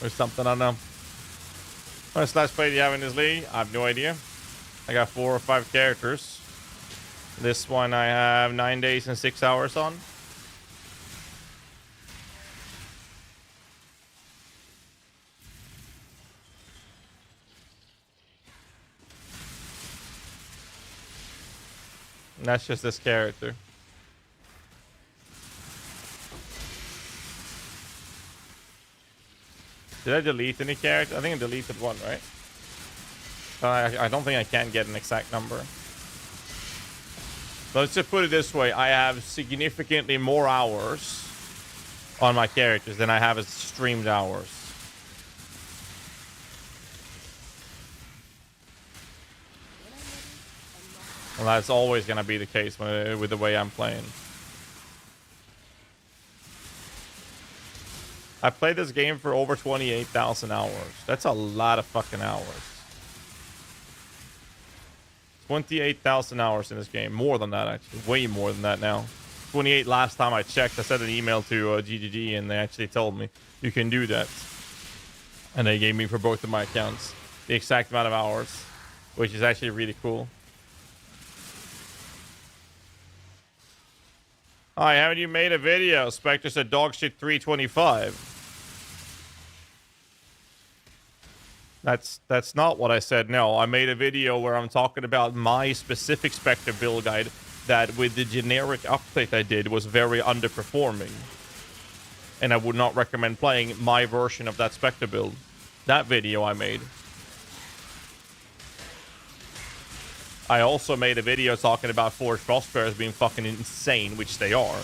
Or something, I don't know. How much slash play do you have in this league? I have no idea. I got 4 or 5 characters. This one I have 9 days and 6 hours on. And that's just this character. Did I delete any character? I think I deleted one, right? I don't think I can get an exact number. But let's just put it this way. I have significantly more hours on my characters than I have as streamed hours. Well, that's always going to be the case with the way I'm playing. I played this game for over 28,000 hours. That's a lot of fucking hours. 28,000 hours in this game. More than that, actually. Way more than that now. 28 last time I checked. I sent an email to GGG and they actually told me you can do that. And they gave me for both of my accounts the exact amount of hours, which is actually really cool. Hi, haven't you made a video? Spectres at dogshit 325. That's not what I said. No, I made a video where I'm talking about my specific Spectre build guide that with the generic update I did was very underperforming. And I would not recommend playing my version of that Spectre build. That video I made. I also made a video talking about Forged Frostbearers being fucking insane, which they are.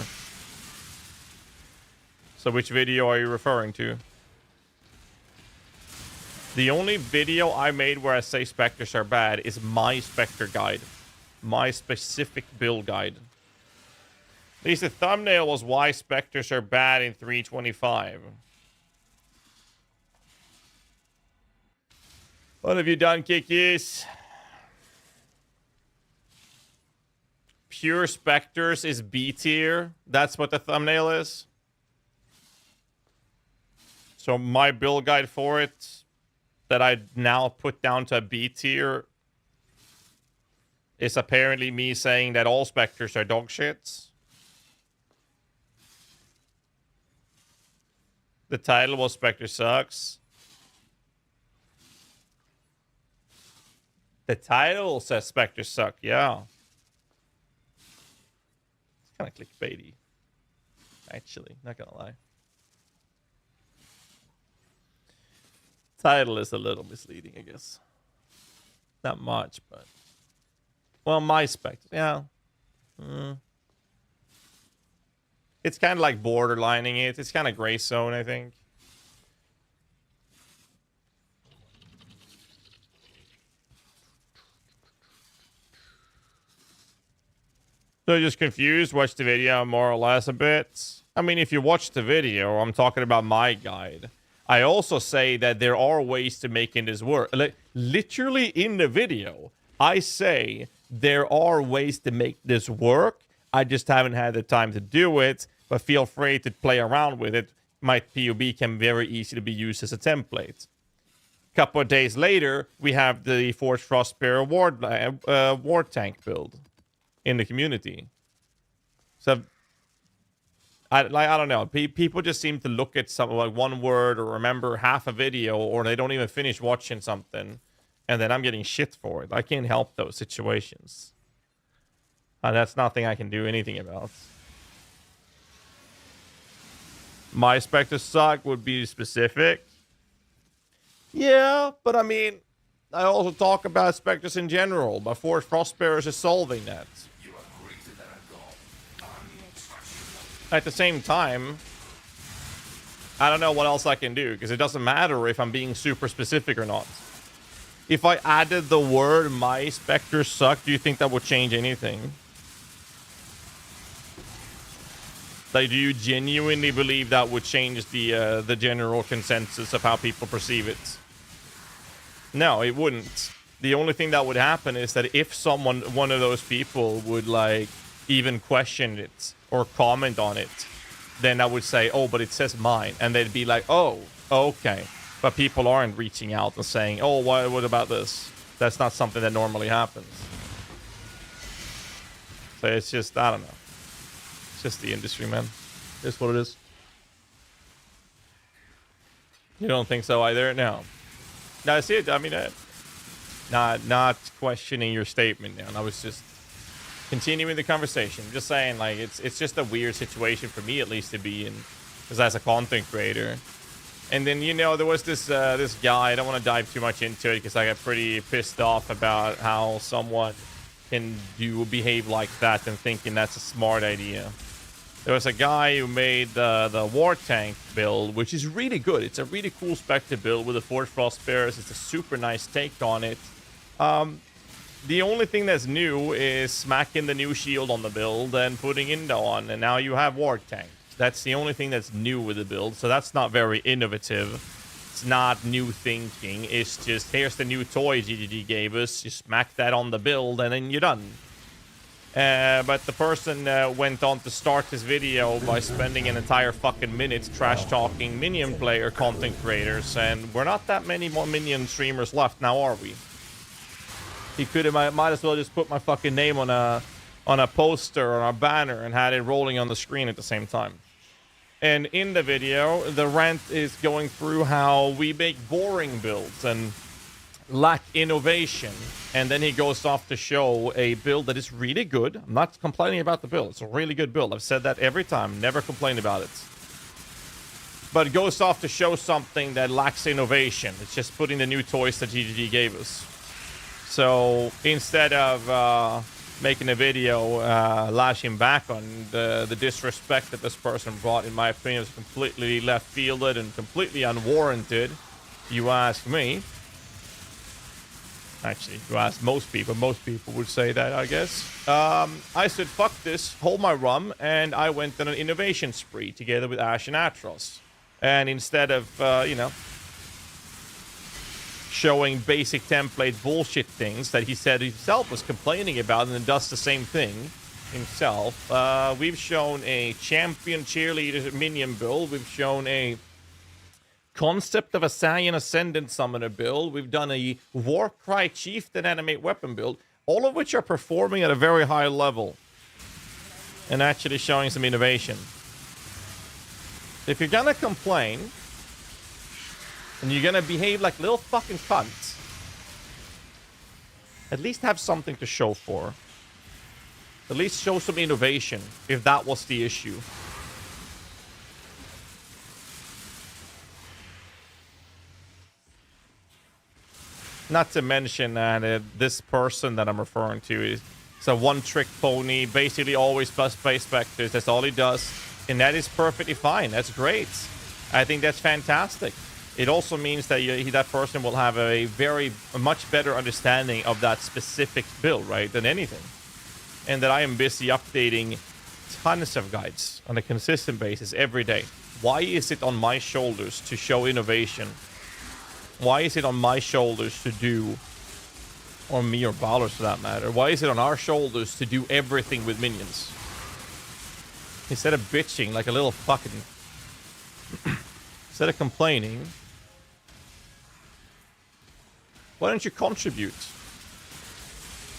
So which video are you referring to? The only video I made where I say Spectres are bad is my Spectre guide. My specific build guide. At least the thumbnail was why Spectres are bad in 325. What have you done, Kikis? Pure Spectres is B tier. That's what the thumbnail is. So my build guide for it that I now put down to a B tier is apparently me saying that all Spectres are dog shits. The title was Spectre Sucks. The title says Spectre Suck, yeah. It's kind of clickbaity. Actually, not gonna lie. Title is a little misleading, I guess. Not much, but... Well, my Spectre, yeah. It's kind of like borderlining it. It's kind of gray zone, I think. So just confused, watch the video more or less a bit. I mean, if you watch the video, I'm talking about my guide. I also say that there are ways to making this work. Like, literally in the video, I say there are ways to make this work. I just haven't had the time to do it, but feel free to play around with it. My POB can very easily be used as a template. A couple of days later, we have the Forged Frostbearer Ward Tank build in the community. So I don't know. People just seem to look at something like one word or remember half a video, or they don't even finish watching something, and then I'm getting shit for it. I can't help those situations. That's nothing I can do anything about. My Spectres suck would be specific. Yeah, but I mean, I also talk about Spectres in general. My Force Prosperous is solving that. At the same time, I don't know what else I can do, because it doesn't matter if I'm being super specific or not. If I added the word "my Spectres suck," do you think that would change anything? Like, do you genuinely believe that would change the general consensus of how people perceive it? No, it wouldn't. The only thing that would happen is that if one of those people would like even question it or comment on it, then I would say, oh, but it says mine. And they'd be like, oh, okay. But people aren't reaching out and saying, oh, what about this? That's not something that normally happens. So it's just, I don't know. It's just the industry, man. It's what it is. You don't think so either? No. That's it. I mean, not questioning your statement now. I was just continuing the conversation. I'm just saying, like, it's just a weird situation for me, at least, to be in, because as a content creator. And then, you know, there was this this guy. I don't want to dive too much into it because I got pretty pissed off about how someone can behave like that and thinking that's a smart idea. There was a guy who made the War Tank build, which is really good. It's a really cool Spectre build with the Force Prosperous. It's a super nice take on it. The only thing that's new is smacking the new shield on the build and putting Indo on, and now you have War Tank. That's the only thing that's new with the build, so that's not very innovative. It's not new thinking. It's just, here's the new toy GGG gave us. You smack that on the build, and then you're done. But the person went on to start his video by spending an entire fucking minute trash-talking minion player content creators, and we're not that many more minion streamers left now, are we? He could have, might as well just put my fucking name on a poster or a banner and had it rolling on the screen at the same time. And in the video, the rant is going through how we make boring builds and lack innovation, and then he goes off to show a build that is really good. I'm not complaining about the build. It's a really good build. I've said that every time. Never complained about it. But it goes off to show something that lacks innovation. It's just putting the new toys that GGG gave us. So instead of making a video lashing back on the disrespect that this person brought, in my opinion, is completely left-fielded and completely unwarranted, you ask me. Actually, you ask most people would say that, I guess. I said, fuck this, hold my rum, and I went on an innovation spree together with Ash and Atros. And instead of, you know, showing basic template bullshit things that he said himself was complaining about and then does the same thing himself, we've shown a champion cheerleader minion build. We've shown a concept of a Saiyan Ascendant Summoner build. We've done a Warcry Chieftain Animate Weapon build, all of which are performing at a very high level and actually showing some innovation. If you're gonna complain and you're gonna behave like little fucking cunts, at least have something to show for. At least show some innovation, if that was the issue. Not to mention that this person that I'm referring to is a one-trick pony, basically always plus play Spectres. That's all he does, and that is perfectly fine. That's great. I think that's fantastic. It also means that that person will have a much better understanding of that specific build, right, than anything. And that I am busy updating tons of guides on a consistent basis every day. Why is it on my shoulders to show innovation? Why is it on my shoulders to do, or me or Ballers for that matter, why is it on our shoulders to do everything with minions? Instead of bitching like a little fucking... Instead of complaining, why don't you contribute?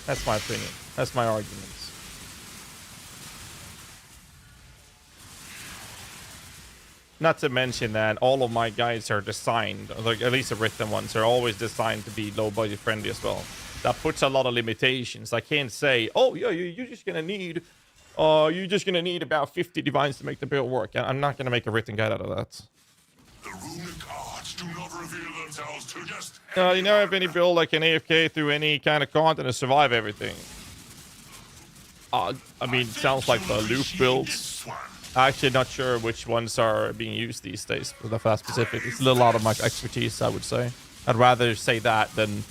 That's my opinion. That's my arguments. Not to mention that all of my guides are designed, like at least the written ones, are always designed to be low budget friendly as well. That puts a lot of limitations. I can't say, oh yeah, you're just gonna need about 50 divines to make the build work. I'm not gonna make a written guide out of that. The runic arts do not reveal themselves to just You never have any build like an AFK through any kind of content to survive everything. I mean, it sounds like the loop builds. Actually, not sure which ones are being used these days for the fast specific. It's a little out of my expertise, I would say. I'd rather say that than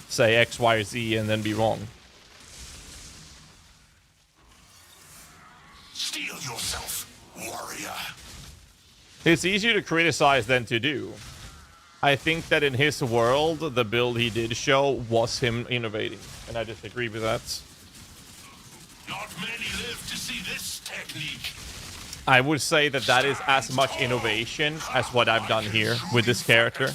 say X, Y, or Z and then be wrong. steel yourself, warrior. It's easier to criticize than to do. I think that in his world, the build he did show was him innovating, and I disagree with that. Not many live to see this technique. I would say that that is as much innovation as what I've done here with this character.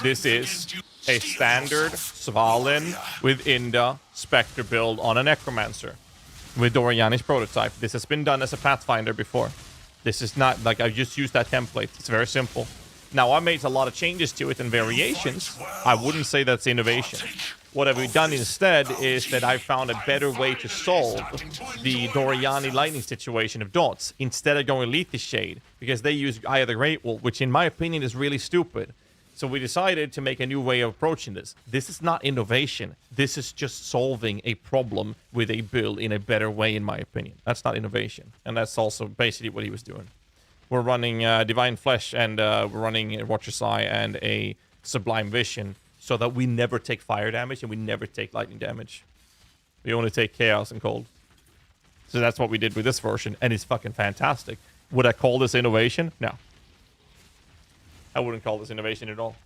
This is a standard Svalin with Inda Spectre build on a Necromancer with Doriani's prototype. This has been done as a Pathfinder before. This is not like I just used that template. It's very simple. Now, I made a lot of changes to it and variations. I wouldn't say that's innovation. What I've done instead is that I found a better way to solve the Doriani lightning situation of dots instead of going Lethe Shade, because they use Eye of the Great Wolf, which in my opinion is really stupid. So we decided to make a new way of approaching this. This is not innovation. This is just solving a problem with a build in a better way, in my opinion. That's not innovation. And that's also basically what he was doing. We're running Divine Flesh, and we're running Watcher's Eye and a Sublime Vision, so that we never take fire damage and we never take lightning damage. We only take chaos and cold. So that's what we did with this version, and it's fucking fantastic. Would I call this innovation? No. I wouldn't call this innovation at all.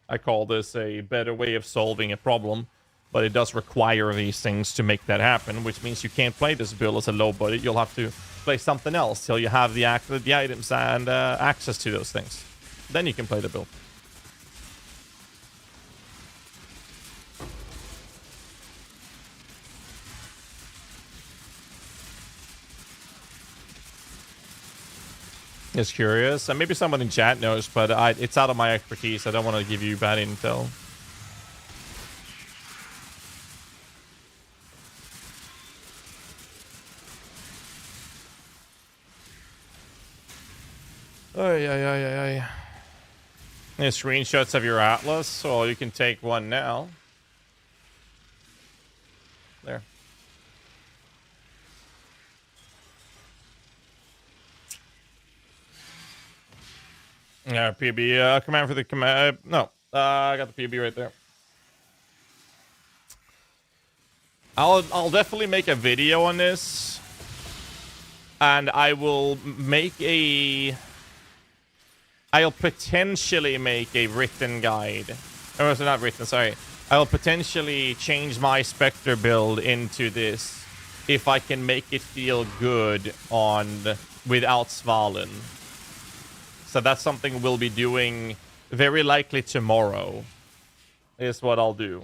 I call this a better way of solving a problem, but it does require these things to make that happen, which means you can't play this build as a low budget. You'll have to play something else till you have the items and access to those things. Then you can play the build. Just curious. Maybe someone in chat knows, but it's out of my expertise. I don't want to give you bad intel. Any screenshots of your Atlas? Well, you can take one now. There. Yeah, PB, command for the command. No, I got the PB right there. I'll definitely make a video on this, and I will make a. I'll potentially make a written guide. Or was it not written? Sorry. I'll potentially change my Spectre build into this if I can make it feel good on without Svalin. So that's something we'll be doing very likely tomorrow, is what I'll do.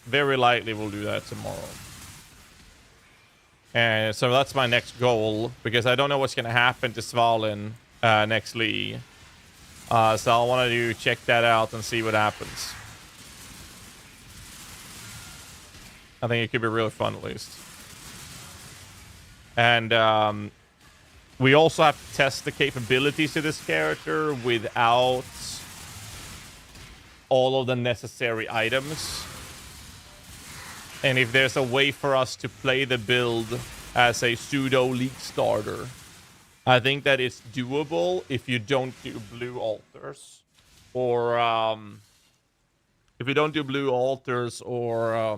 Very likely we'll do that tomorrow. And so that's my next goal, because I don't know what's going to happen to Svalin next Lee. So I want to check that out and see what happens. I think it could be really fun, at least. And we also have to test the capabilities of this character without all of the necessary items. And if there's a way for us to play the build as a pseudo league starter, I think that it's doable if you don't do blue altars, or if you don't do blue altars, or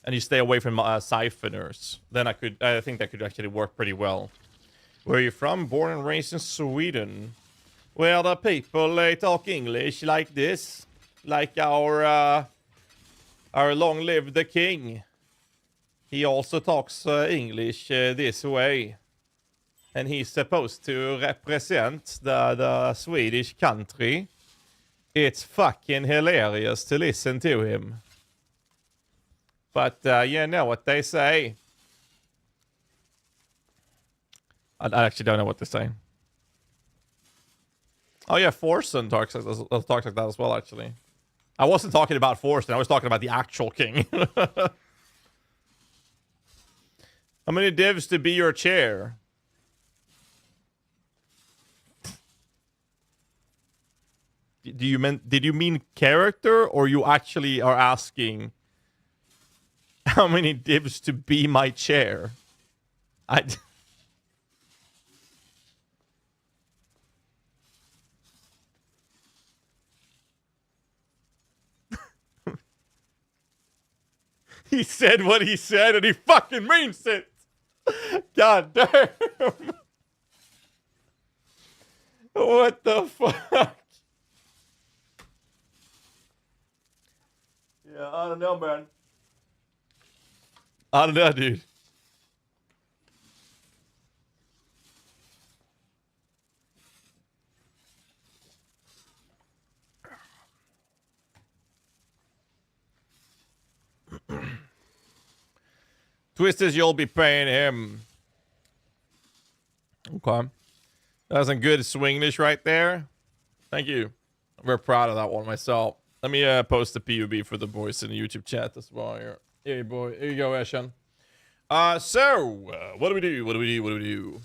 and you stay away from siphoners, then I think that could actually work pretty well. Where are you from? Born and raised in Sweden. Well, the people, they talk English like this. Like our long-lived the king. He also talks English this way. And he's supposed to represent the Swedish country. It's fucking hilarious to listen to him. But yeah, no, what they say. I actually don't know what they're saying. Oh yeah, Forsen talks like that as well, actually. I wasn't talking about Forsen, I was talking about the actual king. How many divs to be your chair? Did you mean character, or you actually are asking how many divs to be my chair? He said what he said, and he fucking means it. God damn. What the fuck? Yeah, I don't know, man. I don't know, dude. Twisters, you'll be paying him. Okay. That's a good swinglish right there. Thank you. I'm very proud of that one myself. Let me post the PUB for the boys in the YouTube chat as well here. Here, boy. Here you go, Eshan. What do we do? What do we do? What do we do?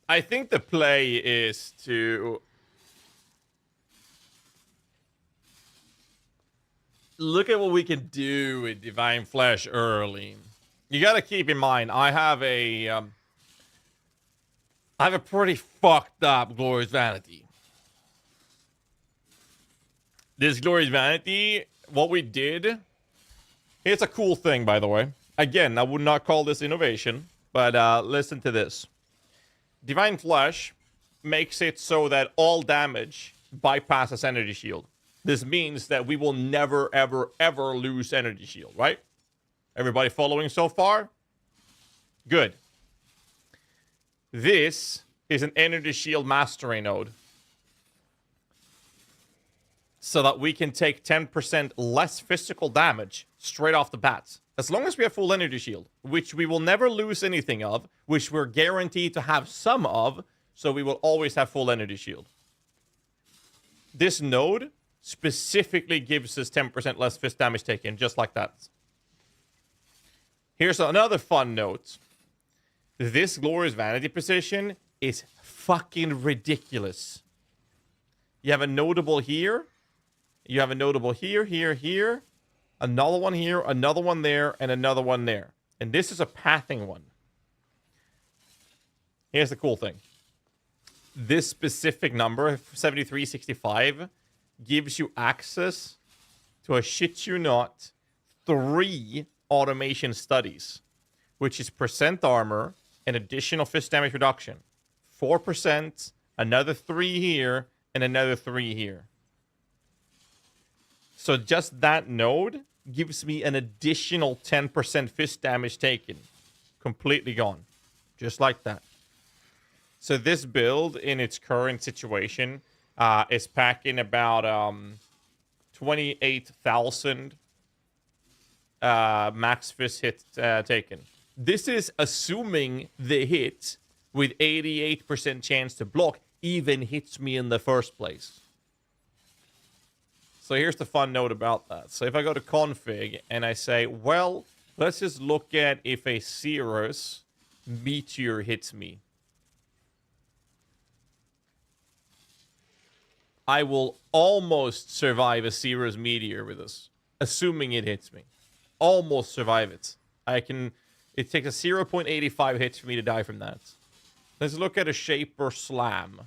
I think the play is to look at what we can do with Divine Flesh early. You gotta keep in mind, I have a pretty fucked up Glorious Vanity. This Glorious Vanity, what we did, it's a cool thing, by the way. Again, I would not call this innovation, but listen to this. Divine Flesh makes it so that all damage bypasses Energy Shield. This means that we will never, ever, ever lose Energy Shield, right? Everybody following so far? Good. This is an Energy Shield Mastery node. So that we can take 10% less physical damage straight off the bat. As long as we have full Energy Shield, which we will never lose anything of, which we're guaranteed to have some of, so we will always have full Energy Shield. This node specifically gives us 10% less fist damage taken, just like that. Here's another fun note. This Glorious Vanity position is fucking ridiculous. You have a notable here. You have a notable here, here, here. Another one here, another one there, and another one there. And this is a pathing one. Here's the cool thing. This specific number, 7365, gives you access to a shit you not 3 automation studies, which is percent armor and additional fist damage reduction. 4%, another 3 here, and another 3 here. So just that node gives me an additional 10% fist damage taken. Completely gone. Just like that. So this build, in its current situation, is packing about 28,000 max fist hit taken. This is assuming the hit with 88% chance to block even hits me in the first place. So here's the fun note about that. So if I go to config and I say, well, let's just look at if a Cirrus Meteor hits me. I will almost survive a Cirrus Meteor with this, assuming it hits me. Almost survive it. It takes a 0.85 hits for me to die from that. Let's look at a Shaper Slam.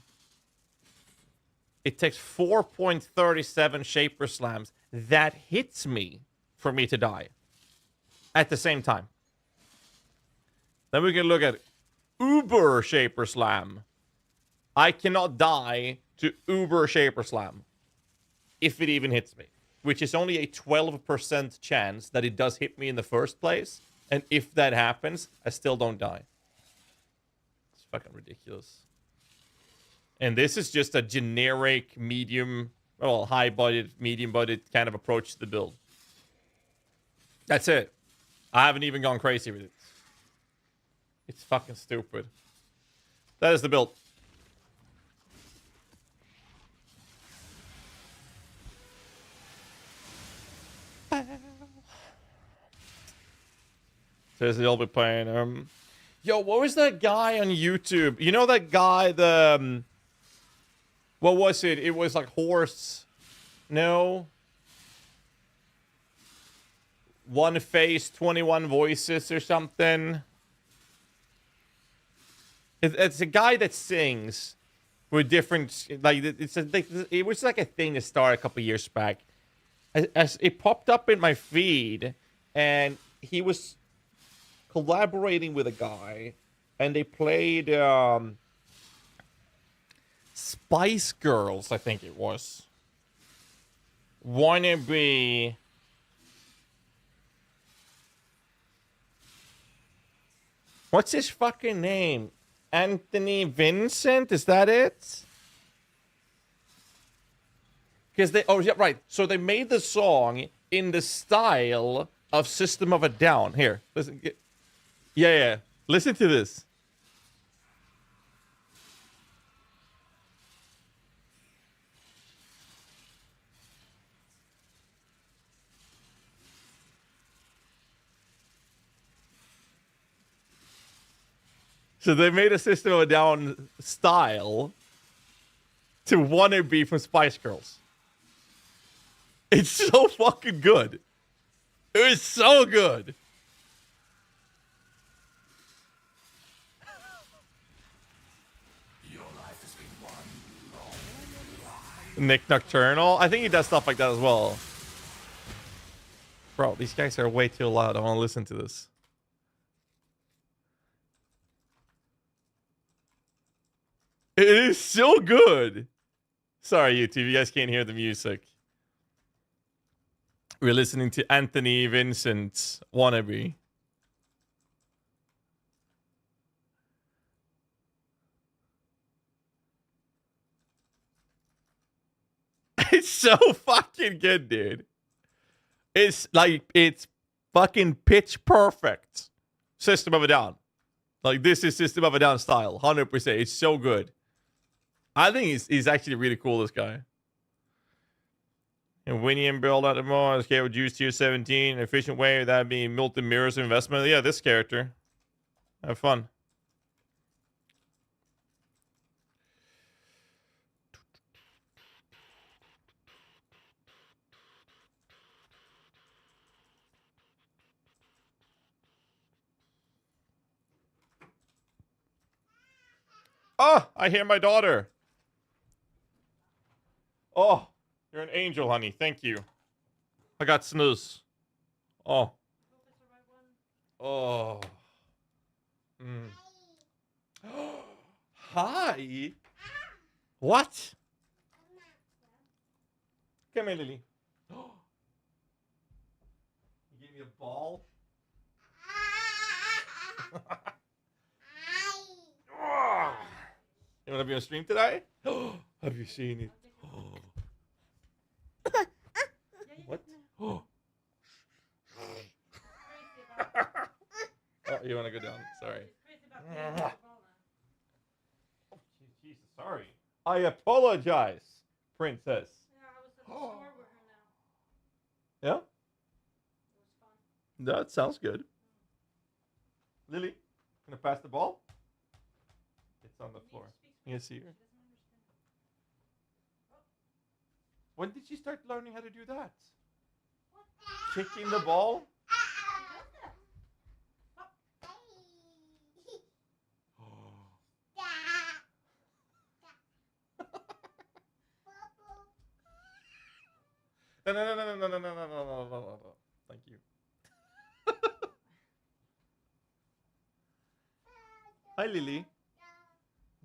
It takes 4.37 Shaper Slams. That hits me for me to die. At the same time. Then we can look at Uber Shaper Slam. I cannot die to Uber Shaper Slam. If it even hits me. Which is only a 12% chance that it does hit me in the first place. And if that happens, I still don't die. It's fucking ridiculous. And this is just a generic medium well, high budget, medium budget kind of approach to the build. That's it. I haven't even gone crazy with it. It's fucking stupid. That is the build. Says they'll be playing. Yo, what was that guy on YouTube? You know that guy, the what was it? It was like horse. No. One face, 21 voices or something. It's a guy that sings with different, like, it was like a thing that started a couple years back. As it popped up in my feed, and he was collaborating with a guy, and they played Spice Girls, I think it was. Wannabe. What's his fucking name? Anthony Vincent? Is that it? Because they... Oh, yeah, right. So they made the song in the style of System of a Down. Here, listen. Yeah. Listen to this. So they made a System of a Down style to Wannabe from Spice Girls. It's so fucking good. It was so good. Nick Nocturnal. I think he does stuff like that as well. Bro, these guys are way too loud. I want to listen to this. It is so good. Sorry, YouTube. You guys can't hear the music. We're listening to Anthony Vincent's Wannabe. It's so fucking good, dude. It's like, it's fucking pitch perfect. System of a Down. Like, this is System of a Down style. 100%. It's so good. I think he's actually really cool, this guy. And Winnie and build out the more. Okay, with Juice Tier 17. Efficient way of that being multi-mirrors investment. Yeah, this character. Have fun. Oh, I hear my daughter. Oh, you're an angel, honey. Thank you. I got snooze. Oh. Oh. Mm. Hi. What? Come here, Lily. You gave me a ball? You want to be on stream today? Have you seen it? What? Oh, you want to go down? Sorry. Oh, Jesus, sorry. I apologize, princess. Yeah? That sounds good. Lily, gonna pass the ball? It's on the floor. You see her? When did you start learning how to do that? Kicking the ball? No. Thank you. Hi, Lily.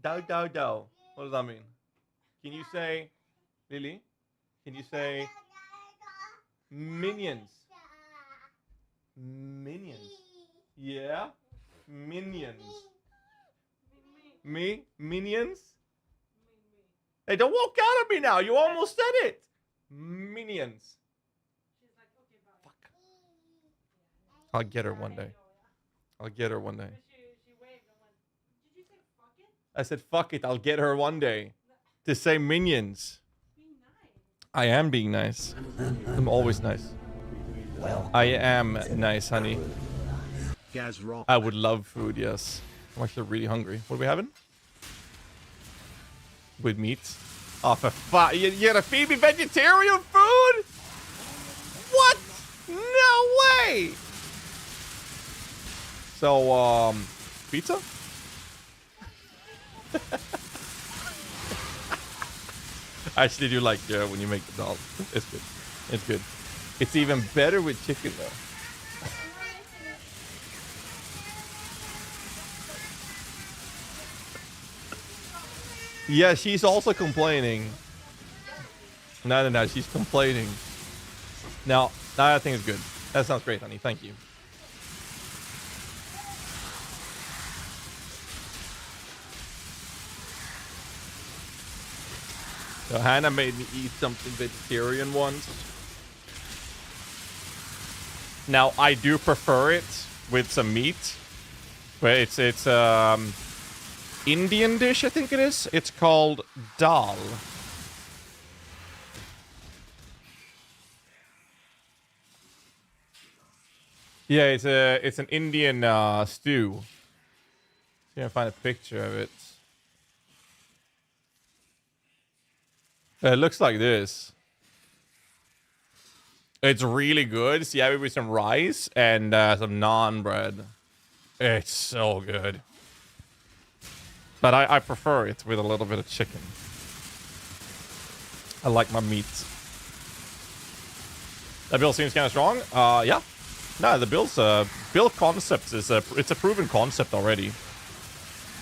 Dow. What does that mean? Can you say, Lily? Can you say minions? Minions. Yeah? Minions. Me? Minions? Hey, don't walk out at me now. You almost said it. Minions. Fuck. I'll get her one day. I'll get her one day. I said, fuck it, I'll get her one day. To say minions. I am being nice. I'm always nice. I am nice, honey. I would love food, yes. I'm actually really hungry. What are we having? With meat? Oh, for fuck. You gonna feed me vegetarian food? What? No way! So, pizza? I actually do like when you make the dal. It's good. It's good. It's even better with chicken, though. Yeah, she's also complaining. No, she's complaining. No, I think it's good. That sounds great, honey. Thank you. So Hannah made me eat something vegetarian once. Now I do prefer it with some meat, but it's Indian dish, I think it is. It's called dal. Yeah, it's an Indian stew. See if I can find a picture of it. It looks like this. It's really good. So you have it with some rice and some naan bread. It's so good. But I prefer it with a little bit of chicken. I like my meat. That build seems kind of strong. Yeah. No, the build concept is it's a proven concept already.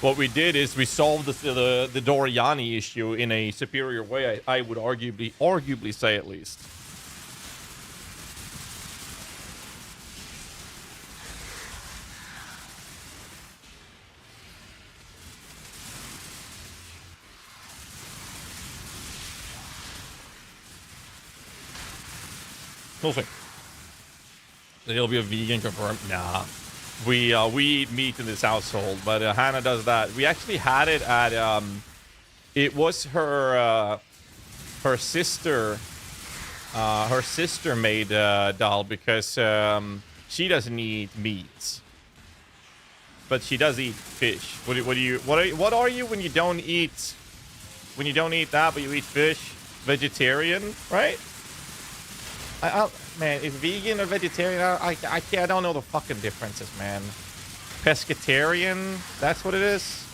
What we did is we solved the Doriani issue in a superior way. I would arguably say at least. We'll see. He'll be a vegan confirmed. Nah. We eat meat in this household, but Hannah does that. We actually had it at it was her sister made dal because she doesn't eat meat, but she does eat fish. What are you when you don't eat that but you eat fish? Vegetarian, right? Man, is vegan or vegetarian? I don't know the fucking differences, man. Pescatarian? That's what it is?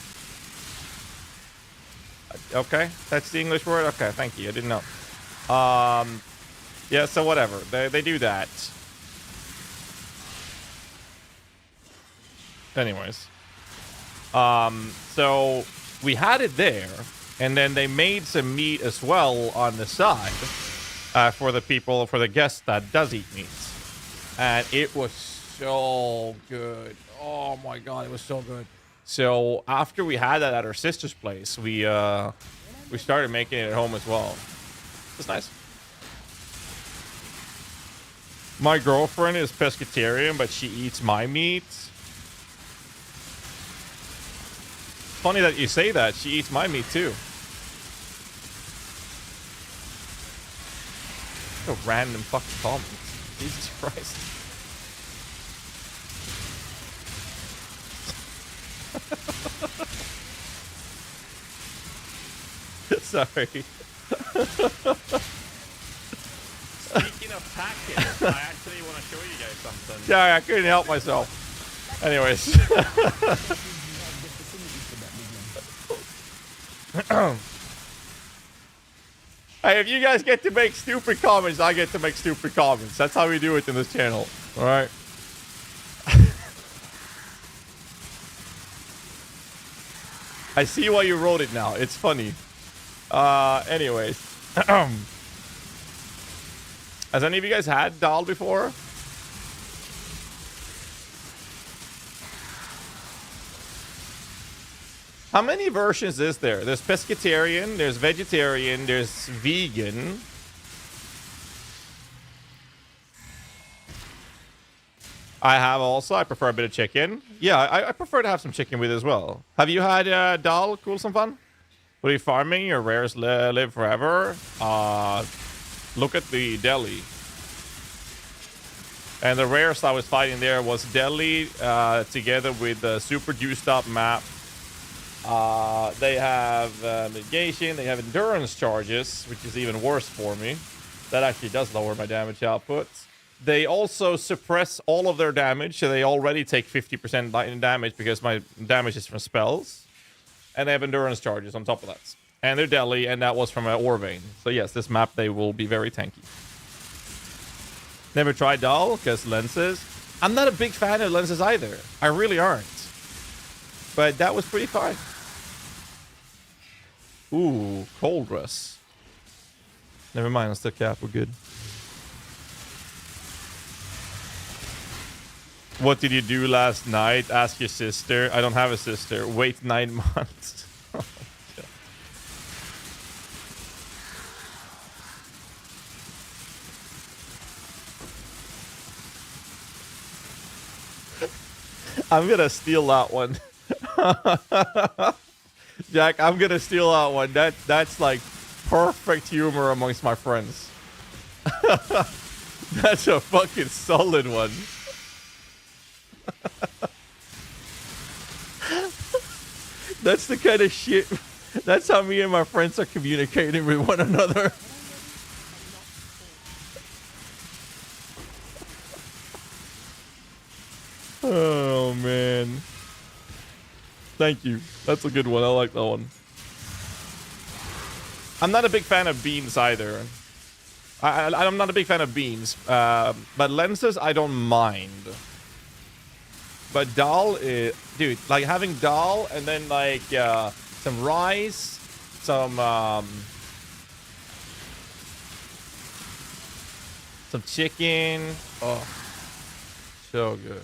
Okay, that's the English word? Okay, thank you. I didn't know. Yeah, so whatever. They do that. Anyways. So we had it there, and then they made some meat as well on the side. For the guests that does eat meat. And it was so good. Oh my god, it was so good. So after we had that at our sister's place, we started making it at home as well. It's nice. My girlfriend is pescatarian, but she eats my meat. Funny that you say that. She eats my meat too. A random fucking comment. Jesus Christ. Sorry. Speaking of packets, I actually want to show you guys something. Sorry, I couldn't help myself. Anyways. Hey, if you guys get to make stupid comments, I get to make stupid comments. That's how we do it in this channel. All right. I see why you wrote it now. It's funny. Anyways. Has any of you guys had dal before? How many versions is there? There's pescatarian, there's vegetarian, there's vegan. I have also. I prefer a bit of chicken. Yeah, I prefer to have some chicken with as well. Have you had dal? Cool, some fun? What are you farming? Your rares live forever. Look at the deli. And the rares I was fighting there was deli together with the super juiced up map. They have mitigation. They have endurance charges, which is even worse for me. That actually does lower my damage output. They also suppress all of their damage, so they already take 50% damage because my damage is from spells. And they have endurance charges on top of that. And they're deli, and that was from an ore vein. So yes, this map, they will be very tanky. Never tried Dahl, because lenses. I'm not a big fan of lenses either. I really aren't. But that was pretty fun. Ooh, cold dress. Never mind, I'm still cap, we're good. What did you do last night? Ask your sister. I don't have a sister. Wait 9 months. I'm gonna steal that one. Jack, I'm gonna steal that one. That's like perfect humor amongst my friends. That's a fucking solid one. That's the kind of shit. That's how me and my friends are communicating with one another. Oh man. Thank you. That's a good one. I like that one. I'm not a big fan of beans either. I'm not a big fan of beans. But lenses, I don't mind. But dal, dude, like having dal and then like some rice, some chicken. Oh, so good.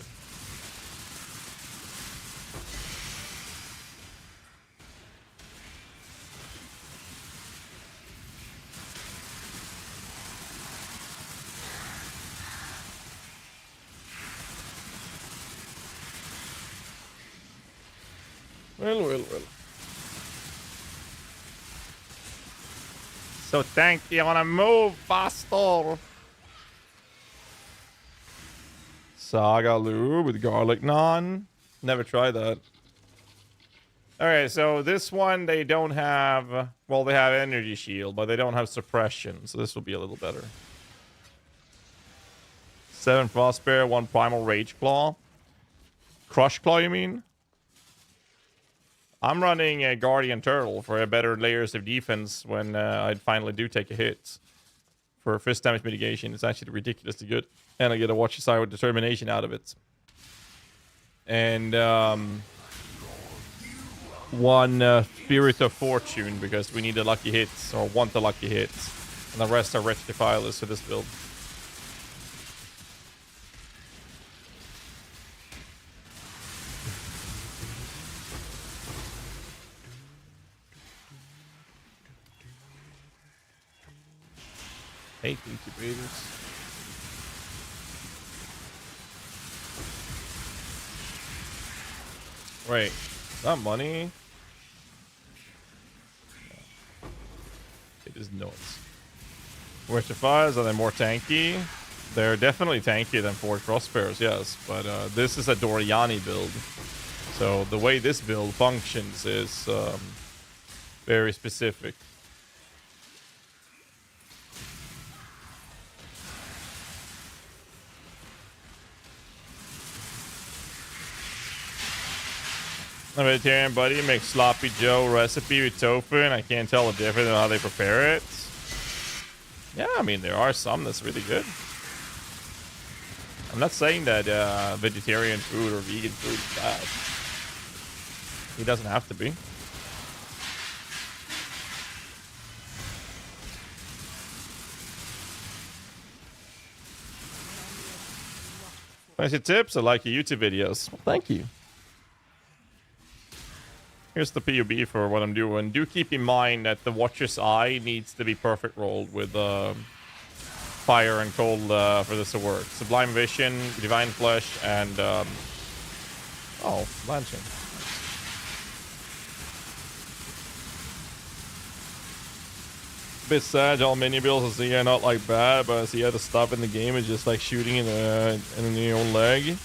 Well. So thank you. I wanna move faster. Saga Lou with garlic naan. Never tried that. Alright, so this one they don't have. Well, they have energy shield, but they don't have suppression, so this will be a little better. 7 frost bear, 1 primal rage claw. Crush claw, you mean? I'm running a Guardian Turtle for a better layers of defense when I finally do take a hit. For fist damage mitigation, it's actually ridiculously good. And I get a Watcher Side with determination out of it. And 1 Spirit of Fortune, because we need the lucky hits, or want the lucky hits. And the rest are Rectifilers for this build. Hate incubators. Wait, is that money? It is nuts. Rectifiers, are they more tanky? They're definitely tankier than 4 Crossbears, yes. But this is a Doriani build. So the way this build functions is very specific. A vegetarian buddy makes sloppy Joe recipe with tofu, and I can't tell the difference in how they prepare it. Yeah, I mean, there are some that's really good. I'm not saying that vegetarian food or vegan food is bad. It doesn't have to be. Thanks for your tips. I like your YouTube videos. Well, thank you. Here's the POB for what I'm doing. Do keep in mind that the Watcher's Eye needs to be perfect rolled with fire and cold for this to work. Sublime Vision, Divine Flesh, and oh, Lancing. Bit sad, all mini builds I see are not like bad, but I see how to stop in the game is just like shooting in your own leg.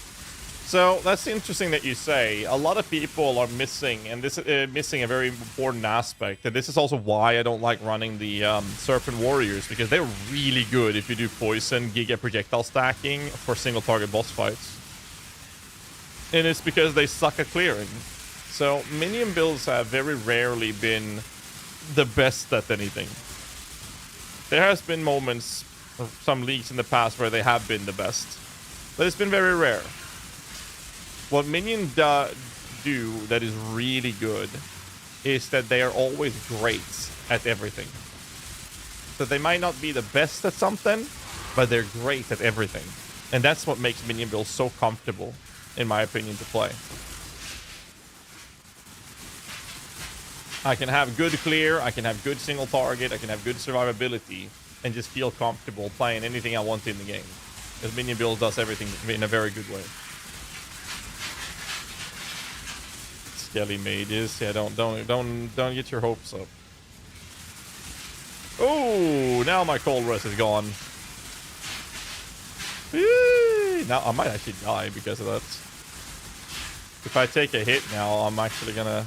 So that's interesting that you say. A lot of people are missing, and this missing a very important aspect. And this is also why I don't like running the Serpent Warriors, because they're really good if you do poison, giga projectile stacking for single target boss fights. And it's because they suck at clearing. So minion builds have very rarely been the best at anything. There has been moments, or some leagues in the past, where they have been the best, but it's been very rare. What minions do that is really good is that they are always great at everything. So they might not be the best at something, but they're great at everything. And that's what makes minion builds so comfortable, in my opinion, to play. I can have good clear, I can have good single target, I can have good survivability, and just feel comfortable playing anything I want in the game. Because minion build does everything in a very good way. Skelly mages, yeah, don't get your hopes up. Oh, now my cold rest is gone. Eee! Now I might actually die because of that. If I take a hit now, I'm actually gonna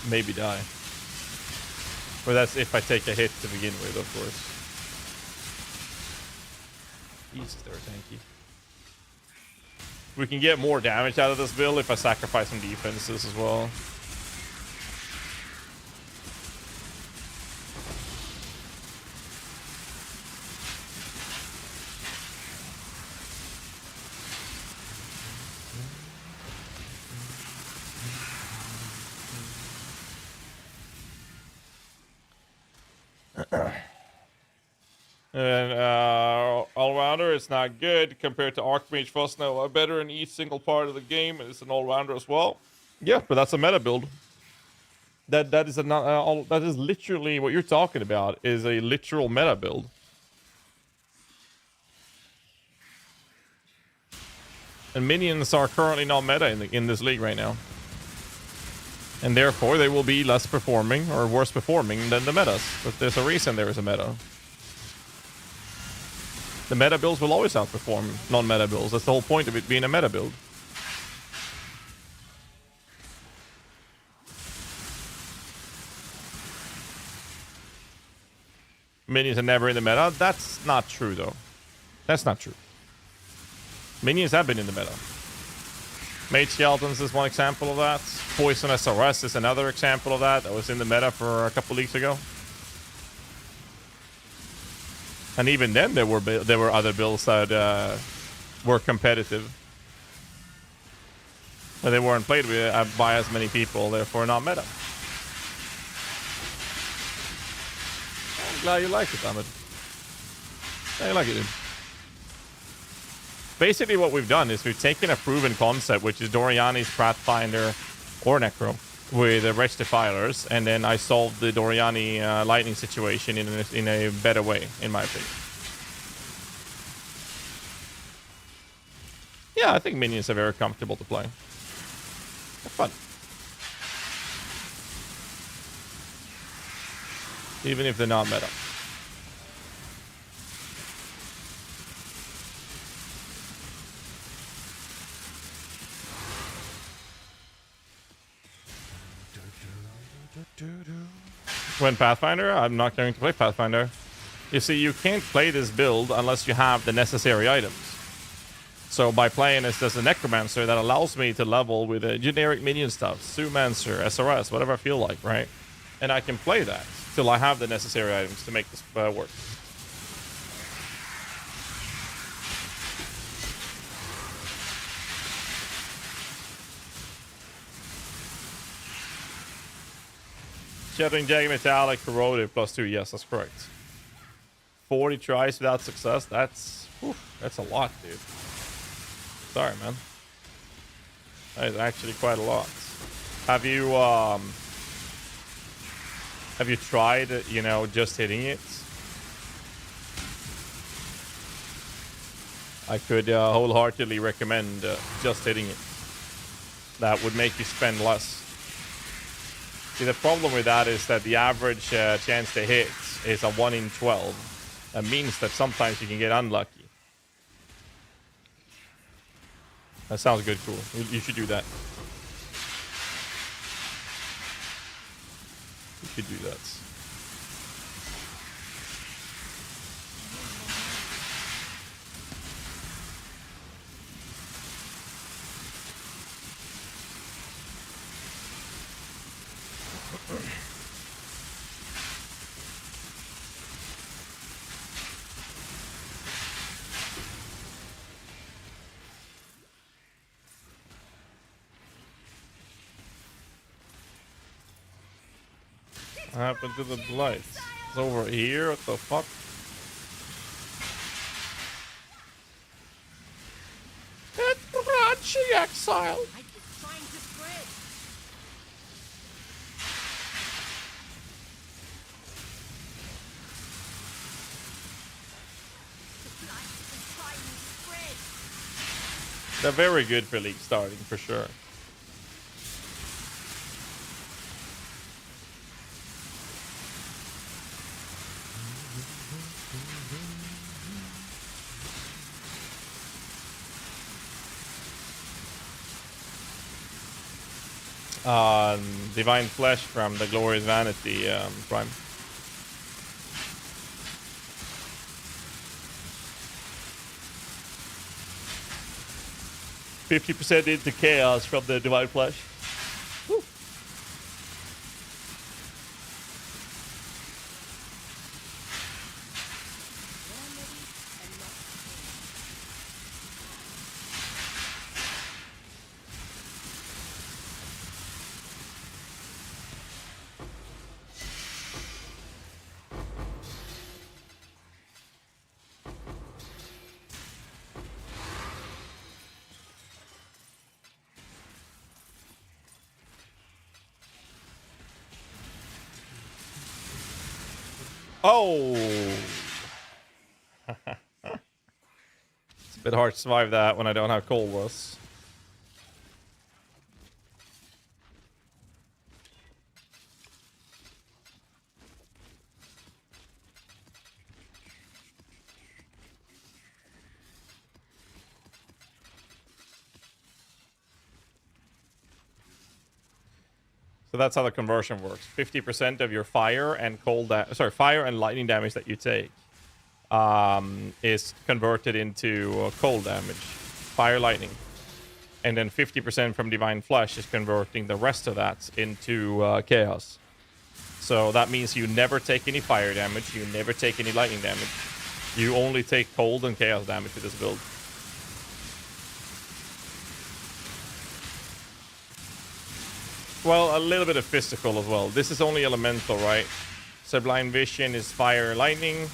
maybe die. Or that's if I take a hit to begin with, of course. Jesus, they're tanky. We can get more damage out of this build if I sacrifice some defenses as well. And all-rounder is not good compared to Archmage Fosno. Better in each single part of the game, and it's an all-rounder as well. Yeah, but that's a meta build. That is literally what you're talking about. Is a literal meta build. And minions are currently not meta in this league right now, and therefore they will be less performing or worse performing than the metas. But there's a reason there is a meta. The meta builds will always outperform non-meta builds. That's the whole point of it being a meta build. Minions are never in the meta. That's not true, though. That's not true. Minions have been in the meta. Mage Skeletons is one example of that. Poison SRS is another example of that. That was in the meta for a couple leagues ago. And even then, there were other builds that were competitive, but they weren't played with by as many people. Therefore, not meta. I'm glad you like it, Ahmed. I like it, dude. Basically, what we've done is we've taken a proven concept, which is Doriani's Pathfinder or Necro with the Wretch Defilers, and then I solved the Doriani lightning situation in a better way, in my opinion. Yeah, I think minions are very comfortable to play. They're fun. Even if they're not meta. When Pathfinder, I'm not going to play Pathfinder. You see, you can't play this build unless you have the necessary items. So by playing as a Necromancer, that allows me to level with a generic minion stuff, Zoomancer, SRS, whatever I feel like, right? And I can play that till I have the necessary items to make this work. Shattering Jagged Metallic, Corrosive, +2. Yes, that's correct. 40 tries without success. That's a lot, dude. Sorry, man. That is actually quite a lot. Have you tried, you know, just hitting it? I could wholeheartedly recommend just hitting it. That would make you spend less. See, the problem with that is that the average chance to hit is a 1 in 12. That means that sometimes you can get unlucky. That sounds good, cool. You should do that. You should do that. What happened to the blight? It's over here? What the fuck? It's Rachi Exile! I keep trying to spread. The blight is trying to spread. They're very good for league starting, for sure. Divine Flesh from the Glorious Vanity Prime. %50 into Chaos from the Divine Flesh. Woo. Oh! It's a bit hard to survive that when I don't have Cold Loss. So that's how the conversion works. 50% of your fire and fire and lightning damage that you take is converted into cold damage, fire, lightning, and then 50% from Divine Flesh is converting the rest of that into chaos. So that means you never take any fire damage, you never take any lightning damage. You only take cold and chaos damage with this build. Well, a little bit of physical as well. This is only elemental, right? Sublime Vision is fire, lightning,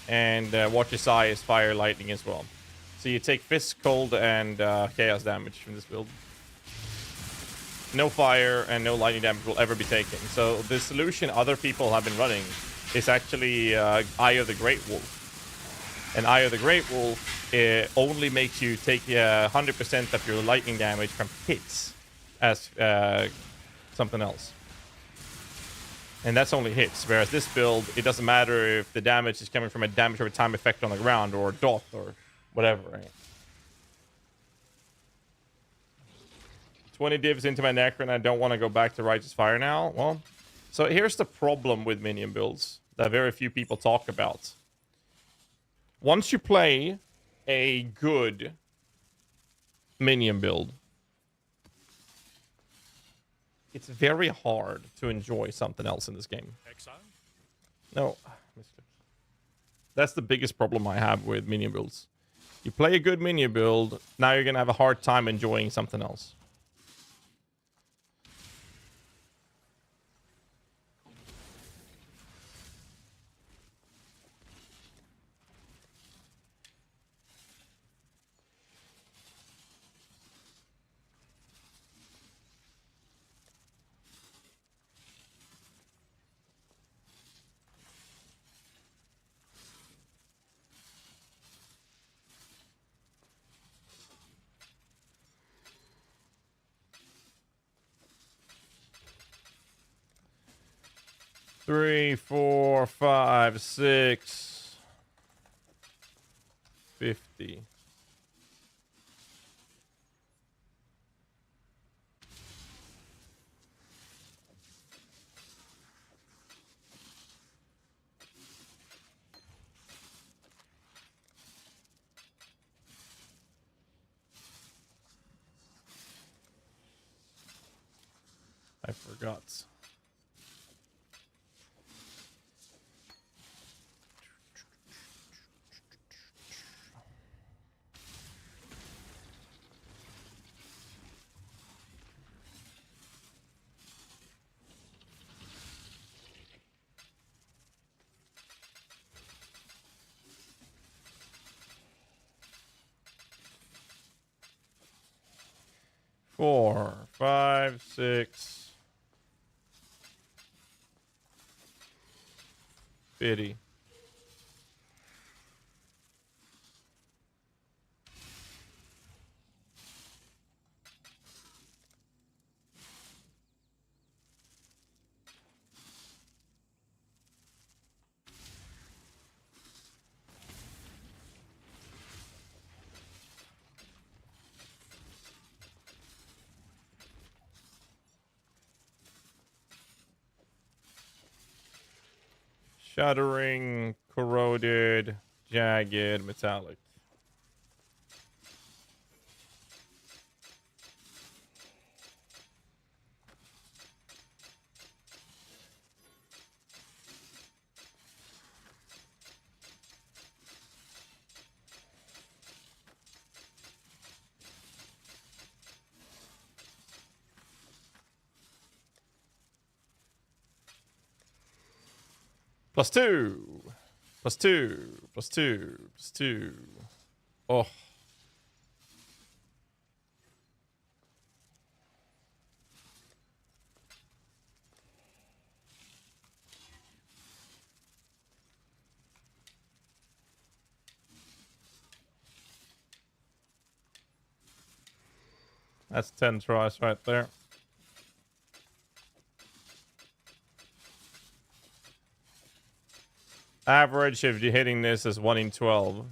and Watcher's Eye is fire, lightning as well. So you take fist, cold, and chaos damage from this build. No fire and no lightning damage will ever be taken. So the solution other people have been running is actually Eye of the Great Wolf. And Eye of the Great Wolf only makes you take 100% of your lightning damage from hits as something else. And that's only hits. Whereas this build, it doesn't matter if the damage is coming from a damage over time effect on the ground or a dot or whatever, right? 20 divs into my Necron and I don't want to go back to Righteous Fire now. Well, so here's the problem with minion builds that very few people talk about. Once you play a good minion build, it's very hard to enjoy something else in this game. Exile? No, that's the biggest problem I have with minion builds. You play a good minion build, now you're going to have a hard time enjoying something else. 3, 4, 5, 6, 50. I forgot. Four, 5, 6, 50. Shattering, corroded, jagged, metallic. +2. +2. +2. +2. Oh. That's 10 tries right there. Average if you're hitting this is 1 in 12.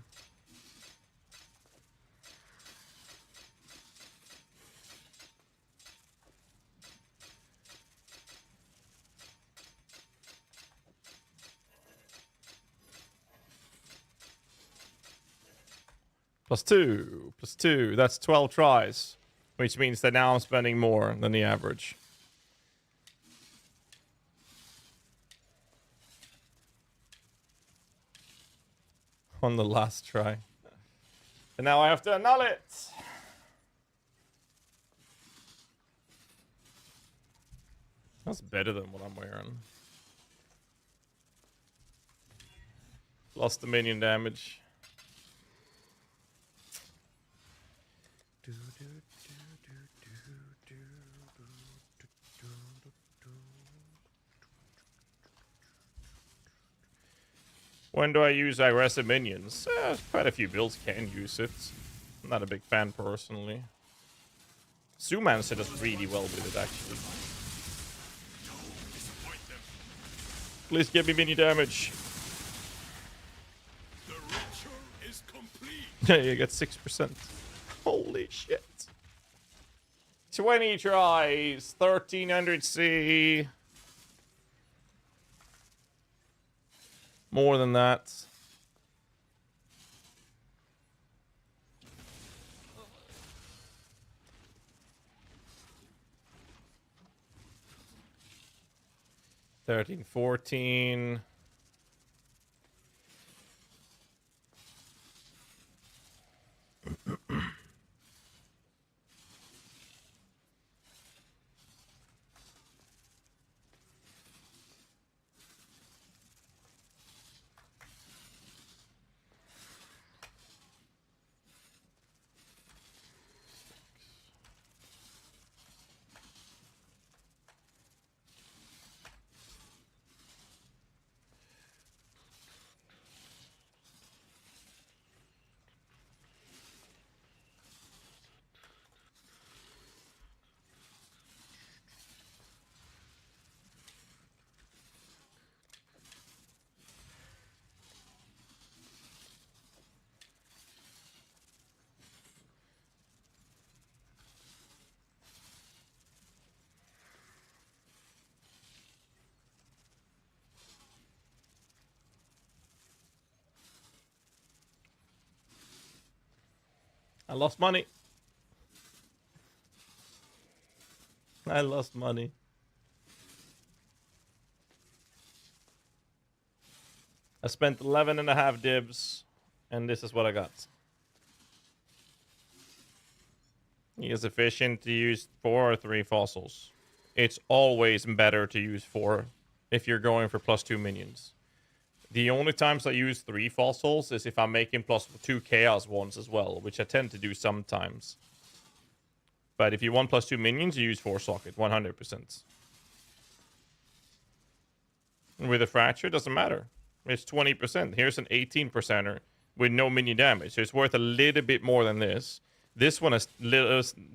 +2. +2. That's 12 tries. Which means that now I'm spending more than the average. On the last try. And now I have to annul it. That's better than what I'm wearing. Lost the minion damage. When do I use aggressive minions? Quite a few builds can use it. I'm not a big fan personally. Zoomancer does really well with it actually. Please give me mini damage. The ritual is complete. Yeah, you get 6%. Holy shit. 20 tries, 1300 C. More than that. $13, $14. I lost money. I lost money. I spent 11.5 dibs, and this is what I got. Is efficient to use 4 or 3 fossils. It's always better to use 4 if you're going for +2 minions. The only times I use 3 fossils is if I'm making +2 chaos ones as well, which I tend to do sometimes. But if you want +2 minions, you use 4 socket, 100%. With a fracture, doesn't matter. It's 20%. Here's an 18%er with no minion damage. So it's worth a little bit more than this. This one is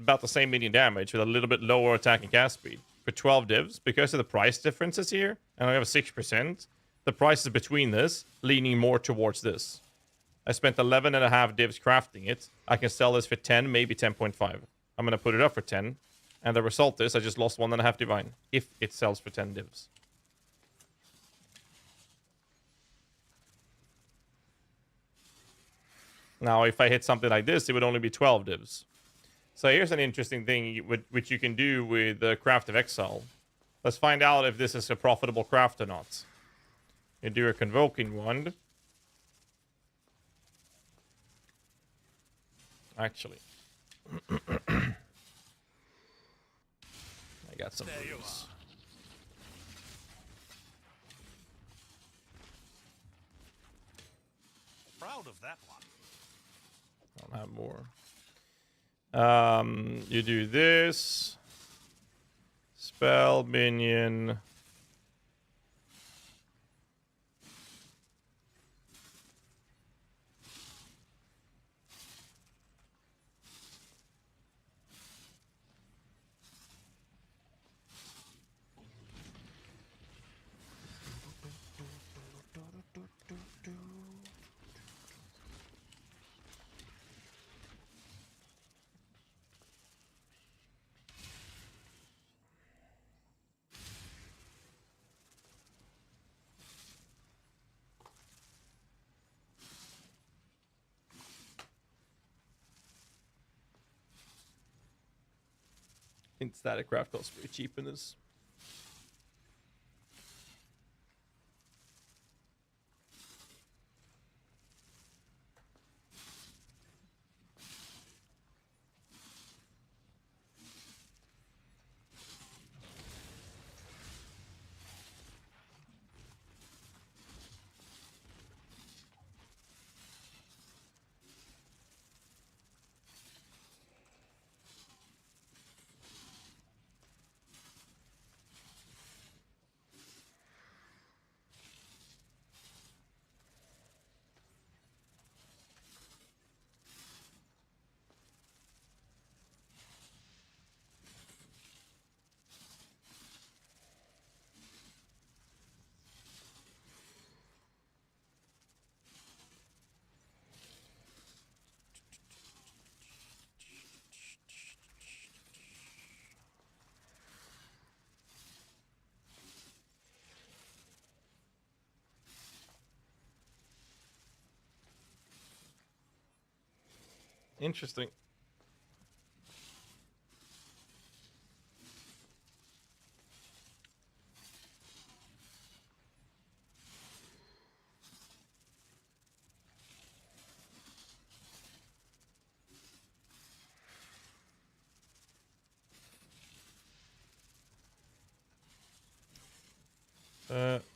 about the same minion damage with a little bit lower attack and cast speed. For 12 divs, because of the price differences here, and I have a 6%, the price is between this, leaning more towards this. I spent 11.5 divs crafting it. I can sell this for 10, maybe 10.5. I'm going to put it up for 10. And the result is I just lost 1.5 divine, if it sells for 10 divs. Now, if I hit something like this, it would only be 12 divs. So here's an interesting thing which you can do with the Craft of Exile. Let's find out if this is a profitable craft or not. You do a Convoking Wand. Actually. I got some rules. Proud of that one. I don't have more. You do this. Spell, minion. I think static craft costs pretty cheap in this. Interesting.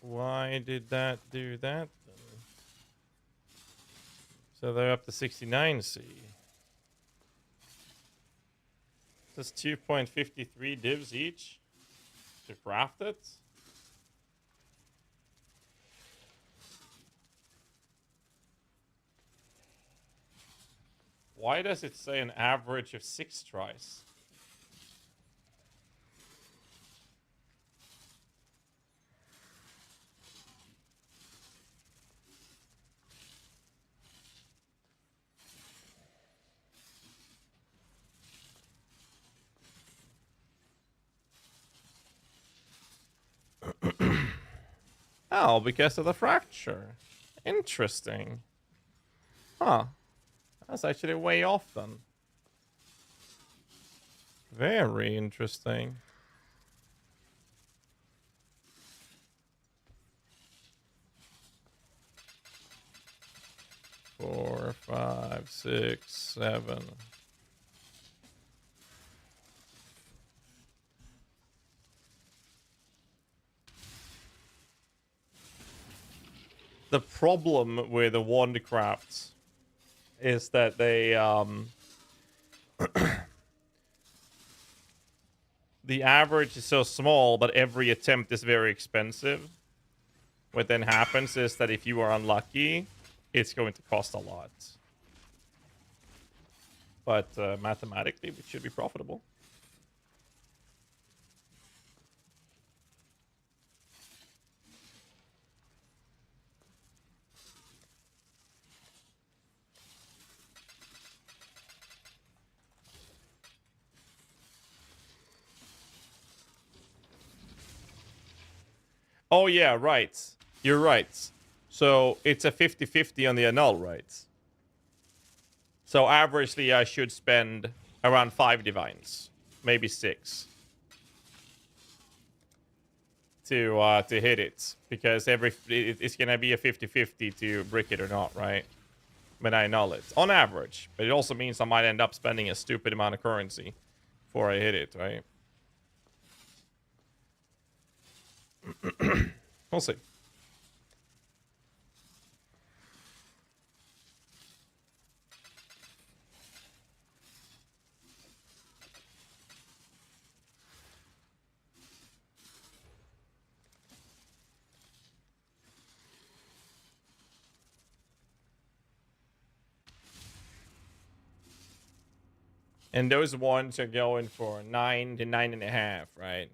Why did that do that then? So they're up to 69C. That's 2.53 divs each to craft it. Why does it say an average of 6 tries? Oh, because of the fracture. Interesting. Huh. That's actually way off then. Very interesting. Four, 5, 6, 7. The problem with the Wandcrafts is that they the average is so small, but every attempt is very expensive. What then happens is that if you are unlucky, it's going to cost a lot. But mathematically, it should be profitable. Oh, yeah, right. You're right. So it's a 50-50 on the annul, right? So averagely, I should spend around 5 divines, maybe 6, to hit it, because it's gonna be a 50-50 to brick it or not, right? When I annul it, on average. But it also means I might end up spending a stupid amount of currency before I hit it, right? We'll see. And those ones are going for 9 to 9.5, right?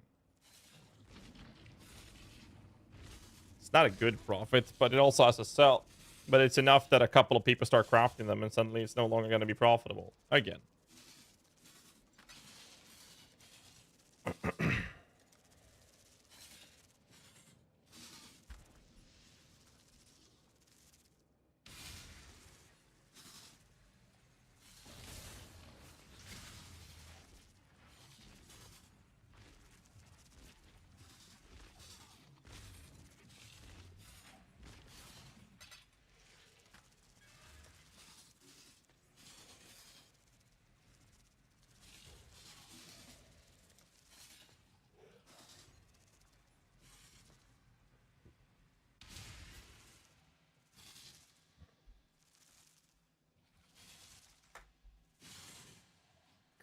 It's not a good profit, but it also has to sell. But it's enough that a couple of people start crafting them, and suddenly it's no longer going to be profitable again.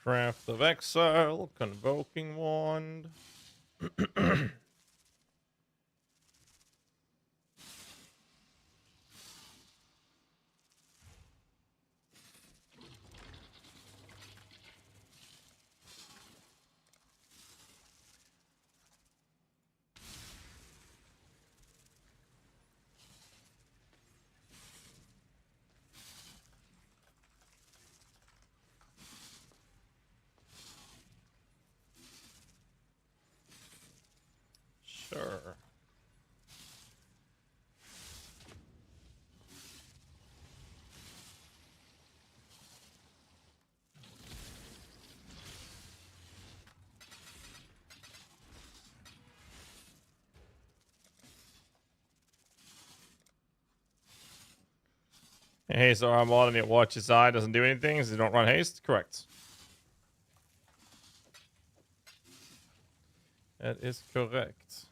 Craft of Exile, Convoking Wand. Sure. Hey, so I'm on it. Watch his eye doesn't do anything. So you don't run haste. Correct. That is correct.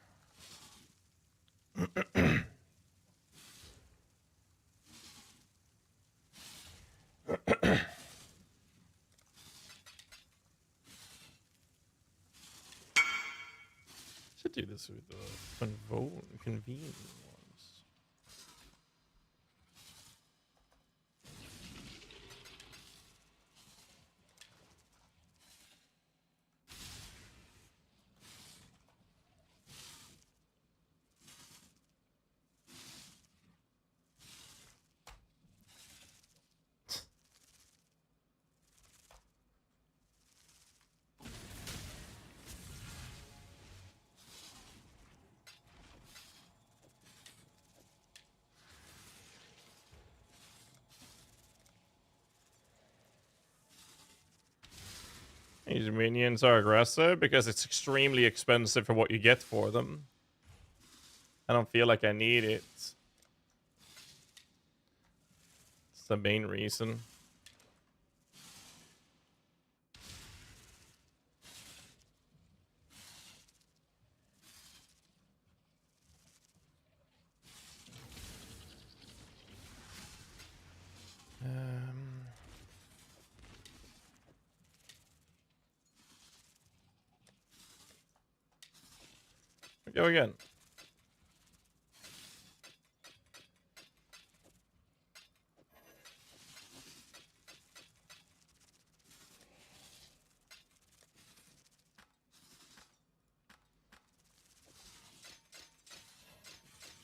Should do this with convene ones. These minions are aggressive because it's extremely expensive for what you get for them. I don't feel like I need it. It's the main reason. We go again.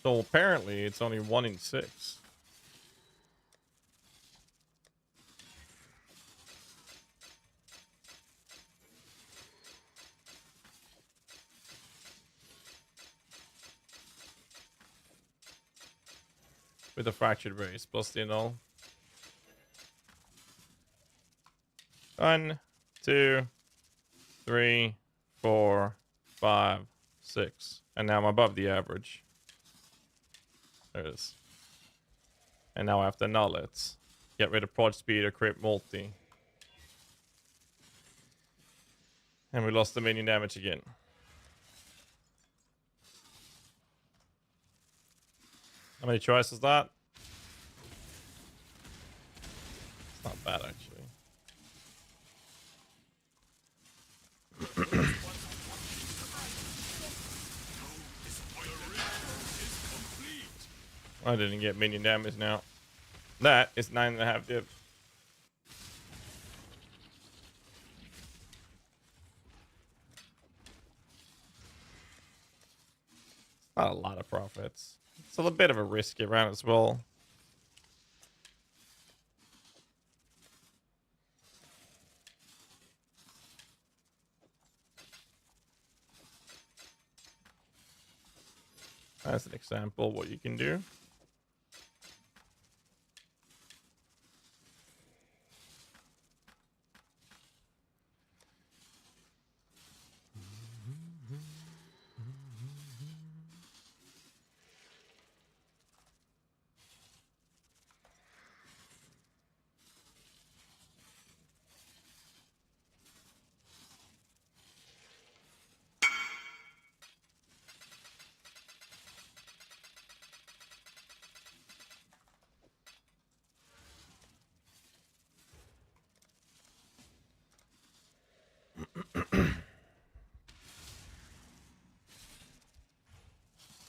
So apparently it's only 1 in 6. With a fractured base plus the null. 1, 2, 3, 4, 5, 6. And now I'm above the average. There it is. And now I have to null it. Get rid of prod speed or crit multi. And we lost the minion damage again. How many tries is that? It's not bad actually. I didn't get minion damage now. That is 9.5 div. Not a lot of profits. It's a little bit of a risky round as well. That's an example of what you can do.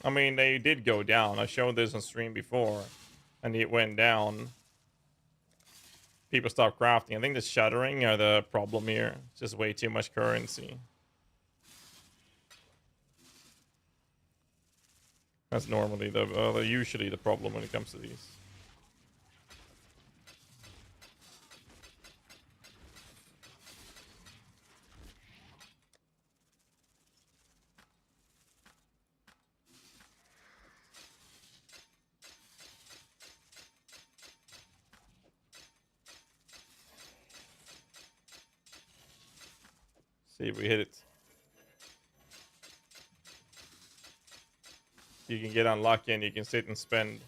I mean, they did go down. I showed this on stream before, and it went down. People stopped crafting. I think the shuttering are the problem here. It's just way too much currency. That's normally usually the problem when it comes to these. See if we hit it. You can get unlucky and you can sit and spend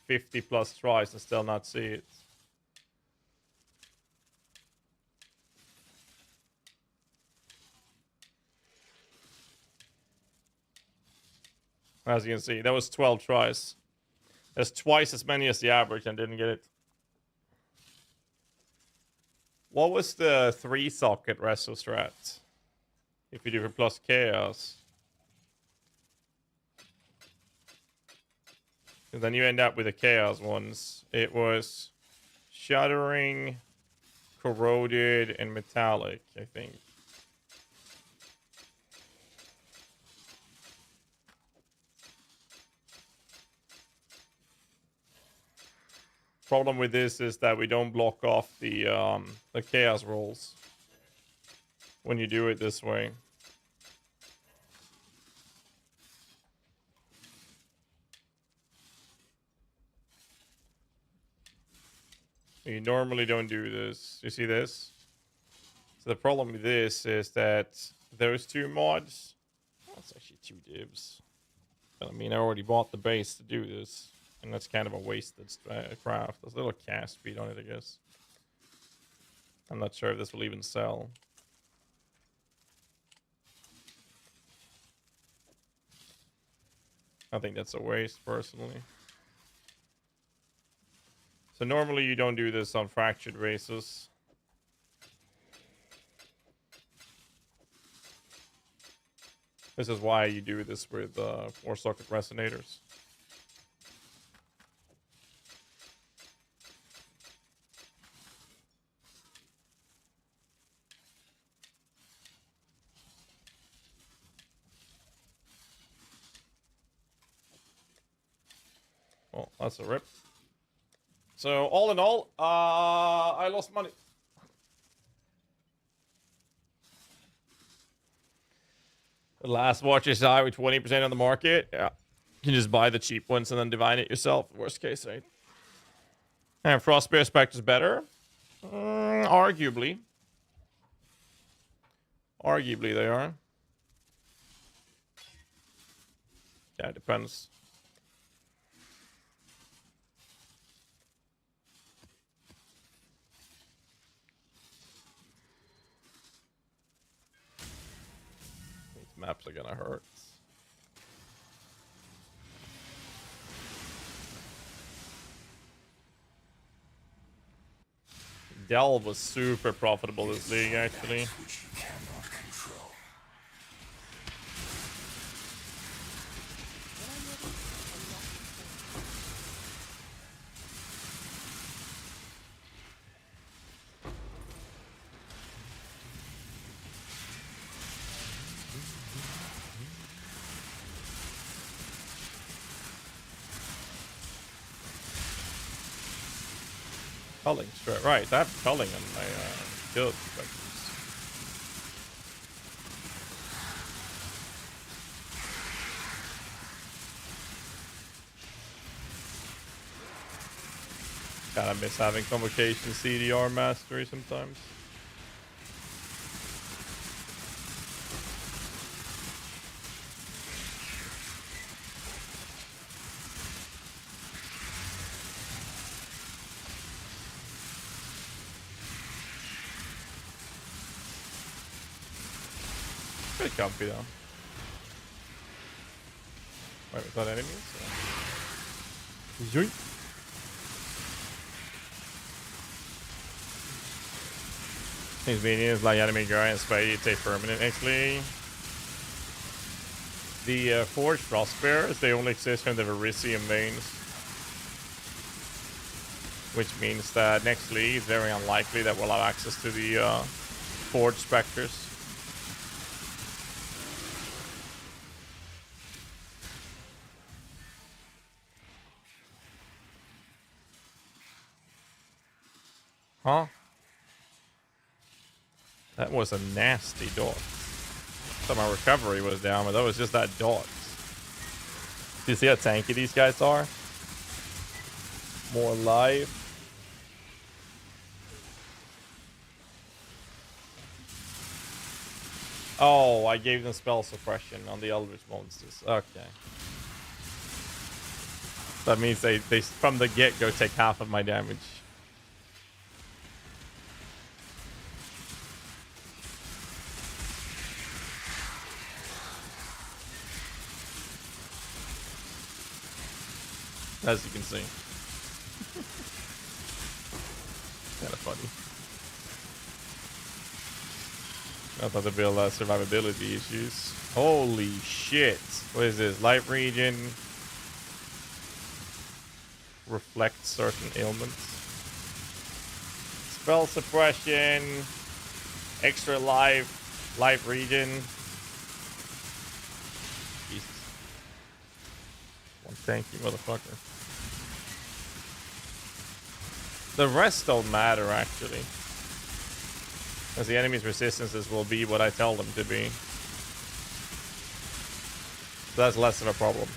50 plus tries and still not see it. As you can see, that was 12 tries. That's twice as many as the average and didn't get it. What was the 3-socket reso strat? If you do for plus chaos. And then you end up with the chaos ones. It was shattering, corroded, and metallic, I think. Problem with this is that we don't block off the chaos rolls when you do it this way. You normally don't do this. You see this? So the problem with this is that those two mods, that's actually 2 divs. But I mean, I already bought the base to do this, and that's kind of a wasted craft. There's a little cast speed on it, I guess. I'm not sure if this will even sell. I think that's a waste, personally. So normally you don't do this on fractured races. This is why you do this with 4-socket resonators. Well, that's a rip. So all in all, I lost money. The last watch is high with 20% on the market. Yeah. You can just buy the cheap ones and then divine it yourself. Worst case, right? And Frostbear Spectres better? Arguably. Arguably they are. Yeah, it depends. These maps are gonna hurt. Delve was super profitable this league, actually. Which you cannot control. Culling straight. Right, I have culling on my guild Spectres. Kinda miss having convocation CDR mastery sometimes. Pretty comfy though. Wait, without enemies? Yoink. These minions like enemy guy and Spidey, it's a permanent actually. The Forged Frostbearers, they only exist from the Verisium veins. Which means that next league it's very unlikely that we'll have access to the Forged Spectres. Huh? That was a nasty dot. So my recovery was down, but that was just that dot. Do you see how tanky these guys are? More alive. Oh, I gave them spell suppression on the Eldritch monsters. Okay. That means they from the get-go take half of my damage. As you can see. Kind of funny. I thought the build has survivability issues. Holy shit. What is this? Life regen. Reflect certain ailments. Spell suppression. Extra life. Life regen. Jesus. One tanky motherfucker. The rest don't matter, actually. Because the enemy's resistances will be what I tell them to be. So that's less of a problem.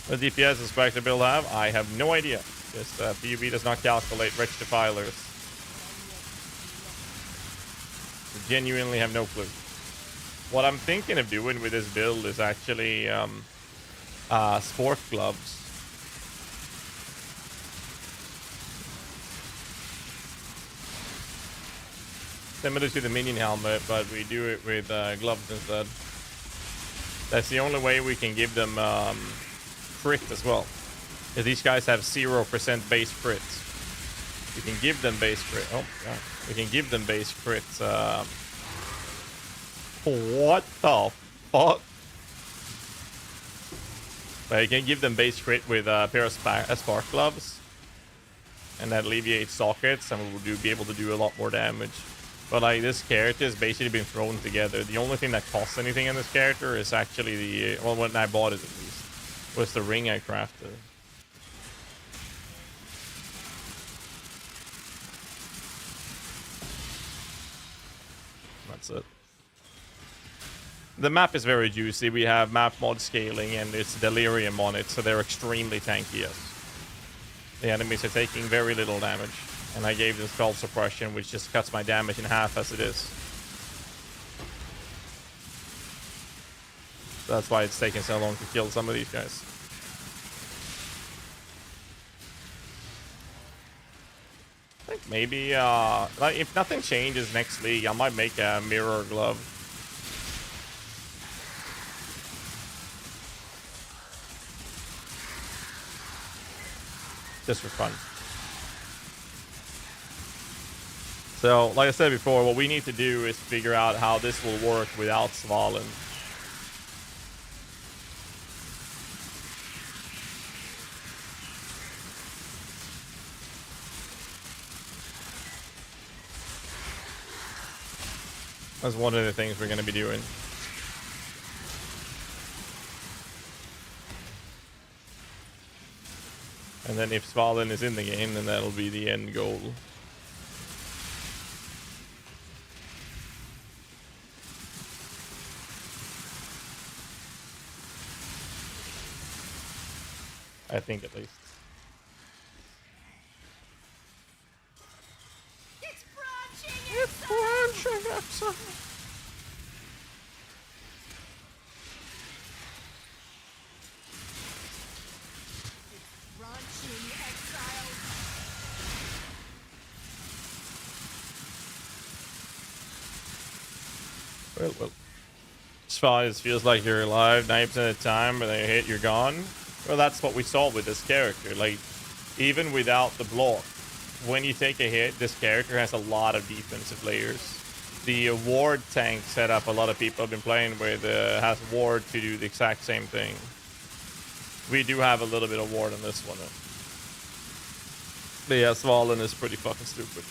What DPS does Spectre build have? I have no idea. Just PUB does not calculate rich defilers. Genuinely have no clue. What I'm thinking of doing with this build is actually sport gloves. Similar to the minion helmet, but we do it with gloves instead. That's the only way we can give them crit as well. Because these guys have 0% base crits. We can give them base crit. Oh, yeah. We can give them base crits. What the fuck? But you can give them base crit with a pair of spark gloves. And that alleviates sockets, and we'll be able to do a lot more damage. But like, this character has basically been thrown together. The only thing that costs anything in this character is actually the... well, when I bought it at least, was the ring I crafted. That's it. The map is very juicy. We have map mod scaling, and it's delirium on it, so they're extremely tanky, yes. The enemies are taking very little damage. And I gave them spell suppression, which just cuts my damage in half as it is. That's why it's taking so long to kill some of these guys. I think maybe, like, if nothing changes next league, I might make a mirror glove. Just for fun. So, like I said before, what we need to do is figure out how this will work without Svalin. That's one of the things we're going to be doing. And then if Svalin is in the game, then that'll be the end goal. I think at least. It's branching! Exile! Branching exile! Well. As far as feels like you're alive 90% of the time, but they hit, you're gone. Well, that's what we saw with this character. Like, even without the block, when you take a hit, this character has a lot of defensive layers. The ward tank setup a lot of people have been playing with has ward to do the exact same thing. We do have a little bit of ward on this one. But yeah, Svalin is pretty fucking stupid.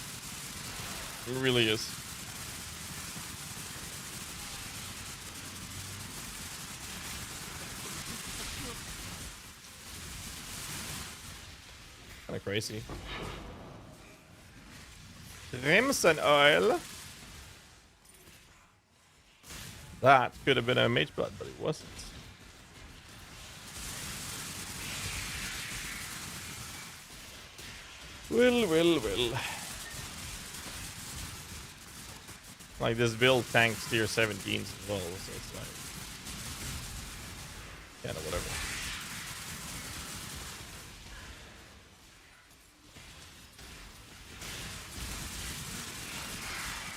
It really is. Kind of crazy. Crimson oil. That could have been a mage blood, but it wasn't. Will. Like, this build tanks tier 17s as well, so it's like... kind of whatever.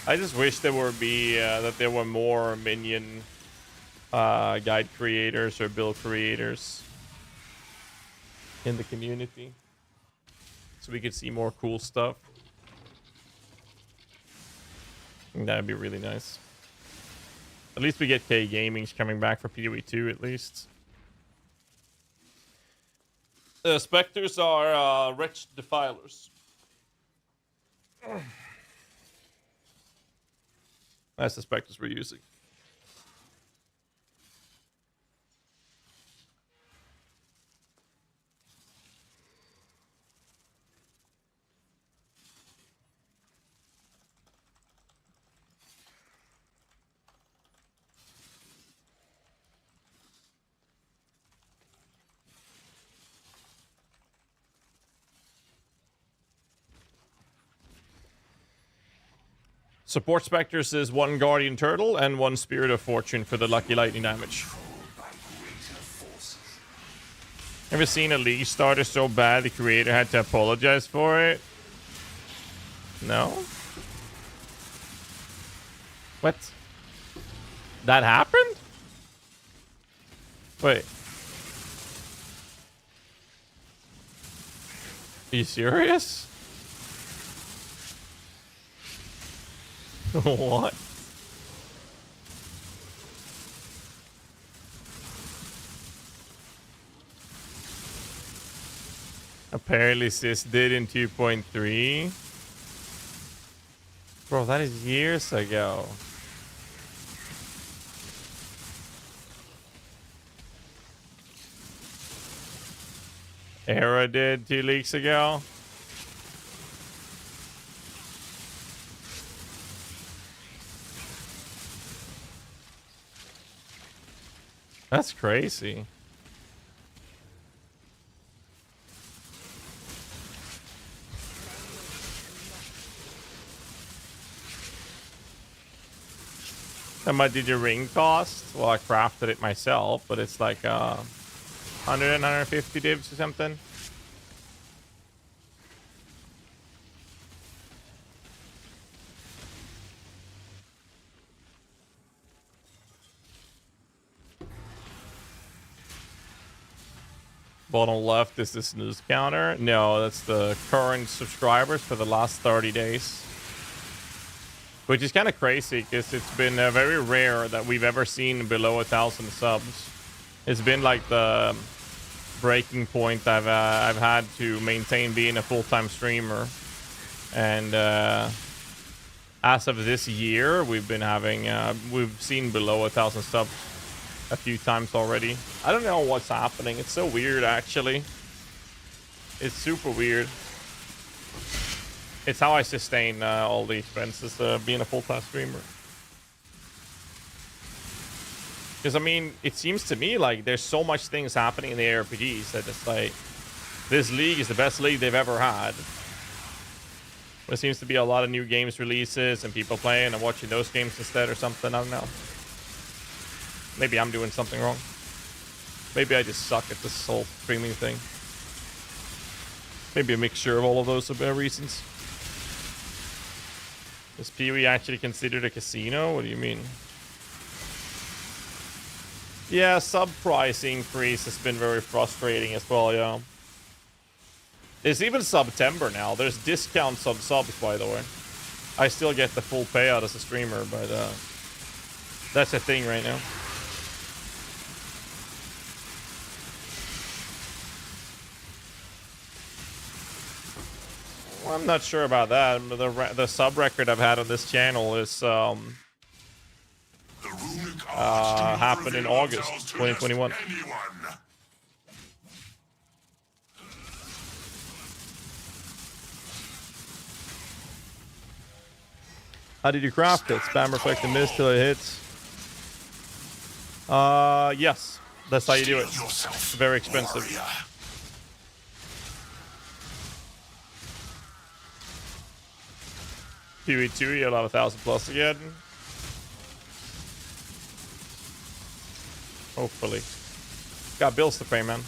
I just wish there were more minion guide creators or build creators in the community, so we could see more cool stuff. I think that'd be really nice. At least we get K Gaming's coming back for PoE 2 at least. Spectres are wretched defilers. That's the Spectres we're using. Support Spectres is 1 Guardian Turtle and 1 Spirit of Fortune for the lucky lightning damage. Ever seen a league starter so bad the creator had to apologize for it? No? What? That happened? Wait. Are you serious? What? Apparently Sis did in 2.3. Bro, that is years ago. Era did 2 leaks ago. That's crazy. How much did your ring cost? Well, I crafted it myself, but it's like 100 and 150 divs or something. Bottom left is the snooze counter. No, that's the current subscribers for the last 30 days. Which is kind of crazy because it's been very rare that we've ever seen below 1,000 subs. It's been like the breaking point I've had to maintain being a full-time streamer. And as of this year, we've been having we've seen below 1,000 subs a few times already. I don't know what's happening. It's so weird, actually. It's super weird. It's how I sustain all the expenses being a full-time streamer. Because, I mean, it seems to me like there's so much things happening in the ARPGs that it's like, this league is the best league they've ever had. There seems to be a lot of new games releases and people playing and watching those games instead or something. I don't know. Maybe I'm doing something wrong. Maybe I just suck at this whole streaming thing. Maybe a mixture of all of those reasons. Is Pee-wee actually considered a casino? What do you mean? Yeah, sub price increase has been very frustrating as well, yeah. There's even September now. There's discounts on subs, by the way. I still get the full payout as a streamer, but that's a thing right now. Well, I'm not sure about that. The sub record I've had on this channel is happened in August 2021. How did you craft it? Spam reflect and miss till it hits. Yes, that's how you do it. It's very expensive. PV2, you'll have 1,000 plus again. Hopefully. Got bills to pay, man.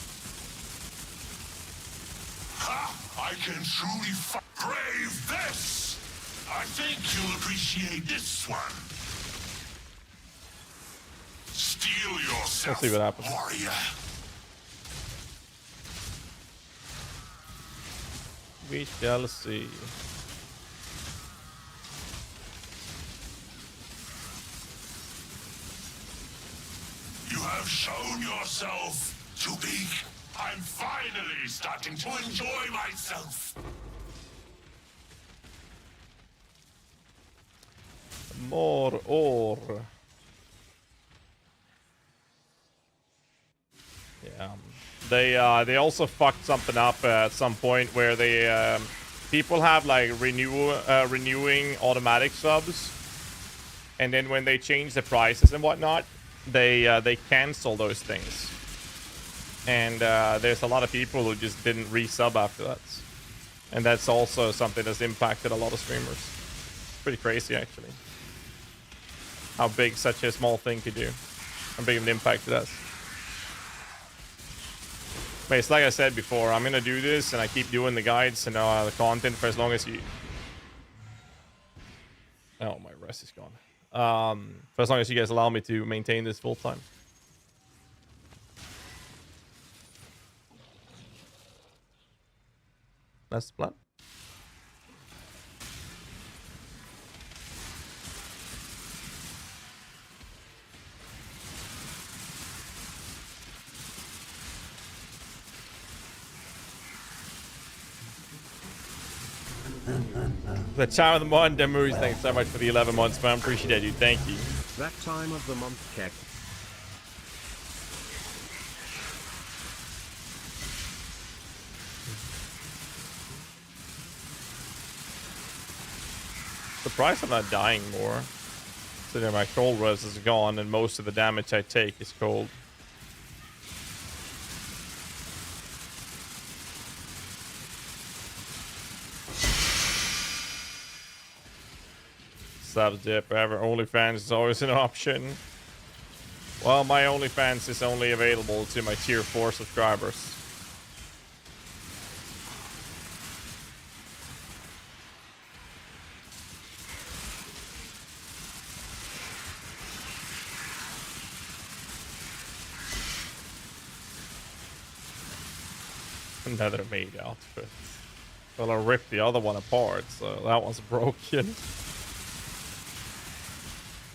I can truly crave this. I think you'll appreciate this one. Steel yourself, We'll see what happens. warrior. We shall see. You have shown yourself to be. I'm finally starting to enjoy myself. More ore. Yeah. They also fucked something up at some point where they people have like renewing automatic subs, and then when they change the prices and whatnot, they cancel those things. And there's a lot of people who just didn't resub after that, and that's also something that's impacted a lot of streamers. pretty crazy, actually. How big such a small thing could do. How big of an impact it has. But it's like I said before, I'm gonna do this and I keep doing the guides and the content for as long as you... Oh, my rest is gone. For as long as you guys allow me to maintain this full time. That's the plan. The time of the month, Demoose, thanks so much for the 11 months, man. Appreciate it, dude. Thank you. That time of the month, Keck. Surprised I'm not dying more. Considering my cold res is gone and most of the damage I take is cold. Subs dip ever. OnlyFans is always an option. Well, my OnlyFans is only available to my tier 4 subscribers. Another maid outfit. Well, I ripped the other one apart, so that one's broken.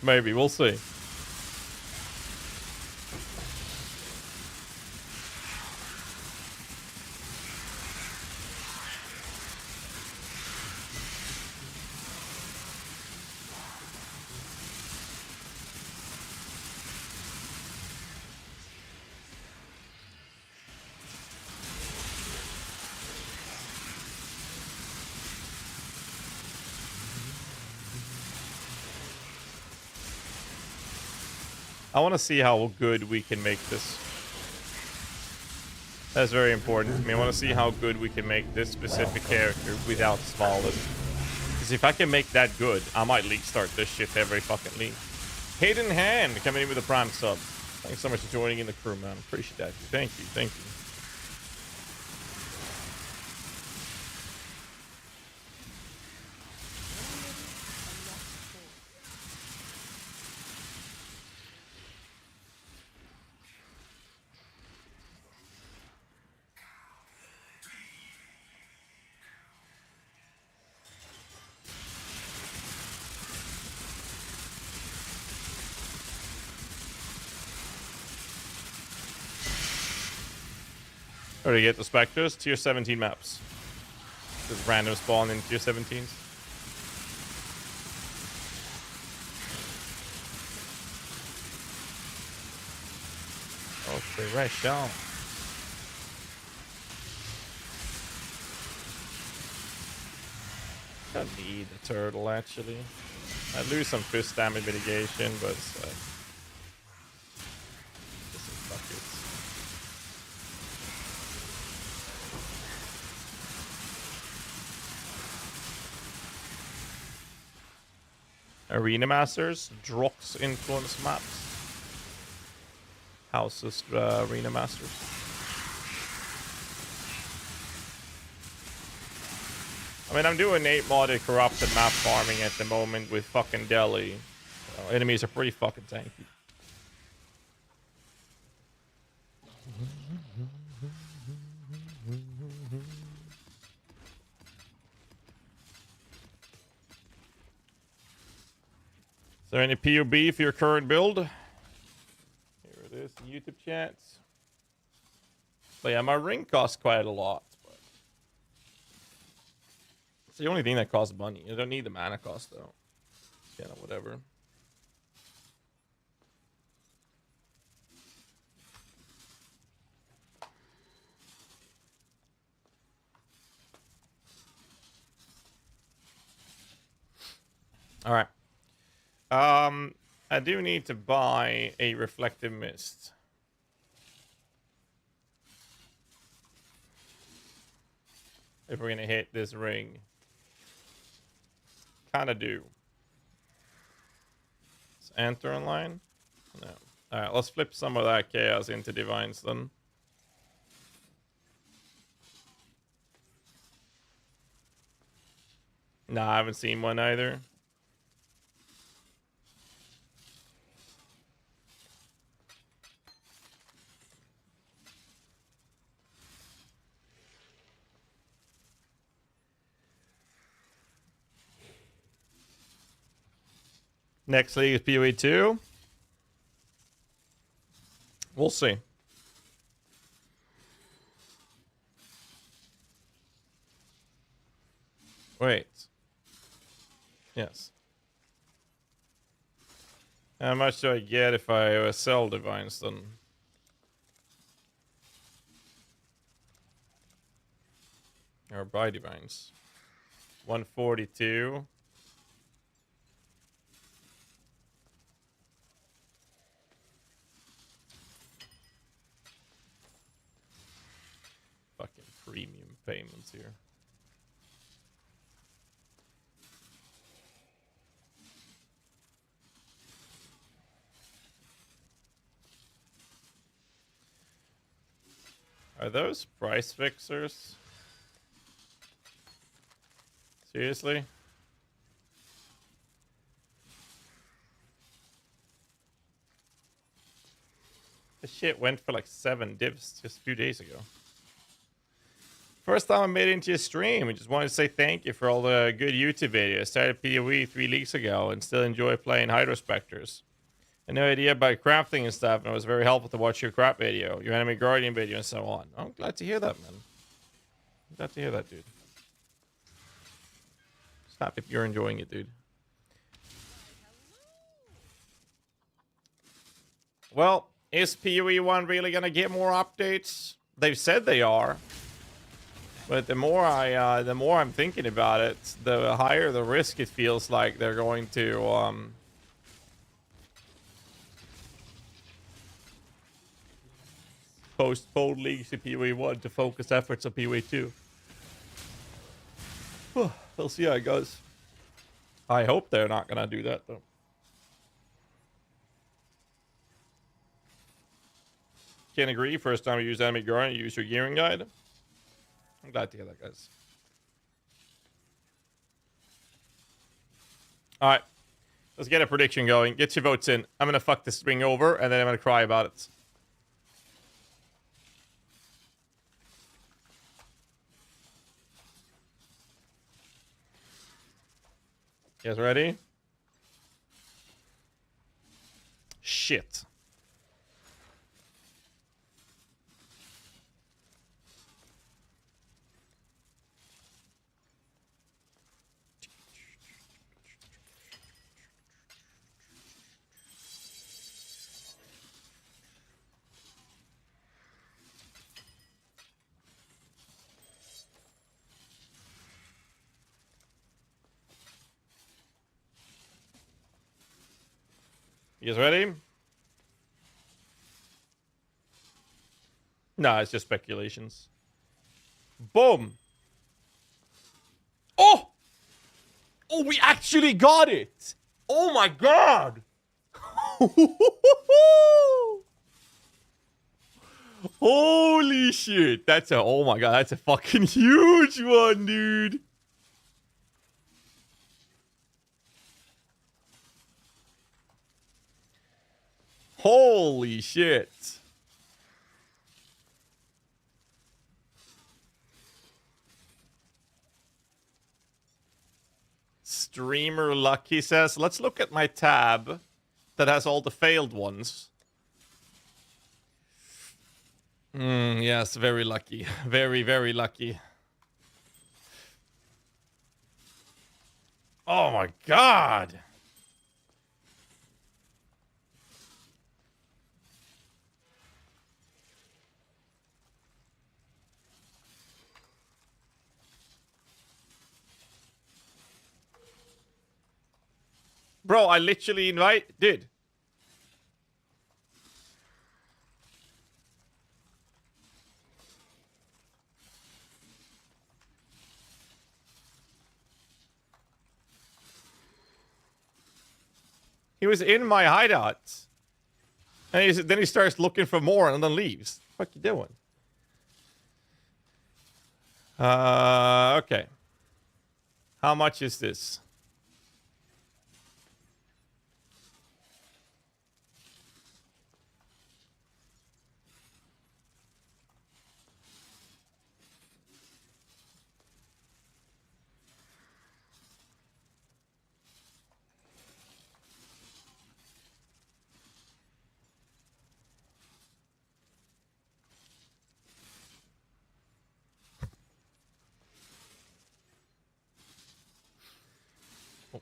Maybe, we'll see. I want to see how good we can make this. That's very important to me. I want to see how good we can make this specific character without Smallwood. Because if I can make that good, I might league start this shit every fucking league. Hidden Hand coming in with a Prime sub. Thanks so much for joining in the crew, man. Appreciate that. Thank you. Thank you. Or to get the Spectres, tier 17 maps. Just random spawn in tier 17s. Okay, right, Sean. Don't need the turtle, actually. I lose some fist damage mitigation, but it's like... This is buckets. Arena Masters, Drox influence maps. Houses, Arena Masters. I mean, I'm doing 8 modded corrupted map farming at the moment with fucking Delhi. Enemies are pretty fucking tanky. Is there any POB for your current build? Here it is, in YouTube chats. But yeah, my ring costs quite a lot. But it's the only thing that costs money. You don't need the mana cost though. Yeah, whatever. All right. I do need to buy a reflective mist. If we're gonna hit this ring. Kinda do. Is Enter online? No. Alright, let's flip some of that chaos into divines then. Nah, I haven't seen one either. Next league is PoE 2. We'll see. Wait. Yes. How much do I get if I sell divines then? Or buy divines? 142. Fucking premium payments here. Are those price fixers? Seriously? This shit went for like 7 divs just a few days ago. First time I made it into your stream. I just wanted to say thank you for all the good YouTube videos. I started PoE 3 leagues ago and still enjoy playing Hydro Spectres. I had no idea about crafting and stuff, and it was very helpful to watch your craft video, your Enemy Guardian video, and so on. I'm glad to hear that, man. I'm glad to hear that, dude. Stop if you're enjoying it, dude. Well, is PoE 1 really gonna get more updates? They've said they are. But the more I'm thinking about it, the higher the risk it feels like they're going to postpone leagues to PoE 1 to focus efforts on PoE 2. We'll see how it goes. I hope they're not gonna do that though. Can't agree. First time you use Enemy Guardian, you use your gearing guide. I'm glad to hear that, guys. Alright. Let's get a prediction going. Get your votes in. I'm gonna fuck this thing over, and then I'm gonna cry about it. You guys ready? Shit. You guys ready? Nah, it's just speculations. Boom. Oh! Oh, we actually got it! Oh my god! Holy shit! That's a, oh my god, that's a fucking huge one, dude! Holy shit. Streamer Lucky says, let's look at my tab that has all the failed ones. Yes, very lucky. Very, very lucky. Oh my god. Bro, I literally did. He was in my hideout. And then he starts looking for more and then leaves. What the fuck you doing? Okay. How much is this?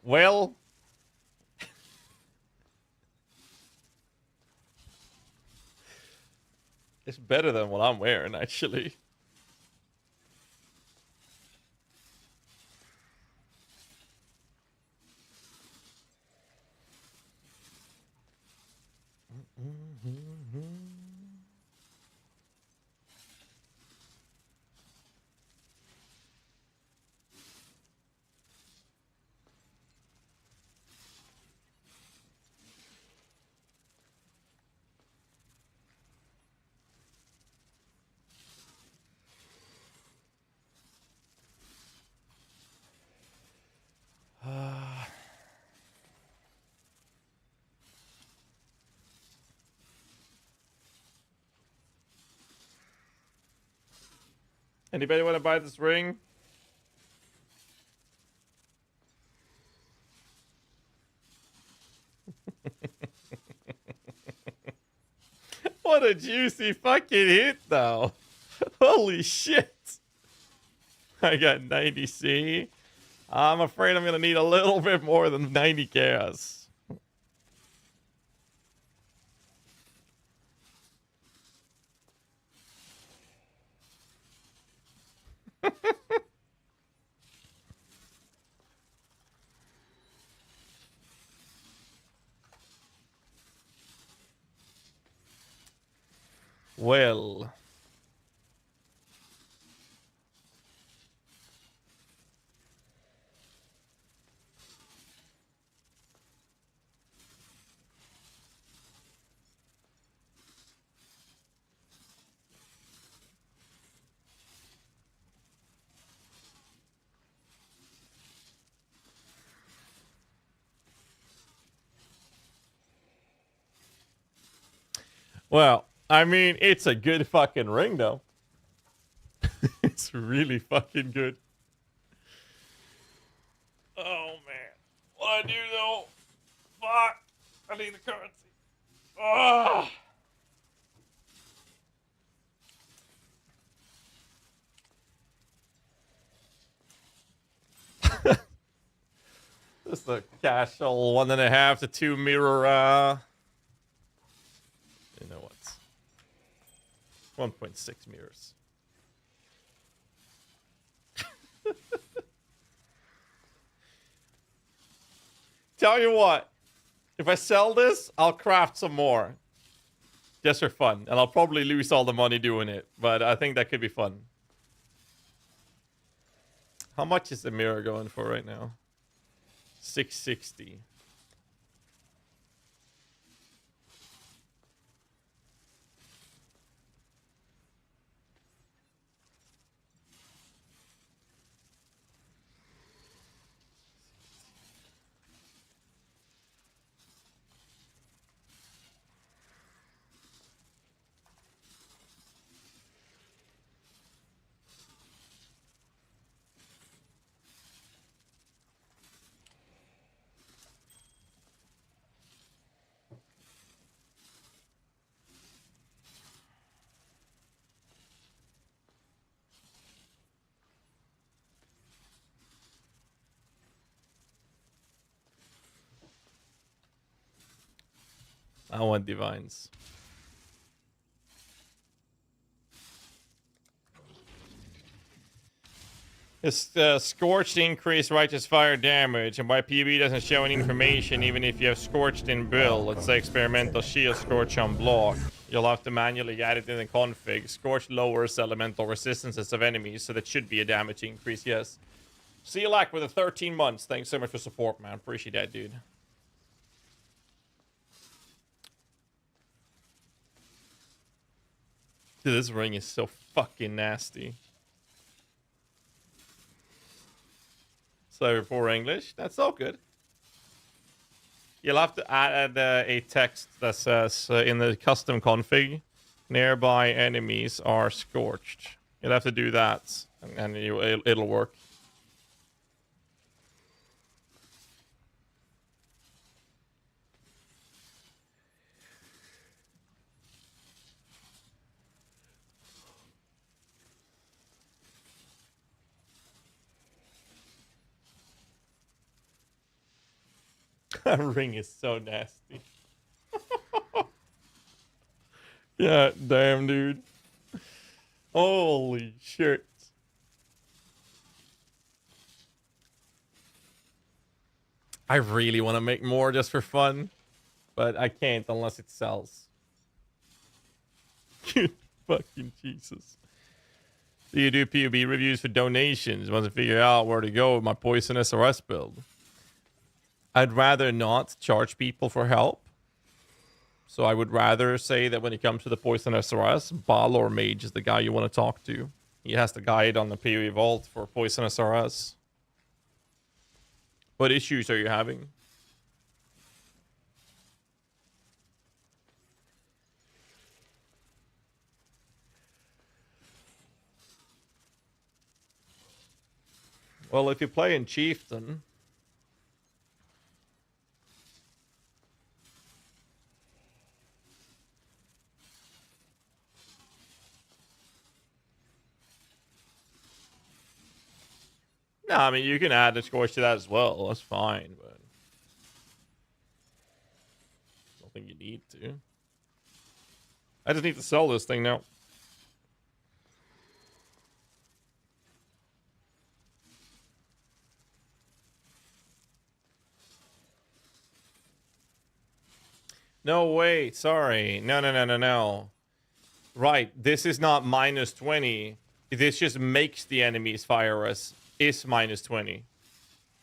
Well, it's better than what I'm wearing, actually. Anybody want to buy this ring? What a juicy fucking hit, though. Holy shit. I got 90C. I'm afraid I'm going to need a little bit more than 90 chaos. Well. Well, I mean, it's a good fucking ring, though. It's really fucking good. Oh, man. What do I do, though? Fuck. I need the currency. Ah. Just a casual 1.5 to 2 mirror, you know what? 1.6 mirrors. Tell you what, if I sell this, I'll craft some more. Just for fun. And I'll probably lose all the money doing it. But I think that could be fun. How much is the mirror going for right now? 660. I want divines. It's Scorched increase righteous fire damage, and why PB doesn't show any information even if you have Scorched in build. Let's say experimental shield Scorch on block. You'll have to manually add it in the config. Scorch lowers elemental resistances of enemies, so that should be a damage increase, yes. See you lack with the 13 months. Thanks so much for support, man. Appreciate that, dude. Dude, this ring is so fucking nasty. So poor English. That's all good. You'll have to add a text that says in the custom config, nearby enemies are scorched. You'll have to do that, and it'll work. That ring is so nasty. Yeah, damn, dude. Holy shit. I really want to make more just for fun, but I can't unless it sells. Good fucking Jesus. Do you do PUB reviews for donations? Want to figure out where to go with my Poison SRS build? I'd rather not charge people for help. So I would rather say that when it comes to the Poison SRS, Bal or Mage is the guy you want to talk to. He has the guide on the PoE Vault for Poison SRS. What issues are you having? Well, if you play in Chieftain... No, I mean, you can add a scorch to that as well. That's fine, but... I don't think you need to. I just need to sell this thing now. No, wait, sorry. No. Right, this is not minus 20. This just makes the enemy's fire res is minus 20.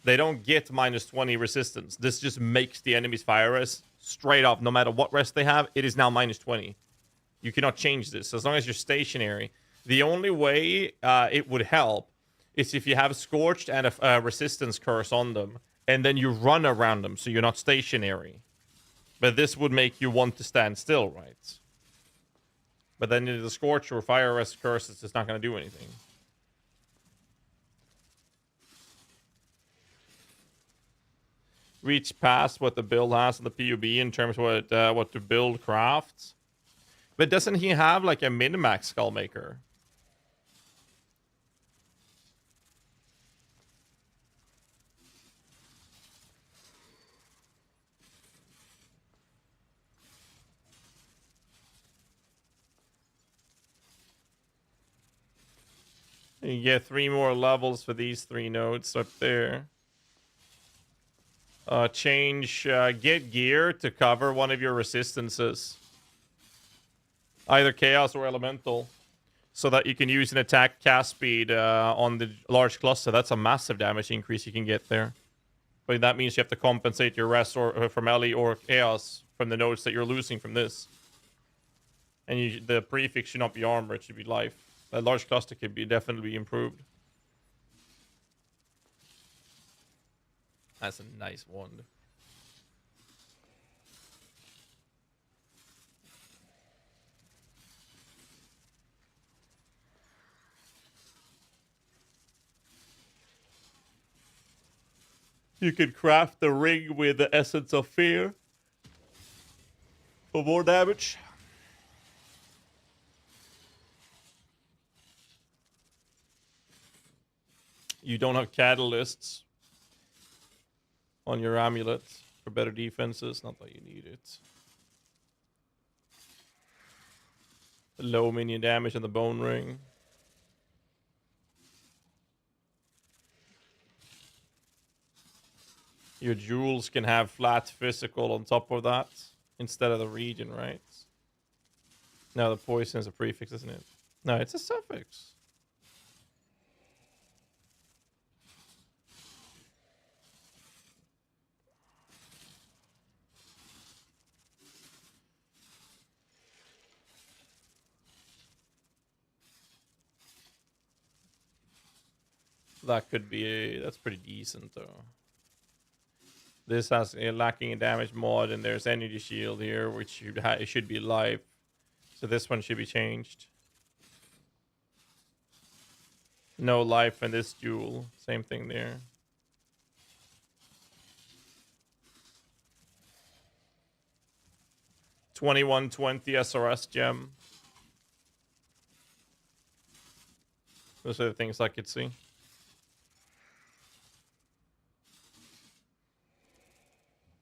They don't get minus 20 resistance. This just makes the enemy's fire res straight up. No matter what rest they have, it is now minus 20. You cannot change this as long as you're stationary. The only way it would help is if you have Scorched and a resistance curse on them, and then you run around them so you're not stationary. But this would make you want to stand still, right? But then the Scorch or Fire Rest curse is just not going to do anything. Reach past what the build has in the PUB in terms of what to build crafts. But doesn't he have like a min-max Skullmaker? You get 3 more levels for these 3 nodes up there. Get gear to cover one of your resistances. Either Chaos or Elemental. So that you can use an attack cast speed on the large cluster. That's a massive damage increase you can get there. But that means you have to compensate your rest or from Ellie or Chaos from the nodes that you're losing from this. And the prefix should not be armor, it should be life. That large cluster could be definitely improved. That's a nice wand. You could craft the ring with the Essence of Fear for more damage. You don't have catalysts on your amulet for better defenses. Not that you need it. Low minion damage on the bone ring. Your jewels can have flat physical on top of that instead of the region, right? No, the poison is a prefix, isn't it? No, it's a suffix. That could be that's pretty decent though. This has a lacking in damage mod, and there's energy shield here, which it should be life. So this one should be changed. No life in this duel. Same thing there. $21.20 SRS gem. Those are the things I could see.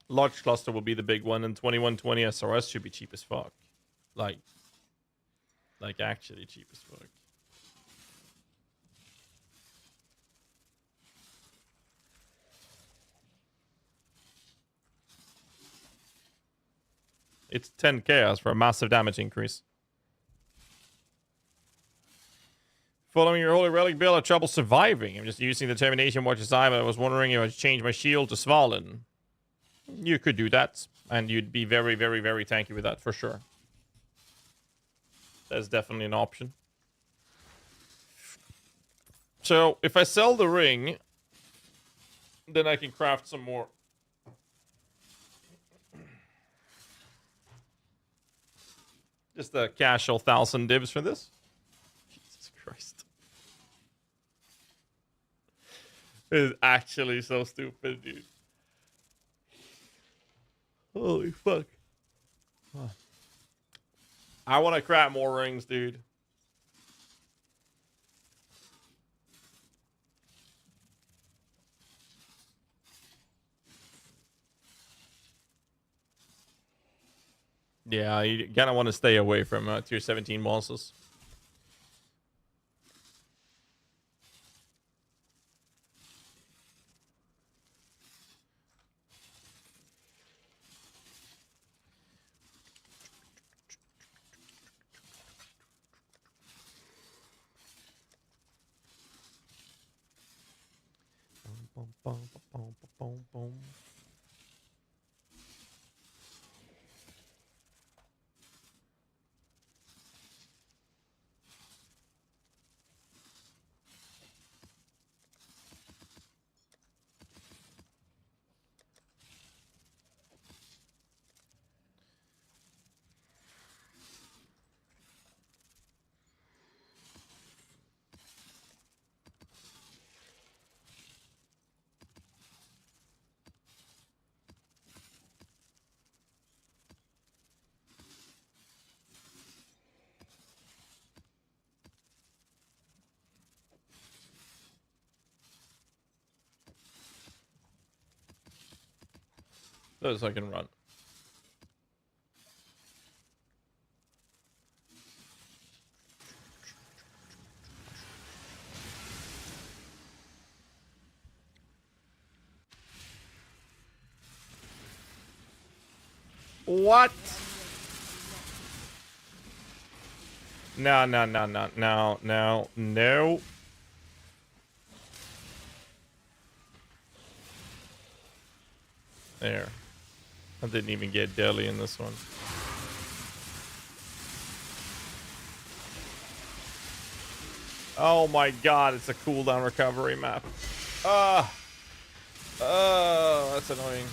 Large cluster will be the big one, and 2120 SRS should be cheap as fuck. Like actually cheap as fuck. It's 10 chaos for a massive damage increase. Following your Holy Relic build, I have trouble surviving. I'm just using Determination Watch as I was wondering if I should change my shield to Svalin. You could do that, and you'd be very, very, very tanky with that, for sure. That's definitely an option. So, if I sell the ring, then I can craft some more. Just a casual 1,000 divs for this. Jesus Christ. It is actually so stupid, dude. Holy fuck. Huh. I want to craft more rings, dude. Yeah, you kind of want to stay away from tier 17 monsters. Boom, boom, boom, boom, boom, boom. Those I can run. What? No, no, no, no, no, no, no. There. I didn't even get Deli in this one. Oh my god, it's a cooldown recovery map. That's annoying.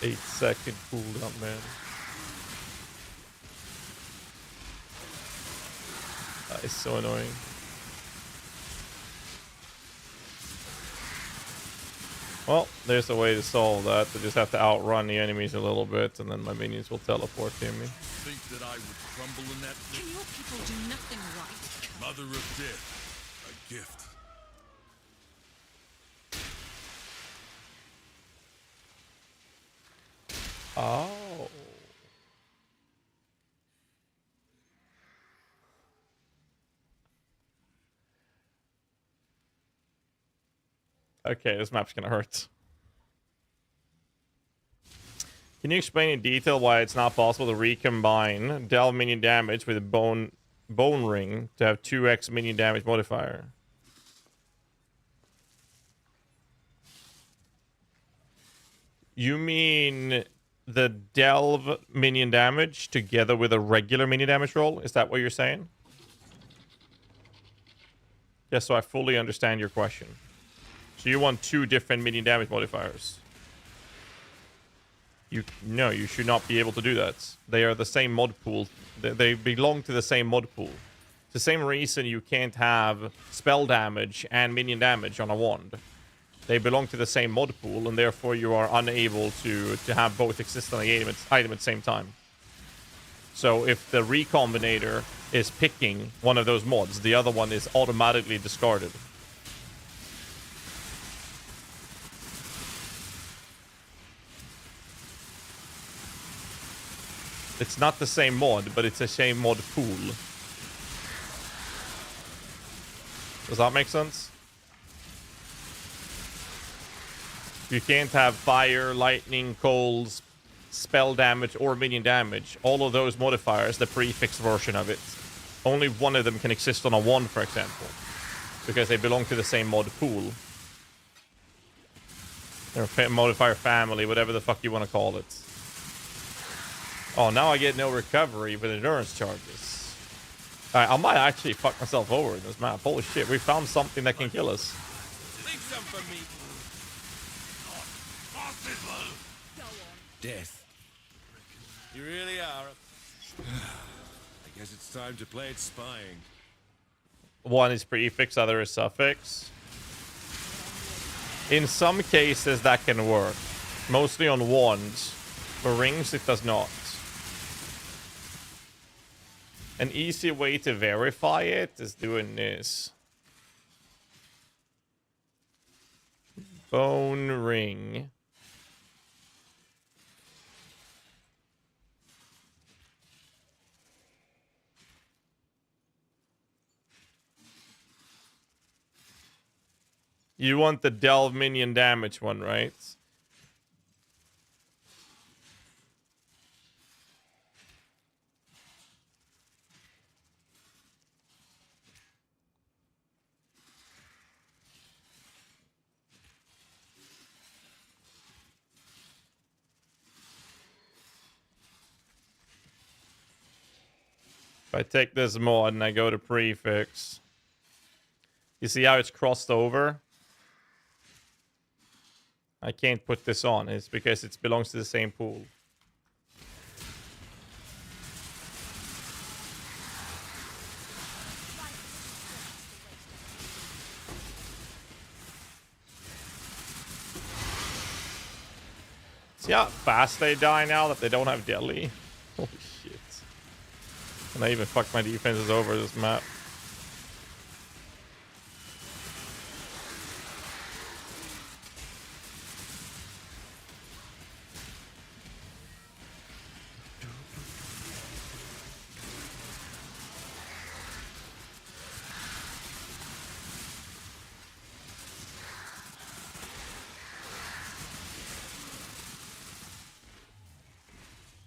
Eight-second cooldown, man. That is so annoying. Well, there's a way to solve that. I just have to outrun the enemies a little bit, and then my minions will teleport to me. Think that I would crumble in that Can your people do nothing right? mother of death? A gift. Oh. Okay, this map's gonna hurt. Can you explain in detail why it's not possible to recombine delve minion damage with a bone ring to have 2x minion damage modifier? You mean the delve minion damage together with a regular minion damage roll? Is that what you're saying? Yes, so I fully understand your question. So you want 2 different minion damage modifiers? No, you should not be able to do that. They are the same mod pool. They belong to the same mod pool. It's the same reason you can't have spell damage and minion damage on a wand. They belong to the same mod pool, and therefore you are unable to have both exist on the item at the same time. So if the recombinator is picking one of those mods, the other one is automatically discarded. It's not the same mod, but it's the same mod pool. Does that make sense? You can't have fire, lightning, cold, spell damage, or minion damage. All of those modifiers, the prefix version of it. Only one of them can exist on a wand, for example. Because they belong to the same mod pool. Or modifier family, whatever the fuck you want to call it. Oh, now I get no recovery with endurance charges. Alright, I might actually fuck myself over in this map. Holy shit, we found something that can kill us. Leave some for me. Death. You really are. I guess it's time to play it spying. One is prefix, other is suffix. In some cases that can work. Mostly on wands. For rings it does not. An easy way to verify it is doing this. Bone ring. You want the delve minion damage one, right? If I take this mod and I go to prefix, you see how it's crossed over? I can't put this on. It's because it belongs to the same pool. See how fast they die now that they don't have deli? Holy shit. And I even fucked my defenses over this map.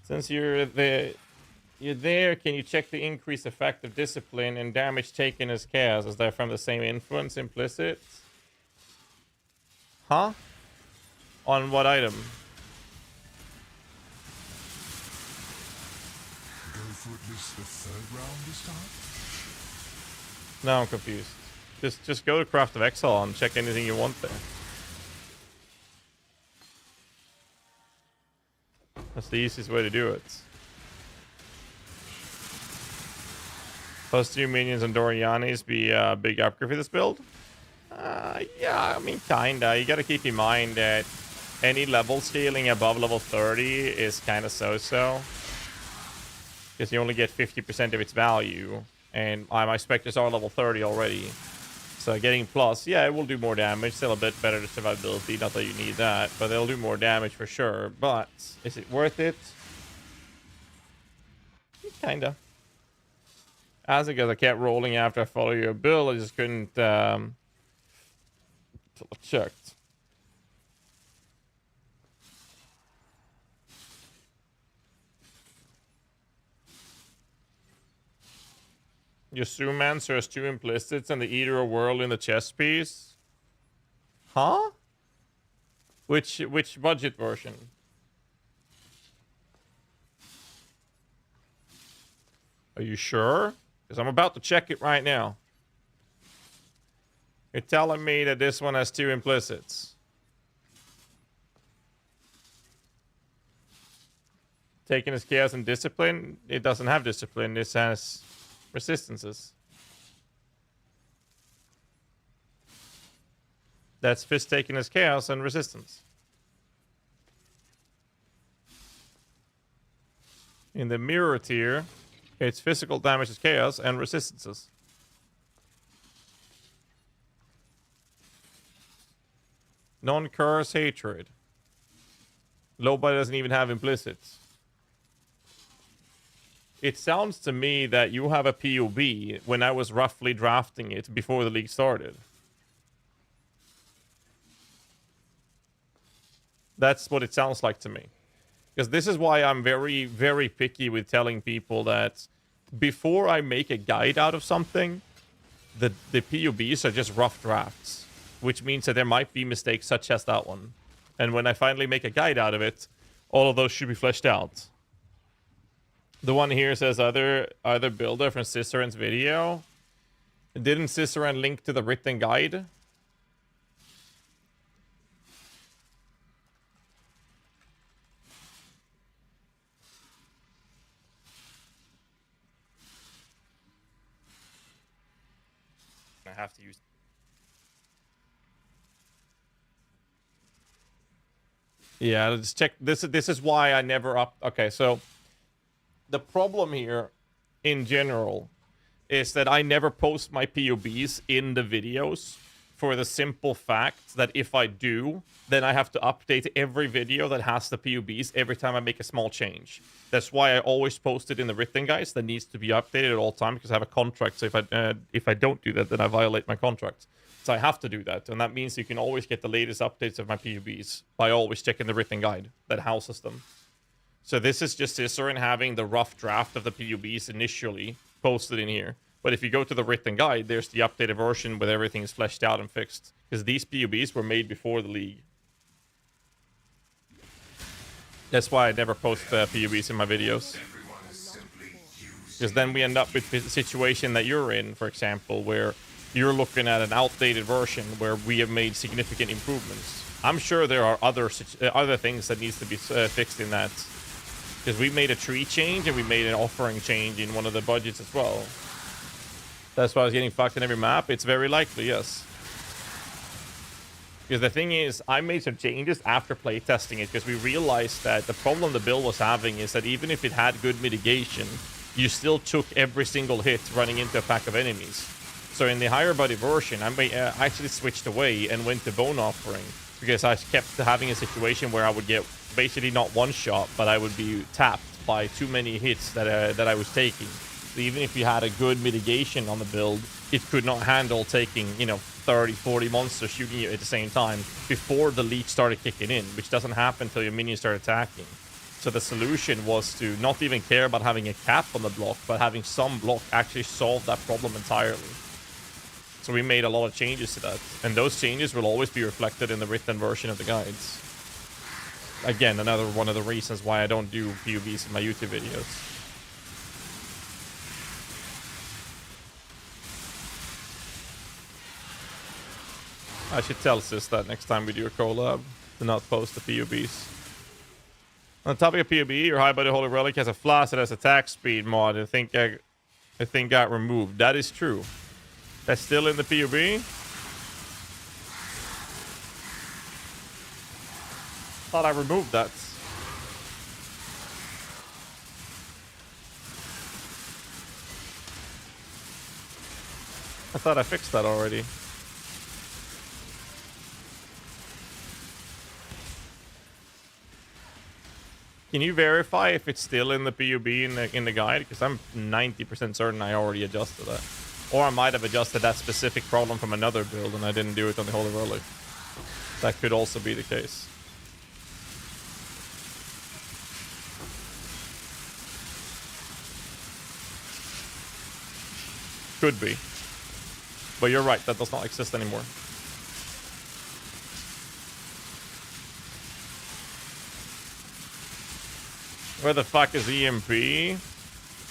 Since you're there, can you check the increased effect of discipline and damage taken as chaos? Is that from the same influence implicit? Huh? On what item? Go for at least the 3rd round this time? No, I'm confused. Just go to Craft of Exile and check anything you want there. That's the easiest way to do it. +2 minions and Dorianis be a big upgrade for this build? Yeah, I mean, kinda. You gotta keep in mind that any level scaling above level 30 is kinda so-so. Because you only get 50% of its value. And my Spectres are level 30 already. So getting plus, yeah, it will do more damage. Still a bit better to survivability. Not that you need that, but they'll do more damage for sure. But is it worth it? Kinda. As because I kept rolling after I followed your build, I just couldn't until I checked. Your Zoomancer has 2 implicits and the Eater of World in the chest piece. Huh? Which budget version? Are you sure? Because I'm about to check it right now. You're telling me that this one has 2 implicits. Taking as chaos and discipline, it doesn't have discipline. This has resistances. That's fist taken as chaos and resistance. In the mirror tier, it's physical damage as chaos and resistances. Non-curse hatred. Nobody doesn't even have implicits. It sounds to me that you have a POB when I was roughly drafting it before the league started. That's what it sounds like to me. Because this is why I'm very, very picky with telling people that before I make a guide out of something, the POBs are just rough drafts. Which means that there might be mistakes such as that one. And when I finally make a guide out of it, all of those should be fleshed out. The one here says other builder from Ciceran's video. Didn't Ciceran link to the written guide? I have to use. Yeah, let's check. This is why I never up. Okay, so the problem here, in general, is that I never post my POBs in the videos for the simple fact that if I do, then I have to update every video that has the POBs every time I make a small change. That's why I always post it in the written guides that needs to be updated at all time because I have a contract. So if I don't do that, then I violate my contract. So I have to do that, and that means you can always get the latest updates of my POBs by always checking the written guide that houses them. So this is just Ciceran having the rough draft of the POBs initially posted in here. But if you go to the written guide, there's the updated version where everything is fleshed out and fixed. Because these POBs were made before the league. That's why I never post POBs in my videos. Because then we end up with the situation that you're in, for example, where you're looking at an outdated version where we have made significant improvements. I'm sure there are other things that needs to be fixed in that. Because we made a tree change and we made an offering change in one of the budgets as well. That's why I was getting fucked in every map. It's very likely, yes. Because the thing is, I made some changes after playtesting it because we realized that the problem the build was having is that even if it had good mitigation, you still took every single hit running into a pack of enemies. So in the higher body version, I actually switched away and went to bone offering because I kept having a situation where I would get basically not one shot, but I would be tapped by too many hits that I was taking. So even if you had a good mitigation on the build, it could not handle taking, 30, 40 monsters shooting you at the same time before the leech started kicking in, which doesn't happen until your minions start attacking. So the solution was to not even care about having a cap on the block, but having some block actually solve that problem entirely. So we made a lot of changes to that. And those changes will always be reflected in the written version of the guides. Again, another one of the reasons why I don't do POVs in my YouTube videos. I should tell Sis that next time we do a collab to not post the POBs. On the topic of POB, your high body holy relic has a flask that has attack speed mod. I think got removed. That is true. That's still in the POB. Thought I removed that. I thought I fixed that already. Can you verify if it's still in the POB in the guide? Because I'm 90% certain I already adjusted that. Or I might have adjusted that specific problem from another build and I didn't do it on the Holy Relic. That could also be the case. Could be. But you're right, that does not exist anymore. Where the fuck is EMP?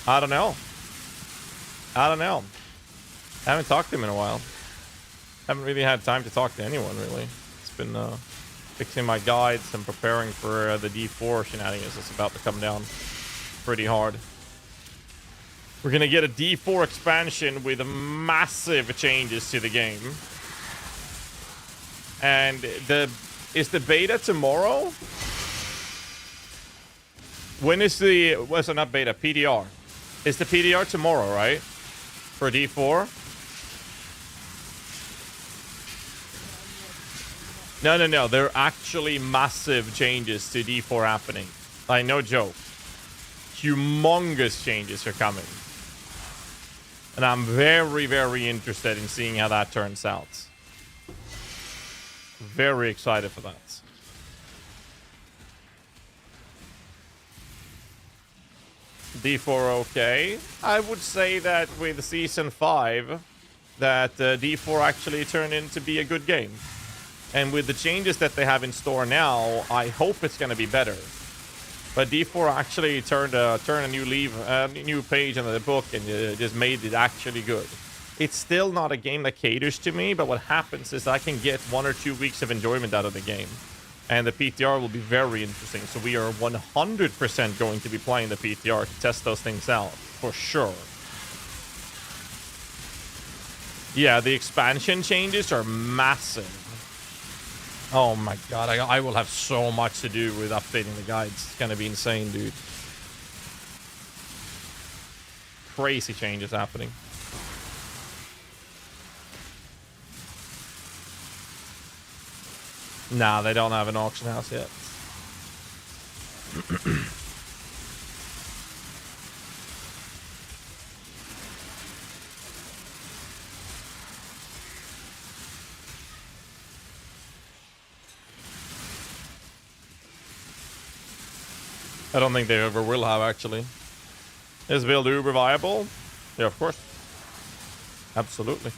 I don't know. I don't know. I haven't talked to him in a while. Haven't really had time to talk to anyone, really. It's been fixing my guides and preparing for the D4 shenanigans that's about to come down pretty hard. We're gonna get a D4 expansion with massive changes to the game. And is the beta tomorrow? When is the... What's not beta? PDR. Is the PDR tomorrow, right? For D4? No. There are actually massive changes to D4 happening. Like, no joke. Humongous changes are coming. And I'm very, very interested in seeing how that turns out. Very excited for that. D4 okay. I would say that with Season 5, that D4 actually turned into be a good game. And with the changes that they have in store now, I hope it's going to be better. But D4 actually turned a new leaf, new page in the book, and just made it actually good. It's still not a game that caters to me, but what happens is I can get 1 or 2 weeks of enjoyment out of the game. And the PTR will be very interesting, so we are 100% going to be playing the PTR to test those things out, for sure. Yeah, the expansion changes are massive. Oh my god, I will have so much to do with updating the guides. It's gonna be insane, dude. Crazy changes happening. Nah, they don't have an auction house yet. I don't think they ever will have, actually. Is build uber viable? Yeah, of course. Absolutely.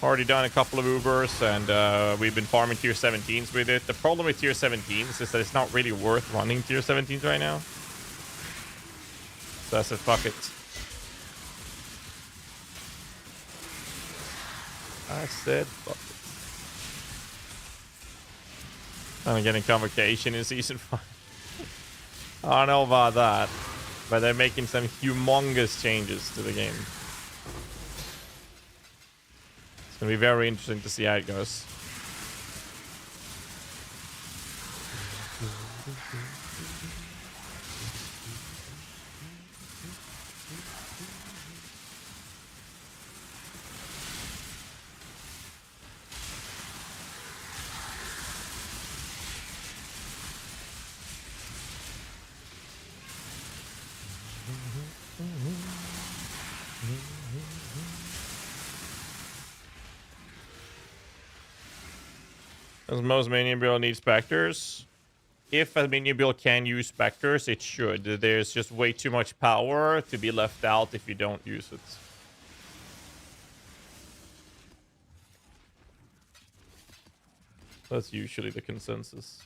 Already done a couple of Ubers, and we've been farming tier 17s with it. The problem with tier 17s is that it's not really worth running tier 17s right now. So I said, fuck it. I said, fuck it. I'm getting convocation in season 5. I don't know about that, but they're making some humongous changes to the game. It's gonna be very interesting to see how it goes. Does most minion build need Spectres? If a minion build can use Spectres, it should. There's just way too much power to be left out if you don't use it. That's usually the consensus.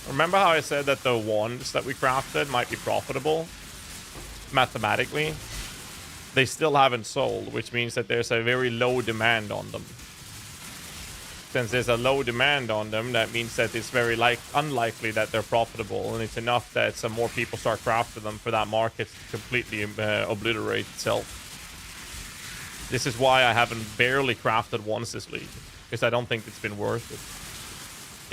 Remember how I said that the wands that we crafted might be profitable? Mathematically. They still haven't sold, which means that there's a very low demand on them. Since there's a low demand on them, that means that it's very unlikely that they're profitable, and it's enough that some more people start crafting them for that market to completely obliterate itself. This is why I haven't barely crafted once this league, because I don't think it's been worth it.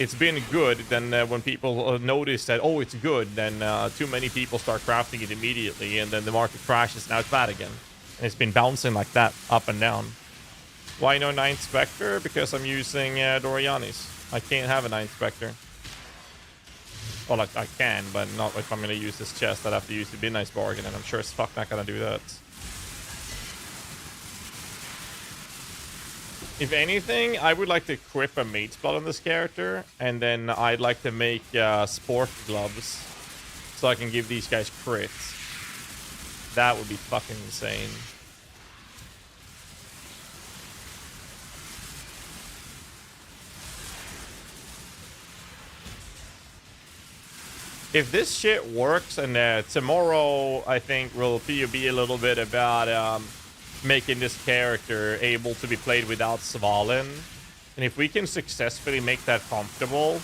It's been good, then when people notice that, oh, it's good, then too many people start crafting it immediately, and then the market crashes, now it's bad again. And it's been bouncing like that, up and down. Why no 9th Spectre? Because I'm using Doriani's. I can't have a 9th Spectre. Well, like, I can, but not if I'm going to use this chest. I'd have to use the Midnight's Bargain, and I'm sure as fuck not going to do that. If anything, I would like to equip a mate spell on this character, and then I'd like to make sport gloves so I can give these guys crits. That would be fucking insane. If this shit works, and tomorrow I think will be a little bit about making this character able to be played without Svalin. And if we can successfully make that comfortable,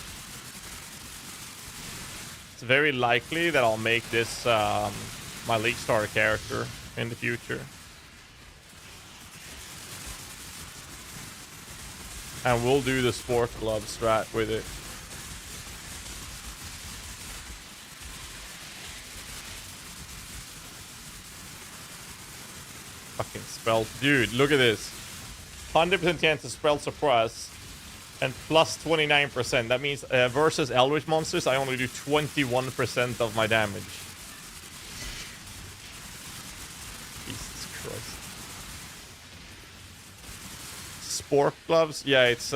it's very likely that I'll make this my League Star character in the future. And we'll do the Sport Glove strat with it. Fucking spell. Dude, look at this. 100% chance to spell suppress and plus 29%. That means versus Eldritch monsters, I only do 21% of my damage. Jesus Christ. Spork gloves? Yeah, it's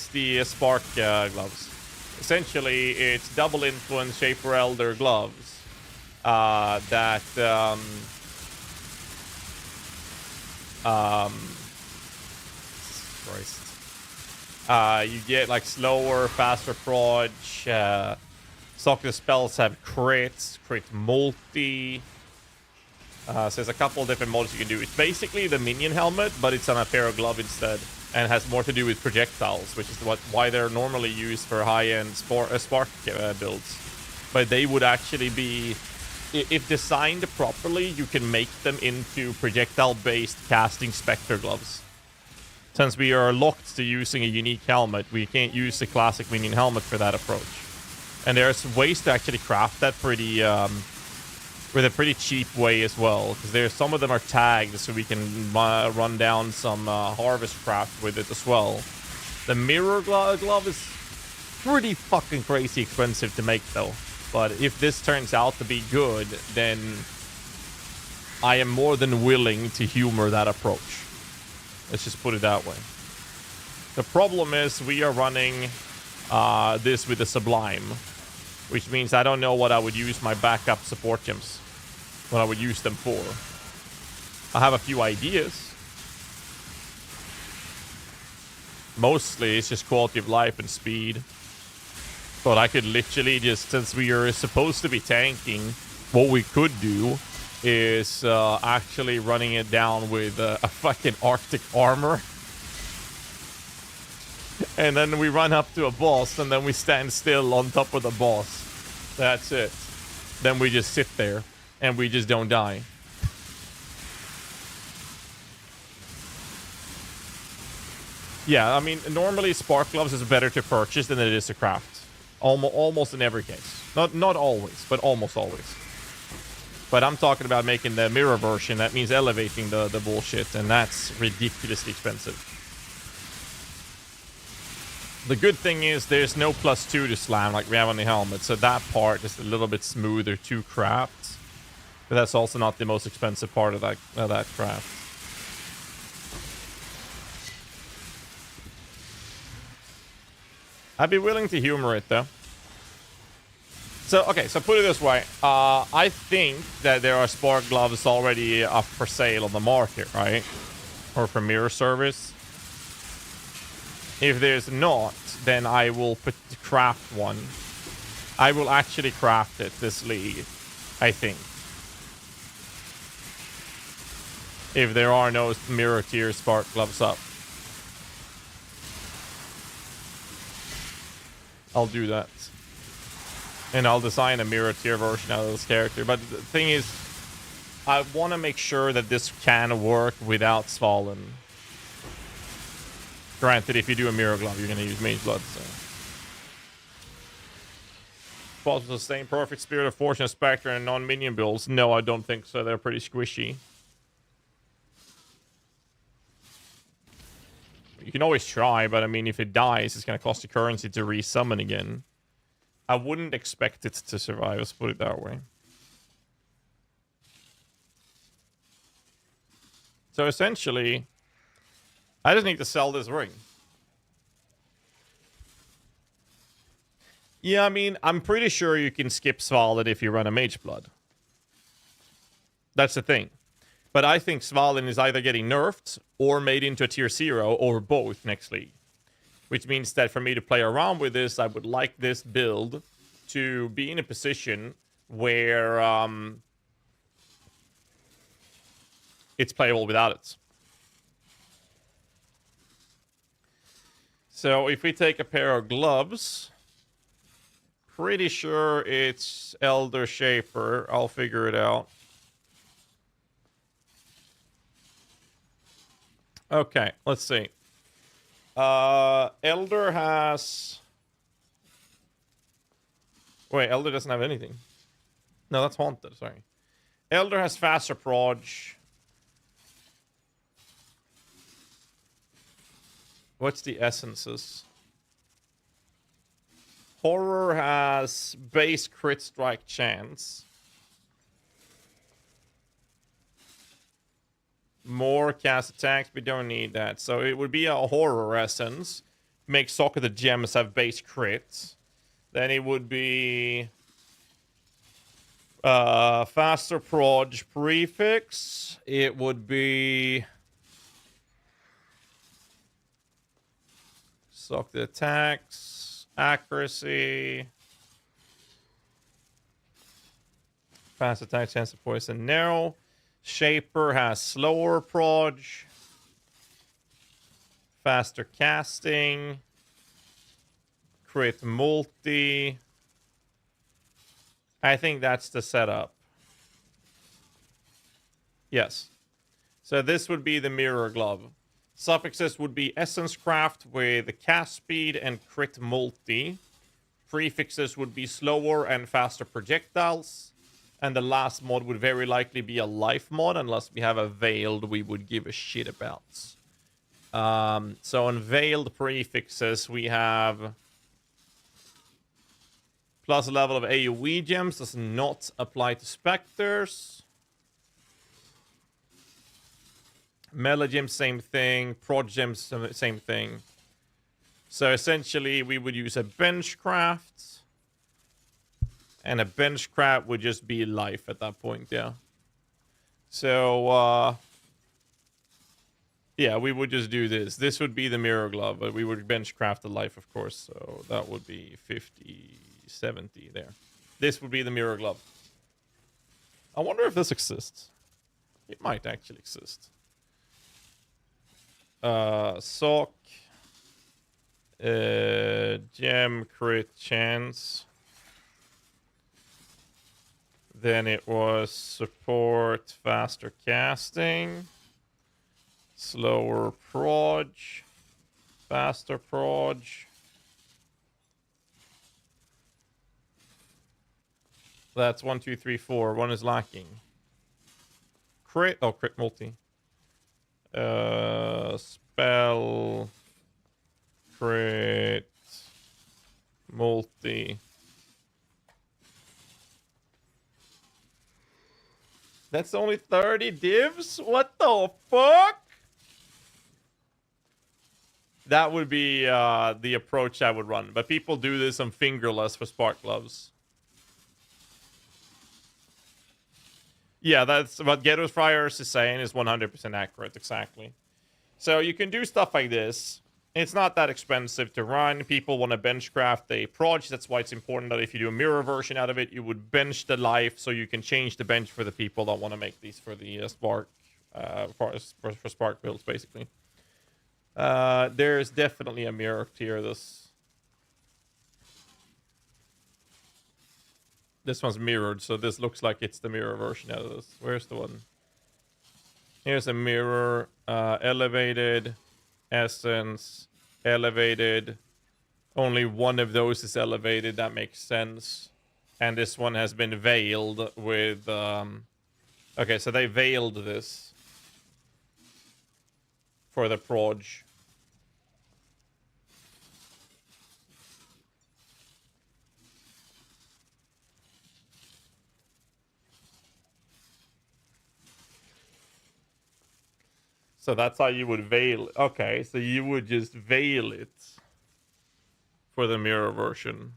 the Spark gloves. Essentially, it's double influence Shaper Elder gloves that Christ. You get like slower, faster proj. Socket spells have crits, crit multi. So there's a couple of different modes you can do. It's basically the minion helmet, but it's on a pair of glove instead, and has more to do with projectiles, which is why they're normally used for high-end spark builds. But they would actually be, if designed properly, you can make them into projectile-based casting Spectre gloves. Since we are locked to using a unique helmet, we can't use the classic minion helmet for that approach. And there's ways to actually craft that pretty, with a pretty cheap way as well. Because some of them are tagged, so we can run down some harvest craft with it as well. The mirror glove is pretty fucking crazy expensive to make, though. But if this turns out to be good, then I am more than willing to humor that approach. Let's just put it that way. The problem is we are running this with a Sublime, which means I don't know what I would use my backup support gems, what I would use them for. I have a few ideas. Mostly it's just quality of life and speed. But I could literally just, since we are supposed to be tanking, what we could do is actually running it down with a fucking Arctic armor. And then we run up to a boss, and then we stand still on top of the boss. That's it. Then we just sit there, and we just don't die. Yeah, I mean, normally Spark Gloves is better to purchase than it is to craft. Almost in every case. Not always, but almost always. But I'm talking about making the mirror version. That means elevating the bullshit, and that's ridiculously expensive. The good thing is there's no +2 to slam like we have on the helmet, so that part is a little bit smoother to craft. But that's also not the most expensive part of that craft. I'd be willing to humor it, though. So, okay, so put it this way. I think that there are Spark Gloves already up for sale on the market, right? Or for mirror service. If there's not, then I will craft one. I will actually craft it this league, I think. If there are no mirror tier Spark Gloves up. I'll do that. And I'll design a mirror tier version of this character. But the thing is, I want to make sure that this can work without Svalin. Granted, if you do a mirror glove, you're going to use Mage Blood. So. Possible to sustain perfect Spirit of Fortune, Spectre, and non-minion builds. No, I don't think so. They're pretty squishy. You can always try, but I mean, if it dies, it's going to cost you currency to resummon again. I wouldn't expect it to survive, let's put it that way. So essentially, I just need to sell this ring. Yeah, I mean, I'm pretty sure you can skip Svalin if you run a Mage Blood. That's the thing. But I think Svalin is either getting nerfed or made into a tier 0 or both next league. Which means that for me to play around with this, I would like this build to be in a position where it's playable without it. So if we take a pair of gloves, pretty sure it's Elder Shaper. I'll figure it out. Okay, let's see. Elder has... Wait, Elder doesn't have anything. No, that's Haunted, sorry. Elder has faster proj. What's the essences? Horror has base crit strike chance. More cast attacks, we don't need that. So it would be a horror essence. Make Socket the Gems have base crits. Then it would be faster proj prefix. It would be Sock the attacks, accuracy, fast attack, chance of poison. No. Shaper has slower proj, faster casting, crit multi. I think that's the setup. Yes. So this would be the Mirror Glove. Suffixes would be Essence Craft with the cast speed and crit multi. Prefixes would be slower and faster projectiles. And the last mod would very likely be a life mod, unless we have a veiled we would give a shit about. So on veiled prefixes, we have plus a level of AoE gems, does not apply to Spectres. Melee gems, same thing. Prod gems, same thing. So essentially, we would use a benchcraft. And a benchcraft would just be life at that point, yeah. So, yeah, we would just do this. This would be the Mirror Glove, but we would benchcraft the life, of course. So that would be 50, 70 there. This would be the Mirror Glove. I wonder if this exists. It might actually exist. Sock. Gem crit chance. Then it was support, faster casting, slower proj, faster proj. That's 1, 2, 3, 4. One is lacking. Crit. Oh, crit multi. Spell. Crit. Multi. That's only 30 divs? What the fuck? That would be the approach I would run. But people do this on fingerless for spark gloves. Yeah, that's what Ghetto Friars is saying is 100% accurate, exactly. So you can do stuff like this. It's not that expensive to run. People want to benchcraft a proj. That's why it's important that if you do a mirror version out of it, you would bench the life so you can change the bench for the people that want to make these for the Spark, for Spark builds, basically. There's definitely a mirror tier of this. This one's mirrored, so this looks like it's the mirror version out of this. Where's the one? Here's a mirror, elevated, essence, elevated. Only one of those is elevated, that makes sense. And this one has been veiled with, okay, so they veiled this for the proj. So that's how you would veil. Okay, so you would just veil it for the mirror version.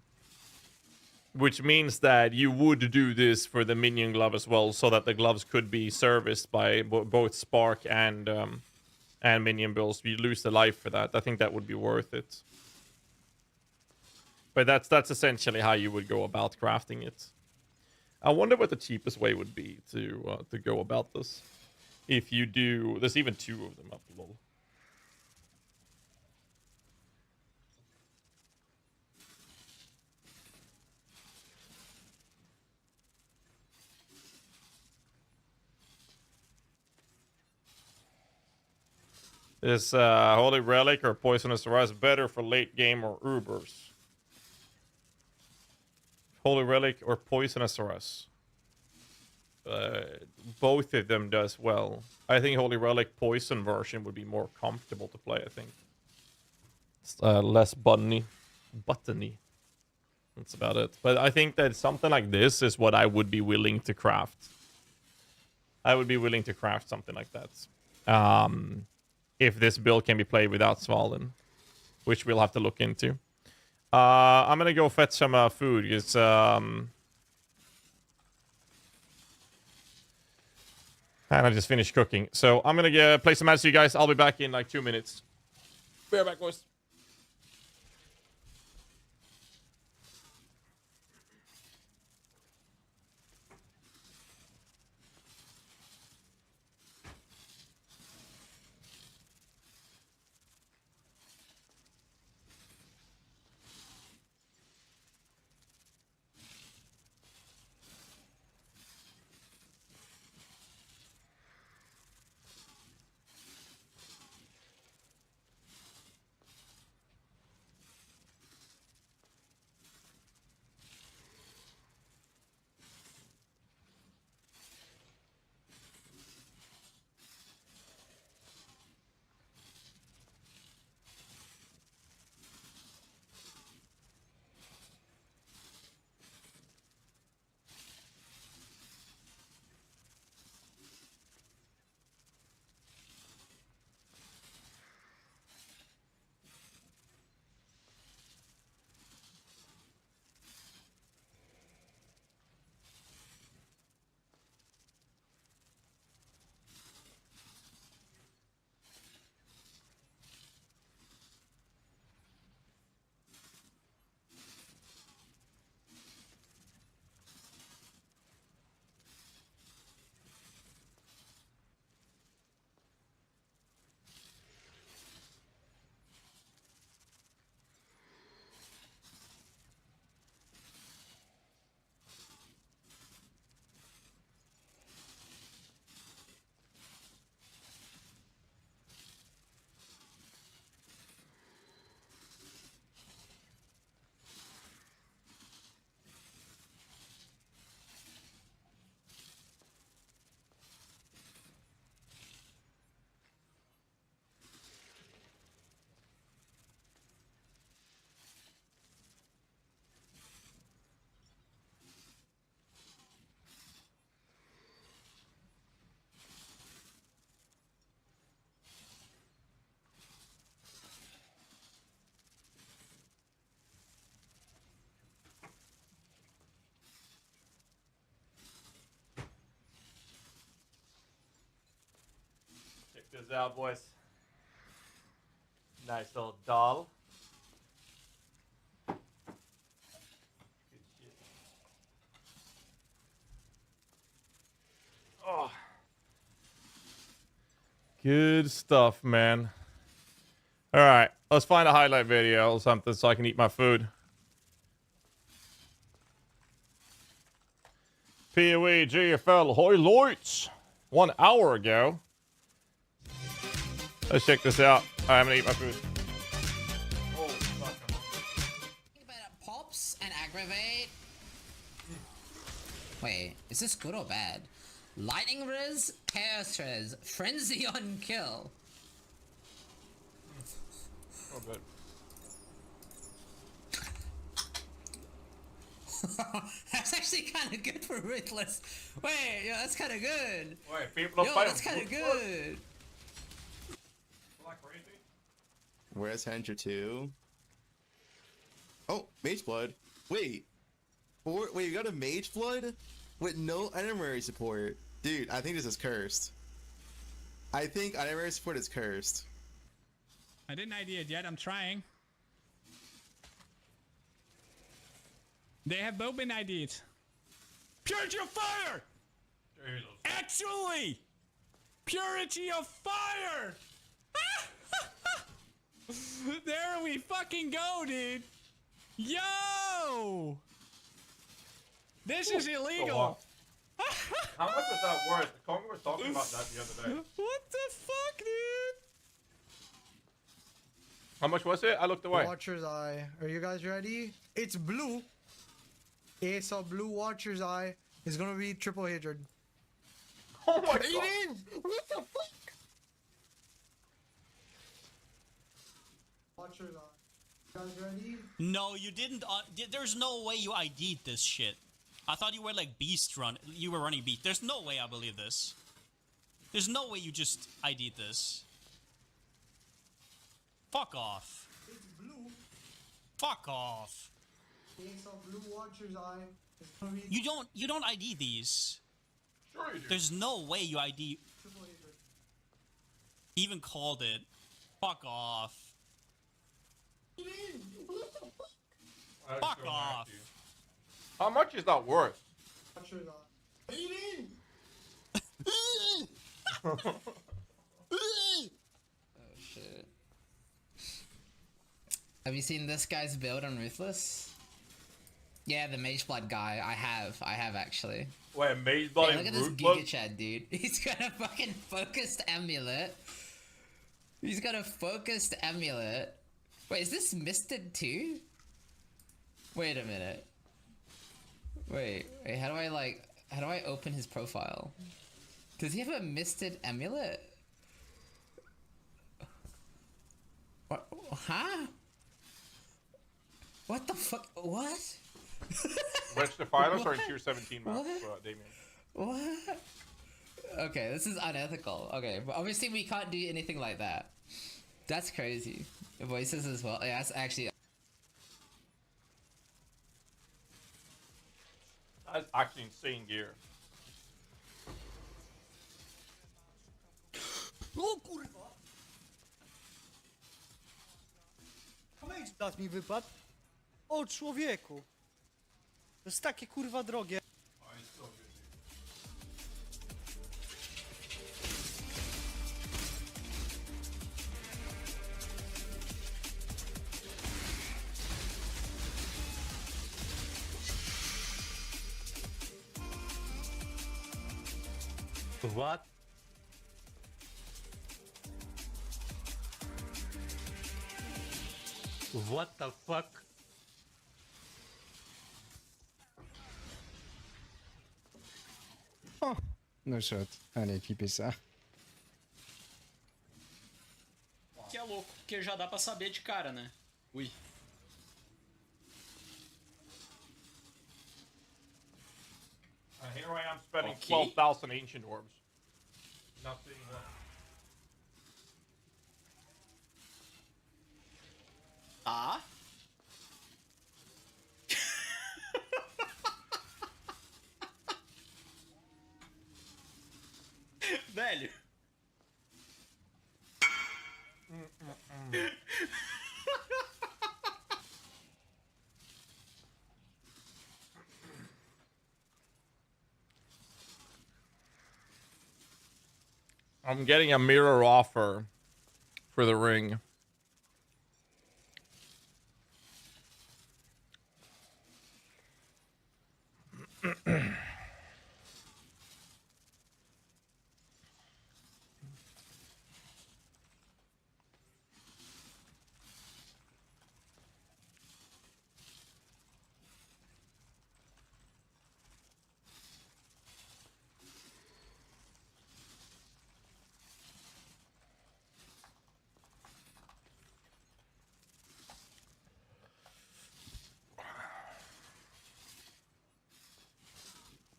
which means that you would do this for the minion glove as well, so that the gloves could be serviced by both Spark and minion builds. You lose the life for that. I think that would be worth it. But that's essentially how you would go about crafting it. I wonder what the cheapest way would be to go about this. If you do, there's even 2 of them up below. Is Holy Relic or Poisonous Rise better for late game or Ubers? Holy Relic or Poisonous Rise? Both of them does well. I think Holy Relic Poison version would be more comfortable to play, I think. It's less buttony. That's about it. But I think that something like this is what I would be willing to craft. I would be willing to craft something like that. If this build can be played without Svalin, which we'll have to look into. I'm gonna go fetch some food. It's and I just finished cooking. So I'm gonna play some matches, you guys. I'll be back in like 2 minutes. Be right back, boys. Check this out, boys. Nice little doll. Good shit. Oh. Good stuff, man. All right, let's find a highlight video or something so I can eat my food. PoE GFL highlights 1 hour ago. Let's check this out. I'm gonna eat my food. Oh, fuck. Think about it, pops and aggravate. Wait, is this good or bad? Lightning Riz, Chaos Riz, Frenzy on Kill. Oh, good. That's actually kind of good for Ruthless. Wait, yo, that's kind of good. Wait, people Yo, don't that's kind of good. Crazy? Where's Hencher 2? Oh, Mage Blood. Wait. Wait, you got a Mage Blood with no Itinerary support, dude. I think this is cursed. I think Itinerary support is cursed. I didn't ID it yet. I'm trying. They have both been ID'd. Purity of Fire! Actually! Purity of Fire! There we fucking go, dude! Yo! This is illegal! How much was that worth? The Congo was talking about that the other day. What the fuck, dude? How much was it? I looked away. Watcher's Eye. Are you guys ready? It's blue. Ace of Blue Watcher's Eye is gonna be triple hatred. Oh my god! Aiden! What the fuck? Watcher's Eye. You guys ready? No, you didn't. There's no way you ID'd this shit. I thought you were like Beast Run. You were running Beast. There's no way I believe this. There's no way you just ID'd this. Fuck off. It's blue. Fuck off. Ace of Blue Watcher's Eye is gonna be You don't ID these. Sure you do. There's no way you ID. triple hatred. Even called it. Fuck off. Aiden! What the fuck? I was Fuck going off. after you. How much is that worth? Watcher's Eye. Aiden! Oh shit. Have you seen this guy's build on Ruthless? Yeah, the Mage Blood guy. I have actually. Wait, Mage Hey, Blood look at and this Ruthless? Giga Chad, dude. He's got a fucking focused amulet. He's got a focused amulet. Wait, is this misted too? Wait a minute. Wait, how do I open his profile? Does he have a misted amulet? What? Huh? What the fuck? What? Register filers are in tier 17 maps, What? Damien. What? Okay, this is unethical. Okay, but obviously we can't do anything like that. That's crazy. Voices as well. Yeah, that's actually. That's actually insane gear. O kurwa! Mage Blood mi wypadł. O człowieku! To jest takie kurwa drogie. What? What the fuck? Oh, no shot. Allez, clipez ça. Que é louco, porque já dá pra saber de cara, né? Ui. And here I am spending Okay. 12,000 ancient orbs. Nothing. Ah? Velho. I'm getting a mirror offer for the ring.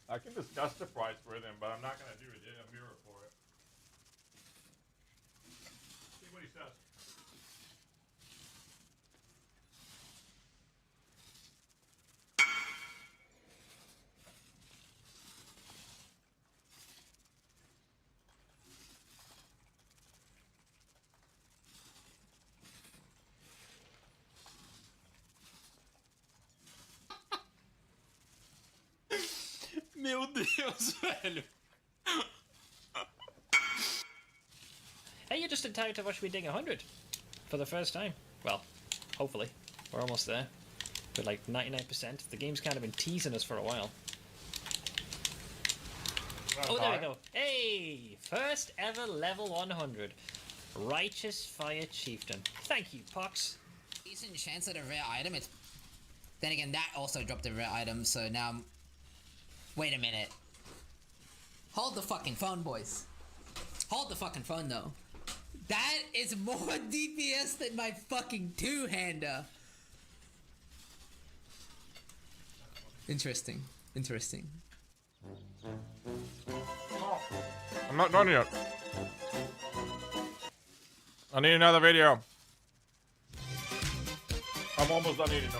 I can discuss the price with him, but I'm not going to do a mirror for it. See what he says. Meu Deus, velho. Hey, you're just in time to watch me dig 100 for the first time. Well, hopefully. We're almost there. We're like 99%. The game's kind of been teasing us for a while. Oh, there we go. Hey! First ever level 100. Righteous Fire Chieftain. Thank you, Pox. Decent chance at a rare item. It's... Then again, that also dropped a rare item, so now I'm... Wait a minute. Hold the fucking phone, boys. Hold the fucking phone, though. That is more DPS than my fucking two-hander. Interesting. Interesting. I'm not done yet. I need another video. I'm almost done eating though.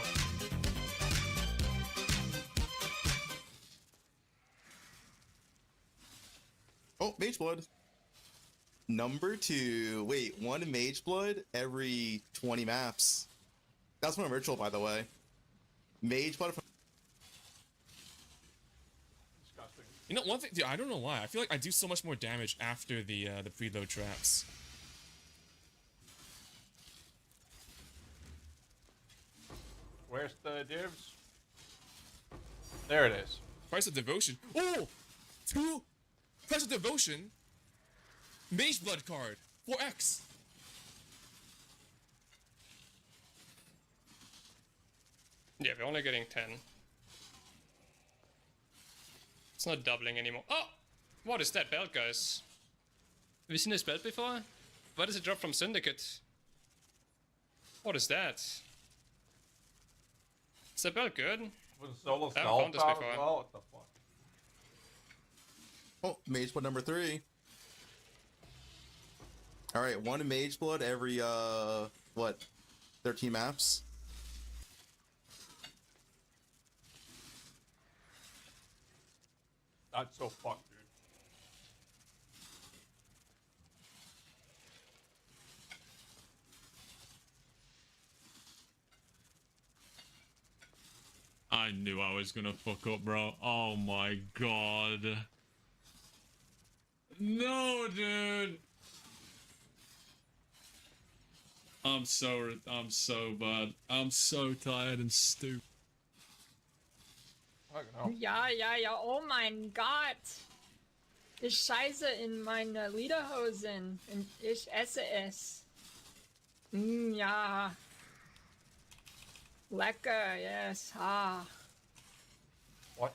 Oh, Mage Blood. Number 2. Wait, 1 Mage Blood every 20 maps. That's from a ritual, by the way. Mage Blood from... You know, one thing, dude, I don't know why. I feel like I do so much more damage after the preload traps. Where's the divs? There it is. Price of Devotion. Oh! 2 Price of Devotion. Mage Blood card. 4x. Yeah, we're only getting 10. It's not doubling anymore. Oh! What is that belt, guys? Have you seen this belt before? Why does it drop from Syndicate? What is that? Is that belt good? Was Solo I haven't found this before. Well, what the fuck? Oh, Mage Blood number 3. Alright, 1 Mage Blood every, what? 13 maps? That's so fucked, dude. I knew I was gonna fuck up, bro. Oh my god. No, dude. I'm so bad. I'm so tired and stupid. Ja, oh mein Gott. Ich scheiße in meine Lederhosen und ich esse es. Ja. Lecker, yes, ah. What?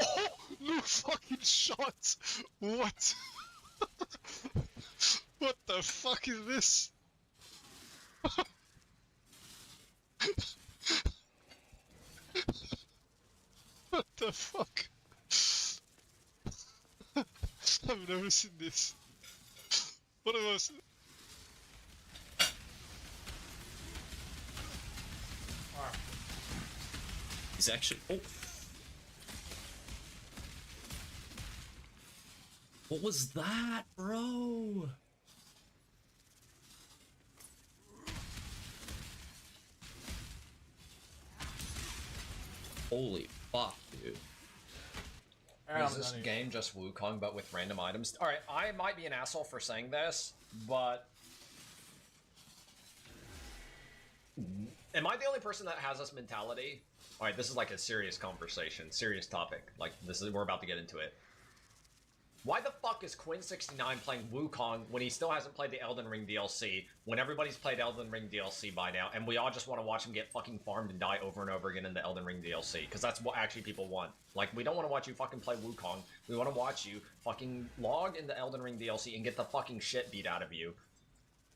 Oh, no fucking shot! What? What the fuck is this? What the fuck? I've never seen this. What am I saying? He's actually... Oh! What was that, bro? Holy fuck, dude. Is this game just Wukong but with random items? Alright, I might be an asshole for saying this, but... Am I the only person that has this mentality? Alright, this is like a serious conversation, serious topic. Like, we're about to get into it. Why the fuck is Quinn69 playing Wukong when he still hasn't played the Elden Ring DLC, when everybody's played Elden Ring DLC by now, and we all just want to watch him get fucking farmed and die over and over again in the Elden Ring DLC? Because that's what actually people want. Like, we don't want to watch you fucking play Wukong. We want to watch you fucking log in the Elden Ring DLC and get the fucking shit beat out of you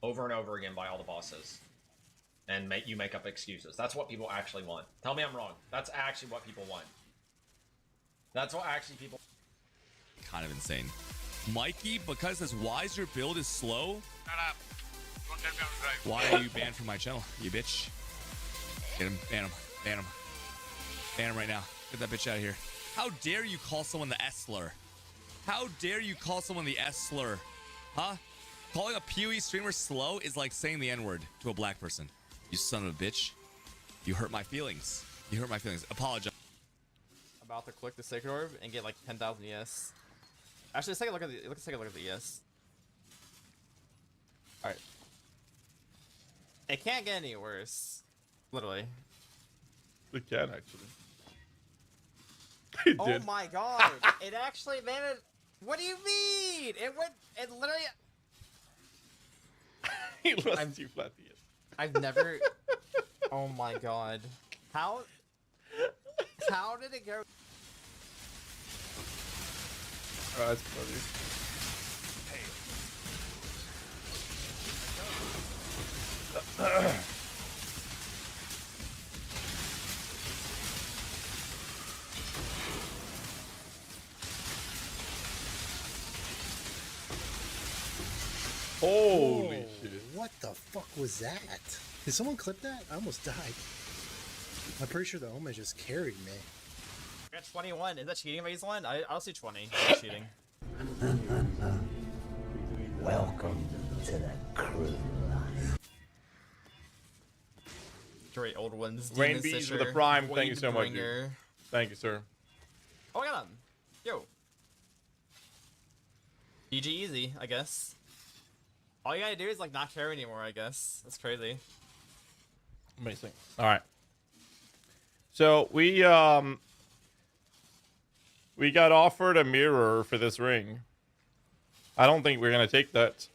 over and over again by all the bosses. And you make up excuses. That's what people actually want. Tell me I'm wrong. That's actually what people want. That's what actually people... Kind of insane. Mikey, because his Wiser build is slow. Shut up. Don't get me on the drive. Why are you banned from my channel, you bitch? Get him, ban him, ban him. Ban him right now. Get that bitch out of here. How dare you call someone the S slur? How dare you call someone the S slur? Huh? Calling a PoE streamer slow is like saying the N-word to a black person. You son of a bitch. You hurt my feelings. You hurt my feelings. Apologize. About to click the Sacred Orb and get like 10,000 ES. Actually, let's take a look at the ES. All right. It can't get any worse. Literally. It can actually. It Oh did. my god! It actually made it. What do you mean? It went. It literally. He lost too flat the ES. I've never. Oh my god! How? How did it go? Oh, that's funny. Holy Whoa, shit. What the fuck was that? Did someone clip that? I almost died. I'm pretty sure the Omen just carried me. I got 21. Is that cheating if I use one? I'll see 20. That's cheating. Welcome to the crew. Great old ones. Rain Demon Bees Sisher, with a prime. Thank you so much, dude. Voidbringer. Thank you, sir. Oh, I got him. Yo. GG easy, I guess. All you gotta do is like not care anymore, I guess. That's crazy. Amazing. All right. So we got offered a mirror for this ring. I don't think we're gonna take that.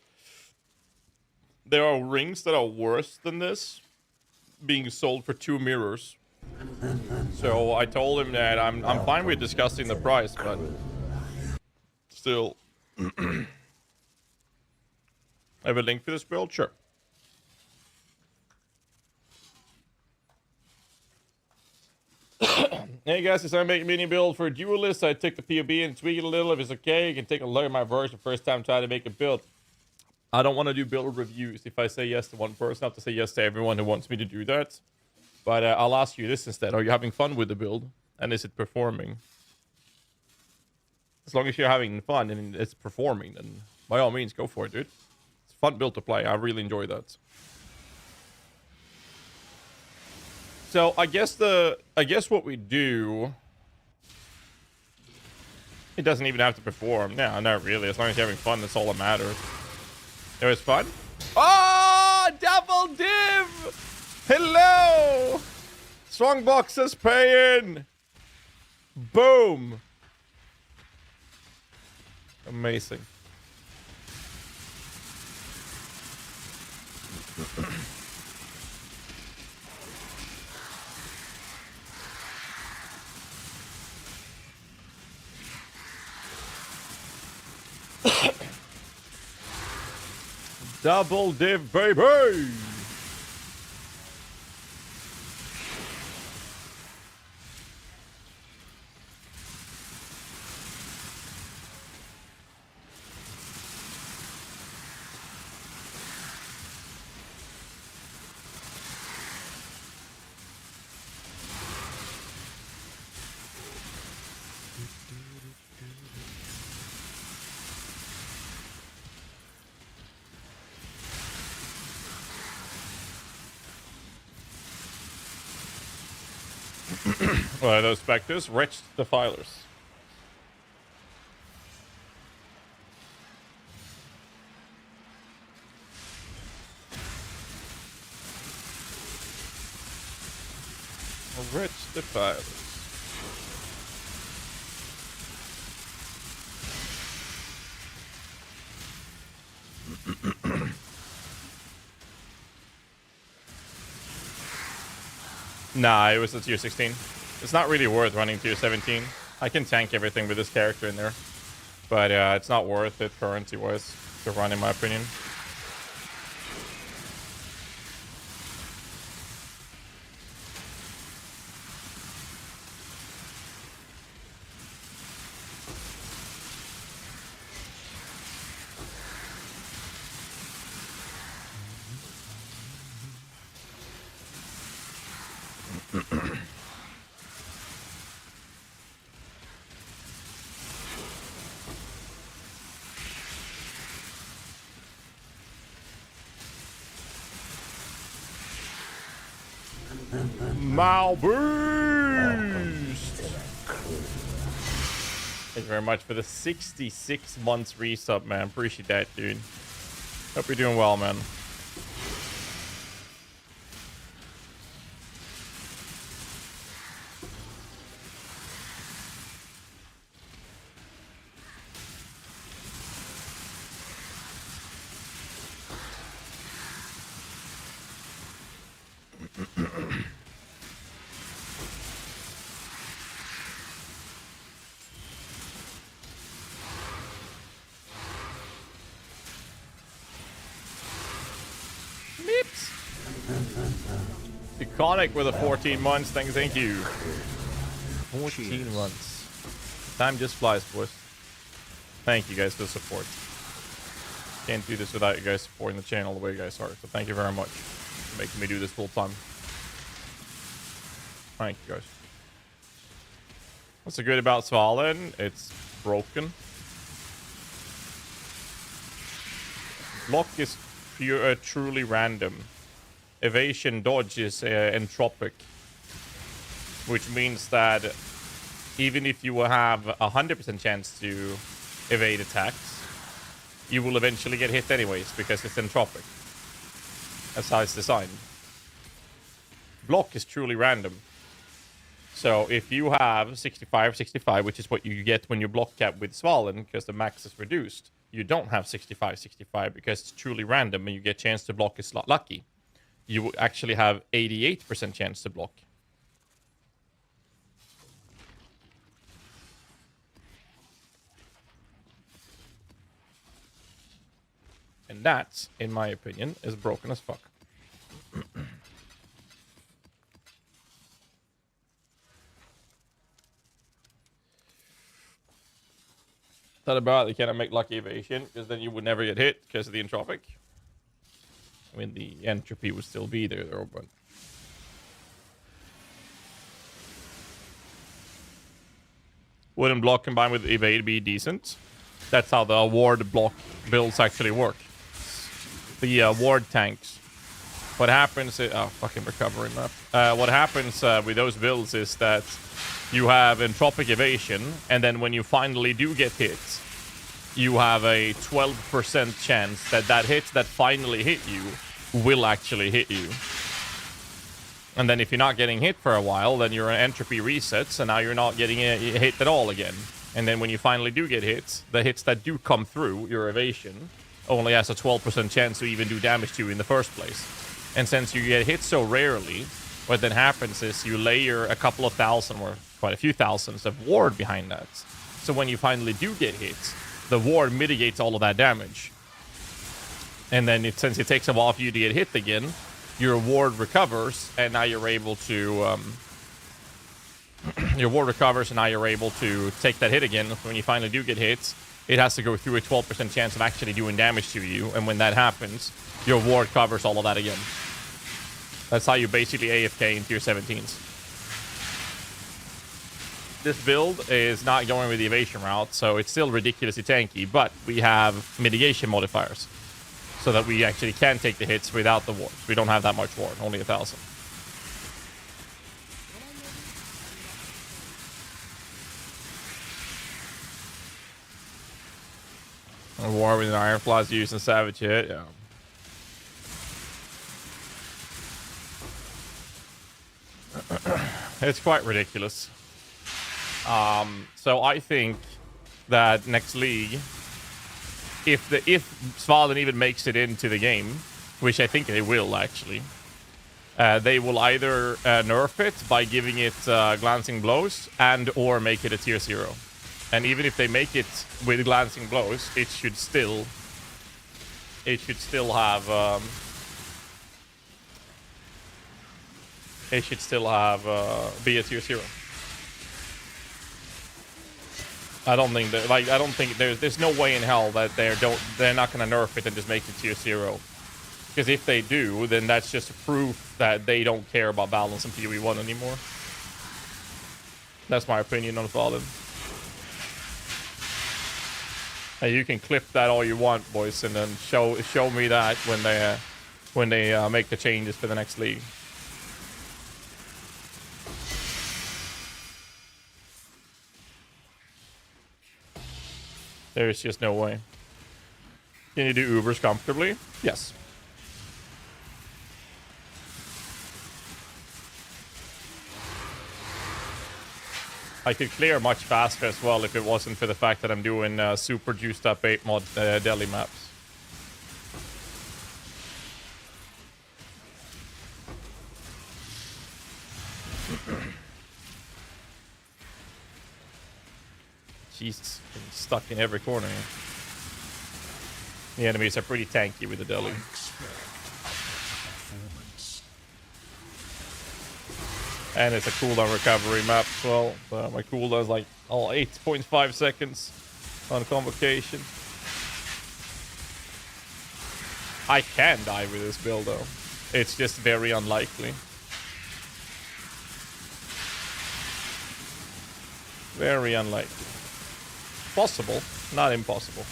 There are rings that are worse than this being sold for 2 mirrors. So I told him that I'm fine with discussing the price, but still. I have a link for this build? Sure. Hey guys, as I make a mini build for a duelist, I take the POB and tweak it a little. If it's okay, you can take a look at my version first time trying to make a build. I don't want to do build reviews. If I say yes to one person, I have to say yes to everyone who wants me to do that. But I'll ask you this instead. Are you having fun with the build? And is it performing? As long as you're having fun and it's performing, then by all means, go for it, dude. It's a fun build to play. I really enjoy that. So I guess what we do, it doesn't even have to perform. No, not really. As long as you're having fun, that's all that matters. It was fun. Oh, double div! Hello! Strongbox is paying. Boom. Amazing. Double div, baby! What are those Spectres? Rich Defilers. Rich Defilers. Nah, it was a tier 16. It's not really worth running tier 17. I can tank everything with this character in there. But it's not worth it currency-wise to run, in my opinion. Malby! Thank you very much for the 66 months resub, man. Appreciate that, dude. Hope you're doing well, man. Iconic with a 14 months. Thank you. 14 months. Time just flies, boys. Thank you guys for the support. Can't do this without you guys supporting the channel the way you guys are. So thank you very much for making me do this full time. Thank you guys. What's so good about Svalin? It's broken. Block is pure, truly random. Evasion dodge is entropic, which means that even if you will have 100% chance to evade attacks, you will eventually get hit anyways because it's entropic. That's how it's designed. Block is truly random. So if you have 65-65, which is what you get when you block cap with Svalin because the max is reduced, you don't have 65-65 because it's truly random and you get chance to block is lucky. You will actually have 88% chance to block. And that, in my opinion, is broken as fuck. Thought about it, you cannot make lucky evasion because then you would never get hit because of the entropic. I mean, the entropy would still be there, though, but... Wouldn't block combined with evade be decent? That's how the ward block builds actually work. The ward tanks. What happens is... Oh, fucking recovering that. What happens with those builds is that you have entropic evasion, and then when you finally do get hit, you have a 12% chance that that hit that finally hit you will actually hit you. And then if you're not getting hit for a while, then your entropy resets, and now you're not getting hit at all again. And then when you finally do get hit, the hits that do come through your evasion only has a 12% chance to even do damage to you in the first place. And since you get hit so rarely, what then happens is you layer a couple of thousand or quite a few thousands of ward behind that. So when you finally do get hit, the ward mitigates all of that damage. And then since it takes a while for you to get hit again, your ward recovers, and now you're able to your ward recovers, and now you're able to take that hit again. When you finally do get hit, it has to go through a 12% chance of actually doing damage to you, and when that happens, your ward covers all of that again. That's how you basically AFK in tier 17s. This build is not going with the evasion route, so it's still ridiculously tanky, but we have mitigation modifiers, so that we actually can take the hits without the ward. We don't have that much ward, only 1,000. A war with an Ironfly's used in Savage Hit, yeah. It's quite ridiculous. So I think that next league, if Svalin even makes it into the game, which I think they will actually, they will either nerf it by giving it glancing blows and or make it a tier 0. And even if they make it with glancing blows, it should still have be a tier 0. I don't think there's no way in hell that they're not gonna nerf it and just make it tier 0. Because if they do, then that's just proof that they don't care about balance in PoE1 anymore. That's my opinion on Fallen. And you can clip that all you want, boys, and then show me that when they make the changes for the next league. There's just no way. Can you do Ubers comfortably? Yes. I could clear much faster as well if it wasn't for the fact that I'm doing super juiced up 8 mod Delhi maps. Jesus, stuck in every corner. The enemies are pretty tanky with the Delhi. And it's a cooldown recovery map as well. So my cooldown is like 8.5 seconds on Convocation. I can die with this build though. It's just very unlikely. Very unlikely. Possible, not impossible.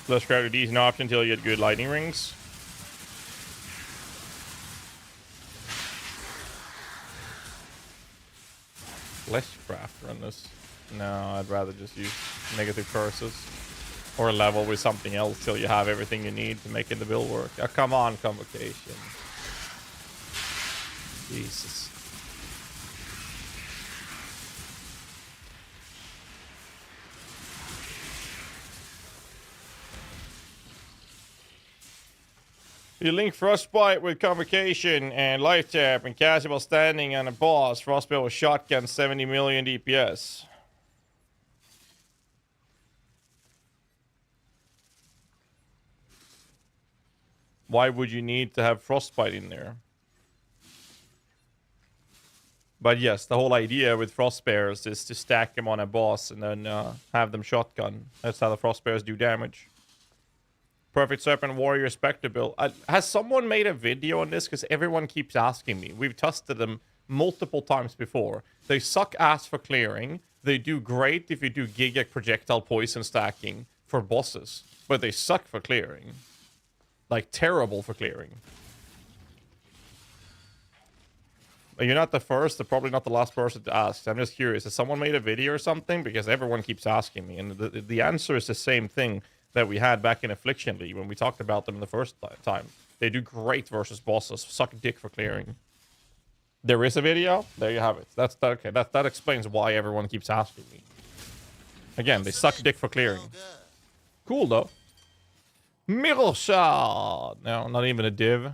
Less crowded is an option until you get good lightning rings. Less craft run this. No, I'd rather just use negative curses. Or level with something else till you have everything you need to make the build work. Oh, come on, Convocation. Jesus. You link Frostbite with Convocation and Life Tap and GHAZZY while standing on a boss. Frostbite with shotgun 70 million DPS. Why would you need to have Frostbite in there? But yes, the whole idea with Frostbearers is to stack them on a boss and then have them shotgun. That's how the Frostbearers do damage. Perfect Serpent Warrior Spectre build. Has someone made a video on this? Because everyone keeps asking me. We've tested them multiple times before. They suck ass for clearing. They do great if you do Giga projectile poison stacking for bosses. But they suck for clearing. Like, terrible for clearing. You're not the first, and probably not the last person to ask. I'm just curious. Has someone made a video or something? Because everyone keeps asking me. And the answer is the same thing that we had back in Affliction League when we talked about them the first time. They do great versus bosses. Suck dick for clearing. There is a video. There you have it. That's okay. That explains why everyone keeps asking me. Again, they suck dick for clearing. Cool though. Mirror Shard. No, not even a div.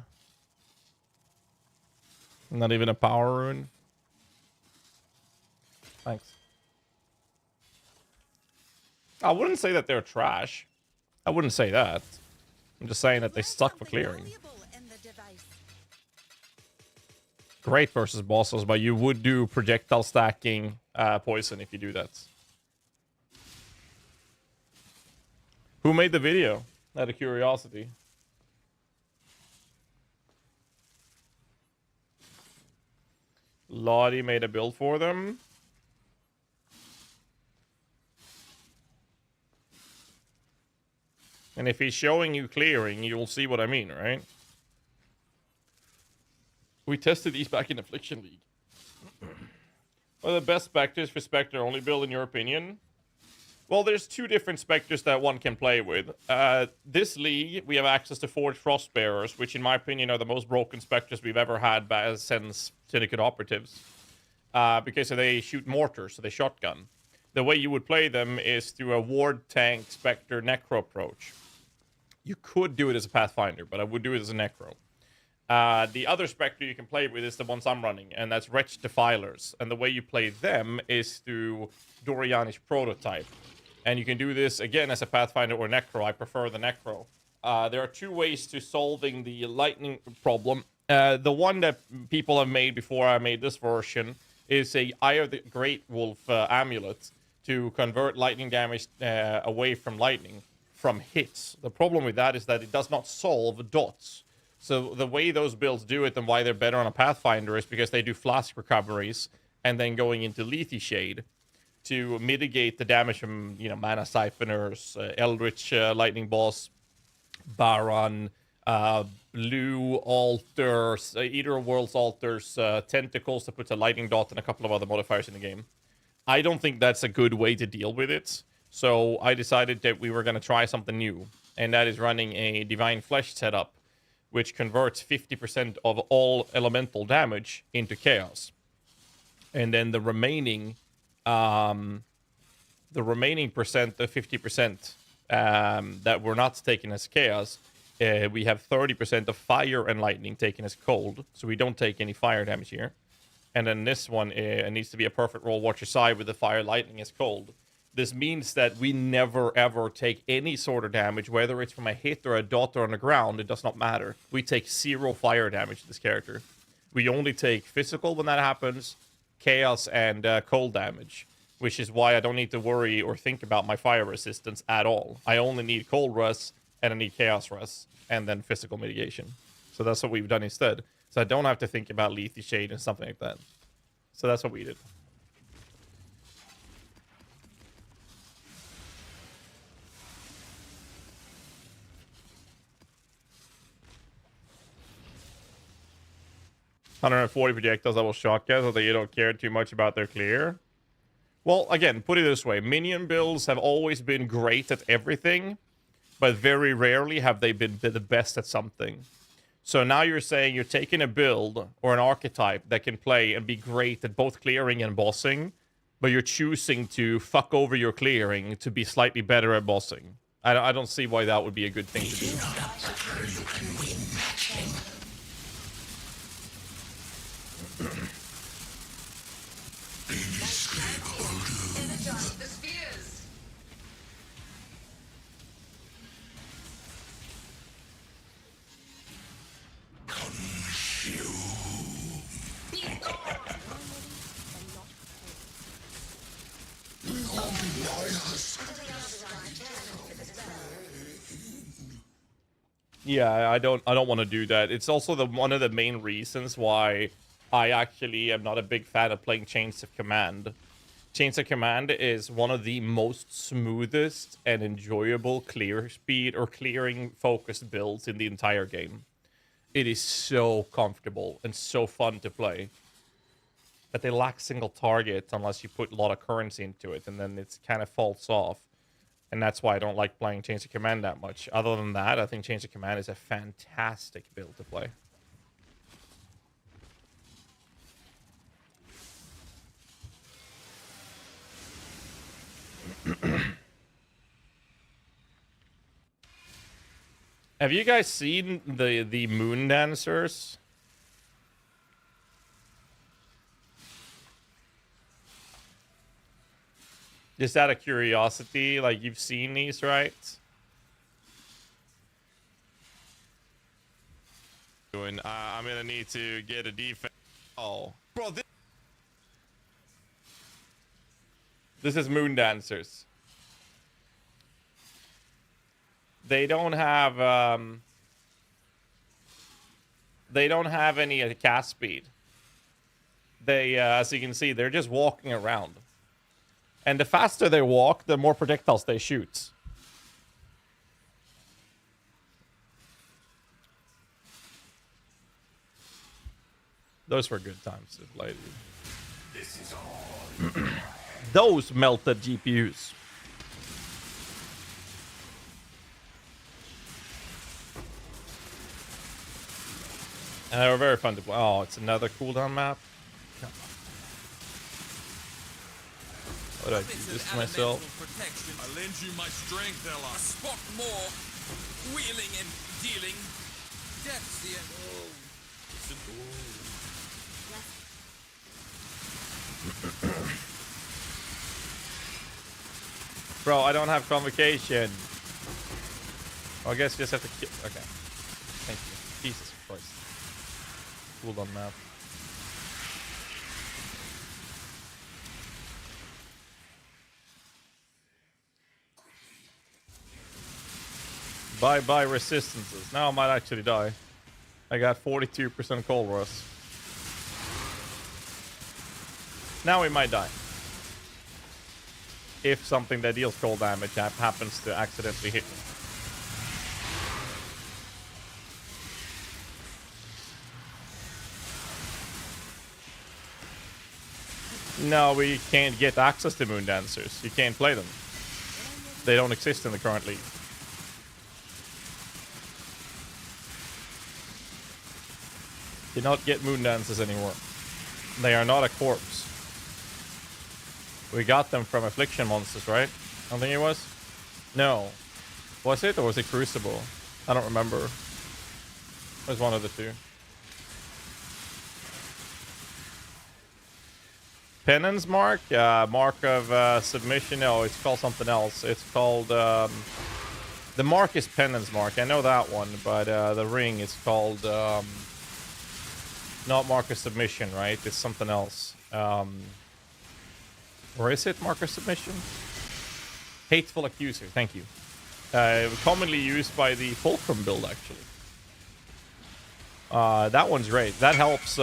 Not even a power rune. Thanks. I wouldn't say that they're trash. I wouldn't say that. I'm just saying that they suck for clearing. Great versus bosses, but you would do projectile stacking poison if you do that. Who made the video? Out of curiosity. Lottie made a build for them. And if he's showing you clearing, you'll see what I mean, right? We tested these back in Affliction League. What are the best Spectres for Spectre only build in your opinion? Well, there's two different Spectres that one can play with. This league, we have access to Forged Frostbearers, which in my opinion are the most broken Spectres we've ever had since Syndicate Operatives. Because they shoot mortars, so they shotgun. The way you would play them is through a Ward Tank Spectre Necro approach. You could do it as a Pathfinder, but I would do it as a Necro. The other Spectre you can play with is the ones I'm running, and that's Wretched Defilers. And the way you play them is through Dorianish Prototype. And you can do this, again, as a Pathfinder or Necro. I prefer the Necro. There are two ways to solving the lightning problem. The one that people have made before I made this version is a Eye of the Great Wolf amulet to convert lightning damage away from lightning from hits. The problem with that is that it does not solve dots. So the way those builds do it and why they're better on a Pathfinder is because they do flask recoveries and then going into Lethe Shade to mitigate the damage from, you know, Mana Siphoners, Eldritch Lightning Boss, Baron, Blue Altars, Eater of Worlds Altars, Tentacles that puts a Lightning Dot and a couple of other modifiers in the game. I don't think that's a good way to deal with it. So I decided that we were going to try something new. And that is running a Divine Flesh setup, which converts 50% of all elemental damage into chaos. And then the remaining percent, the 50% that we're not taking as chaos, we have 30% of fire and lightning taken as cold, so we don't take any fire damage here. And then this one needs to be a perfect roll Watcher side with the fire lightning as cold. This means that we never ever take any sort of damage, whether it's from a hit or a dot or on the ground, it does not matter. We take 0 fire damage to this character. We only take physical when that happens, chaos, and cold damage, which is why I don't need to worry or think about my fire resistance at all. I only need cold res, and I need chaos res, and then physical mitigation. So that's what we've done instead. So I don't have to think about Lethe Shade and something like that. So that's what we did. $140 projectiles that will shock you so that you don't care too much about their clear. Well, again, put it this way. Minion builds have always been great at everything, but very rarely have they been the best at something. So now you're saying you're taking a build or an archetype that can play and be great at both clearing and bossing, but you're choosing to fuck over your clearing to be slightly better at bossing. I don't see why that would be a good thing to do. Yeah, I don't want to do that. It's also one of the main reasons why I actually am not a big fan of playing Chains of Command. Chains of Command is one of the most smoothest and enjoyable clear speed or clearing focused builds in the entire game. It is so comfortable and so fun to play. But they lack single target unless you put a lot of currency into it, and then it kind of falls off. And that's why I don't like playing Chains of Command that much. Other than that, I think Chains of Command is a fantastic build to play. Have you guys seen the Moon Dancers? Just out of curiosity, like, you've seen these, right? I'm gonna need to get a defense. Oh, bro, this is Moon Dancers. They don't have any cast speed. They, as you can see, they're just walking around. And the faster they walk, the more projectiles they shoot. Those were good times to play. This is all. Those melted GPUs. And they were very fun to play. Oh, it's another cooldown map. What did I do this to myself? I lend you my strength, Ella. A spot more. Wheeling and dealing. Death's the end. Oh. Bro, I don't have convocation. Well, I guess you just have to kill. Okay. Thank you. Jesus Christ. Cooldown map. Bye-bye resistances. Now I might actually die. I got 42% cold rust. Now we might die. If something that deals cold damage happens to accidentally hit me. No, we can't get access to Moon Dancers. You can't play them. They don't exist in the current league. You cannot get Moon Dancers anymore. They are not a corpse. We got them from Affliction Monsters, right? I don't think it was. No. Was it, or was it Crucible? I don't remember. It was one of the two. Penance mark? Mark of submission? No, it's called something else. It's called... the mark is penance mark. I know that one, but the ring is called... not mark of submission, right? It's something else. Or is it mark of submission? Hateful Accuser, thank you. Commonly used by the Fulcrum build, actually. That one's great. That helps...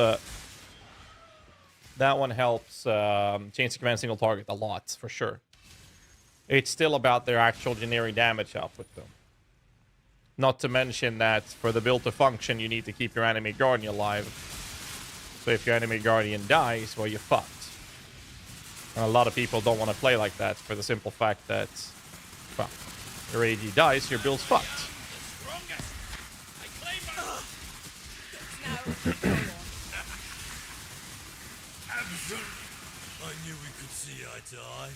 that one helps change the command single target a lot, for sure. It's still about their actual generic damage output, though. Not to mention that for the build to function, you need to keep your enemy guardian alive. So if your enemy guardian dies, well, you're fucked. And a lot of people don't want to play like that for the simple fact that, well, your AG dies, your build's fucked. I knew we could see eye to eye.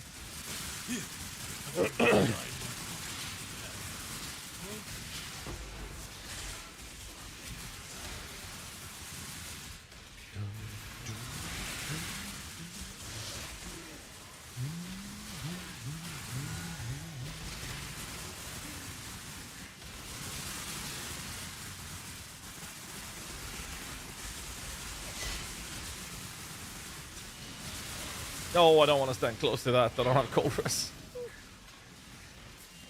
No, I don't want to stand close to that. I don't have cold rest.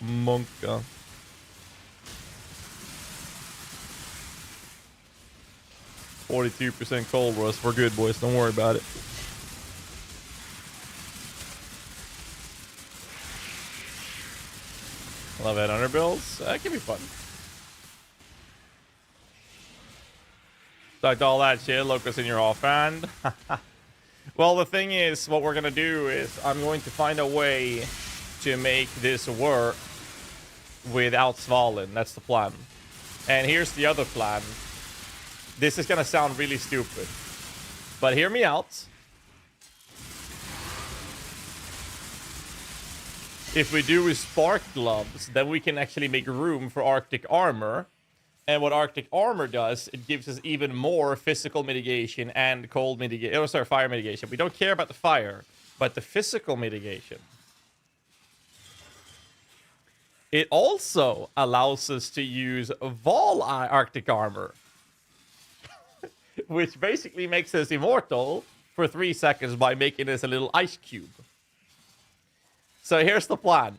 Monka. %42 cold rust. We're good, boys. Don't worry about it. Love it. Under builds. That can be fun. Sucked all that shit. Locust in your offhand. Well, the thing is, what we're going to do is I'm going to find a way to make this work without Svalin. That's the plan. And here's the other plan. This is going to sound really stupid, but hear me out. If we do with Spark Gloves, then we can actually make room for Arctic Armor. And what Arctic Armor does, it gives us even more physical mitigation and cold mitigation. Oh, sorry, fire mitigation. We don't care about the fire, but the physical mitigation. It also allows us to use Vol Arctic Armor, which basically makes us immortal for 3 seconds by making us a little ice cube. So here's the plan.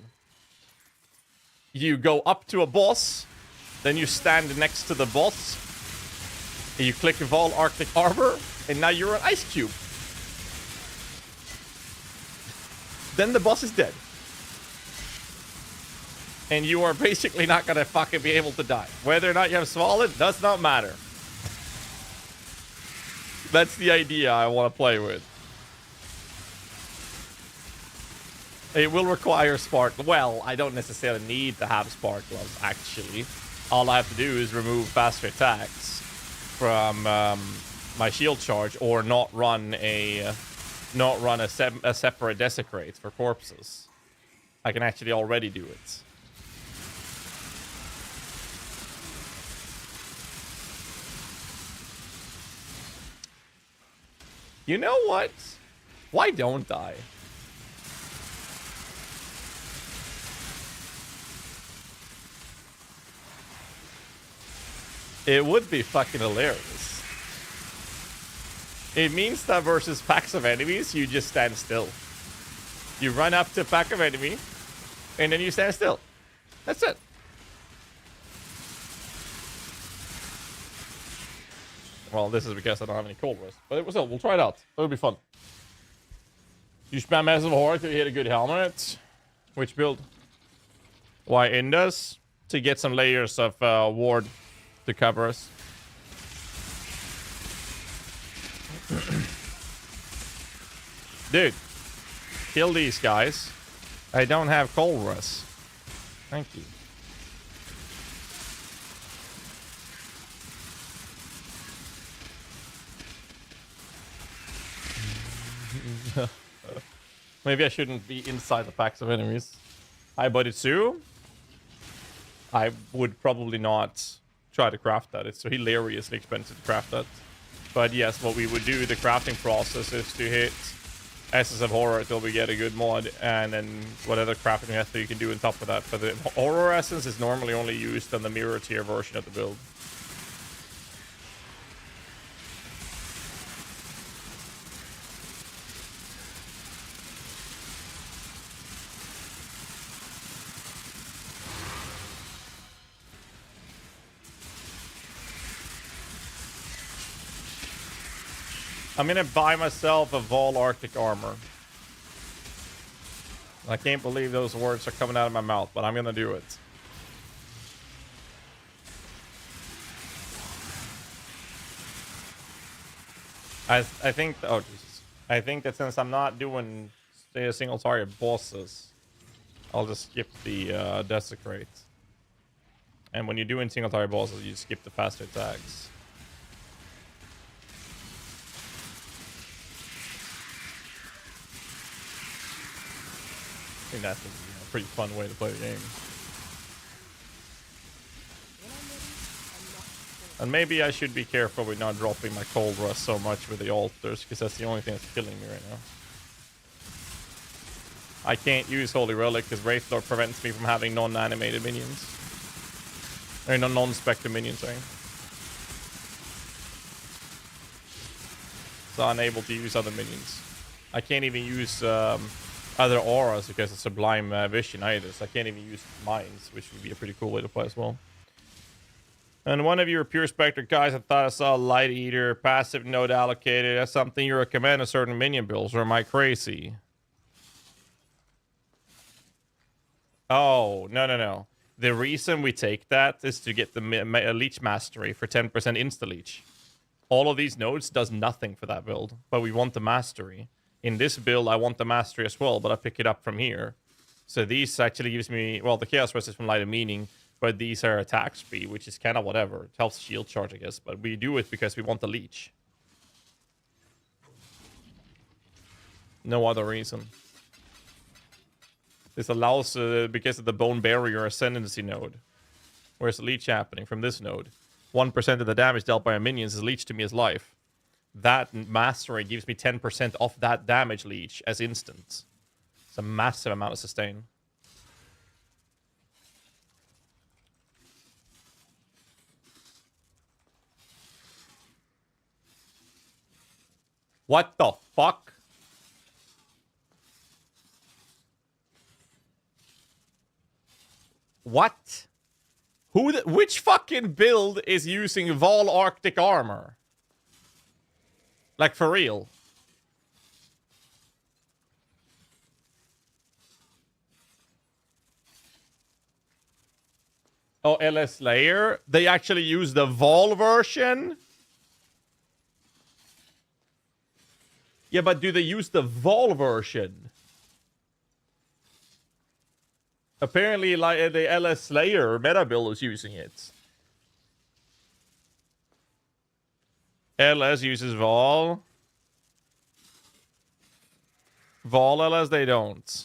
You go up to a boss, then you stand next to the boss, and you click Vol Arctic Armor, and now you're an ice cube. Then the boss is dead. And you are basically not gonna fucking be able to die. Whether or not you have Svalin does not matter. That's the idea I want to play with. It will require Spark. Well, I don't necessarily need to have Spark Gloves, actually. All I have to do is remove faster attacks from my shield charge, or not run a separate Desecrate for corpses. I can actually already do it. You know what? Why don't I? It would be fucking hilarious. It means that versus packs of enemies, you just stand still. You run up to a pack of enemy, and then you stand still. That's it. Well, this is because I don't have any cold rust. But it was we'll try it out. It'll be fun. You spam Massive Horror to hit a good helmet. Which build? Why Indus? To get some layers of ward to cover us. Dude, kill these guys. I don't have cold rust. Thank you. Maybe I shouldn't be inside the packs of enemies. Hi, Buddy Sue. I would probably not try to craft that. It's so hilariously expensive to craft that. But yes, what we would do, the crafting process is to hit Essence of Horror until we get a good mod, and then whatever crafting method you can do on top of that. But the Horror Essence is normally only used on the mirror tier version of the build. I'm gonna buy myself a Vol Arctic armor. I can't believe those words are coming out of my mouth, but I'm gonna do it. I think, oh Jesus. I think that since I'm not doing single target bosses, I'll just skip the Desecrate. And when you're doing single target bosses, you skip the faster attacks. I think that's a pretty fun way to play the game. And maybe I should be careful with not dropping my cold rust so much with the altars, because that's the only thing that's killing me right now. I can't use Holy Relic because Wraithlord prevents me from having non-animated minions. Or non-spectre minions, sorry. So unable to use other minions. I can't even use other auras because of Sublime Vision either, so I can't even use mines, which would be a pretty cool way to play as well. And one of your Pure Spectre guys, I thought I saw Light Eater, passive node allocated. That's something you recommend a certain minion builds, or am I crazy? Oh, no. The reason we take that is to get the Leech Mastery for 10% insta-leech. All of these nodes does nothing for that build, but we want the Mastery. In this build, I want the Mastery as well, but I pick it up from here. So these actually gives me, well, the Chaos Rest is from Light of Meaning, but these are attack speed, which is kind of whatever. It helps shield charge, I guess, but we do it because we want the Leech. No other reason. This allows, because of the Bone Barrier Ascendancy node. Where's the Leech happening? From this node. 1% of the damage dealt by our minions is leech to me as life. That Mastery gives me 10% off that damage leech as instant. It's a massive amount of sustain. What the fuck? What? Which fucking build is using Vol Arctic armor? Like, for real? Oh, LS Layer? They actually use the Vol version? Yeah, but do they use the Vol version? Apparently, like the LS Slayer meta build is using it. LS uses Vol. Vol LS, they don't.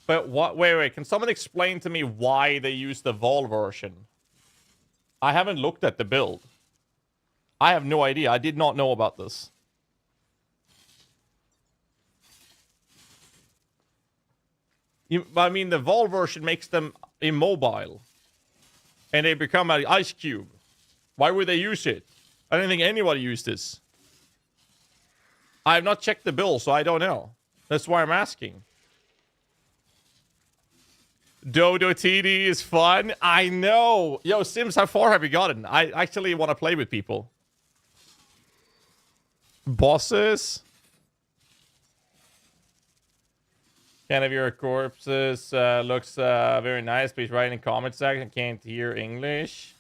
But what? Wait. Can someone explain to me why they use the Vol version? I haven't looked at the build. I have no idea. I did not know about this. I mean, the Vol version makes them immobile. And they become an ice cube. Why would they use it? I don't think anybody used this. I have not checked the bill, so I don't know. That's why I'm asking. Dodo TD is fun. I know. Yo, Sims, how far have you gotten? I actually want to play with people. Bosses. Kind of your corpses looks very nice. Please write in the comment section. Can't hear English.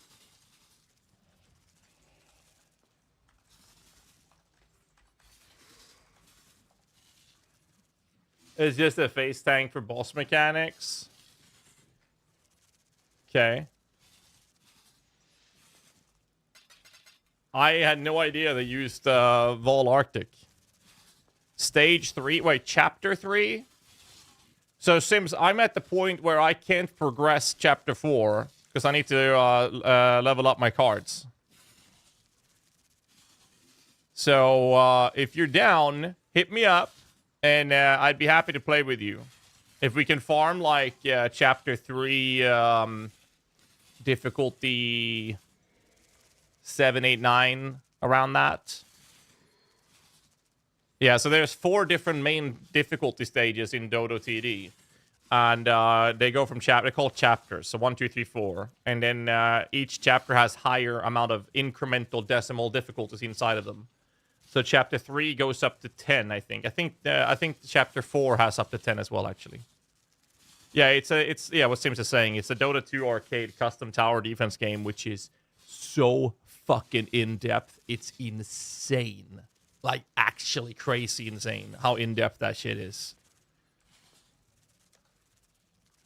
It's just a face tank for boss mechanics. Okay. I had no idea they used Vol Arctic. Stage 3. Wait, Chapter 3? So, Sims, I'm at the point where I can't progress Chapter 4 because I need to level up my cards. So, if you're down, hit me up, and I'd be happy to play with you. If we can farm, like, Chapter 3 difficulty 7, 8, 9, around that. Yeah, so there's 4 different main difficulty stages in Dodo TD. And they go from they're called chapters. So 1, 2, 3, 4. And then each chapter has higher amount of incremental decimal difficulties inside of them. So chapter 3 goes up to 10, I think. I think chapter 4 has up to 10 as well, actually. Yeah, it's what Sims is saying. It's a Dota 2 arcade custom tower defense game, which is so fucking in-depth. It's insane. Like, actually crazy insane how in-depth that shit is.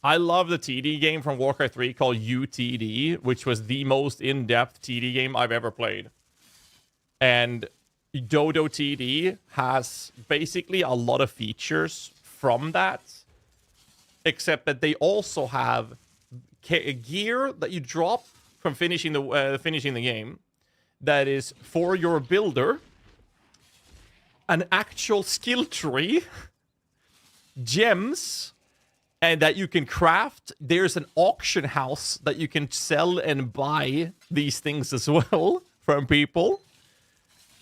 I love the TD game from Warcraft 3 called UTD, which was the most in-depth TD game I've ever played. And Dodo TD has basically a lot of features from that, except that they also have gear that you drop from finishing the game that is for your builder, an actual skill tree, gems, and that you can craft. There's an auction house that you can sell and buy these things as well from people.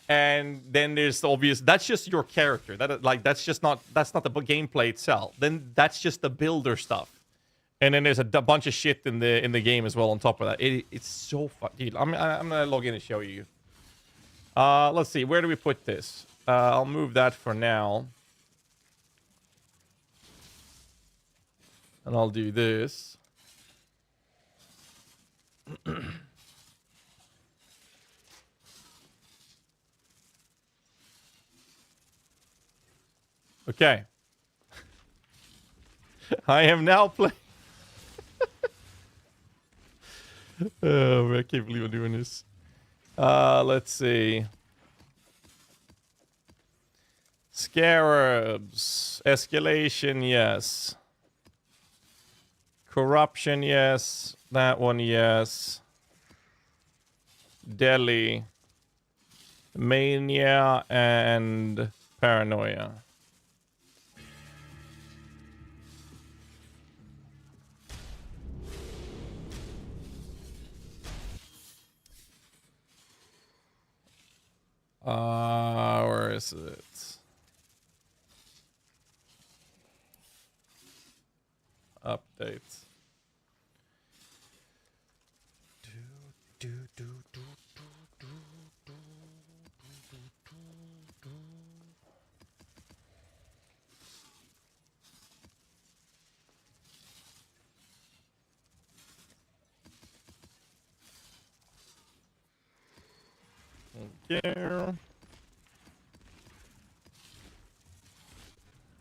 And then there's the obvious, that's just your character. That's not the gameplay itself. Then that's just the builder stuff. And then there's a bunch of shit in the game as well on top of that. It's so fun. Dude, I'm gonna log in and show you. Let's see, where do we put this? I'll move that for now. And I'll do this. Okay. I am now playing. Oh, I can't believe I'm doing this. Let's see. Scarabs. Escalation, yes. Corruption, yes. That one, yes. Delhi. Mania and Paranoia. Where is it? Update.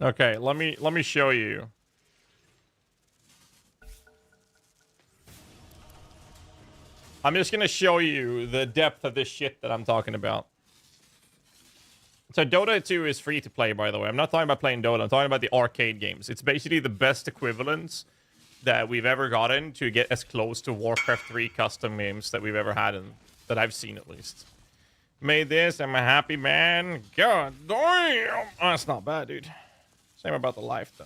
Okay, let me show you. I'm just gonna show you the depth of this shit that I'm talking about. So Dota 2 is free to play, by the way. I'm not talking about playing Dota. I'm talking about the arcade games. It's basically the best equivalent that we've ever gotten to get as close to Warcraft 3 custom games that we've ever had, that I've seen at least. Made this, I'm a happy man. God damn! Oh, that's not bad, dude. Same about the life, though.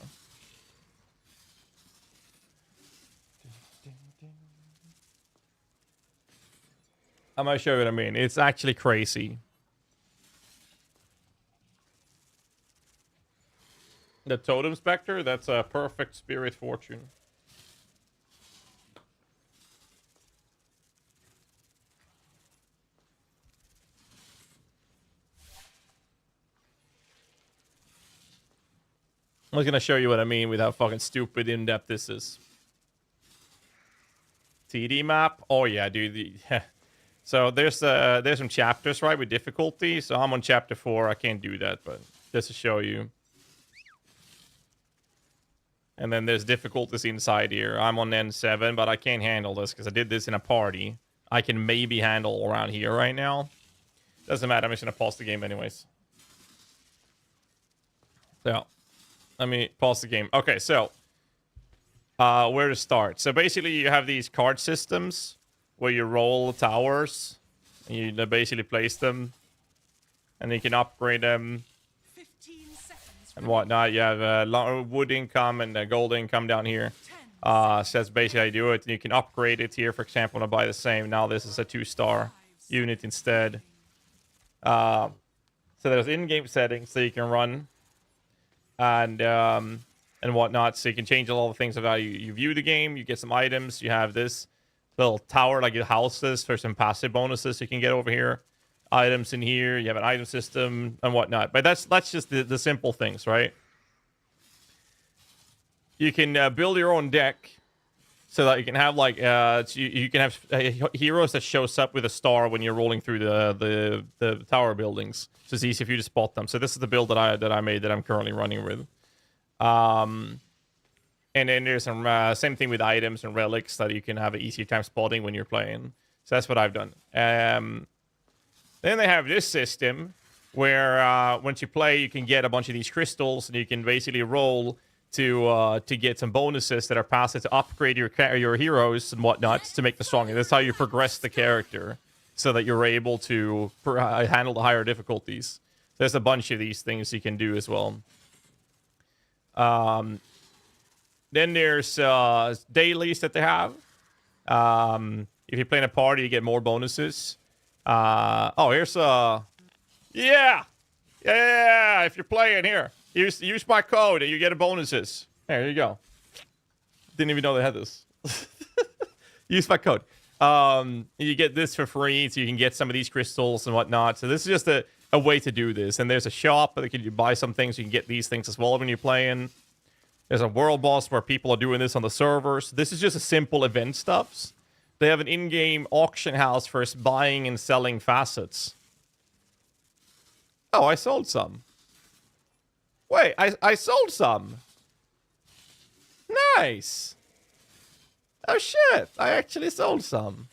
I'm gonna show you what I mean. It's actually crazy. The Totem Spectre, that's a perfect Spirit Fortune. I'm just gonna show you what I mean with how fucking stupid in-depth this is. TD map? Oh yeah, dude. So there's some chapters, right, with difficulty. So I'm on chapter 4. I can't do that, but just to show you. And then there's difficulties inside here. I'm on N7, but I can't handle this because I did this in a party. I can maybe handle around here right now. Doesn't matter. I'm just gonna pause the game anyways. So let me pause the game. Okay, so where to start? So basically, you have these card systems where you roll towers and you basically place them, and you can upgrade them and whatnot. You have wood income and gold income down here. So that's basically how you do it. And you can upgrade it here. For example, when I buy the same, now this is a 2-star unit instead. So there's in-game settings that you can run and whatnot. So you can change all the things of how you view the game. You get some items. You have this little tower like your houses for some passive bonuses you can get over here. Items in here. You have an item system and whatnot. But that's just the simple things, right? You can build your own deck so that you can have like you can have heroes that shows up with a star when you're rolling through the tower buildings. So it's easy for you to spot them. So this is the build that I made that I'm currently running with. And then there's some same thing with items and relics that you can have an easier time spotting when you're playing. So that's what I've done. Then they have this system where once you play, you can get a bunch of these crystals, and you can basically roll to get some bonuses that are passive to upgrade your heroes and whatnot to make them stronger. That's how you progress the character, so that you're able to handle the higher difficulties. There's a bunch of these things you can do as well. Then there's dailies that they have. If you play in a party, you get more bonuses. Oh, here's yeah. If you're playing here, use my code and you get a bonuses. There you go. Didn't even know they had this. Use my code. You get this for free, so you can get some of these crystals and whatnot. So this is just a way to do this. And there's a shop that you buy some things. You can get these things as well when you're playing. There's a world boss where people are doing this on the servers. This is just a simple event stuffs. They have an in-game auction house for buying and selling facets. Oh, I sold some. Wait, I sold some. Nice. Oh shit, I actually sold some.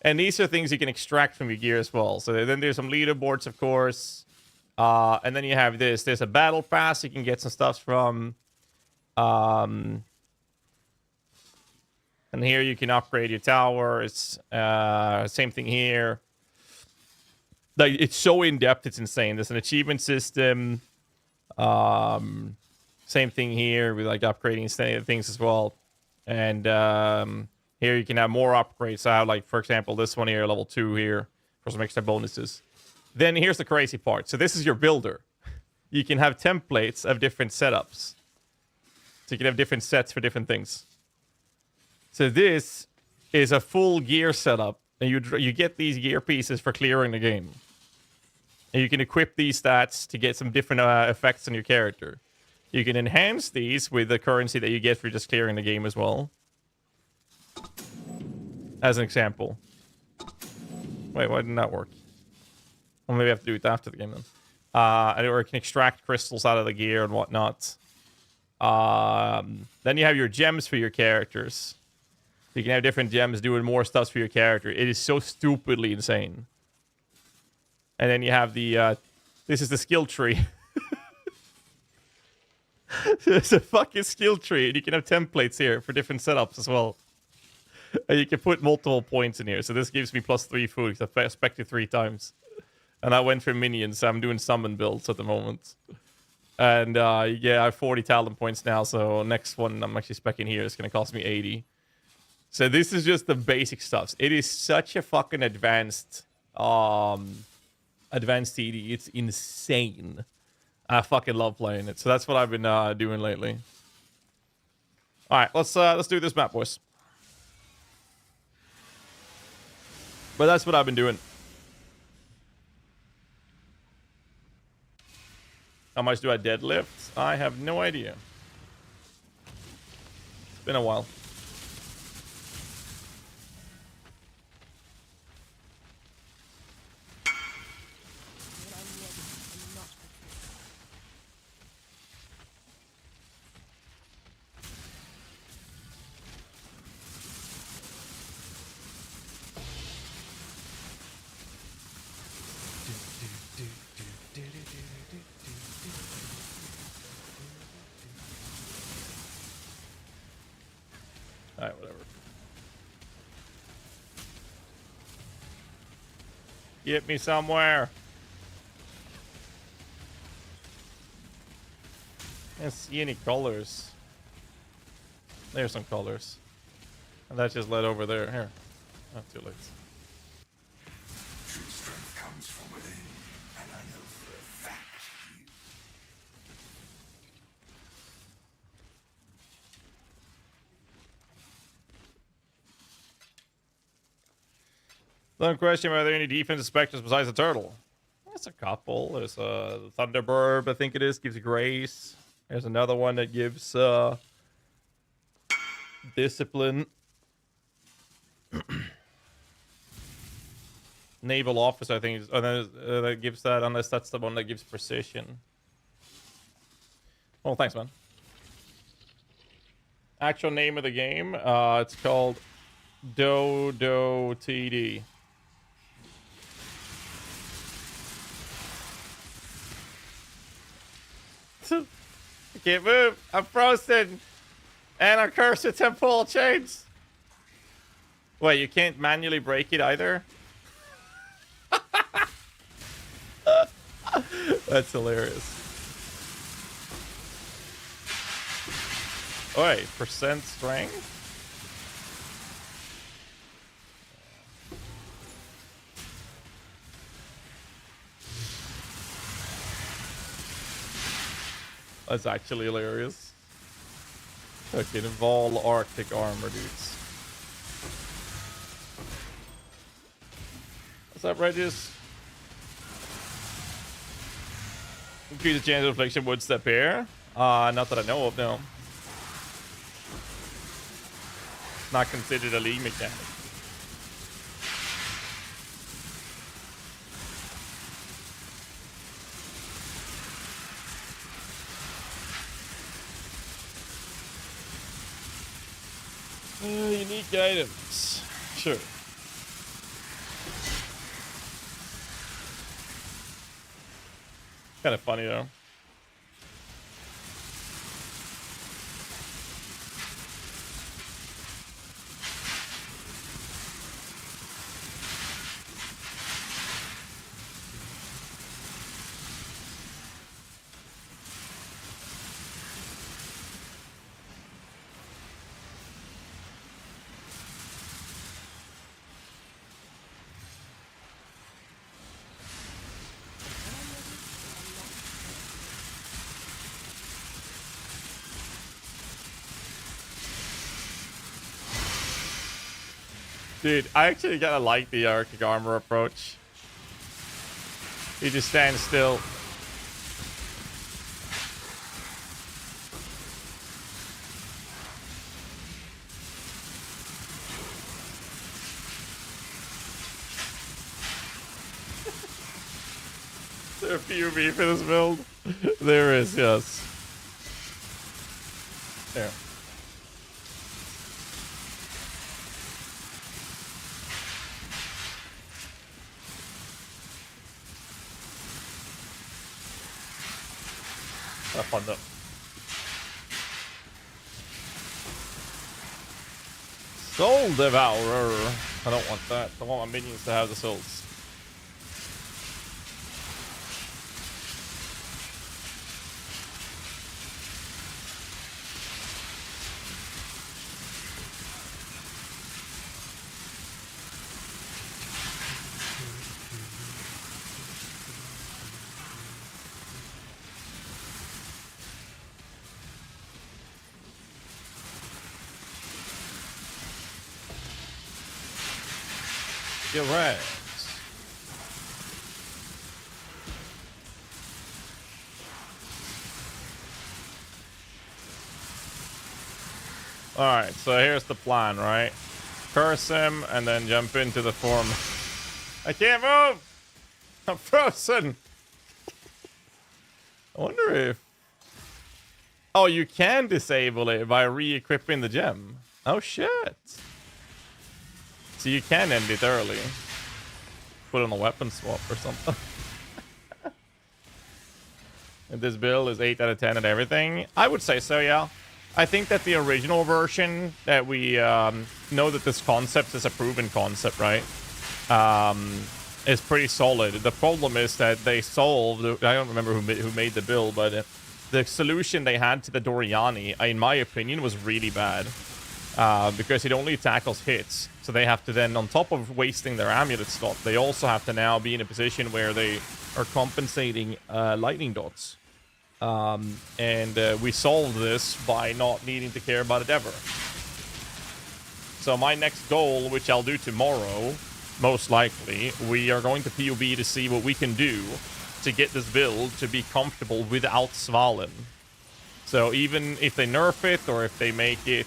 And these are things you can extract from your gear as well. So then there's some leaderboards, of course. And then you have this. There's a battle pass you can get some stuff from. And here you can upgrade your towers. Same thing here. Like, it's so in-depth, it's insane. There's an achievement system. Same thing here with like upgrading things as well. And here you can have more upgrades. So I have, like, for example, this one here, level 2 here, for some extra bonuses. Then here's the crazy part. So this is your builder. You can have templates of different setups. So you can have different sets for different things. So this is a full gear setup. And you get these gear pieces for clearing the game. And you can equip these stats to get some different effects on your character. You can enhance these with the currency that you get for just clearing the game as well. As an example. Wait, why didn't that work? Well, maybe I have to do it after the game then. Or you can extract crystals out of the gear and whatnot. Then you have your gems for your characters. You can have different gems doing more stuff for your character. It is so stupidly insane. And then you have the, this is the skill tree. There's a fucking skill tree, and you can have templates here for different setups as well. And you can put multiple points in here. So this gives me +3 food, because I've spec'd 3 times. And I went for minions, so I'm doing summon builds at the moment. And yeah, I have 40 talent points now, so next one I'm actually spec'ing here is going to cost me 80. So this is just the basic stuff. It is such a fucking advanced TD. It's insane. I fucking love playing it. So that's what I've been doing lately. All right, let's do this map, boys. But that's what I've been doing. How much do I deadlift? I have no idea. It's been a while. Alright, whatever. Get me somewhere. Can't see any colors. There's some colors. And that just led over there. Here. Oh, too late. True strength comes from within, and I know for a fact you. Don't question, are there any defensive Spectres besides the turtle? There's a couple. There's a Thunderbird, I think it is, gives grace. There's another one that gives discipline. Naval officer, I think, is, that gives that, unless that's the one that gives precision. Oh, thanks, man. Actual name of the game, it's called Dodo TD. I can't move. I'm frozen. And I'm cursed with temporal chains. Wait, you can't manually break it either? That's hilarious. Wait, percent strength? That's actually hilarious. Okay, Vol Arctic armor, dudes. What's up, Regis? Increase the chance of affliction would step here. Not that I know of, no. Not considered a league mechanic. Unique items. Sure. Kind of funny though. Dude, I actually kind of like the Arctic armor approach. He just stands still. Is there a PUB for this build? There is, yes. There. Have fun though. Soul Devourer. I don't want that. I want my minions to have the souls. Get right. Alright, so here's the plan, right? Curse him and then jump into the form. I can't move! I'm frozen! I wonder if... Oh, you can disable it by re-equipping the gem. Oh, shit. So you can end it early. Put on a weapon swap or something. And this build is 8 out of 10 at everything. I would say so, yeah. I think that the original version that we know that this concept is a proven concept, right? Is pretty solid. The problem is that they solved... I don't remember who made the build, but the solution they had to the Doriani, in my opinion, was really bad. Because it only tackles hits. So they have to then, on top of wasting their amulet slot, they also have to now be in a position where they are compensating lightning dots. And we solved this by not needing to care about it ever. So my next goal, which I'll do tomorrow, most likely, we are going to POB to see what we can do to get this build to be comfortable without Svalin. So even if they nerf it, or if they make it,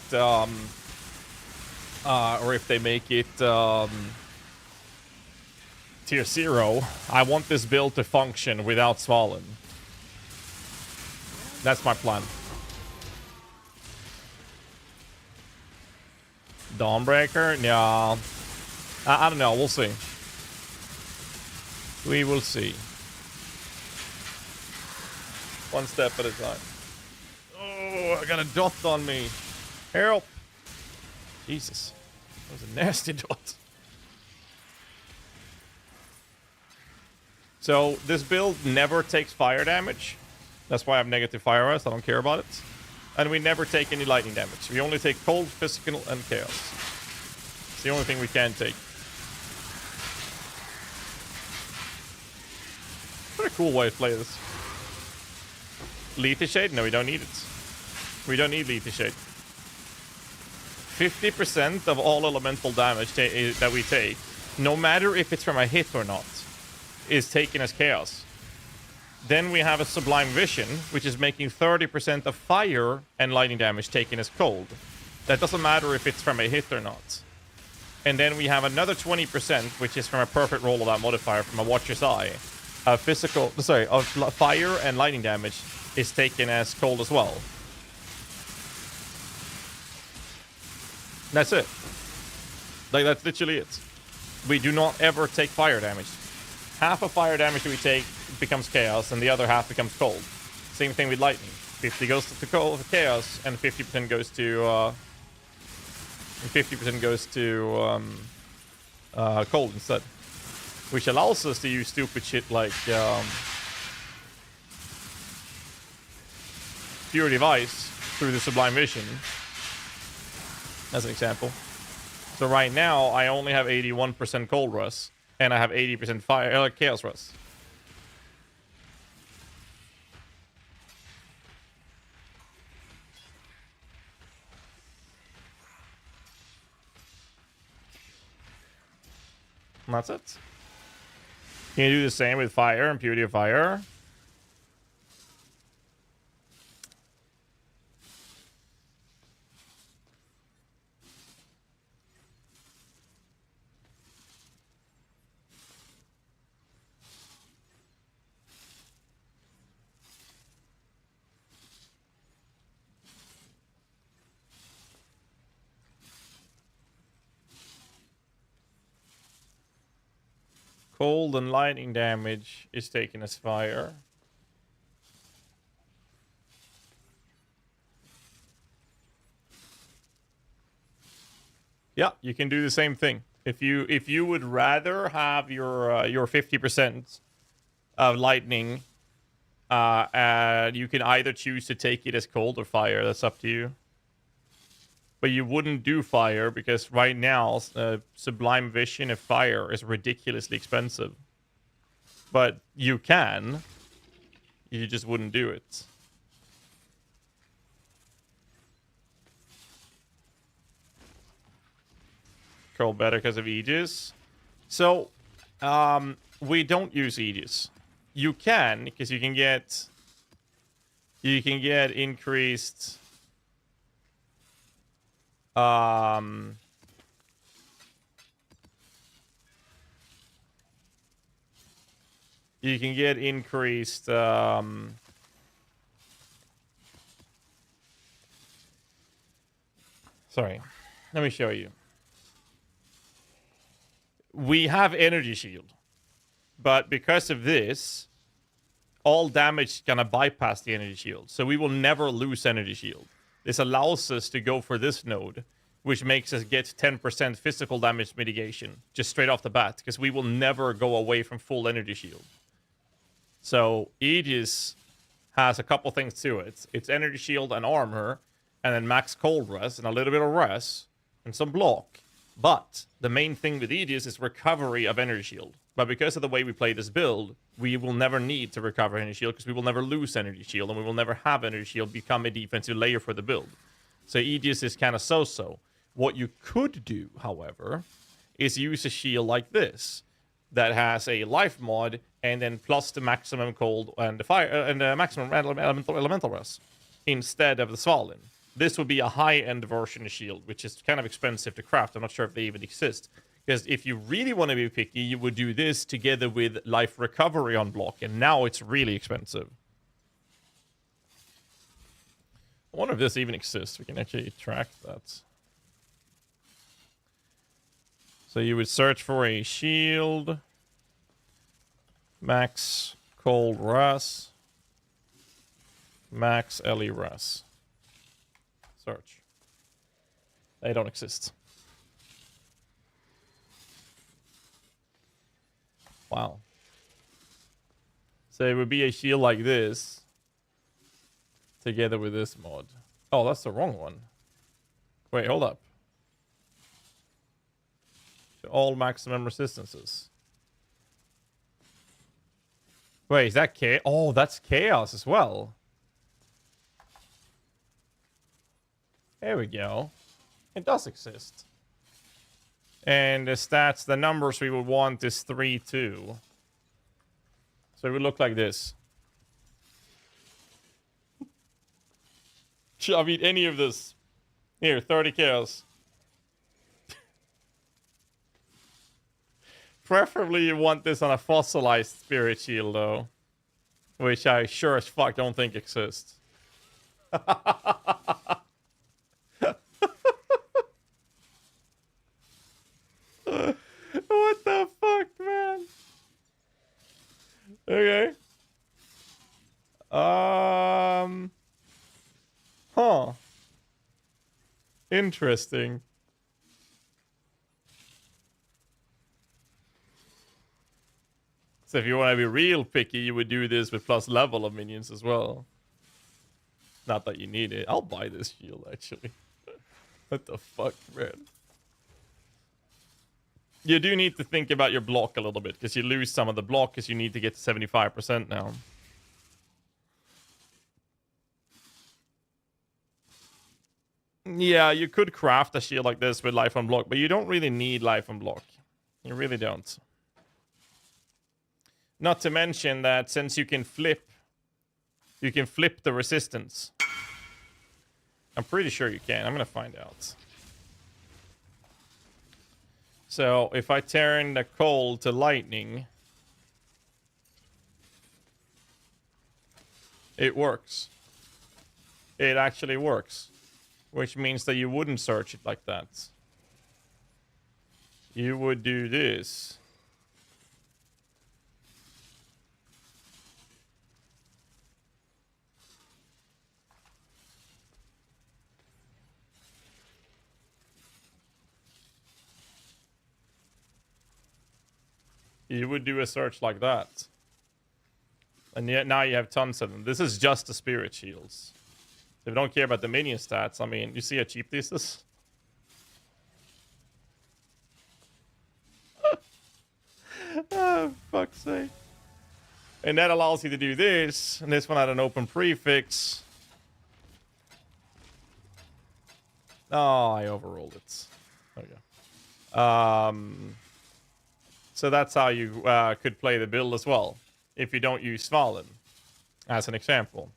tier 0, I want this build to function without Svalin. That's my plan. Dawnbreaker? No. I don't know. We'll see. We will see. One step at a time. Oh, I got a dot on me. Help. Jesus. That was a nasty dot. So, this build never takes fire damage. That's why I have negative fire rest. I don't care about it. And we never take any lightning damage. We only take cold, physical, and chaos. It's the only thing we can take. What a cool way to play this. Lethe Shade? No, we don't need it. We don't need Lethe Shade. 50% of all elemental damage that we take, no matter if it's from a hit or not, is taken as chaos. Then we have a Sublime Vision, which is making 30% of fire and lightning damage taken as cold. That doesn't matter if it's from a hit or not. And then we have another 20%, which is from a perfect roll of that modifier from a Watcher's Eye. Of fire and lightning damage is taken as cold as well. That's it. Like, that's literally it. We do not ever take fire damage. Half of fire damage we take becomes chaos, and the other half becomes cold. Same thing with lightning. 50 goes to cold chaos, and 50% goes to 50% goes to cold instead, which allows us to use stupid shit like Purity of Ice through the Sublime Vision, as an example. So right now, I only have 81% cold rust, and I have 80% fire chaos rust. And that's it. Can you do the same with fire and Purity of Fire? Cold and lightning damage is taken as fire. Yeah, you can do the same thing. If you would rather have your 50% of lightning, you can either choose to take it as cold or fire. That's up to you. But you wouldn't do fire because right now, Sublime Vision of fire is ridiculously expensive. But you can. You just wouldn't do it. Curl better because of Aegis. So, we don't use Aegis. You can, because you can get increased You can get increased. Sorry, let me show you. We have energy shield, but because of this, all damage is gonna bypass the energy shield, so we will never lose energy shield. This allows us to go for this node, which makes us get 10% physical damage mitigation just straight off the bat, because we will never go away from full energy shield. So Aegis has a couple things to it. It's energy shield and armor, and then max cold res and a little bit of res and some block. But the main thing with Aegis is recovery of energy shield. But because of the way we play this build, we will never need to recover energy shield because we will never lose energy shield, and we will never have energy shield become a defensive layer for the build. So Aegis is kind of so-so. What you could do, however, is use a shield like this that has a life mod and then plus the maximum cold and the fire and the maximum elemental res instead of the Svalin. This would be a high-end version of shield, which is kind of expensive to craft. I'm not sure if they even exist. Because if you really want to be picky, you would do this together with life recovery on block, and now it's really expensive. I wonder if this even exists. We can actually track that. So you would search for a shield, max cold res, max LE res. Search. They don't exist. Wow. So it would be a shield like this together with this mod. Oh, that's the wrong one. Wait, hold up. All maximum resistances. Wait, is that chaos? Oh, that's chaos as well. There we go. It does exist. And the stats, the numbers we would want is 3, 2. So it would look like this. I mean, any of this. Here, 30 chaos. Preferably you want this on a fossilized spirit shield, though. Which I sure as fuck don't think exists. What the fuck, man? Okay. Huh. Interesting. So if you want to be real picky, you would do this with plus level of minions as well. Not that you need it. I'll buy this shield, actually. What the fuck, man? You do need to think about your block a little bit, because you lose some of the block because you need to get to 75% now. Yeah, you could craft a shield like this with life on block, but you don't really need life on block. You really don't. Not to mention that since you can flip the resistance. I'm pretty sure you can. I'm gonna find out. So if I turn the cold to lightning, it works. It actually works. Which means that you wouldn't search it like that. You would do this. You would do a search like that. And yet now you have tons of them. This is just the spirit shields. If you don't care about the minion stats, I mean, you see how cheap this is? Oh, fuck's sake. And that allows you to do this. And this one had an open prefix. Oh, I overrolled it. There we go. So that's how you could play the build as well, if you don't use Svalin, as an example.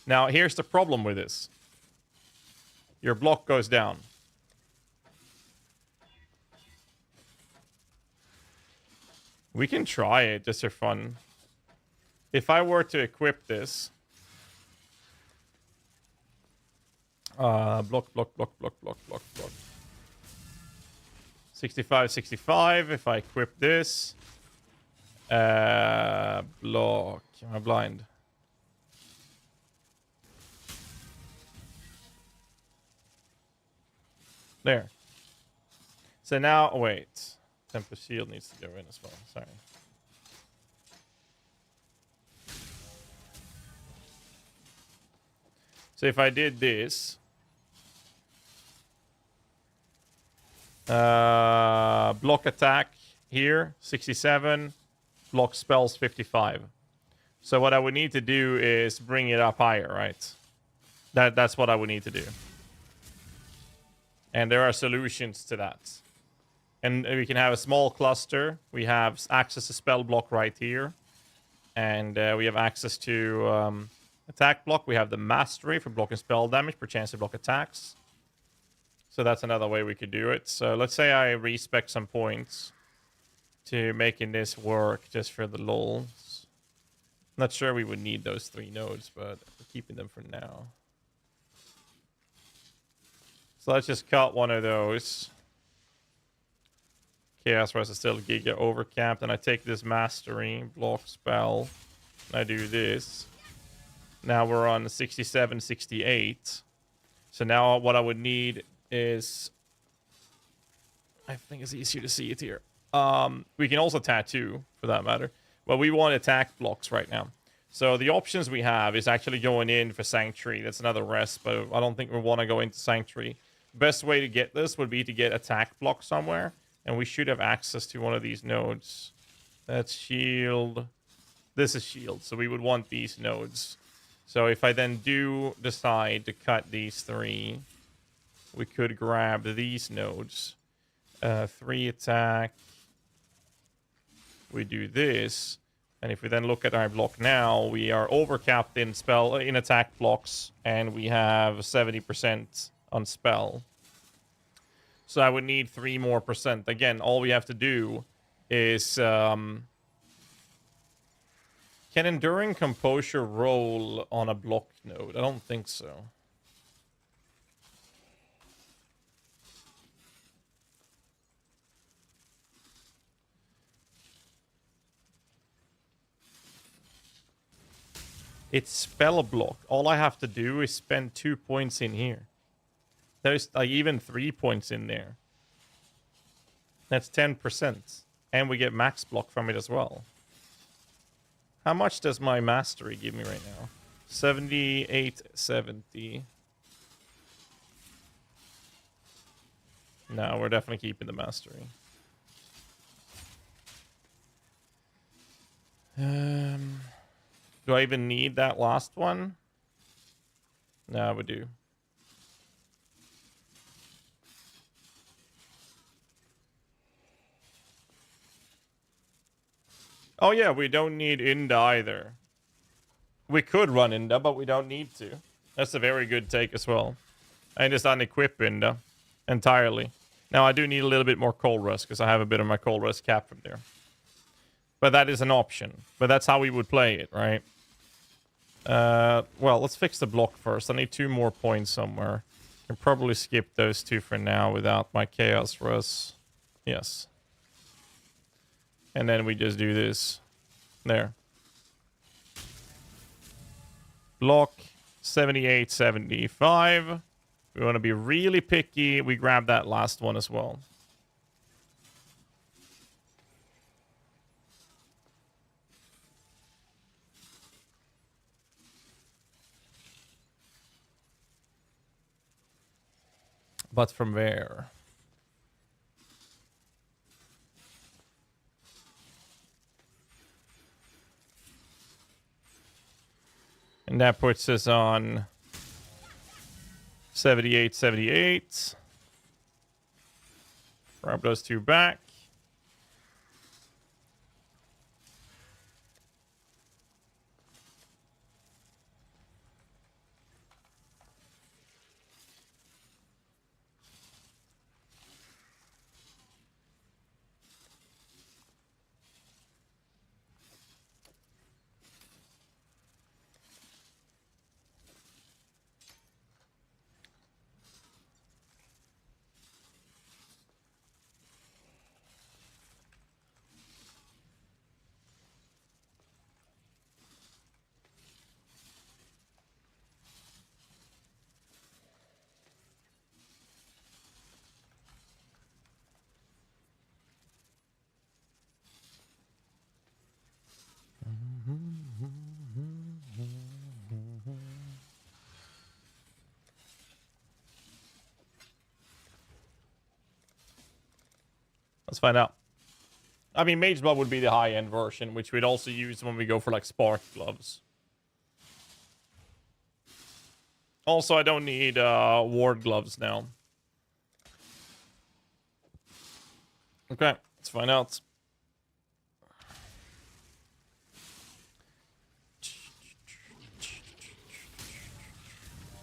Now, here's the problem with this. Your block goes down. We can try it just for fun. If I were to equip this... block. 65, 65. If I equip this... block. Am I blind? There. So now, oh, wait. Temper Shield needs to go in as well. Sorry. So if I did this, block attack here, 67, block spells 55. So what I would need to do is bring it up higher, right? That's what I would need to do. And there are solutions to that. And we can have a small cluster. We have access to spell block right here. And we have access to attack block. We have the mastery for blocking spell damage per chance to block attacks. So that's another way we could do it. So let's say I respec some points to making this work just for the lulz. Not sure we would need those 3 nodes, but we're keeping them for now. So let's just cut one of those. Chaos Rest is still Giga overcapped, and I take this mastery, block spell, and I do this. Now we're on 67, 68. So now what I would need is... I think it's easier to see it here. We can also tattoo, for that matter. But we want attack blocks right now. So the options we have is actually going in for Sanctuary. That's another rest, but I don't think we want to go into Sanctuary. Best way to get this would be to get attack block somewhere. And we should have access to one of these nodes. That's shield. This is shield. So we would want these nodes. So if I then do decide to cut these 3, we could grab these nodes. 3 attack. We do this. And if we then look at our block now, we are overcapped in attack blocks. And we have 70% on spell. So I would need 3 more %. Again, all we have to do is... can Enduring Composure roll on a block node? I don't think so. It's spell block. All I have to do is spend 2 points in here. There's like even 3 points in there. That's 10%. And we get max block from it as well. How much does my mastery give me right now? 78.70. No, we're definitely keeping the mastery. Do I even need that last one? No, we do. Oh yeah, we don't need Inda either. We could run Inda, but we don't need to. That's a very good take as well. I just unequip Inda entirely. Now I do need a little bit more cold rest because I have a bit of my cold rest cap from there. But that is an option. But that's how we would play it, right? Well, let's fix the block first. I need 2 more points somewhere. I can probably skip those 2 for now without my Chaos Rust. Yes. And then we just do this. There. Block 78, 75. We want to be really picky. We grab that last one as well. But from where? And that puts us on 78, 78. Grab those 2 back. Let's find out. I mean, Mage Blood would be the high-end version, which we'd also use when we go for, like, Spark Gloves. Also, I don't need Ward Gloves now. Okay, let's find out.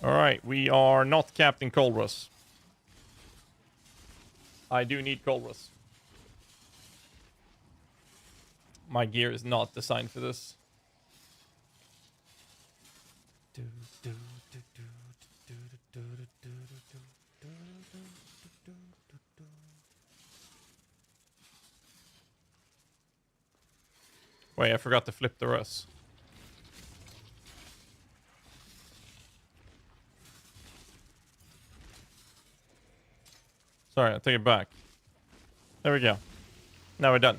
Alright, we are not Captain Colrus. I do need Colrus. My gear is not designed for this. Wait, I forgot to flip the rest. Sorry, I'll take it back. There we go. Now we're done.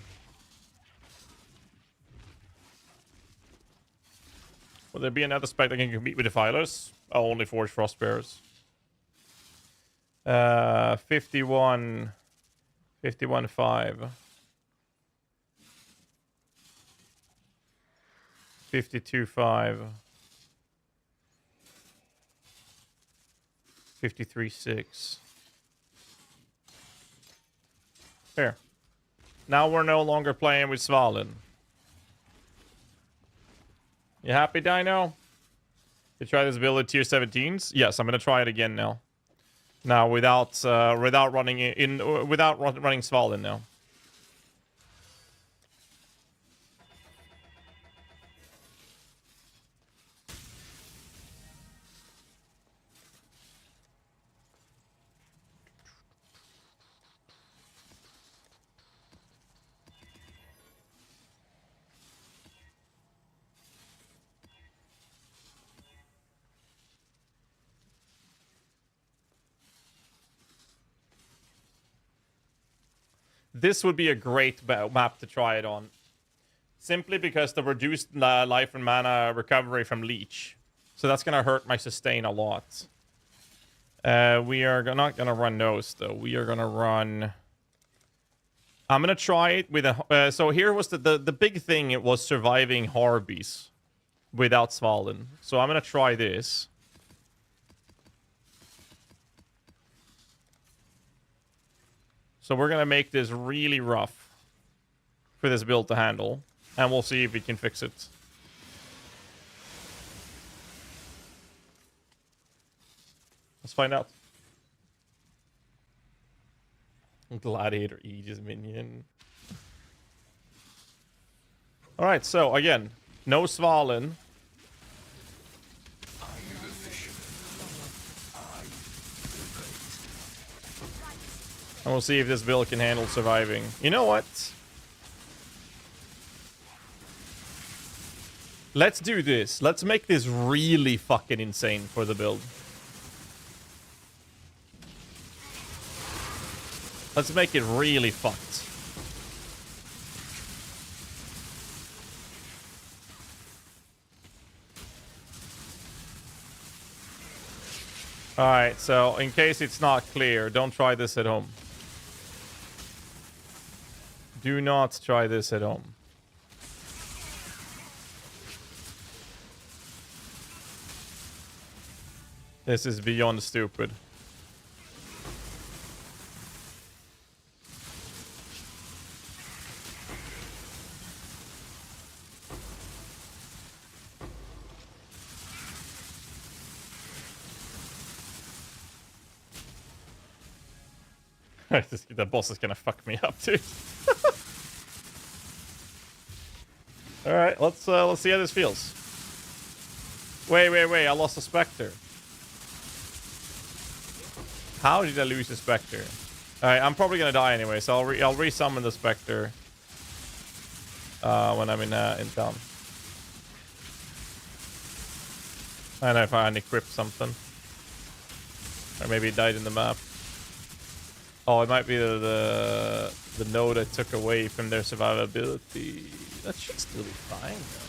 Will there be another spec that can compete with Defilers? Oh, only Forge Frostbearers. 51... 51.5. 52.5. 53.6. Here. Now we're no longer playing with Svalin. You happy, Dino? You try this build at tier 17s? Yes, I'm gonna try it again now. Now without running running Svalin now. This would be a great map to try it on. Simply because the reduced life and mana recovery from Leech. So that's going to hurt my sustain a lot. We are not going to run those, though. We are going to run... I'm going to try it with a... so here was the big thing. It was surviving Harbies without Svalin. So I'm going to try this. So we're going to make this really rough for this build to handle. And we'll see if we can fix it. Let's find out. Gladiator Aegis minion. Alright, so again, no Svalin. And we'll see if this build can handle surviving. You know what? Let's do this. Let's make this really fucking insane for the build. Let's make it really fucked. Alright, so in case it's not clear, don't try this at home. Do not try this at home. This is beyond stupid. The boss is gonna fuck me up too. All right, let's see how this feels. Wait! I lost a Spectre. How did I lose a Spectre? All right, I'm probably gonna die anyway, so I'll resummon the Spectre when I'm in town. I don't know if I unequipped something, or maybe it died in the map. Oh, it might be the node I took away from their survivability. That should still be fine, though.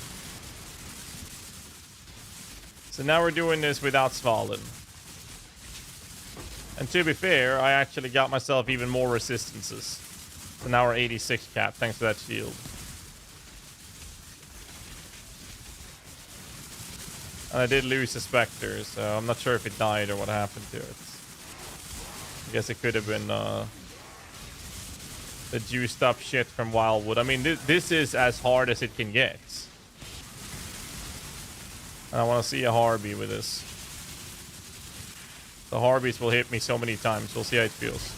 So now we're doing this without Svalin. And to be fair, I actually got myself even more resistances. So now we're 86 cap, thanks to that shield. And I did lose the Spectre, so I'm not sure if it died or what happened to it. I guess it could have been the juiced up shit from Wildwood. I mean, this is as hard as it can get. And I want to see a Harby with this. The Harbies will hit me so many times. We'll see how it feels.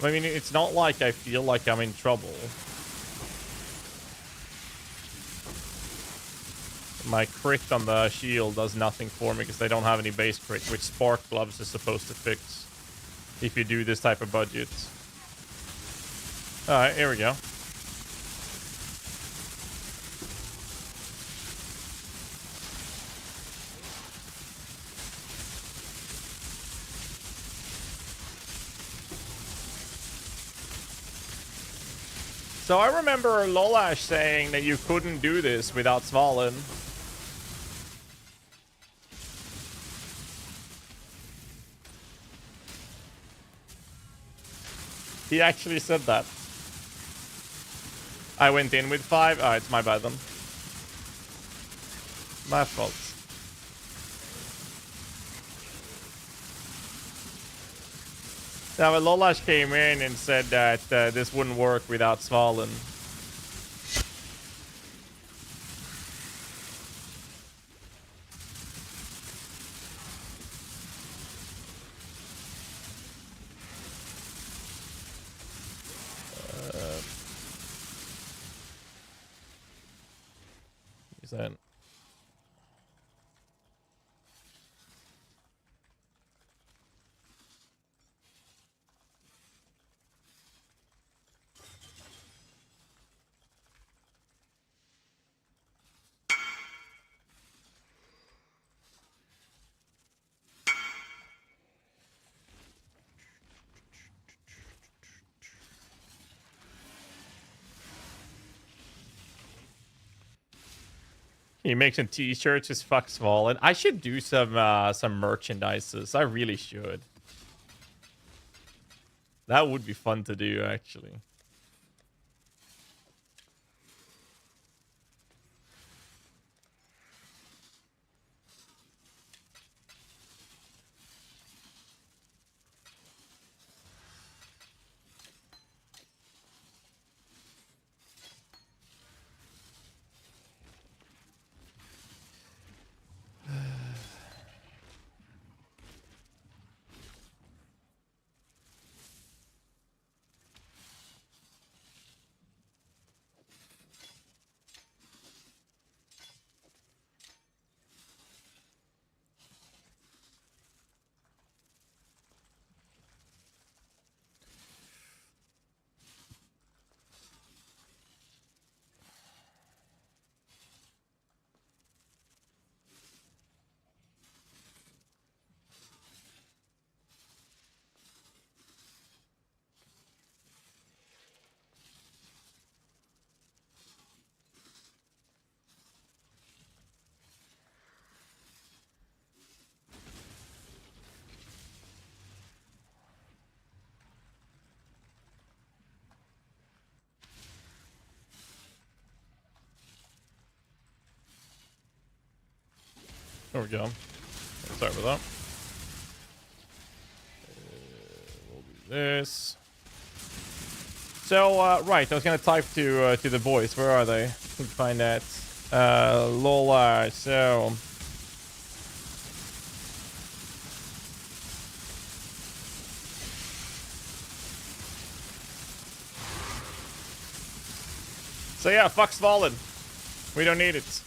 I mean, it's not like I feel like I'm in trouble. My crit on the shield does nothing for me because they don't have any base crit, which Spark Gloves is supposed to fix if you do this type of budget. Alright, here we go. So I remember Lolash saying that you couldn't do this without Svalin. He actually said that. I went in with 5. Oh, it's my bad then. My fault. Now, when Lolash came in and said that this wouldn't work without Svalin. Is that? He makes some t-shirts, just fuck Svalin. I should do some merchandises. I really should. That would be fun to do, actually. There we go. Sorry about that. We'll do this. So, right, I was gonna type to the boys. Where are they? I can find that. Lola. So. So yeah, fuck Svalin. We don't need it.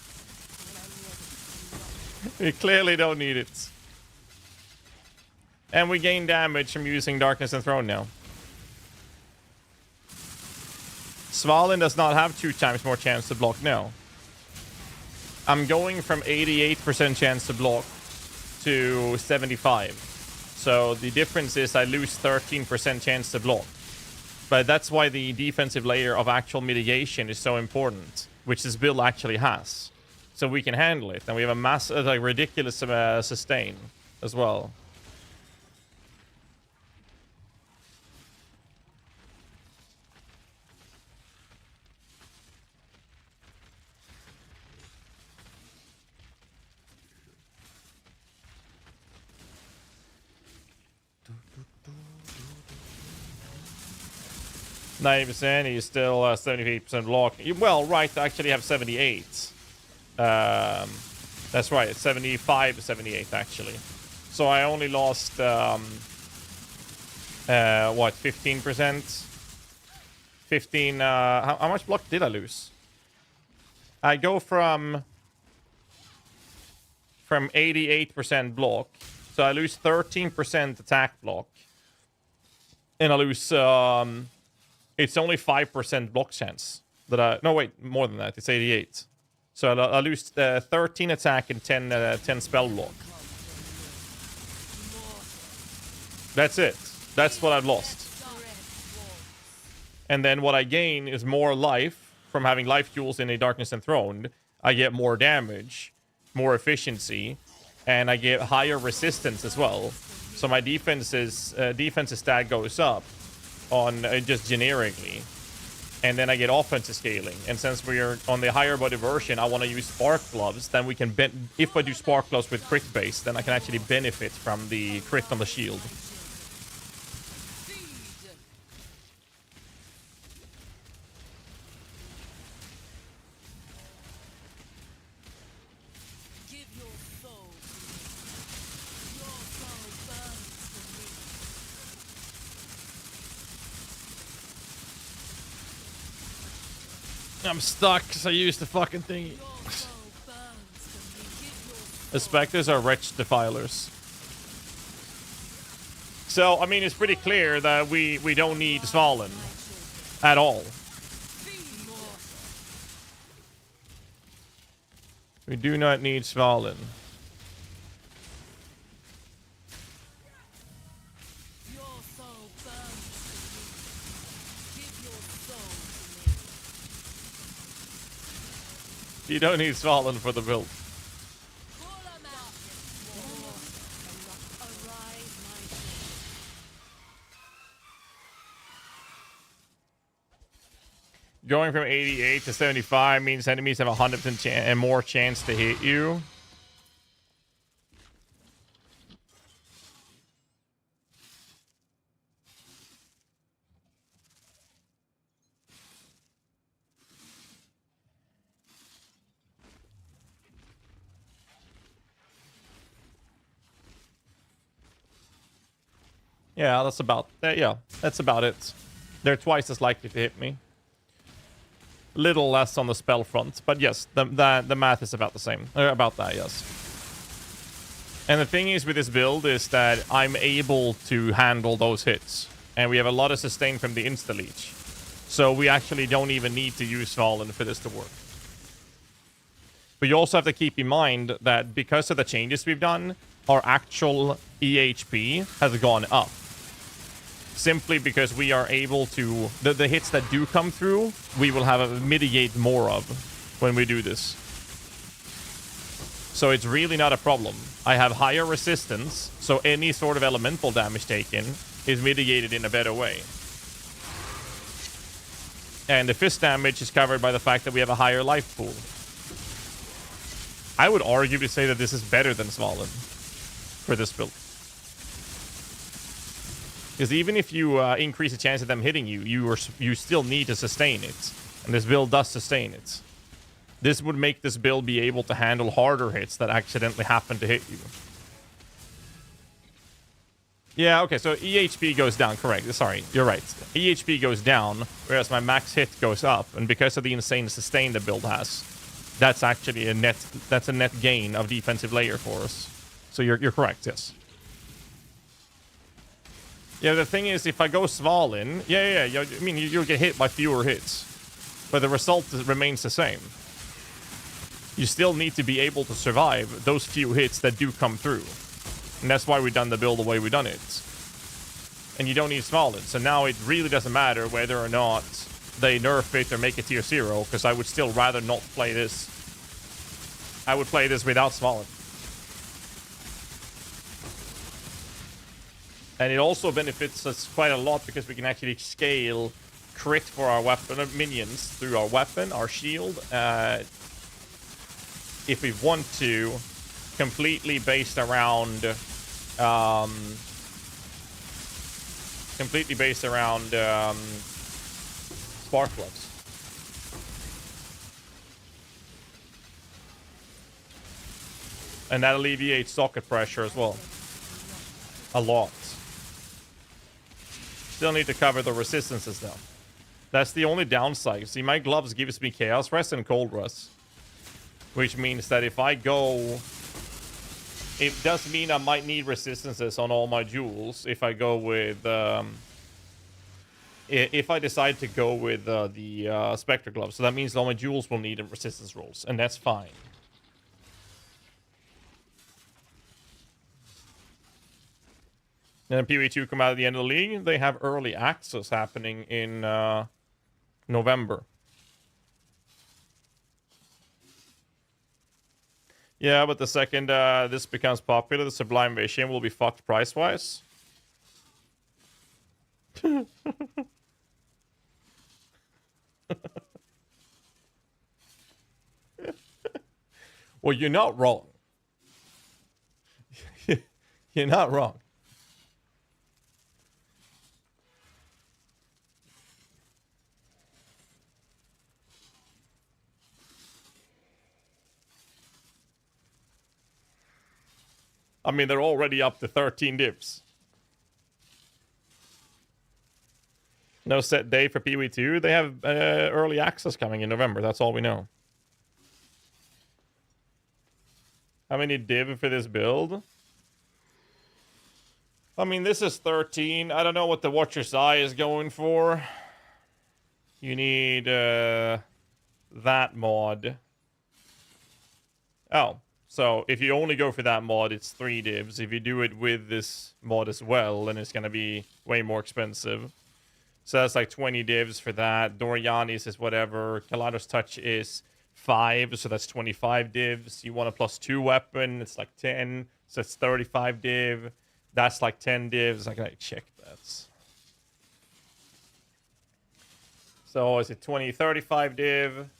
We clearly don't need it. And we gain damage from using Darkness and Throne now. Svalin does not have 2 times more chance to block now. I'm going from 88% chance to block to 75. So the difference is I lose 13% chance to block. But that's why the defensive layer of actual mitigation is so important, which this build actually has. So we can handle it, and we have a massive, like, ridiculous sustain. as well. %, he's still 78% block. Well, right, I actually have 78. That's right, it's 75 to 78 actually. So I only lost what, 15%? 15 how much block did I lose? I go from 88% block. So I lose 13% attack block. And I lose it's only 5% block chance that I... No, wait, more than that. It's 88. So I lose 13 attack and 10 spell block. That's it. That's what I've lost. And then what I gain is more life from having life jewels in a Darkness Enthroned. I get more damage, more efficiency, and I get higher resistance as well. So my defense's stat goes up on just generically, and then I get offensive scaling. And since we're on the higher body version, I want to use spark gloves. Then we can if I do spark gloves with crit base, then I can actually benefit from the crit on the shield. I'm stuck because I used the fucking thing. The Spectres are wretched defilers. So, I mean, it's pretty clear that we don't need Svalin at all. We do not need Svalin. You don't need Svalin for the build. Going from 88 to 75 means enemies have 100% and more chance to hit you. Yeah, that's about it. They're twice as likely to hit me. Little less on the spell front, but yes, the math is about the same. About that, yes. And the thing is with this build is that I'm able to handle those hits, and we have a lot of sustain from the insta leech, so we actually don't even need to use Svalin for this to work. But you also have to keep in mind that because of the changes we've done, our actual EHP has gone up. Simply because we are able to... The hits that do come through, we will have a mitigate more of when we do this. So it's really not a problem. I have higher resistance, so any sort of elemental damage taken is mitigated in a better way. And the fist damage is covered by the fact that we have a higher life pool. I would arguably say that this is better than Svalin for this build. Because even if you increase the chance of them hitting you, you still need to sustain it. And this build does sustain it. This would make this build be able to handle harder hits that accidentally happen to hit you. Yeah, okay, so EHP goes down, correct. Sorry, you're right. EHP goes down, whereas my max hit goes up. And because of the insane sustain the build has, that's actually a net gain of defensive layer for us. So you're correct, yes. Yeah, the thing is, if I go Svalin, I mean, you'll get hit by fewer hits. But the result remains the same. You still need to be able to survive those few hits that do come through. And that's why we've done the build the way we've done it. And you don't need Svalin. So now it really doesn't matter whether or not they nerf it or make it tier 0, because I would still rather not play this. I would play this without Svalin. And it also benefits us quite a lot because we can actually scale crit for our weapon minions through our weapon, our shield, if we want to, completely based around spark plugs. And that alleviates socket pressure as well. A lot. Still need to cover the resistances though. That's the only downside. See, my gloves gives me Chaos Rest and Cold Rest. Which means that if I go... It does mean I might need resistances on all my jewels if I go with... if I decide to go with the Spectre Gloves. So that means all my jewels will need resistance rolls. And that's fine. And then PV2 come out at the end of the league. They have early access happening in November. Yeah, but the second this becomes popular, the Sublime Vision will be fucked price-wise. Well, you're not wrong. You're not wrong. I mean, they're already up to 13 divs. No set date for PV2. They have early access coming in November. That's all we know. How many div for this build? I mean, this is 13. I don't know what the Watcher's Eye is going for. You need that mod. Oh. So, if you only go for that mod, it's 3 divs. If you do it with this mod as well, then it's going to be way more expensive. So, that's like 20 divs for that. Doriani's is whatever. Kalander's Touch is 5, so that's 25 divs. You want a +2 weapon, it's like 10. So, it's 35 div. That's like 10 divs. I gotta check that. So, is it 20, 35 div?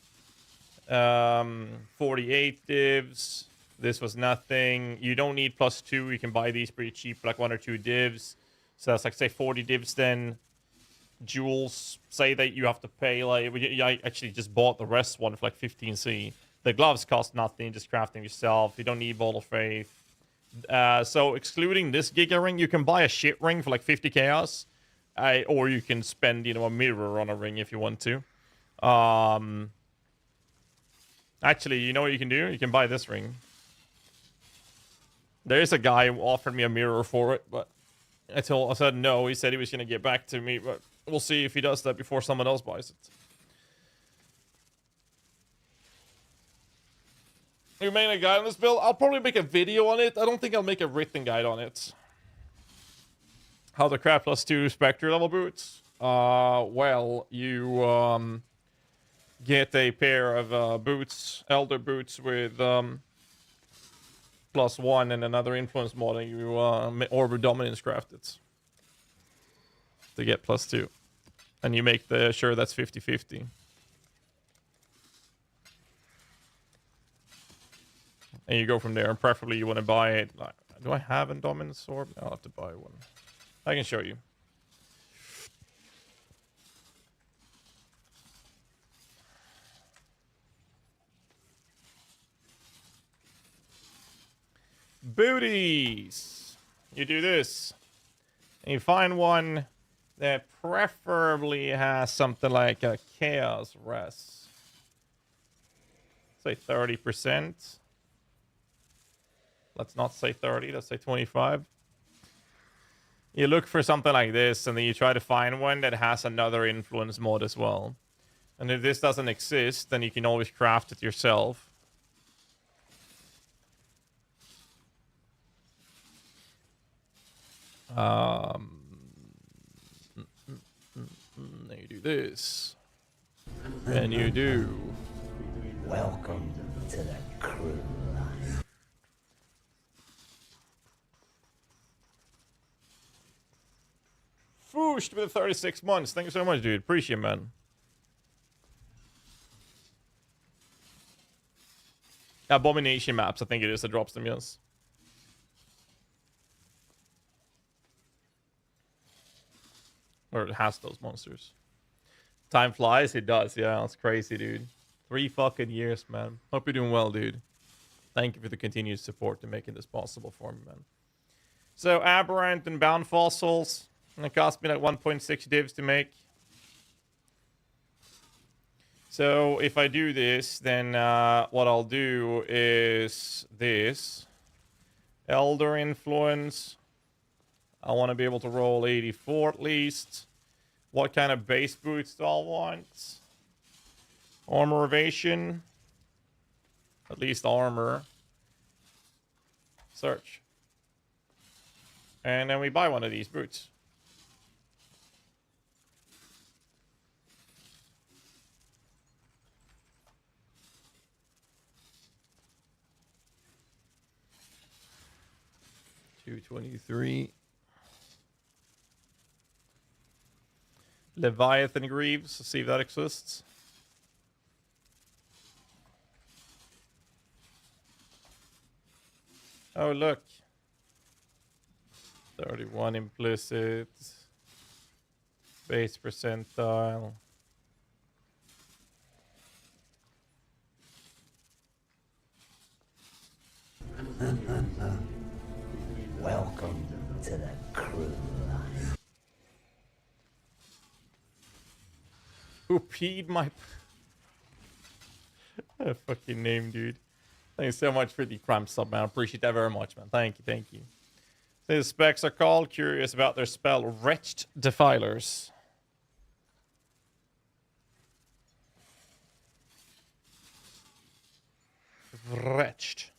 48 divs. This was nothing. You don't need +2. You can buy these pretty cheap, like 1 or 2 divs. So that's like, say, 40 divs then. Jewels, say that you have to pay, like, I actually just bought the rest one for like 15C. The gloves cost nothing, just craft them yourself. You don't need Ball of Faith. So excluding this Giga Ring, you can buy a shit ring for like 50 Chaos. Or you can spend, you know, a mirror on a ring if you want to. Actually, you know what you can do? You can buy this ring. There's a guy who offered me a mirror for it, but I said no. He said he was going to get back to me, but we'll see if he does that before someone else buys it. You made a guide on this build? I'll probably make a video on it. I don't think I'll make a written guide on it. How to craft +2 Spectre level boots? Well, you get a pair of boots, Elder boots with +1 and another influence mod, and you Orb of Dominance craft it to get +2. And you make sure that's 50-50. And you go from there, and preferably you want to buy it. Do I have a Dominance Orb? I'll have to buy one. I can show you. Booties! You do this. And you find one that preferably has something like a Chaos Rest. Say 30%. Let's not say 30, let's say 25. You look for something like this, and then you try to find one that has another influence mod as well. And if this doesn't exist, then you can always craft it yourself. You do this. And you do. Welcome to the crew. Swoosh with 36 months. Thank you so much, dude. Appreciate it, man. Abomination maps, I think it is that drops them, yes. Or it has those monsters. Time flies, it does. Yeah, that's crazy, dude. 3 fucking years, man. Hope you're doing well, dude. Thank you for the continued support to making this possible for me, man. So, Aberrant and Bound Fossils. And it cost me like 1.6 divs to make. So, if I do this, then what I'll do is this. Elder Influence. I want to be able to roll 84 at least. What kind of base boots do I want? Armor Evasion. At least armor. Search. And then we buy one of these boots. $223. Leviathan Greaves. Let's see if that exists. Oh, look. 31 implicit. Base percentile. Welcome to the crew. Who peed my... What a fucking name, dude. Thanks so much for the Prime sub, man. I appreciate that very much, man. Thank you, thank you. So the specs are called. Curious about their spell. Wretched Defilers. Wretched.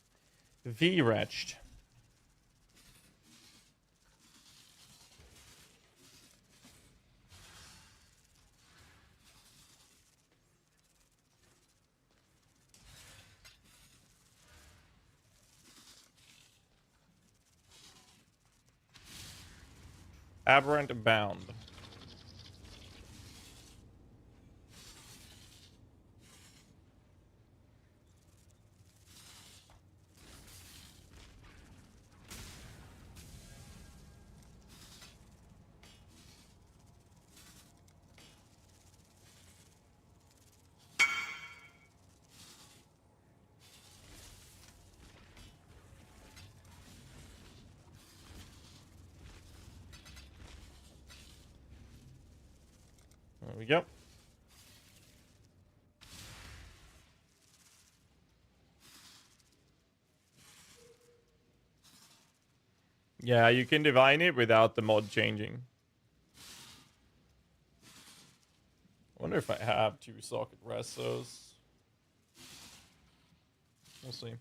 V-wretched. Aberrant Bound. There we go. Yeah, you can divine it without the mod changing. I wonder if I have 2 socket resos. We'll see.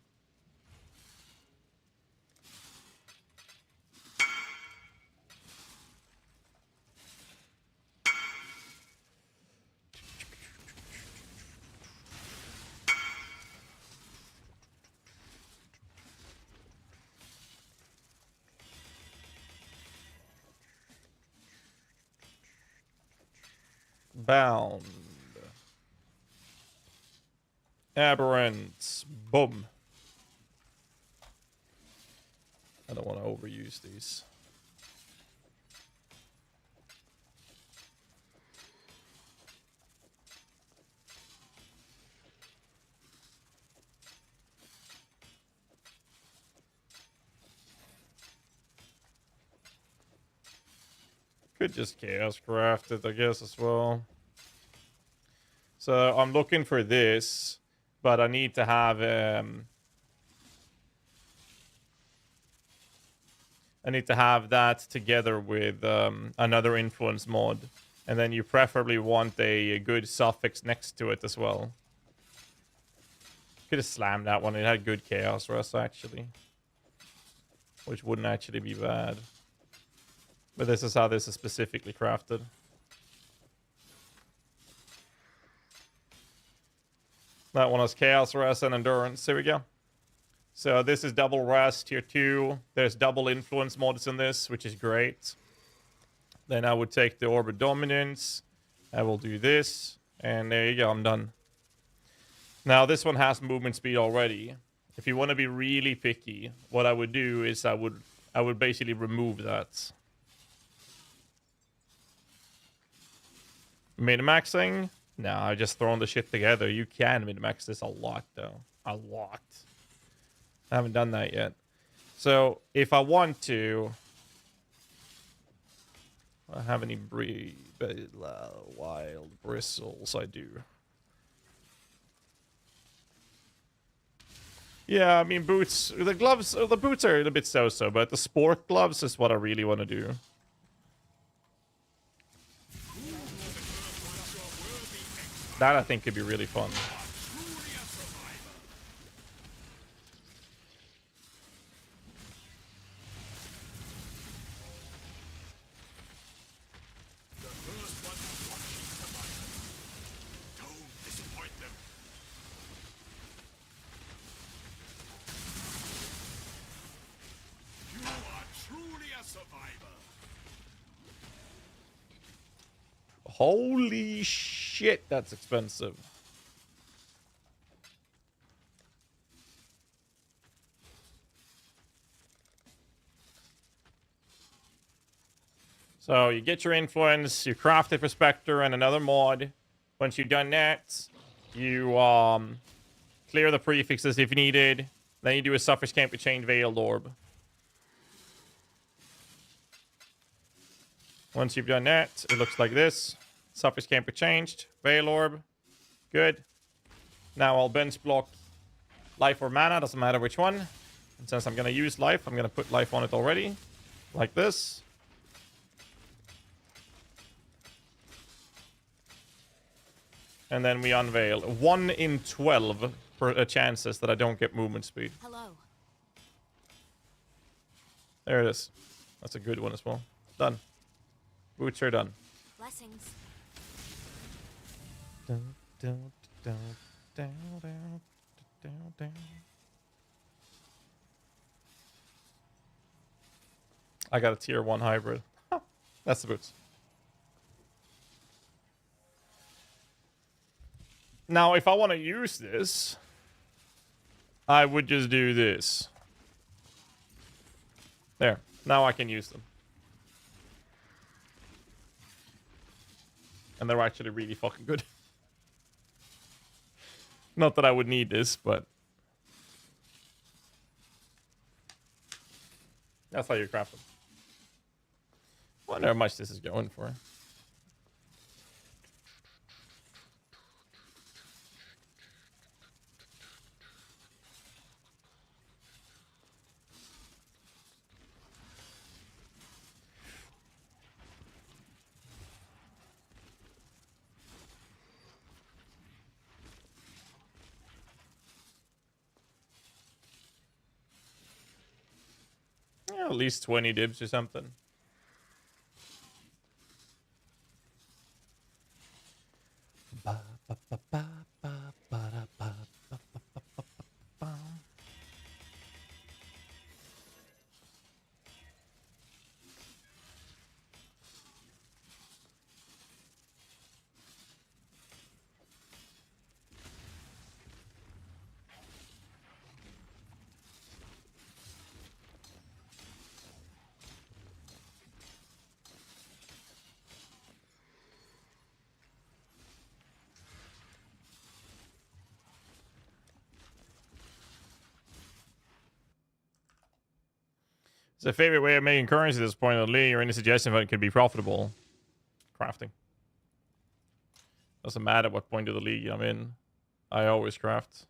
Bound. Aberrant. Boom. I don't want to overuse these. Could just chaos craft it, I guess, as well. So I'm looking for this, but I need to have that together with another influence mod, and then you preferably want a good suffix next to it as well. Could have slammed that one. It had good chaos rest actually, which wouldn't actually be bad. But this is how this is specifically crafted. That one has Chaos Rest and Endurance. Here we go. So this is double rest, tier 2. There's double influence mods in this, which is great. Then I would take the Orb of Dominance. I will do this. And there you go, I'm done. Now, this one has movement speed already. If you want to be really picky, what I would do is I would basically remove that. Min-maxing? No, I just thrown the shit together. You can min-max this a lot, though. A lot. I haven't done that yet. So, if I want to... I don't have any wild bristles. I do. Yeah, I mean, boots... The gloves... The boots are a bit so-so, but the sport gloves is what I really want to do. That, I think, could be really fun. Holy shit, that's expensive. So you get your influence, you craft it for Spectre and another mod. Once you've done that, you clear the prefixes if needed. Then you do a Suffers Can't Be Chained Veiled Orb. Once you've done that, it looks like this. Suffers Can't Be Changed. Veil Orb. Good. Now I'll bench block life or mana, doesn't matter which one. And since I'm going to use life, I'm going to put life on it already. Like this. And then we unveil 1 in 12 chances that I don't get movement speed. Hello. There it is. That's a good one as well. Done. Boots are done. Blessings. I got a tier 1 hybrid. That's the boots. Now, if I want to use this, I would just do this. There. Now I can use them. And they're actually really fucking good. Not that I would need this, but... that's how you craft them. Wonder how much this is going for. At least 20 dibs or something. It's a favorite way of making currency at this point of the league, or any suggestion that it could be profitable. Crafting. Doesn't matter what point of the league I'm in. I always craft.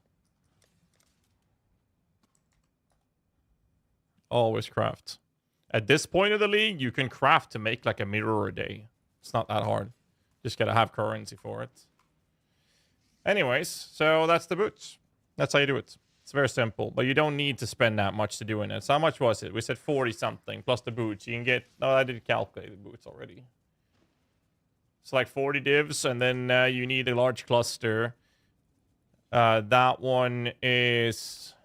Always craft. At this point of the league, you can craft to make like a mirror a day. It's not that hard. Just gotta have currency for it. Anyways, so that's the boots. That's how you do it. It's very simple, but you don't need to spend that much to doing it. So how much was it? We said 40 something plus the boots. You can get... no, I did calculate the boots already. It's like 40 divs, and then you need a large cluster. That one is...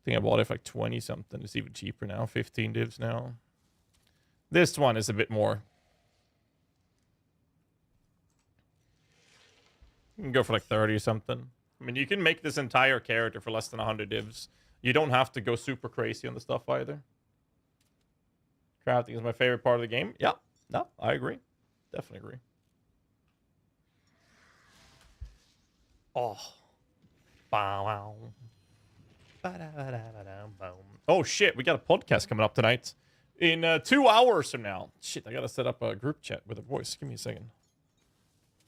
think I bought it for like 20 something. It's even cheaper now. 15 divs now. This one is a bit more. You can go for like 30 or something. I mean, you can make this entire character for less than 100 divs. You don't have to go super crazy on the stuff either. Crafting is my favorite part of the game. Yeah, no, I agree. Definitely agree. Oh. Bow. Oh shit, we got a podcast coming up tonight. In 2 hours from now. Shit, I gotta set up a group chat with a voice. Give me a second.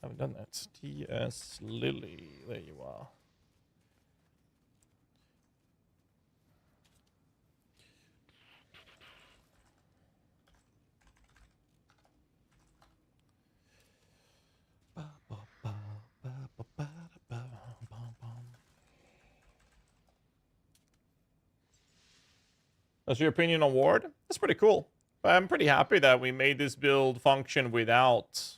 I haven't done that. TS Lily. There you are. That's your opinion on Ward? That's pretty cool. I'm pretty happy that we made this build function without...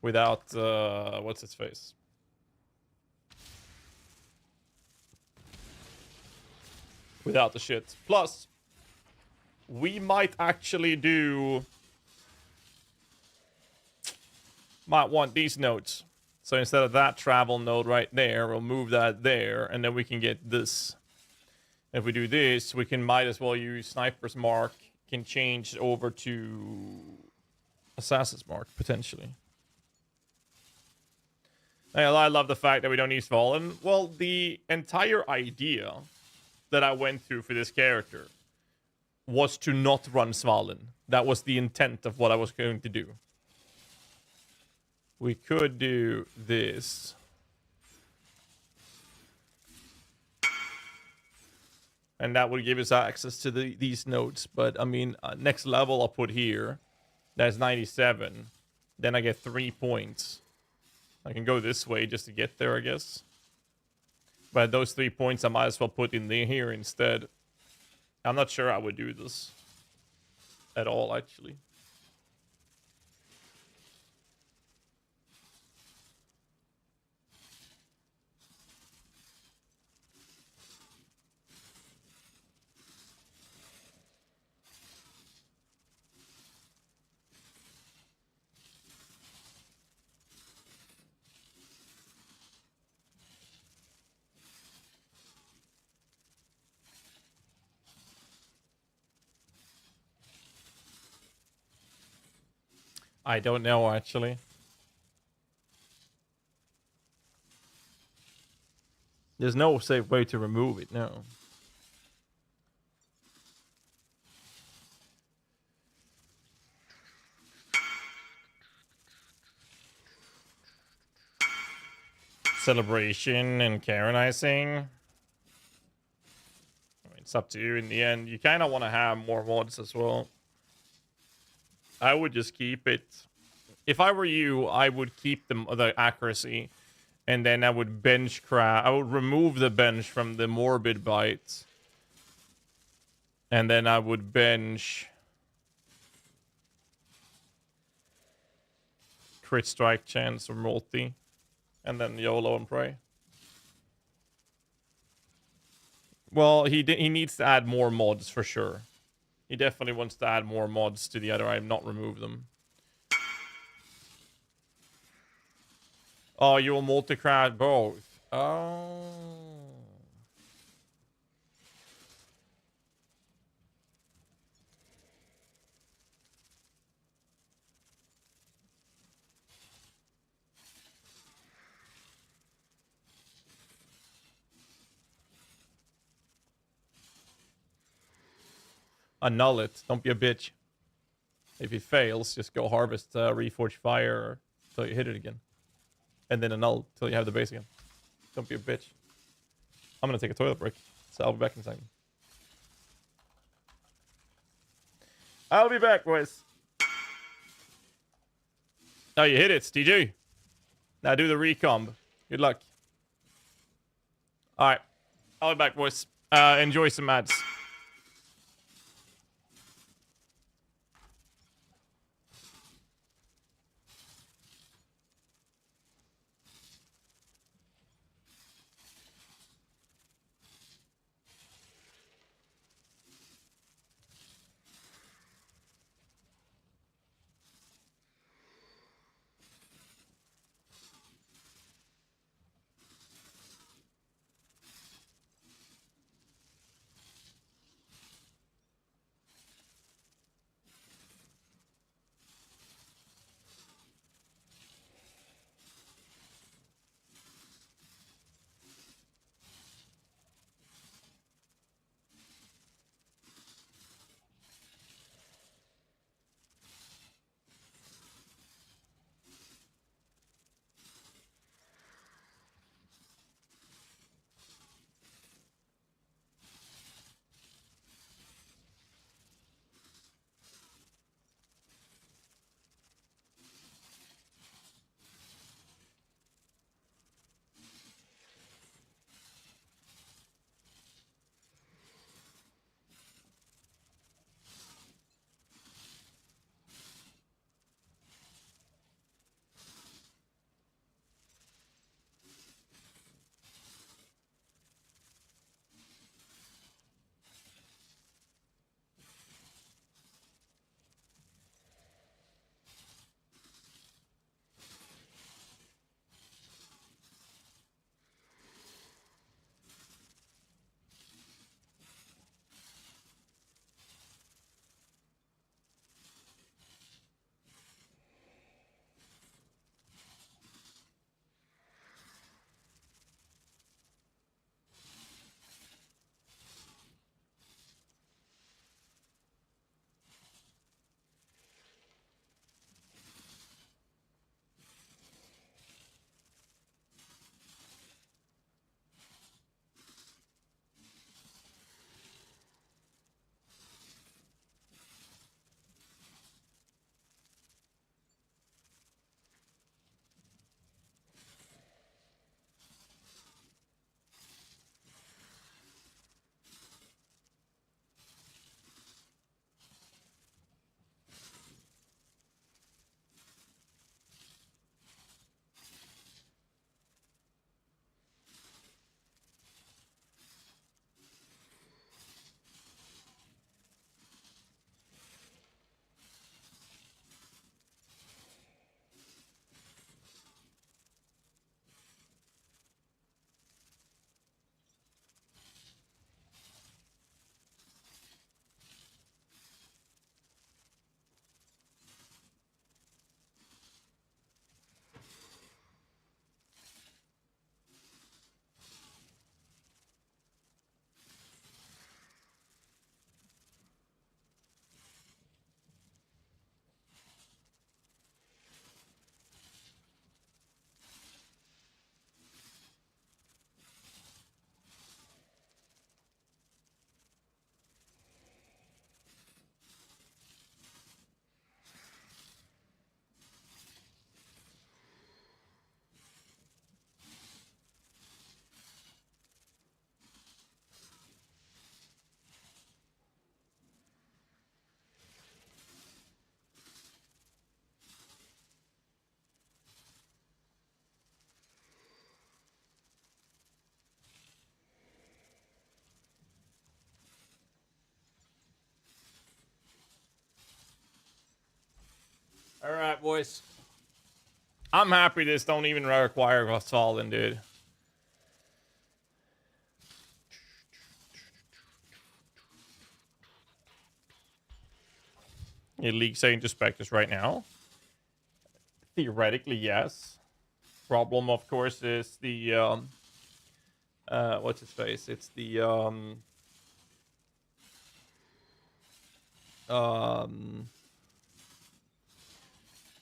what's its face? Without the shit. Plus, we might actually might want these nodes. So instead of that travel node right there, we'll move that there, and then we can get this. If we do this, we might as well use Sniper's Mark, can change over to Assassin's Mark, potentially. I love the fact that we don't use Fallen. Well, the entire idea that I went through for this character was to not run Svalin. That was the intent of what I was going to do. We could do this. And that would give us access to these nodes. But, I mean, next level I'll put here. That's 97. Then I get 3 points. I can go this way just to get there, I guess. But those 3 points I might as well put in here instead. I'm not sure I would do this at all, actually. I don't know, actually. There's no safe way to remove it, no. Celebration and Karenizing. I mean, it's up to you in the end. You kind of want to have more mods as well. I would just keep it. If I were you, I would keep the accuracy, and then I would bench craft. I would remove the bench from the morbid bite, and then I would bench crit strike chance or multi, and then YOLO and pray. Well, he needs to add more mods for sure. He definitely wants to add more mods to the other item, not remove them. Oh, you'll multi-craft both. Oh. Annul it. Don't be a bitch. If it fails, just go harvest Reforged Fire until you hit it again. And then annul till you have the base again. Don't be a bitch. I'm gonna take a toilet break, so I'll be back in a second. I'll be back, boys. Oh, you hit it, TG. Now do the recomb. Good luck. Alright. I'll be back, boys. Enjoy some ads. boys. I'm happy this don't even require a Fallen, dude. It leaks into Spectres right now. Theoretically, yes. Problem, of course, is the what's its face? It's the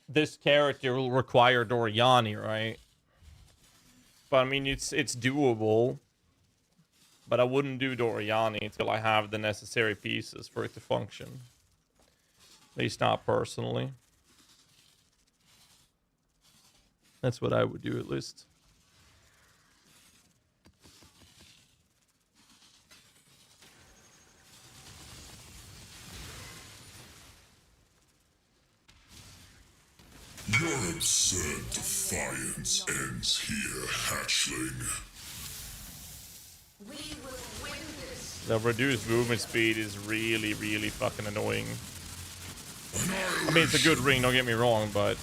this character will require Doriani, right? But I mean, it's doable. But I wouldn't do Doriani until I have the necessary pieces for it to function. At least not personally. That's what I would do, at least. Your absurd defiance ends here, hatchling. The reduced movement speed is really, really fucking annoying. I mean, it's a good ring, don't get me wrong, but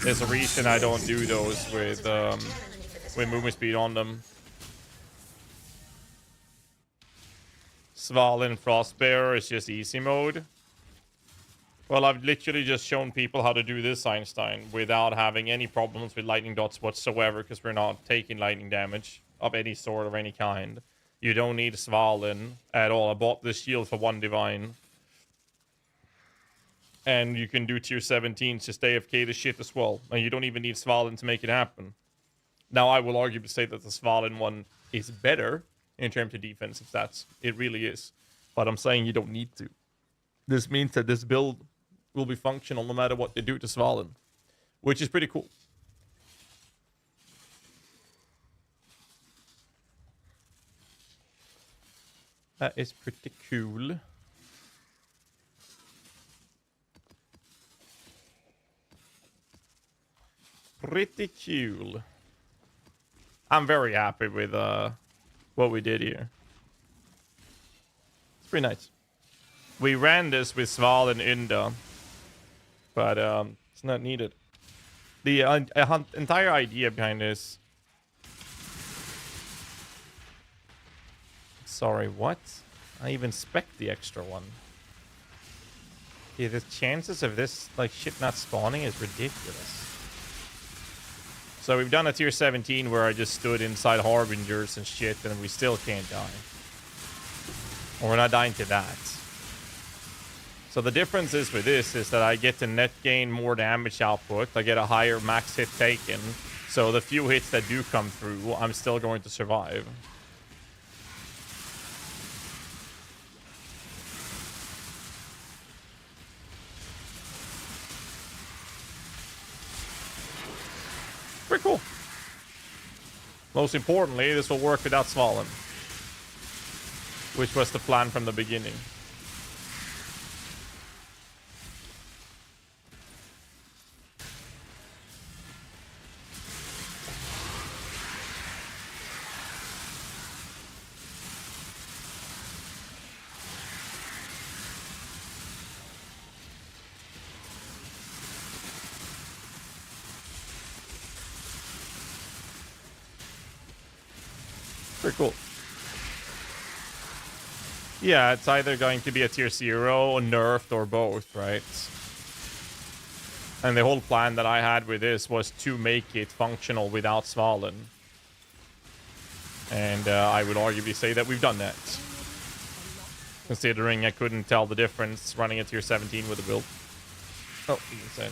there's a reason I don't do those with movement speed on them. Svalin Frostbearer is just easy mode. Well, I've literally just shown people how to do this, Einstein, without having any problems with lightning dots whatsoever, because we're not taking lightning damage of any sort or any kind. You don't need Svalin at all. I bought this shield for 1 divine. And you can do tier 17s, just AFK the shit as well. And you don't even need Svalin to make it happen. Now, I will argue to say that the Svalin one is better in terms of defensive stats. It really is. But I'm saying you don't need to. This means that this build will be functional no matter what they do to Svalin. Which is pretty cool. That is pretty cool. Pretty cool. I'm very happy with what we did here. It's pretty nice. We ran this with Sval and Inda, but it's not needed. The entire idea behind this. Sorry, what? I even spec the extra one. Yeah, the chances of this like shit not spawning is ridiculous. So we've done a tier 17 where I just stood inside Harbingers and shit and we still can't die. Or we're not dying to that. So the difference is with this is that I get to net gain more damage output. I get a higher max hit taken. So the few hits that do come through, I'm still going to survive. Pretty cool. Most importantly, this will work without Svalin, which was the plan from the beginning. Pretty cool. Yeah, it's either going to be a tier 0, nerfed, or both, right? And the whole plan that I had with this was to make it functional without Svalin. And I would arguably say that we've done that. Considering I couldn't tell the difference running a tier 17 with a build. Oh, insane.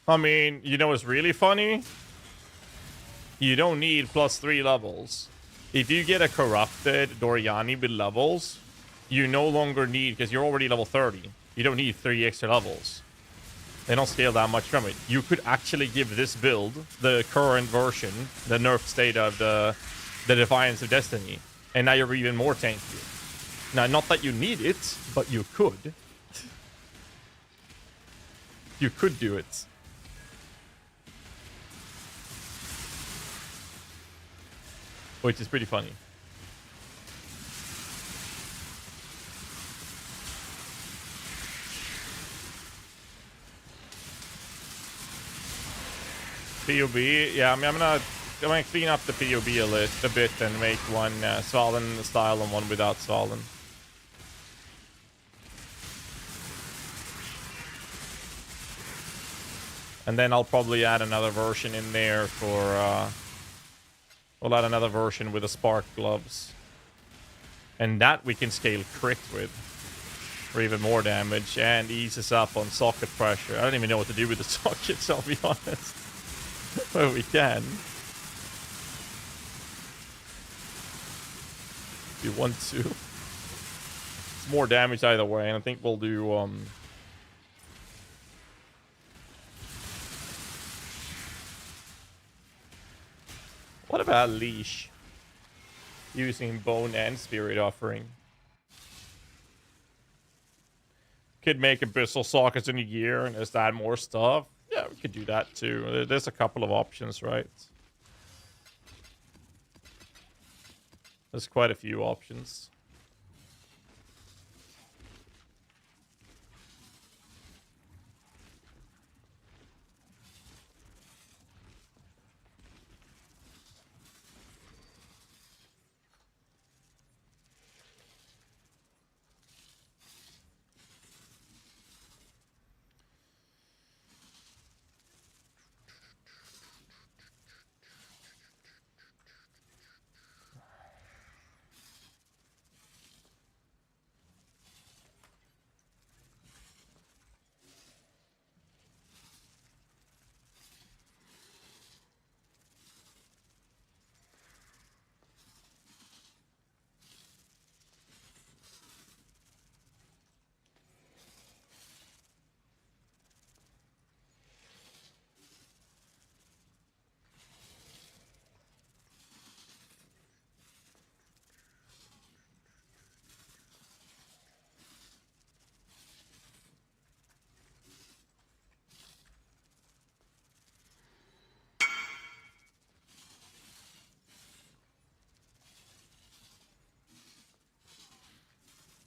I mean, you know what's really funny? You don't need +3 levels. If you get a corrupted Doriani with levels, you no longer need, because you're already level 30, you don't need 3 extra levels. They don't scale that much from it. You could actually give this build, the current version, the nerfed state of the Defiance of Destiny, and now you're even more tanky. Now, not that you need it, but you could. You could do it. Which is pretty funny. POB, yeah, I mean, I'm gonna clean up the POB a bit and make one Svalin style and one without Svalin. And then I'll probably add another version in there for, we'll add another version with the Spark Gloves. And that we can scale crit with. For even more damage, and eases up on socket pressure. I don't even know what to do with the sockets, I'll be honest. But we can. If you want to. It's more damage either way, and I think we'll do, what about Leash? Using Bone and Spirit Offering. Could make Abyssal Sockets in a year and just add more stuff. Yeah, we could do that too. There's a couple of options, right? There's quite a few options.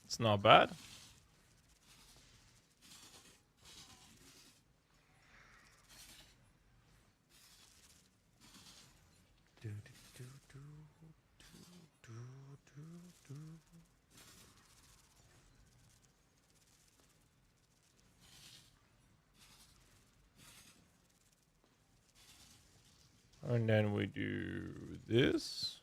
It's not bad. And then we do this.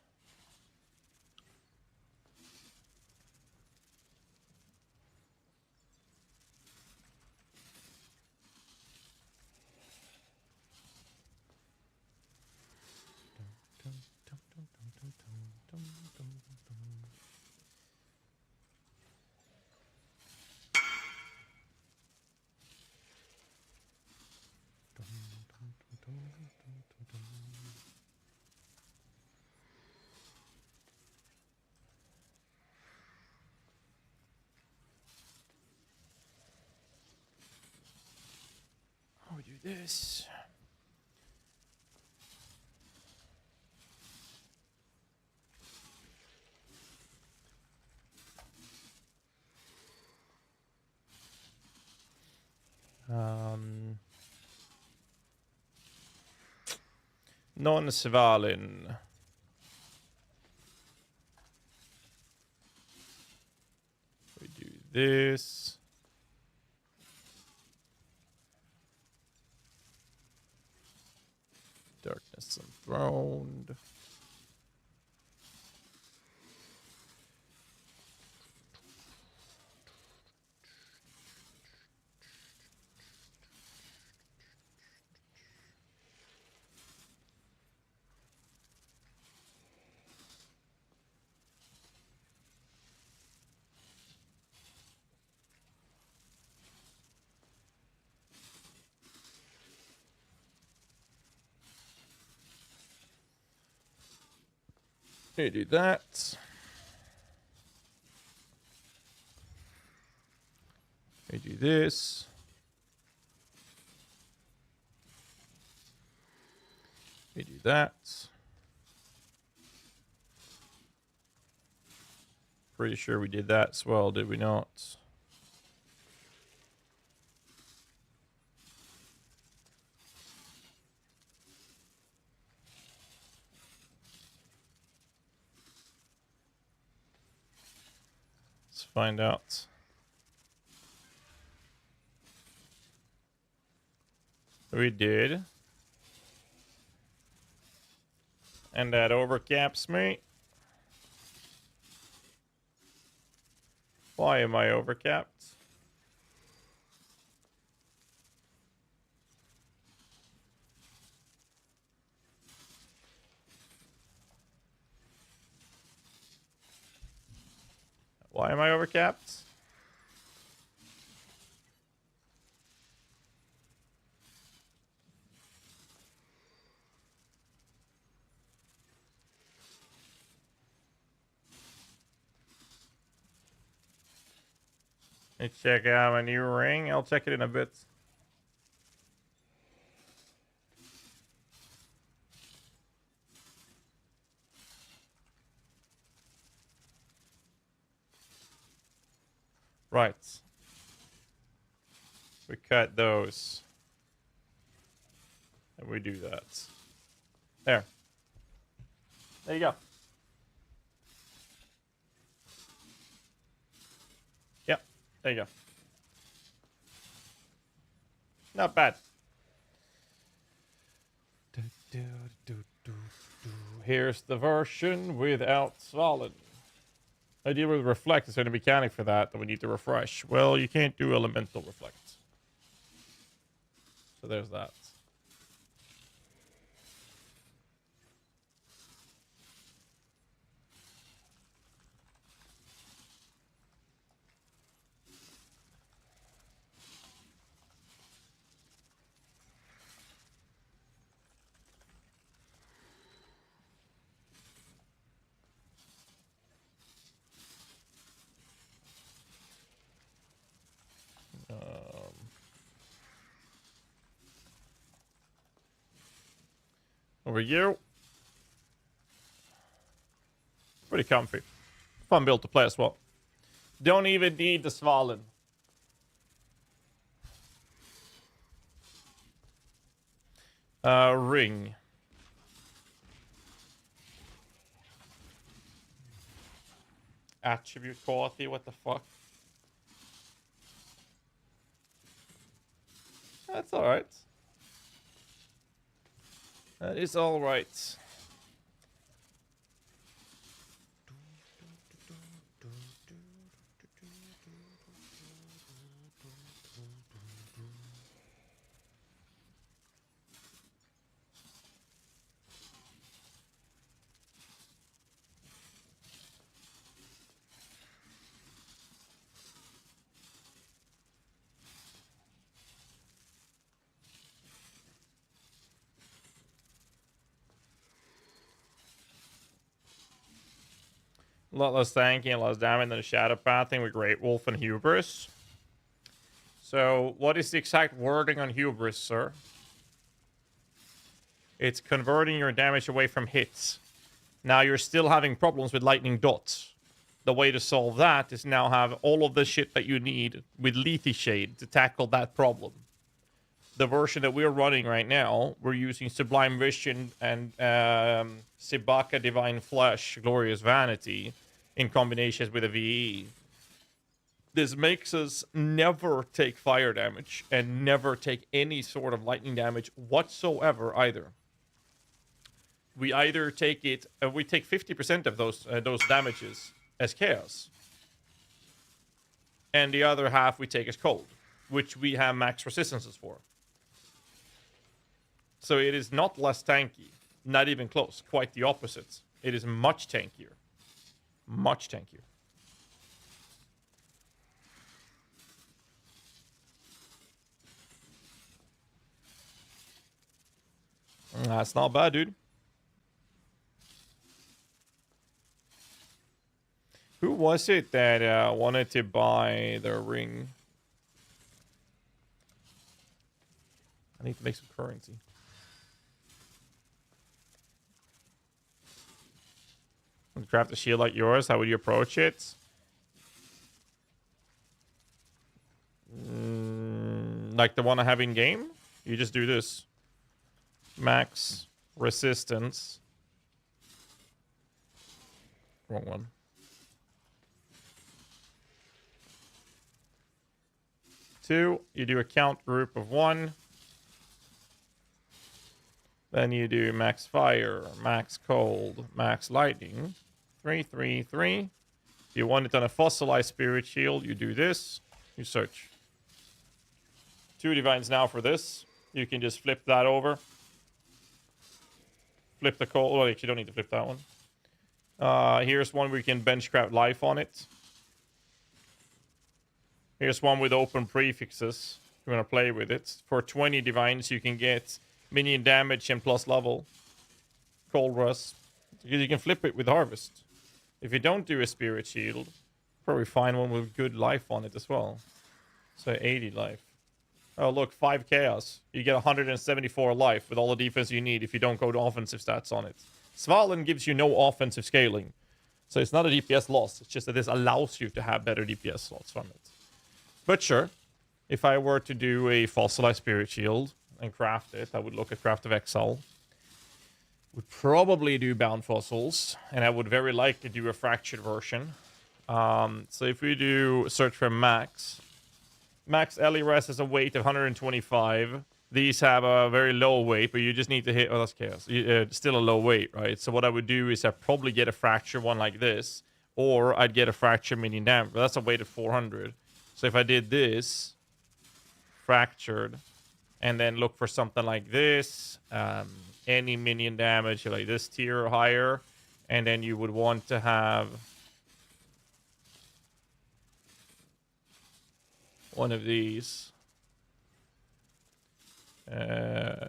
We do this. Non-Svalin. We do this. Darkness Enthroned. You do that. You do this. You do that. Pretty sure we did that as well, did we not? Let's find out. We did. And that overcaps me. Why am I overcapped? Why am I overcapped? Let's check out my new ring. I'll check it in a bit. Right. We cut those. And we do that. There. There you go. Yep. There you go. Not bad. Here's the version without solid. Idea with reflect is a mechanic for that we need to refresh. Well, you can't do elemental reflect. So there's that. Over you. Pretty comfy. Fun build to play as well. Don't even need the Svalin. Ring. Attribute quality, what the fuck? That's alright. That is alright. A lot less tanking and less damage than the shadow pathing with Great Wolf and Hubris. So, what is the exact wording on Hubris, sir? It's converting your damage away from hits. Now you're still having problems with lightning dots. The way to solve that is now have all of the shit that you need with Lethe Shade to tackle that problem. The version that we're running right now, we're using Sublime Vision and Sibaka Divine Flesh, Glorious Vanity, in combinations with a VE. This makes us never take fire damage and never take any sort of lightning damage whatsoever either. We either take it, we take 50% of those damages as chaos, and the other half we take as cold, which we have max resistances for. So it is not less tanky, not even close. Quite the opposite. It is much tankier. Much tankier. That's not bad, dude. was it that wanted to buy the ring? I need to make some currency. Craft a shield like yours. How would you approach it? Like the one I have in game? You just do this. Max resistance. Wrong one. Two, you do a count group of 1. Then you do max fire, max cold, max lightning. 3, 3, 3. If you want it on a fossilized spirit shield, you do this. You search. 2 divines now for this. You can just flip that over. Flip the cold. Well, actually, you don't need to flip that one. Here's one where you can benchcraft life on it. Here's one with open prefixes. If you want to play with it. For 20 divines, you can get minion damage and plus level. Cold rust. You can flip it with harvest. If you don't do a spirit shield, probably find one with good life on it as well. So 80 life. Oh, look, 5 chaos. You get 174 life with all the defense you need if you don't go to offensive stats on it. Svalin gives you no offensive scaling. So it's not a DPS loss. It's just that this allows you to have better DPS slots from it. But sure, if I were to do a fossilized spirit shield and craft it, I would look at Craft of Exile. Would probably do bound fossils, and I would very likely do a fractured version. So if we do search for max LERS has a weight of 125. These have a very low weight, but you just need to hit. Oh, that's chaos. Still a low weight, right? So what I would do is I'd probably get a fracture one like this, or I'd get a fracture minion damage. But that's a weight of 400. So if I did this, fractured, and then look for something like this, any minion damage like this tier or higher, and then you would want to have one of these.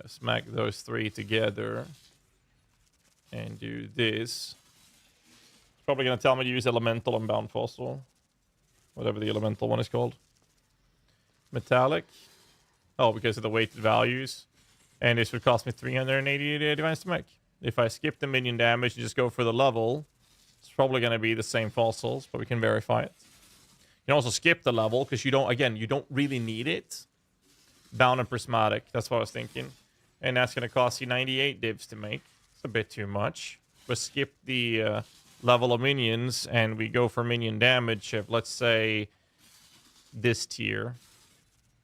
Smack those 3 together and do this. It's probably going to tell me to use elemental and bound fossil, whatever the elemental one is called. Metallic. Oh, because of the weighted values. And this would cost me 380 divines to make. If I skip the minion damage and just go for the level, it's probably going to be the same fossils, but we can verify it. You can also skip the level because you don't really need it. Bound and prismatic, that's what I was thinking. And that's going to cost you 98 divs to make. It's a bit too much. But skip the level of minions and we go for minion damage of, let's say, this tier.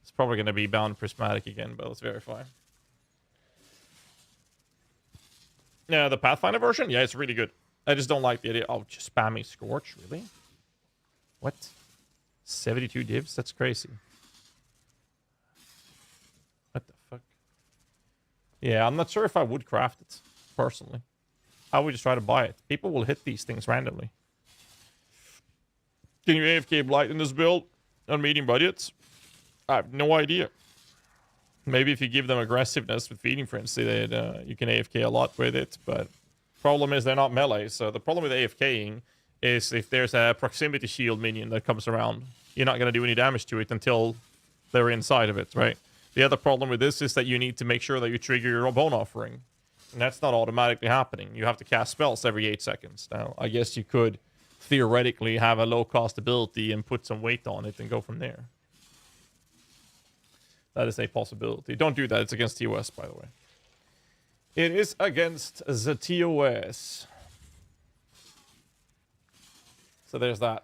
It's probably going to be bound and prismatic again, but let's verify. Yeah, the Pathfinder version? Yeah, it's really good. I just don't like the idea. Oh, just spamming Scorch, really? What? 72 divs? That's crazy. What the fuck? Yeah, I'm not sure if I would craft it, personally. I would just try to buy it. People will hit these things randomly. Can you AFK Blight in this build on medium budgets? I have no idea. Maybe if you give them aggressiveness with Feeding Frenzy, you can AFK a lot with it, but problem is they're not melee, so the problem with AFKing is if there's a proximity shield minion that comes around, you're not going to do any damage to it until they're inside of it, right? The other problem with this is that you need to make sure that you trigger your bone offering, and that's not automatically happening. You have to cast spells every 8 seconds. Now, I guess you could theoretically have a low-cost ability and put some weight on it and go from there. That is a possibility. Don't do that. It's against TOS, by the way. It is against the TOS. So there's that.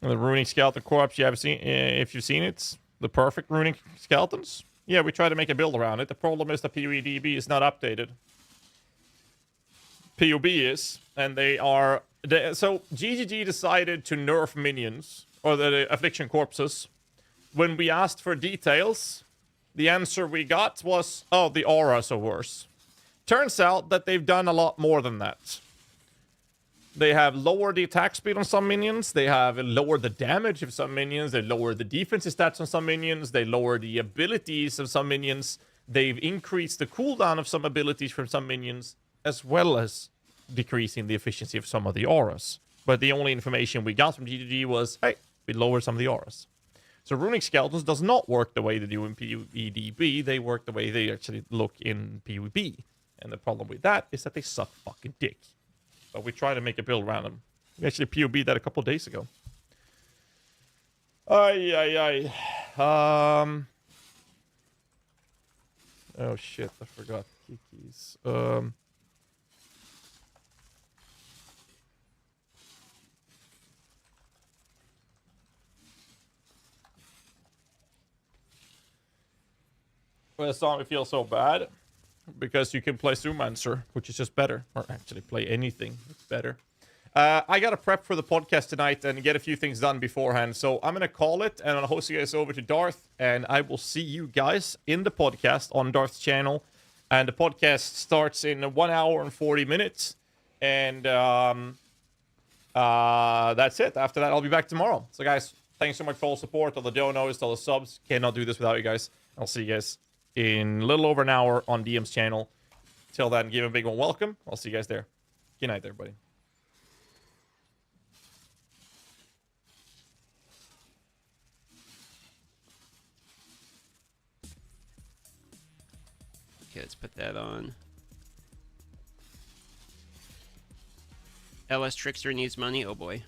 And the Runic Skeleton Corpse, you have seen, if you've seen it, the perfect Runic Skeletons. Yeah, we try to make a build around it. The problem is the PoEDB is not updated. POB is, and they are... So, GGG decided to nerf minions, or the Affliction Corpses. When we asked for details, the answer we got was, oh, the auras are worse. Turns out that they've done a lot more than that. They have lowered the attack speed on some minions. They have lowered the damage of some minions. They lowered the defensive stats on some minions. They lowered the abilities of some minions. They've increased the cooldown of some abilities from some minions, as well as decreasing the efficiency of some of the auras. But the only information we got from GGG was, hey, we lowered some of the auras. So runic skeletons does not work the way they do in PvEDB. They work the way they actually look in PvP. And the problem with that is that they suck fucking dick. But we try to make a build around them. We actually POB'd that a couple days ago. Ay. Oh shit, I forgot Kiki's. Well, it's not me feel so bad because you can play Zoomancer, which is just better, or actually play anything. It's better. I got to prep for the podcast tonight and get a few things done beforehand, so I'm gonna call it and I'll host you guys over to Darth, and I will see you guys in the podcast on Darth's channel. And the podcast starts in 1 hour and 40 minutes, and that's it. After that, I'll be back tomorrow. So, guys, thanks so much for all the support, all the donos, all the subs. Cannot do this without you guys. I'll see you guys in a little over an hour on DM's channel. Till then, give a big one welcome. I'll see you guys there. Good night, everybody. Okay, let's put that on. LS Trickster needs money. Oh boy.